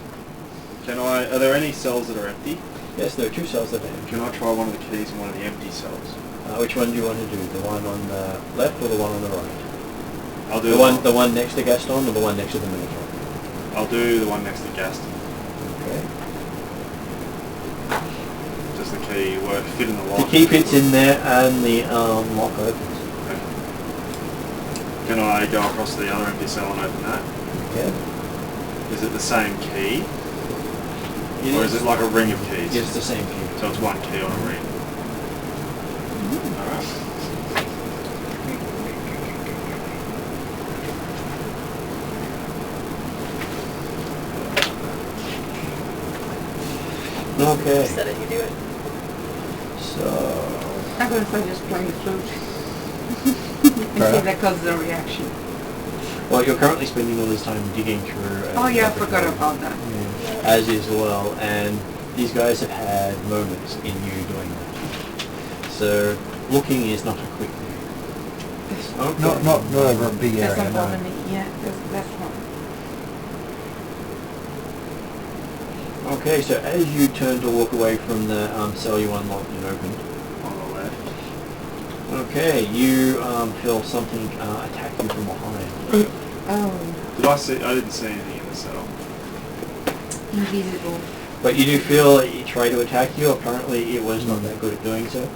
Speaker 3: Are there any cells that are empty?
Speaker 4: Yes, there are 2 cells that are empty.
Speaker 3: Can I try one of the keys in one of the empty cells?
Speaker 4: Which one do you want to do? The one on the left or the one on the right?
Speaker 3: I'll do
Speaker 4: The one next to Gaston or the one next to the Minotaur?
Speaker 3: I'll do the one next to Gaston.
Speaker 4: Okay.
Speaker 3: Does the key work? Fit in the lock?
Speaker 4: The key fits in there and the lock opens.
Speaker 3: Okay. Can I go across to the other empty cell and open that?
Speaker 4: Okay.
Speaker 3: Is it the same key? Or is it like a ring of keys?
Speaker 4: It's the same key.
Speaker 3: So it's one key on a ring. Alright.
Speaker 4: Okay.
Speaker 2: You said it, you do it.
Speaker 4: So.
Speaker 7: I'm going to start just playing the flute. And see if that causes a reaction.
Speaker 4: Well, you're currently spending all this time digging through.
Speaker 7: Oh yeah, I forgot about that.
Speaker 4: Yeah. As is well, and these guys have had moments in you doing that. So looking is not a quick thing. Okay.
Speaker 1: Not over a big
Speaker 7: That's
Speaker 1: area,
Speaker 7: not
Speaker 1: no.
Speaker 7: bothering me. Yeah, that's not.
Speaker 4: Okay, so as you turn to walk away from the cell you unlocked and opened,
Speaker 3: On the left.
Speaker 4: okay, you feel something attack you from behind.
Speaker 7: Oh,
Speaker 3: Did I see? I didn't see anything in the cell.
Speaker 7: invisible.
Speaker 4: But you do feel it try to attack you. Apparently it was not that good at doing so.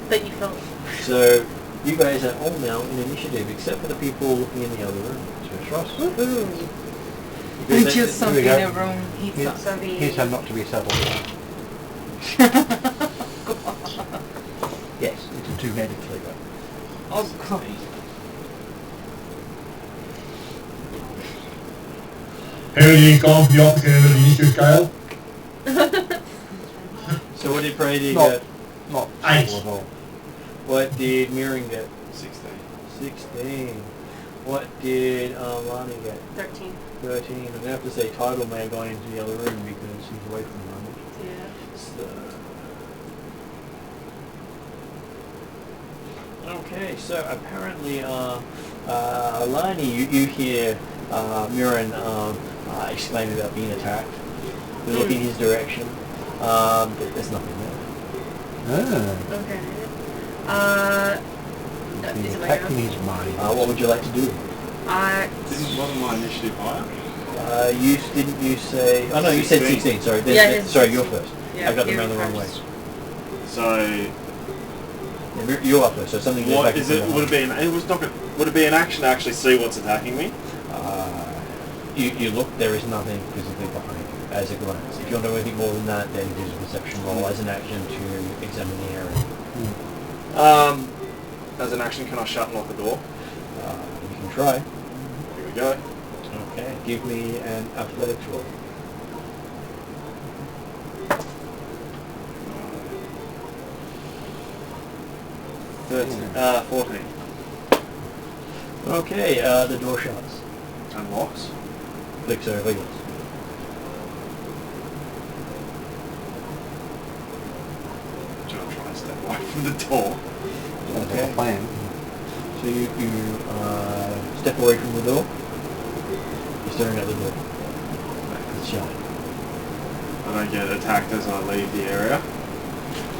Speaker 2: But you felt.
Speaker 4: So you guys are all now in initiative, except for the people looking in the other room. So trust.
Speaker 2: Woohoo!
Speaker 7: Until something
Speaker 1: go.
Speaker 7: in the room heats up.
Speaker 1: Here's how not to be settled. Yes, it's a two-handed trigger.
Speaker 7: Oh god.
Speaker 6: Everything's gone for the opposite end of the initiative scale.
Speaker 4: So what did Brady
Speaker 1: Not-
Speaker 4: get?
Speaker 1: Not
Speaker 6: Eight.
Speaker 1: settled at all.
Speaker 4: What did Mirren get?
Speaker 3: 16.
Speaker 4: 16. What did Lani get?
Speaker 2: 13.
Speaker 4: 13. I'm going to have to say Tidal may have gone into the other room because he's away from the moment.
Speaker 2: Yeah.
Speaker 4: Okay, so apparently, Lani, you hear Mirren exclaim about being attacked. You look in his direction, but there's nothing there.
Speaker 2: Okay.
Speaker 1: He's
Speaker 2: Is it my
Speaker 1: attacking
Speaker 2: go?
Speaker 1: his mind.
Speaker 4: What would you like to do?
Speaker 3: Wasn't my initiative higher?
Speaker 4: Didn't you say... Oh no, you said 16, sorry.
Speaker 2: Yeah, it's
Speaker 4: sorry,
Speaker 2: 16.
Speaker 4: you're first.
Speaker 2: Yeah,
Speaker 4: I got them
Speaker 2: you're
Speaker 4: around the wrong way.
Speaker 2: first.
Speaker 3: So
Speaker 4: Yeah, you're up first, so something...
Speaker 3: what is it? Would it be would it be an action to actually see what's attacking me?
Speaker 4: You look, there is nothing physically behind you, as a glance. If you want to do anything more than that, then use a perception roll as an action to examine the area.
Speaker 3: As an action, can I shut and lock the door?
Speaker 4: You can try.
Speaker 3: Here we go.
Speaker 4: Okay. Give me an athletics roll.
Speaker 3: 14.
Speaker 4: Okay, the door shuts.
Speaker 3: And locks.
Speaker 4: Flicks over, yes.
Speaker 3: I'll try and step away from the door.
Speaker 8: That's the plan.
Speaker 4: So you step away from the door. You're staring at the door. It's shut.
Speaker 3: I don't get attacked as I leave the area.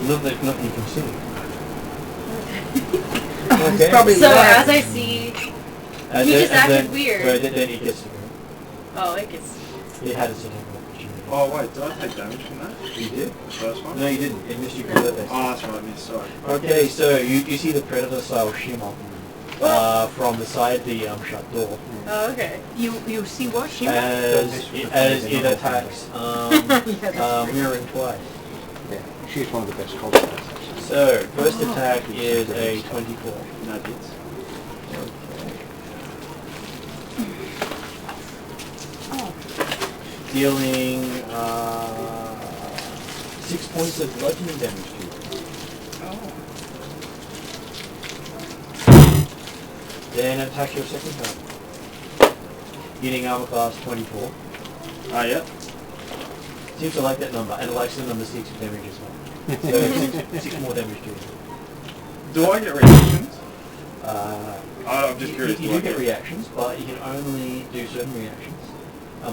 Speaker 4: Not that you can see.
Speaker 7: It's probably
Speaker 2: So
Speaker 7: that.
Speaker 2: as I see,
Speaker 4: And
Speaker 2: He
Speaker 4: then-
Speaker 2: just
Speaker 4: and
Speaker 2: acted
Speaker 4: then-
Speaker 2: weird.
Speaker 4: So then he gets to go.
Speaker 2: oh, it gets.
Speaker 4: He had a attack opportunity.
Speaker 3: Oh wait, did I take damage from that?
Speaker 4: You did?
Speaker 3: The first one?
Speaker 4: No, you didn't. It missed you completely.
Speaker 3: Oh, that's right, I missed, sorry.
Speaker 4: Okay, so you see the predator style shimmer from the side of the shut door
Speaker 2: Oh, okay.
Speaker 7: You see what she
Speaker 4: as it attacks, mirroring twice.
Speaker 8: Yeah, she's one of the best cultists.
Speaker 4: So first attack is a 24.
Speaker 3: That hits.
Speaker 4: Dealing 6 points of bludgeoning damage to you. Then attack your second time. Getting armor class 24.
Speaker 3: Ah, yeah.
Speaker 4: Seems to like that number, and it likes the number 6 of damage as well. So 6 more damage to you.
Speaker 3: Do I get reactions? I'm just
Speaker 4: You
Speaker 3: curious.
Speaker 4: do get reactions, but you can only do certain reactions.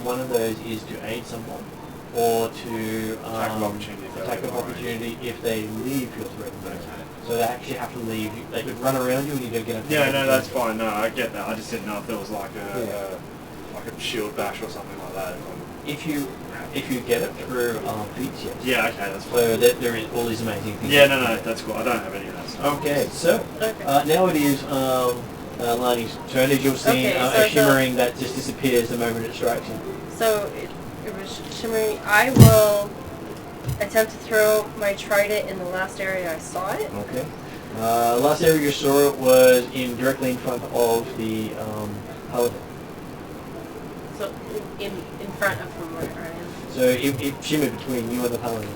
Speaker 4: One of those is to aid someone, or to
Speaker 3: Attack of opportunity if they
Speaker 4: attack
Speaker 3: leave
Speaker 4: of
Speaker 3: already.
Speaker 4: opportunity if they leave your threat zone.
Speaker 3: Okay.
Speaker 4: So they actually have to leave. They could run around you and you don't get a
Speaker 3: Yeah, no, that's fine. No, I get that. I just didn't know if there was like a shield bash or something like that.
Speaker 4: If you get it through feats, yes.
Speaker 3: Yeah, okay, that's fine.
Speaker 4: So there is all these amazing things.
Speaker 3: Yeah, no, that's cool. I don't have any of that stuff.
Speaker 4: Okay, so
Speaker 2: Okay.
Speaker 4: now it is Lani's turn. As you'll see,
Speaker 2: Okay,
Speaker 4: a
Speaker 2: so-
Speaker 4: shimmering that just disappears the moment it strikes you.
Speaker 2: So it was shimmering. I will attempt to throw my trident in the last area I saw it.
Speaker 4: Okay. Last area you saw it was directly in front of the paladin.
Speaker 2: So in front of from where I am.
Speaker 4: So it shimmered between you and the paladin.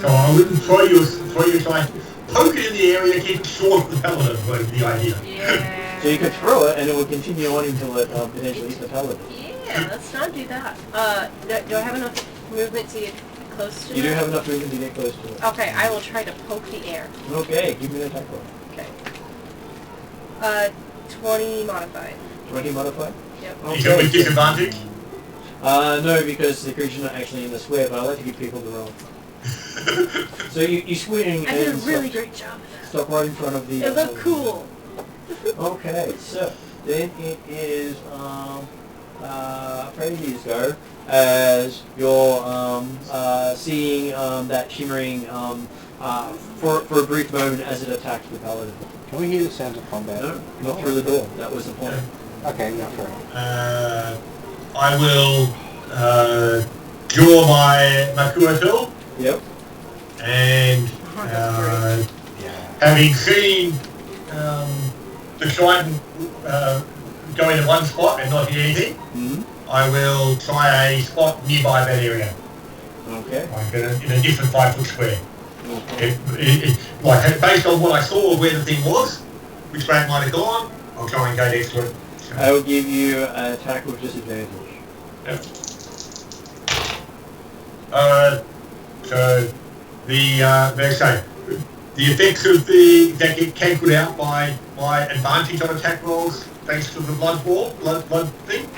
Speaker 6: So I wouldn't throw you try poke it in the area, keep it short of the paladin, was the idea.
Speaker 2: Yeah.
Speaker 4: So you could throw it and it would continue on until it potentially hits the paladin.
Speaker 2: Yeah, let's not do that. Do I have enough movement to get close to
Speaker 4: You do
Speaker 2: that?
Speaker 4: have enough movement to get close to it.
Speaker 2: Okay, I will try to poke the air.
Speaker 4: Okay, give me an attack roll.
Speaker 2: Okay. 20 modified.
Speaker 4: 20 modified?
Speaker 2: Yep.
Speaker 6: You go with disadvantage?
Speaker 4: No, because the creature's not actually in the square, but I like to give people the roll. So you swing
Speaker 2: I did a
Speaker 4: and
Speaker 2: really great job.
Speaker 4: stop right in front of the...
Speaker 2: It looked cool.
Speaker 4: Okay, so then it is Fraser's go as you're seeing that shimmering for a brief moment as it attacks the paladin.
Speaker 8: Can we hear the sounds of combat?
Speaker 4: No, not through the door. That was the point.
Speaker 8: Okay, not fair.
Speaker 6: I will draw my Makua tool,
Speaker 4: Yep.
Speaker 6: and having seen the trident go into one spot and not hit anything,
Speaker 4: Mm-hmm.
Speaker 6: I will try a spot nearby that area,
Speaker 4: Okay.
Speaker 6: like in a different 5-foot square.
Speaker 4: Okay.
Speaker 6: Like based on what I saw of where the thing was, which way it might have gone, I'll try and go next to it.
Speaker 4: I will give you an attack with disadvantage.
Speaker 6: Yep. So the effects of that get cancelled out by advantage on attack rolls thanks to the blood thing.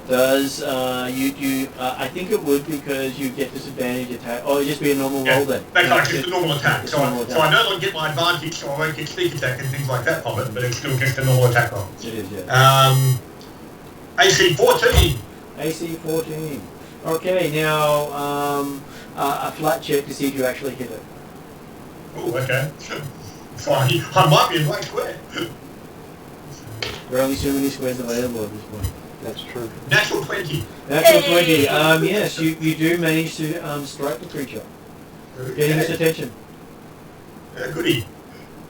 Speaker 4: Does I think it would because you get disadvantage attack. Oh, it'd just be a normal roll then.
Speaker 6: That's
Speaker 4: Yeah,
Speaker 6: like just a normal attack.
Speaker 4: it's
Speaker 6: So
Speaker 4: normal
Speaker 6: I
Speaker 4: attack.
Speaker 6: no longer get my advantage, so I won't get sneak attack and things like that from it, but it's still just a normal attack roll.
Speaker 4: It is, yeah.
Speaker 6: AC 14.
Speaker 4: AC 14. Okay, now a flat check to see if you actually hit it.
Speaker 6: Oh, okay. So I might be in right square.
Speaker 4: There are only so many squares available at this point.
Speaker 8: That's true.
Speaker 6: Natural 20.
Speaker 4: Natural
Speaker 2: Hey!
Speaker 4: 20. Yes, you do manage to strike the creature, getting its attention.
Speaker 6: Goodie.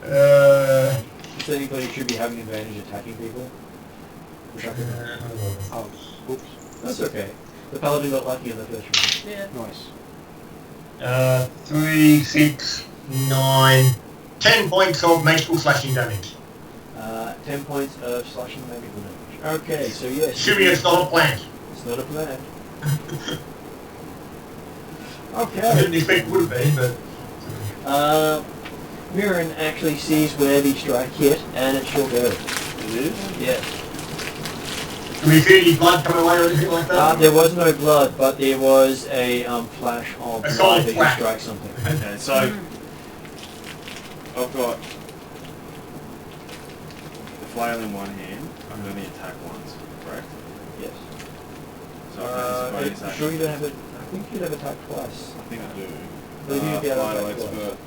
Speaker 4: So anybody should be having advantage attacking people. Which I can.
Speaker 8: Oh, whoops.
Speaker 4: That's okay. The paladin got lucky in the first round.
Speaker 2: Yeah.
Speaker 1: Nice.
Speaker 6: 3, 6, 9, 10 points of magical slashing damage.
Speaker 4: 10 points of slashing magical damage. Okay, so yes.
Speaker 6: Assuming it's not a plant.
Speaker 4: It's not a plan.
Speaker 6: I
Speaker 4: Okay.
Speaker 6: didn't expect it would be, but...
Speaker 4: Mirren actually sees where the strike hit, and it shall go.
Speaker 3: It is?
Speaker 4: Yes.
Speaker 6: Do we see any blood coming away or anything like that?
Speaker 4: There was no blood, but there was a flash of
Speaker 6: A
Speaker 4: blood
Speaker 6: solid
Speaker 4: that you
Speaker 6: flash.
Speaker 4: strike something.
Speaker 3: Okay, so I've got the flail in one hand. I can only attack once, correct?
Speaker 4: Yes.
Speaker 3: So I can use bonus
Speaker 4: I'm
Speaker 3: action.
Speaker 4: sure you don't have it. I think you'd have attacked twice.
Speaker 3: I think I do.
Speaker 4: Believe you'd be able to
Speaker 3: Flail
Speaker 4: attack twice.
Speaker 3: expert.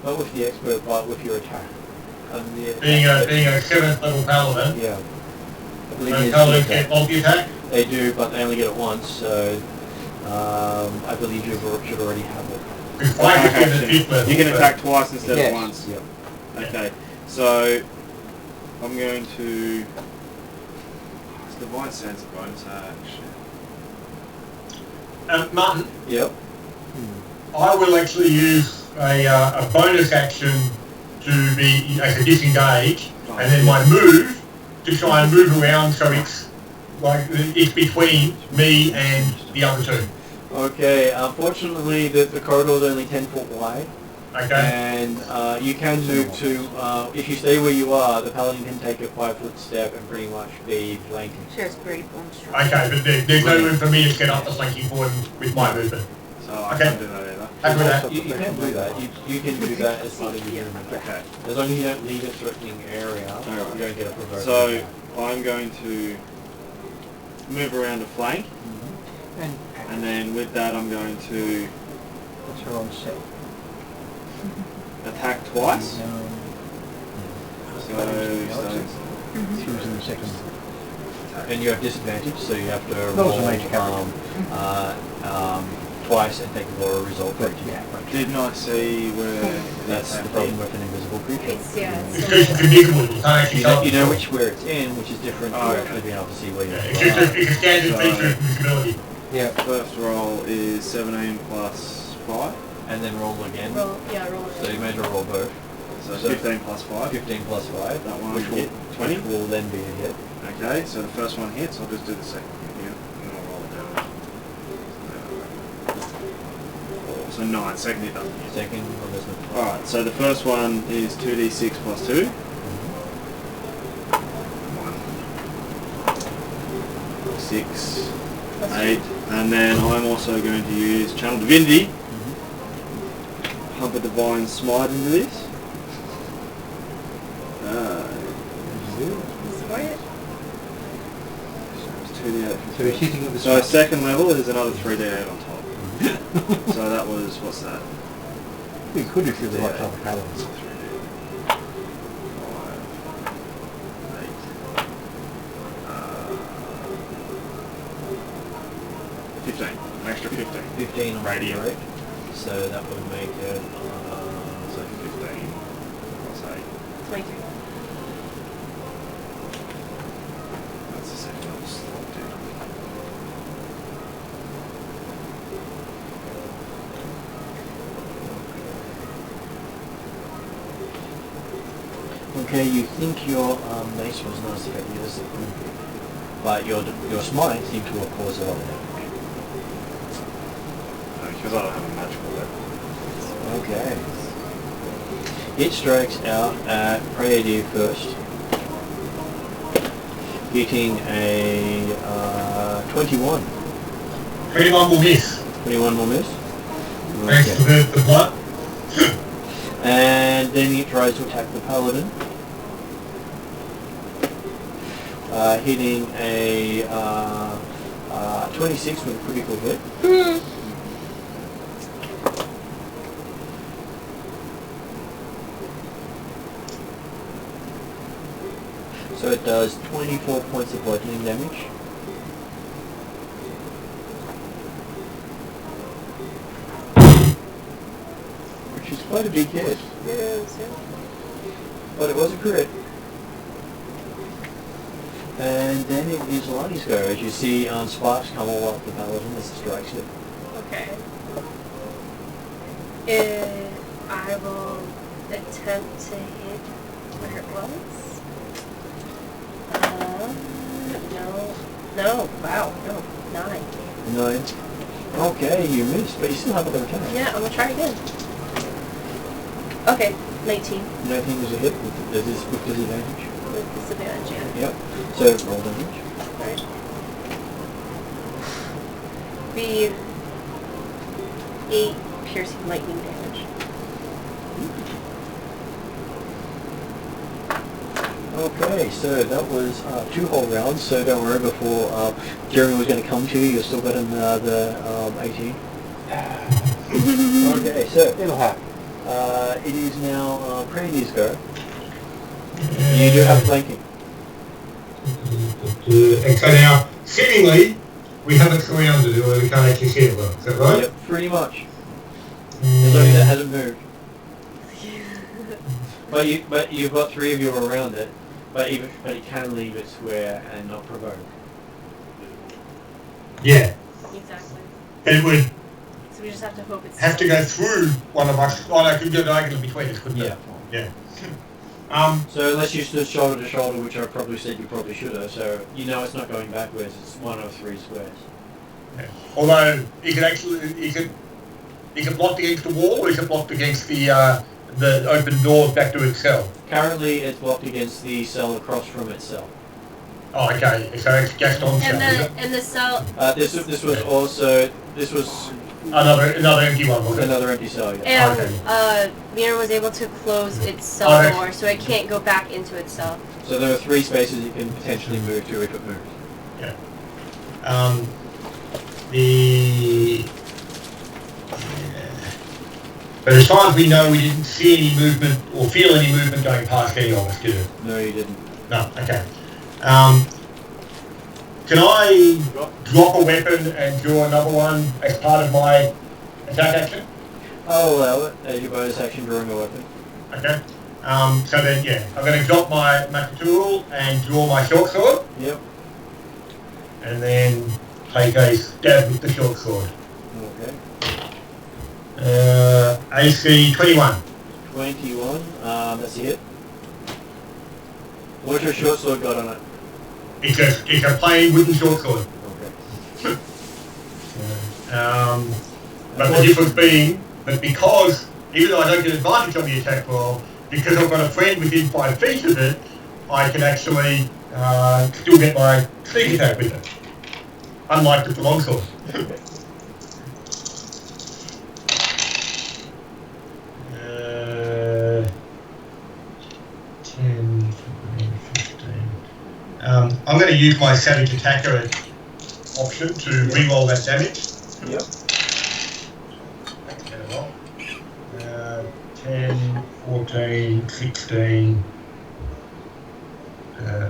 Speaker 4: Not with the expert, but with your attack.
Speaker 6: Being a 7th level paladin,
Speaker 4: Yeah. I believe he has
Speaker 6: paladins
Speaker 4: two
Speaker 6: get
Speaker 4: attacks.
Speaker 6: multi-attack.
Speaker 4: They do, but they only get it once, so I believe you should already have it.
Speaker 6: If I
Speaker 3: Attack
Speaker 6: get the
Speaker 3: action.
Speaker 6: 5th level.
Speaker 3: You can attack twice instead
Speaker 8: Yes.
Speaker 3: of once.
Speaker 4: Yep.
Speaker 3: Okay, so I'm going to. It's Divine Sense of bonus action.
Speaker 6: Martin,
Speaker 4: Yep.
Speaker 6: I will actually use a bonus action to be as a disengage, and then my move to try and move around so it's like it's between me and the other two.
Speaker 4: Okay, unfortunately the corridor is only 10 foot wide,
Speaker 6: Okay.
Speaker 4: and you can move to, if you stay where you are, the paladin can take a 5-foot step and pretty much be flanking.
Speaker 7: She has great bone strength.
Speaker 6: Okay, but there's no room for me to get up the flanking point with my movement.
Speaker 3: So I
Speaker 6: Okay.
Speaker 3: can't do that either.
Speaker 6: Happy with that.
Speaker 4: You can do that. You can do that as part of your movement.
Speaker 3: Okay.
Speaker 4: As long as you don't leave a threatening area,
Speaker 3: Alright.
Speaker 4: you don't get a provoke.
Speaker 3: So I'm going to move around to flank, and then with that I'm going to
Speaker 8: What's her on set?
Speaker 3: attack twice. So
Speaker 8: She was in the second.
Speaker 4: And you have disadvantage, so you have to
Speaker 8: That was
Speaker 4: roll
Speaker 8: a major character.
Speaker 4: twice and take a lower result for each.
Speaker 8: Yeah.
Speaker 3: didn't I see where
Speaker 4: That's the problem with an invisible creature.
Speaker 2: It's, yeah,
Speaker 6: It's
Speaker 2: it's
Speaker 6: just invisible. You can't actually
Speaker 4: You
Speaker 6: tell.
Speaker 4: know, you know where it's in, which is different
Speaker 3: Oh,
Speaker 4: to
Speaker 3: okay.
Speaker 4: actually being able to see where
Speaker 6: Yeah,
Speaker 4: you
Speaker 6: it's just
Speaker 4: are.
Speaker 6: it's a standard
Speaker 3: So-
Speaker 6: feature of invisibility.
Speaker 8: Yeah.
Speaker 3: First roll is 17 plus 5,
Speaker 4: And then roll again.
Speaker 2: roll, yeah, roll
Speaker 4: So you may as well roll both.
Speaker 3: so
Speaker 4: So-
Speaker 3: 15 plus 5.
Speaker 4: 15 plus 5,
Speaker 3: That one
Speaker 4: which will,
Speaker 3: hit 20.
Speaker 4: which will then be a hit.
Speaker 3: Okay, so the first one hits, I'll just do the second one here, and I'll roll it down. So 9, second hit doesn't hit.
Speaker 4: Second one doesn't.
Speaker 3: Alright, so the first one is 2d6 plus 2. 1. 6, 8, and then I'm also going to use Channel Divinity. Pump a Divine Smite into this.
Speaker 2: Smite.
Speaker 3: It's 2d8.
Speaker 8: So he's hitting it with
Speaker 3: So second level is another 3d8 on top. So that was, what's that?
Speaker 8: You could if you're the right
Speaker 3: Yeah.
Speaker 8: type of paladin.
Speaker 3: 3d8. 5, 8. 15. An extra 15.
Speaker 4: 15 on
Speaker 3: Radiant.
Speaker 4: right? So that would make it.
Speaker 3: So 15 plus 8.
Speaker 2: 23.
Speaker 3: That's the second level slot down.
Speaker 4: Okay, you think your mace was not as effective as it could be, but your smite seemed to have caused a lot of damage.
Speaker 3: Because I don't have a magical weapon.
Speaker 4: Okay. It strikes out at Praedir first, hitting a 21.
Speaker 6: 21 will miss.
Speaker 4: 21 will miss.
Speaker 6: Thanks to
Speaker 4: Okay.
Speaker 6: the blood.
Speaker 4: And then he tries to attack the paladin, hitting a 26 with a critical hit. So it does 24 points of bludgeoning damage. Which is quite a big hit.
Speaker 2: Yes, yeah.
Speaker 4: but it was a crit. And then it is Lonnie's go, as you see sparks come all up the paladin as it strikes it.
Speaker 2: Okay. I will attempt to hit where it was. No, wow, no, 9.
Speaker 4: 9. Okay, you missed, but you still have another attack.
Speaker 2: Yeah, I'm gonna try again. Okay, 19.
Speaker 4: 19 is a hit with disadvantage.
Speaker 2: With disadvantage, yeah.
Speaker 4: Yep. So roll damage.
Speaker 2: Right. Be 8 piercing lightning damage.
Speaker 4: Okay, so that was 2 whole rounds, so don't worry, before Jeremy was going to come to you, you've still got another 18. Okay, so
Speaker 8: It'll happen.
Speaker 4: it is now Brandy's go. You do have flanking.
Speaker 6: And so now, seemingly, we haven't surrounded it where we can't actually see it well. Is that right?
Speaker 4: Yep, pretty much. There's only that hasn't moved. But you've got 3 of you around it, but it can leave it square and not provoke.
Speaker 6: Yeah.
Speaker 2: Exactly.
Speaker 6: It would
Speaker 2: So we just have to hope it's...
Speaker 6: have to go through one of us. Oh, no, it could go diagonally between us, couldn't it?
Speaker 4: Yeah.
Speaker 6: Yeah.
Speaker 4: So unless you stood shoulder to shoulder, which I probably said you probably should have, so you know it's not going backwards, it's 1 of 3 squares.
Speaker 6: Yeah. Although, he could block against the wall, or is it blocked against the open door back to its cell?
Speaker 4: Currently it's blocked against the cell across from itself.
Speaker 6: Oh, okay. So it's Gaston's cell, is it?
Speaker 2: And the cell...
Speaker 4: This was
Speaker 6: Another empty one, was it?
Speaker 4: another empty cell, yeah.
Speaker 2: And Mira was able to close its cell
Speaker 6: Oh,
Speaker 2: door, so it can't go back into its cell.
Speaker 4: So there are 3 spaces you can potentially move to if it moves.
Speaker 6: Yeah. But as far as we know, we didn't see any movement or feel any movement going past any of us, did it?
Speaker 4: No, you didn't.
Speaker 6: No, okay. Can I drop a weapon and draw another one as part of my attack action?
Speaker 4: I'll allow it as your bonus action drawing a weapon.
Speaker 6: Okay. So then, yeah, I'm going to drop my Makatool and draw my short sword,
Speaker 4: Yep.
Speaker 6: and then take a stab with the short sword.
Speaker 4: Okay.
Speaker 6: AC 21.
Speaker 4: 21, that's a hit. What's your short sword got on it?
Speaker 6: It's a plain wooden short sword.
Speaker 4: Okay.
Speaker 6: But the difference being that because, even though I don't get advantage on the attack roll, because I've got a friend within 5 feet of it, I can actually still get my sneak attack with it. Unlike just the longsword.
Speaker 4: Okay.
Speaker 6: 10, 15. I'm going to use my Savage Attacker option to reroll that damage.
Speaker 4: Yep.
Speaker 6: 10, 14, 16,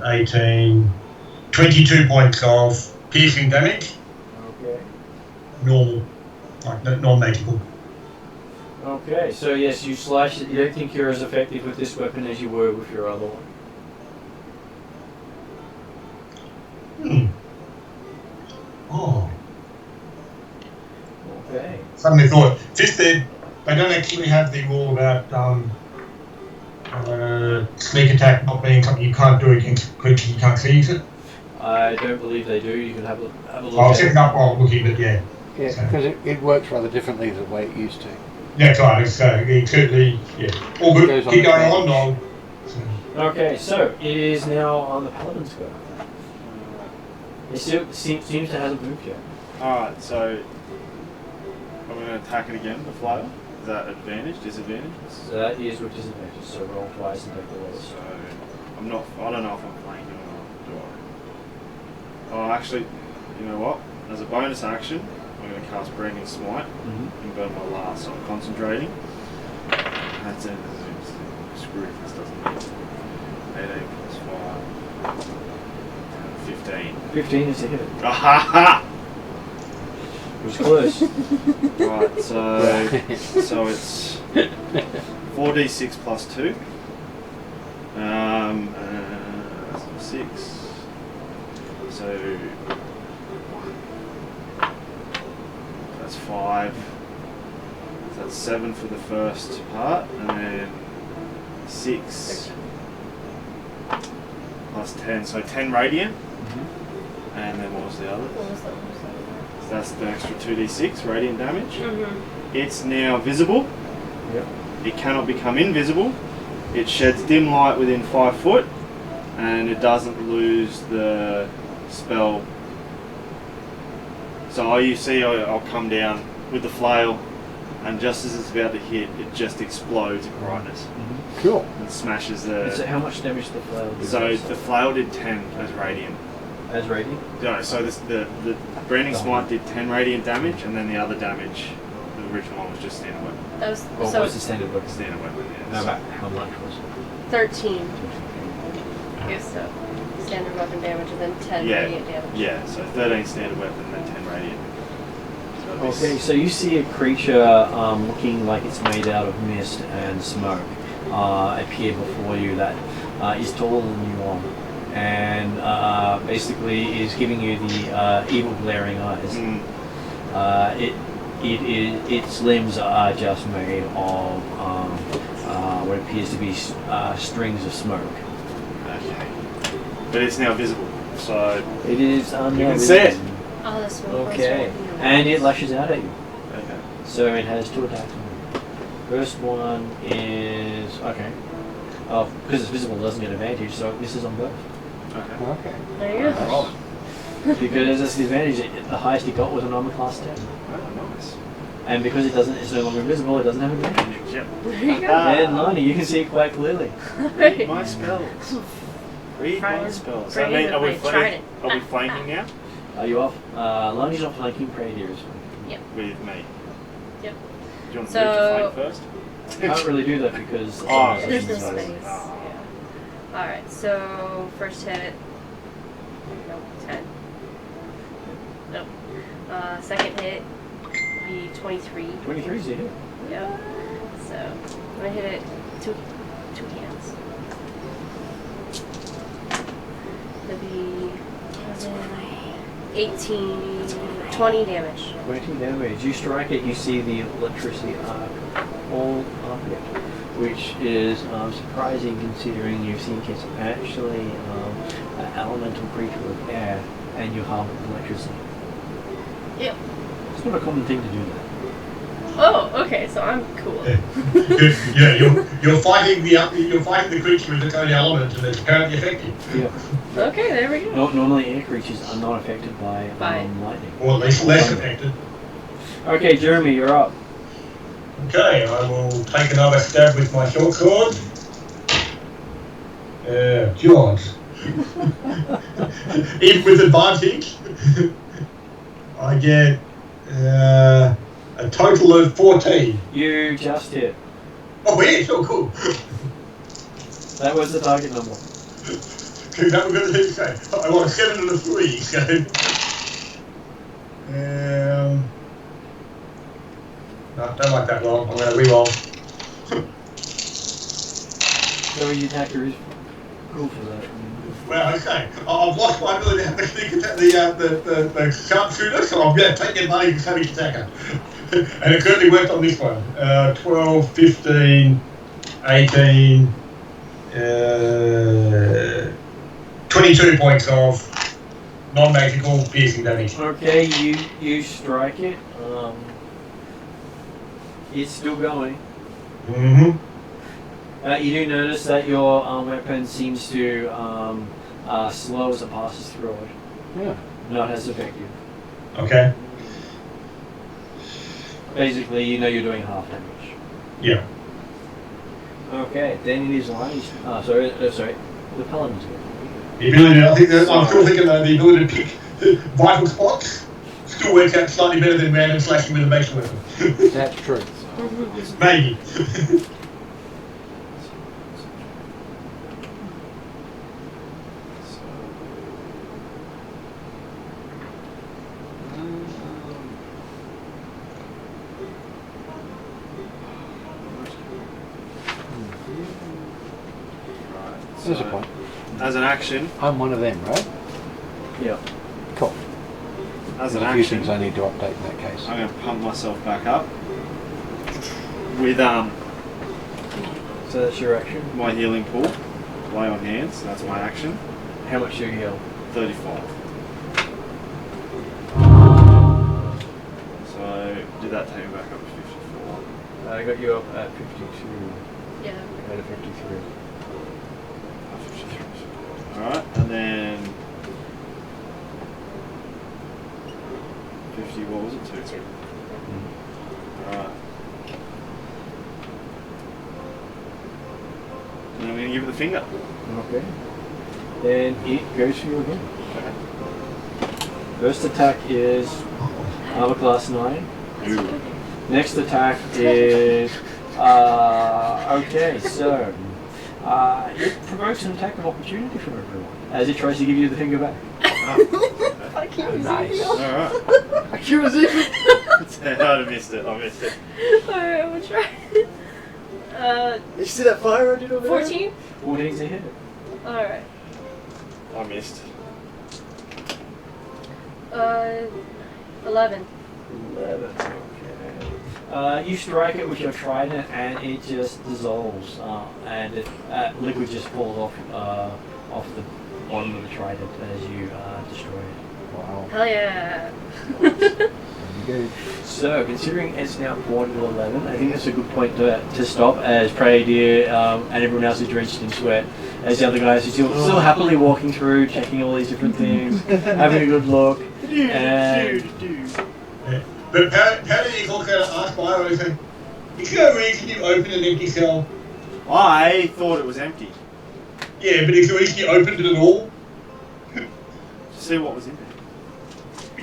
Speaker 6: 18, 22 points of piercing damage.
Speaker 4: Okay.
Speaker 6: Normal, like non-magical.
Speaker 4: Okay, so yes, you slash it. You don't think you're as effective with this weapon as you were with your other one.
Speaker 6: Oh.
Speaker 4: Okay.
Speaker 6: Suddenly thought, just that they don't actually have the rule about sneak attack not being something you can't do against creatures you can't see, is it?
Speaker 4: I don't believe they do. You can have a look
Speaker 6: I'll
Speaker 4: at
Speaker 6: check
Speaker 4: it.
Speaker 6: it up while I'm looking, but yeah.
Speaker 8: Yeah,
Speaker 6: So-
Speaker 8: because it works rather differently than the way it used to.
Speaker 6: That's right, so it certainly, yeah. All good,
Speaker 8: Goes on
Speaker 6: keep
Speaker 8: the
Speaker 6: going
Speaker 8: bench.
Speaker 6: on.
Speaker 4: Okay, so it is now on the paladin's go. It still seems to hasn't moved yet.
Speaker 3: Alright, so I'm going to attack it again, the flyer. Is that advantage, disadvantage?
Speaker 4: So that is with disadvantage. So roll twice and take the lowest.
Speaker 3: So I don't know if I'm flanking or not, do I? Oh, actually, you know what? As a bonus action, I'm going to cast Branding Smite and burn my last. So I'm concentrating. That's it. Screw if this doesn't hit. 18 plus 5. 15.
Speaker 4: 15 is a hit.
Speaker 3: Ahaha!
Speaker 4: It was close.
Speaker 3: Right, so it's 4d6 plus 2. That's 6. So that's 5. So that's 7 for the first part, and then 6 plus 10. So 10 radiant. And then what was the other?
Speaker 2: What was that?
Speaker 3: So that's the extra 2d6 radiant damage.
Speaker 2: Mm-hmm.
Speaker 3: It's now visible.
Speaker 4: Yep.
Speaker 3: It cannot become invisible. It sheds dim light within 5 foot, and it doesn't lose the spell. So you see, I'll come down with the flail, and just as it's about to hit, it just explodes in brightness
Speaker 8: Cool.
Speaker 3: and smashes the.
Speaker 4: So how much damage did the flail do?
Speaker 3: So the flail did 10 as radiant.
Speaker 4: As radiant?
Speaker 3: No, so the branding smite did 10 radiant damage, and then the other damage, the original one was just standard weapon.
Speaker 2: That was
Speaker 4: What
Speaker 2: so
Speaker 4: was the standard weapon?
Speaker 3: Standard weapon, yeah.
Speaker 4: No,
Speaker 3: So-
Speaker 4: but how much was it?
Speaker 2: 13. Yes, so standard weapon damage and then 10
Speaker 3: Yeah.
Speaker 2: radiant damage.
Speaker 3: Yeah, so 13 standard weapon and then 10 radiant. So this-
Speaker 4: Okay, so you see a creature looking like it's made out of mist and smoke appear before you that is taller than you are, and basically is giving you the evil glaring eyes. Its limbs are just made of what appears to be strings of smoke.
Speaker 3: Okay. But it's now visible, so
Speaker 4: It is
Speaker 3: you
Speaker 4: now
Speaker 3: can see it.
Speaker 4: visible.
Speaker 2: Oh, the smoke.
Speaker 4: Okay, and it lashes out at you.
Speaker 3: Okay.
Speaker 4: So it has 2 attacks on you. First one is okay. Oh, because it's visible, it doesn't get advantage, so it misses on both.
Speaker 3: Okay.
Speaker 8: Okay.
Speaker 2: There you go.
Speaker 4: Because it's the advantage, the highest it got was an armor class 10.
Speaker 3: Oh, nice.
Speaker 4: And because it's no longer invisible, it doesn't have advantage.
Speaker 3: Yep.
Speaker 2: There you go.
Speaker 4: And 90, you can see it quite clearly.
Speaker 3: Read my spells. Read my
Speaker 2: Brian-
Speaker 3: spells.
Speaker 2: Brian,
Speaker 3: I mean, are we
Speaker 2: I tried
Speaker 3: flanking?
Speaker 2: it.
Speaker 3: Are we flanking now?
Speaker 4: Are you off? Lonnie's not flanking, Praetor is flanking.
Speaker 3: With me.
Speaker 2: Yep.
Speaker 3: Do you want to
Speaker 2: So-
Speaker 3: move to flank first?
Speaker 4: Can't really do that because
Speaker 3: Oh,
Speaker 2: There's no
Speaker 4: it's-
Speaker 2: space. Alright, so first hit. Nope, 10. Nope. Second hit will be 23.
Speaker 4: 23 is a hit.
Speaker 2: Yep. So I'm gonna hit it two hands. It'll be 18, 20 damage.
Speaker 4: 20 damage. You strike it, you see the electricity arc all up it, which is surprising considering you think it's actually an elemental creature of air and you harm it with electricity.
Speaker 2: Yep.
Speaker 4: It's not a common thing to do that.
Speaker 2: Oh, okay, so I'm cool.
Speaker 6: Yeah, you're fighting the creature with its own element, and it's currently effective,
Speaker 4: Yeah.
Speaker 2: Okay, there we go.
Speaker 4: Normally air creatures are not affected by lightning.
Speaker 6: or at least less affected.
Speaker 4: Okay, Jeremy, you're up.
Speaker 6: Okay, I will take another stab with my short sword. George. Even with advantage, I get a total of 14.
Speaker 4: You just hit.
Speaker 6: Oh, yeah, so cool.
Speaker 4: That was the target number.
Speaker 6: Okay, that was going to say. I want a 7 and a 3, so. No, don't like that long. I'm going to re-roll.
Speaker 4: So your attacker is cool for that.
Speaker 6: Well, okay. I've lost my ability to have the sneak attack, the sharpshooter, so I'm going to take the advantage of having attacker. And it certainly worked on this one. 12, 15, 18, 22 points of non-magical piercing damage.
Speaker 4: Okay, you strike it. It's still going.
Speaker 6: Mm-hmm.
Speaker 4: You do notice that your weapon seems to slow as it passes through it.
Speaker 8: Yeah.
Speaker 4: Not as effective.
Speaker 6: Okay.
Speaker 4: Basically, you know you're doing half damage.
Speaker 6: Yeah.
Speaker 4: Okay, then it is Lonnie's. Sorry, the paladin's go.
Speaker 6: The ability, I think that, I'm still thinking that the ability to pick vital spots still works out slightly better than random slashing with a basic weapon.
Speaker 8: That's true.
Speaker 6: Maybe.
Speaker 3: Right. as an action,
Speaker 8: I'm one of them, right?
Speaker 4: Yeah.
Speaker 8: Cool.
Speaker 3: as
Speaker 8: There's
Speaker 3: an
Speaker 8: a few
Speaker 3: action,
Speaker 8: things I need to update in that case.
Speaker 3: I'm going to pump myself back up with
Speaker 4: So that's your action.
Speaker 3: my healing pool, lay on hands. That's my action.
Speaker 4: How much do you heal?
Speaker 3: 35. So did that take me back up to 54?
Speaker 4: I got you up at 52.
Speaker 2: Yeah.
Speaker 4: Out of 53.
Speaker 3: Alright, and then 50, what was it? 2. Alright. And I'm going to give it the finger.
Speaker 4: Okay. Then it goes for you again. First attack is armor class 9.
Speaker 3: Ooh.
Speaker 4: Next attack is okay. So it provokes an attack of opportunity from everyone as it tries to give you the finger back.
Speaker 8: Nice.
Speaker 3: Alright.
Speaker 7: Accusation.
Speaker 3: I missed it.
Speaker 2: Alright, I'm gonna try.
Speaker 4: Did you see that fire I did over
Speaker 2: 14?
Speaker 4: 14's a hit.
Speaker 2: Alright.
Speaker 3: I missed.
Speaker 2: 11.
Speaker 4: 11. Okay. You strike it with your trident and it just dissolves, and liquid just falls off the bottom of the trident as you destroy it.
Speaker 8: Wow.
Speaker 2: Hell yeah.
Speaker 8: Good.
Speaker 4: So, considering it's now quarter to 11, I think that's a good point to stop as Prey Deer and everyone else is drenched in sweat. As the other guys are still happily walking through, checking all these different things, having a good look. And
Speaker 6: But how did you look at it last while? I said, is there a reason you open an empty cell?
Speaker 3: I thought it was empty.
Speaker 6: Yeah, but is there a reason you opened it at all?
Speaker 3: To see what was in there.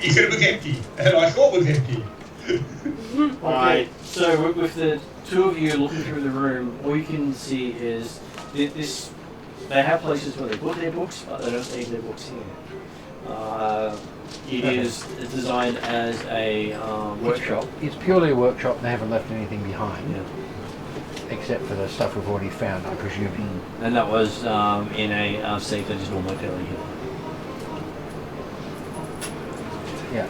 Speaker 6: You said it was empty, and I thought it was empty.
Speaker 4: okay, so with the two of you looking through the room, all you can see is this. They have places where they put their books, but they don't leave their books here. It is designed as a workshop.
Speaker 8: It's purely a workshop. They haven't left anything behind,
Speaker 4: Yeah.
Speaker 8: except for the stuff we've already found, I'm presuming.
Speaker 4: And that was in a safe that is normally fairly hidden.
Speaker 8: Yeah.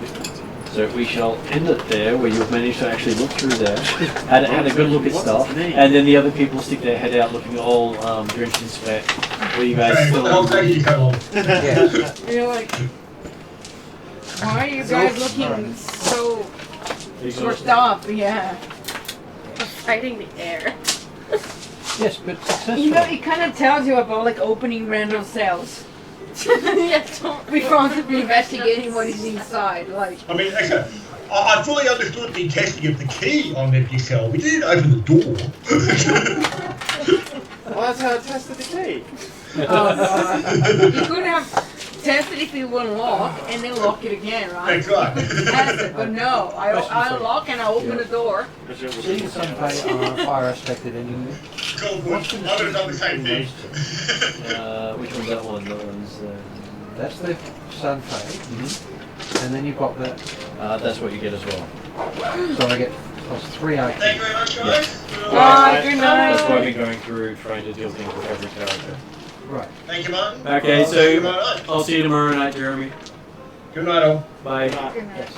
Speaker 4: So we shall end it there, where you've managed to actually look through there, had a good look at stuff, and then the other people stick their head out looking all drenched in sweat. Where you guys
Speaker 6: Hey, what the hell
Speaker 4: still...
Speaker 6: taking you so long?
Speaker 8: Yeah.
Speaker 7: You're like, why are you guys looking so scorched up? Yeah.
Speaker 2: Fighting the air.
Speaker 8: Yes, but successful.
Speaker 7: You know, it kind of tells you about like opening random cells.
Speaker 2: Yeah, don't.
Speaker 7: We want to be investigating what is inside. Like,
Speaker 6: I mean, okay, I fully understood the testing of the key on an empty cell. We didn't open the door.
Speaker 3: Well, that's how I tested the key.
Speaker 7: you could have tested if it won't lock and then lock it again, right?
Speaker 6: That's right.
Speaker 7: Test it, but no, I lock and I open the door.
Speaker 8: Seeing some fire aspect at any
Speaker 6: Cool, I would have done the same thing.
Speaker 4: which one's that one? That one's...
Speaker 8: That's the sun fade, and then you've got the.
Speaker 4: that's what you get as well.
Speaker 8: So I get +3 IQ.
Speaker 6: Thank you very much, guys.
Speaker 7: Bye, good night.
Speaker 4: That's why we're going through trying to deal things with every character.
Speaker 8: Right.
Speaker 6: Thank you, Martin.
Speaker 4: Okay,
Speaker 6: See you
Speaker 4: so
Speaker 6: tomorrow night.
Speaker 4: I'll see you tomorrow night, Jeremy.
Speaker 6: Good night, all.
Speaker 4: Bye.
Speaker 7: Good night.
Speaker 8: Yes.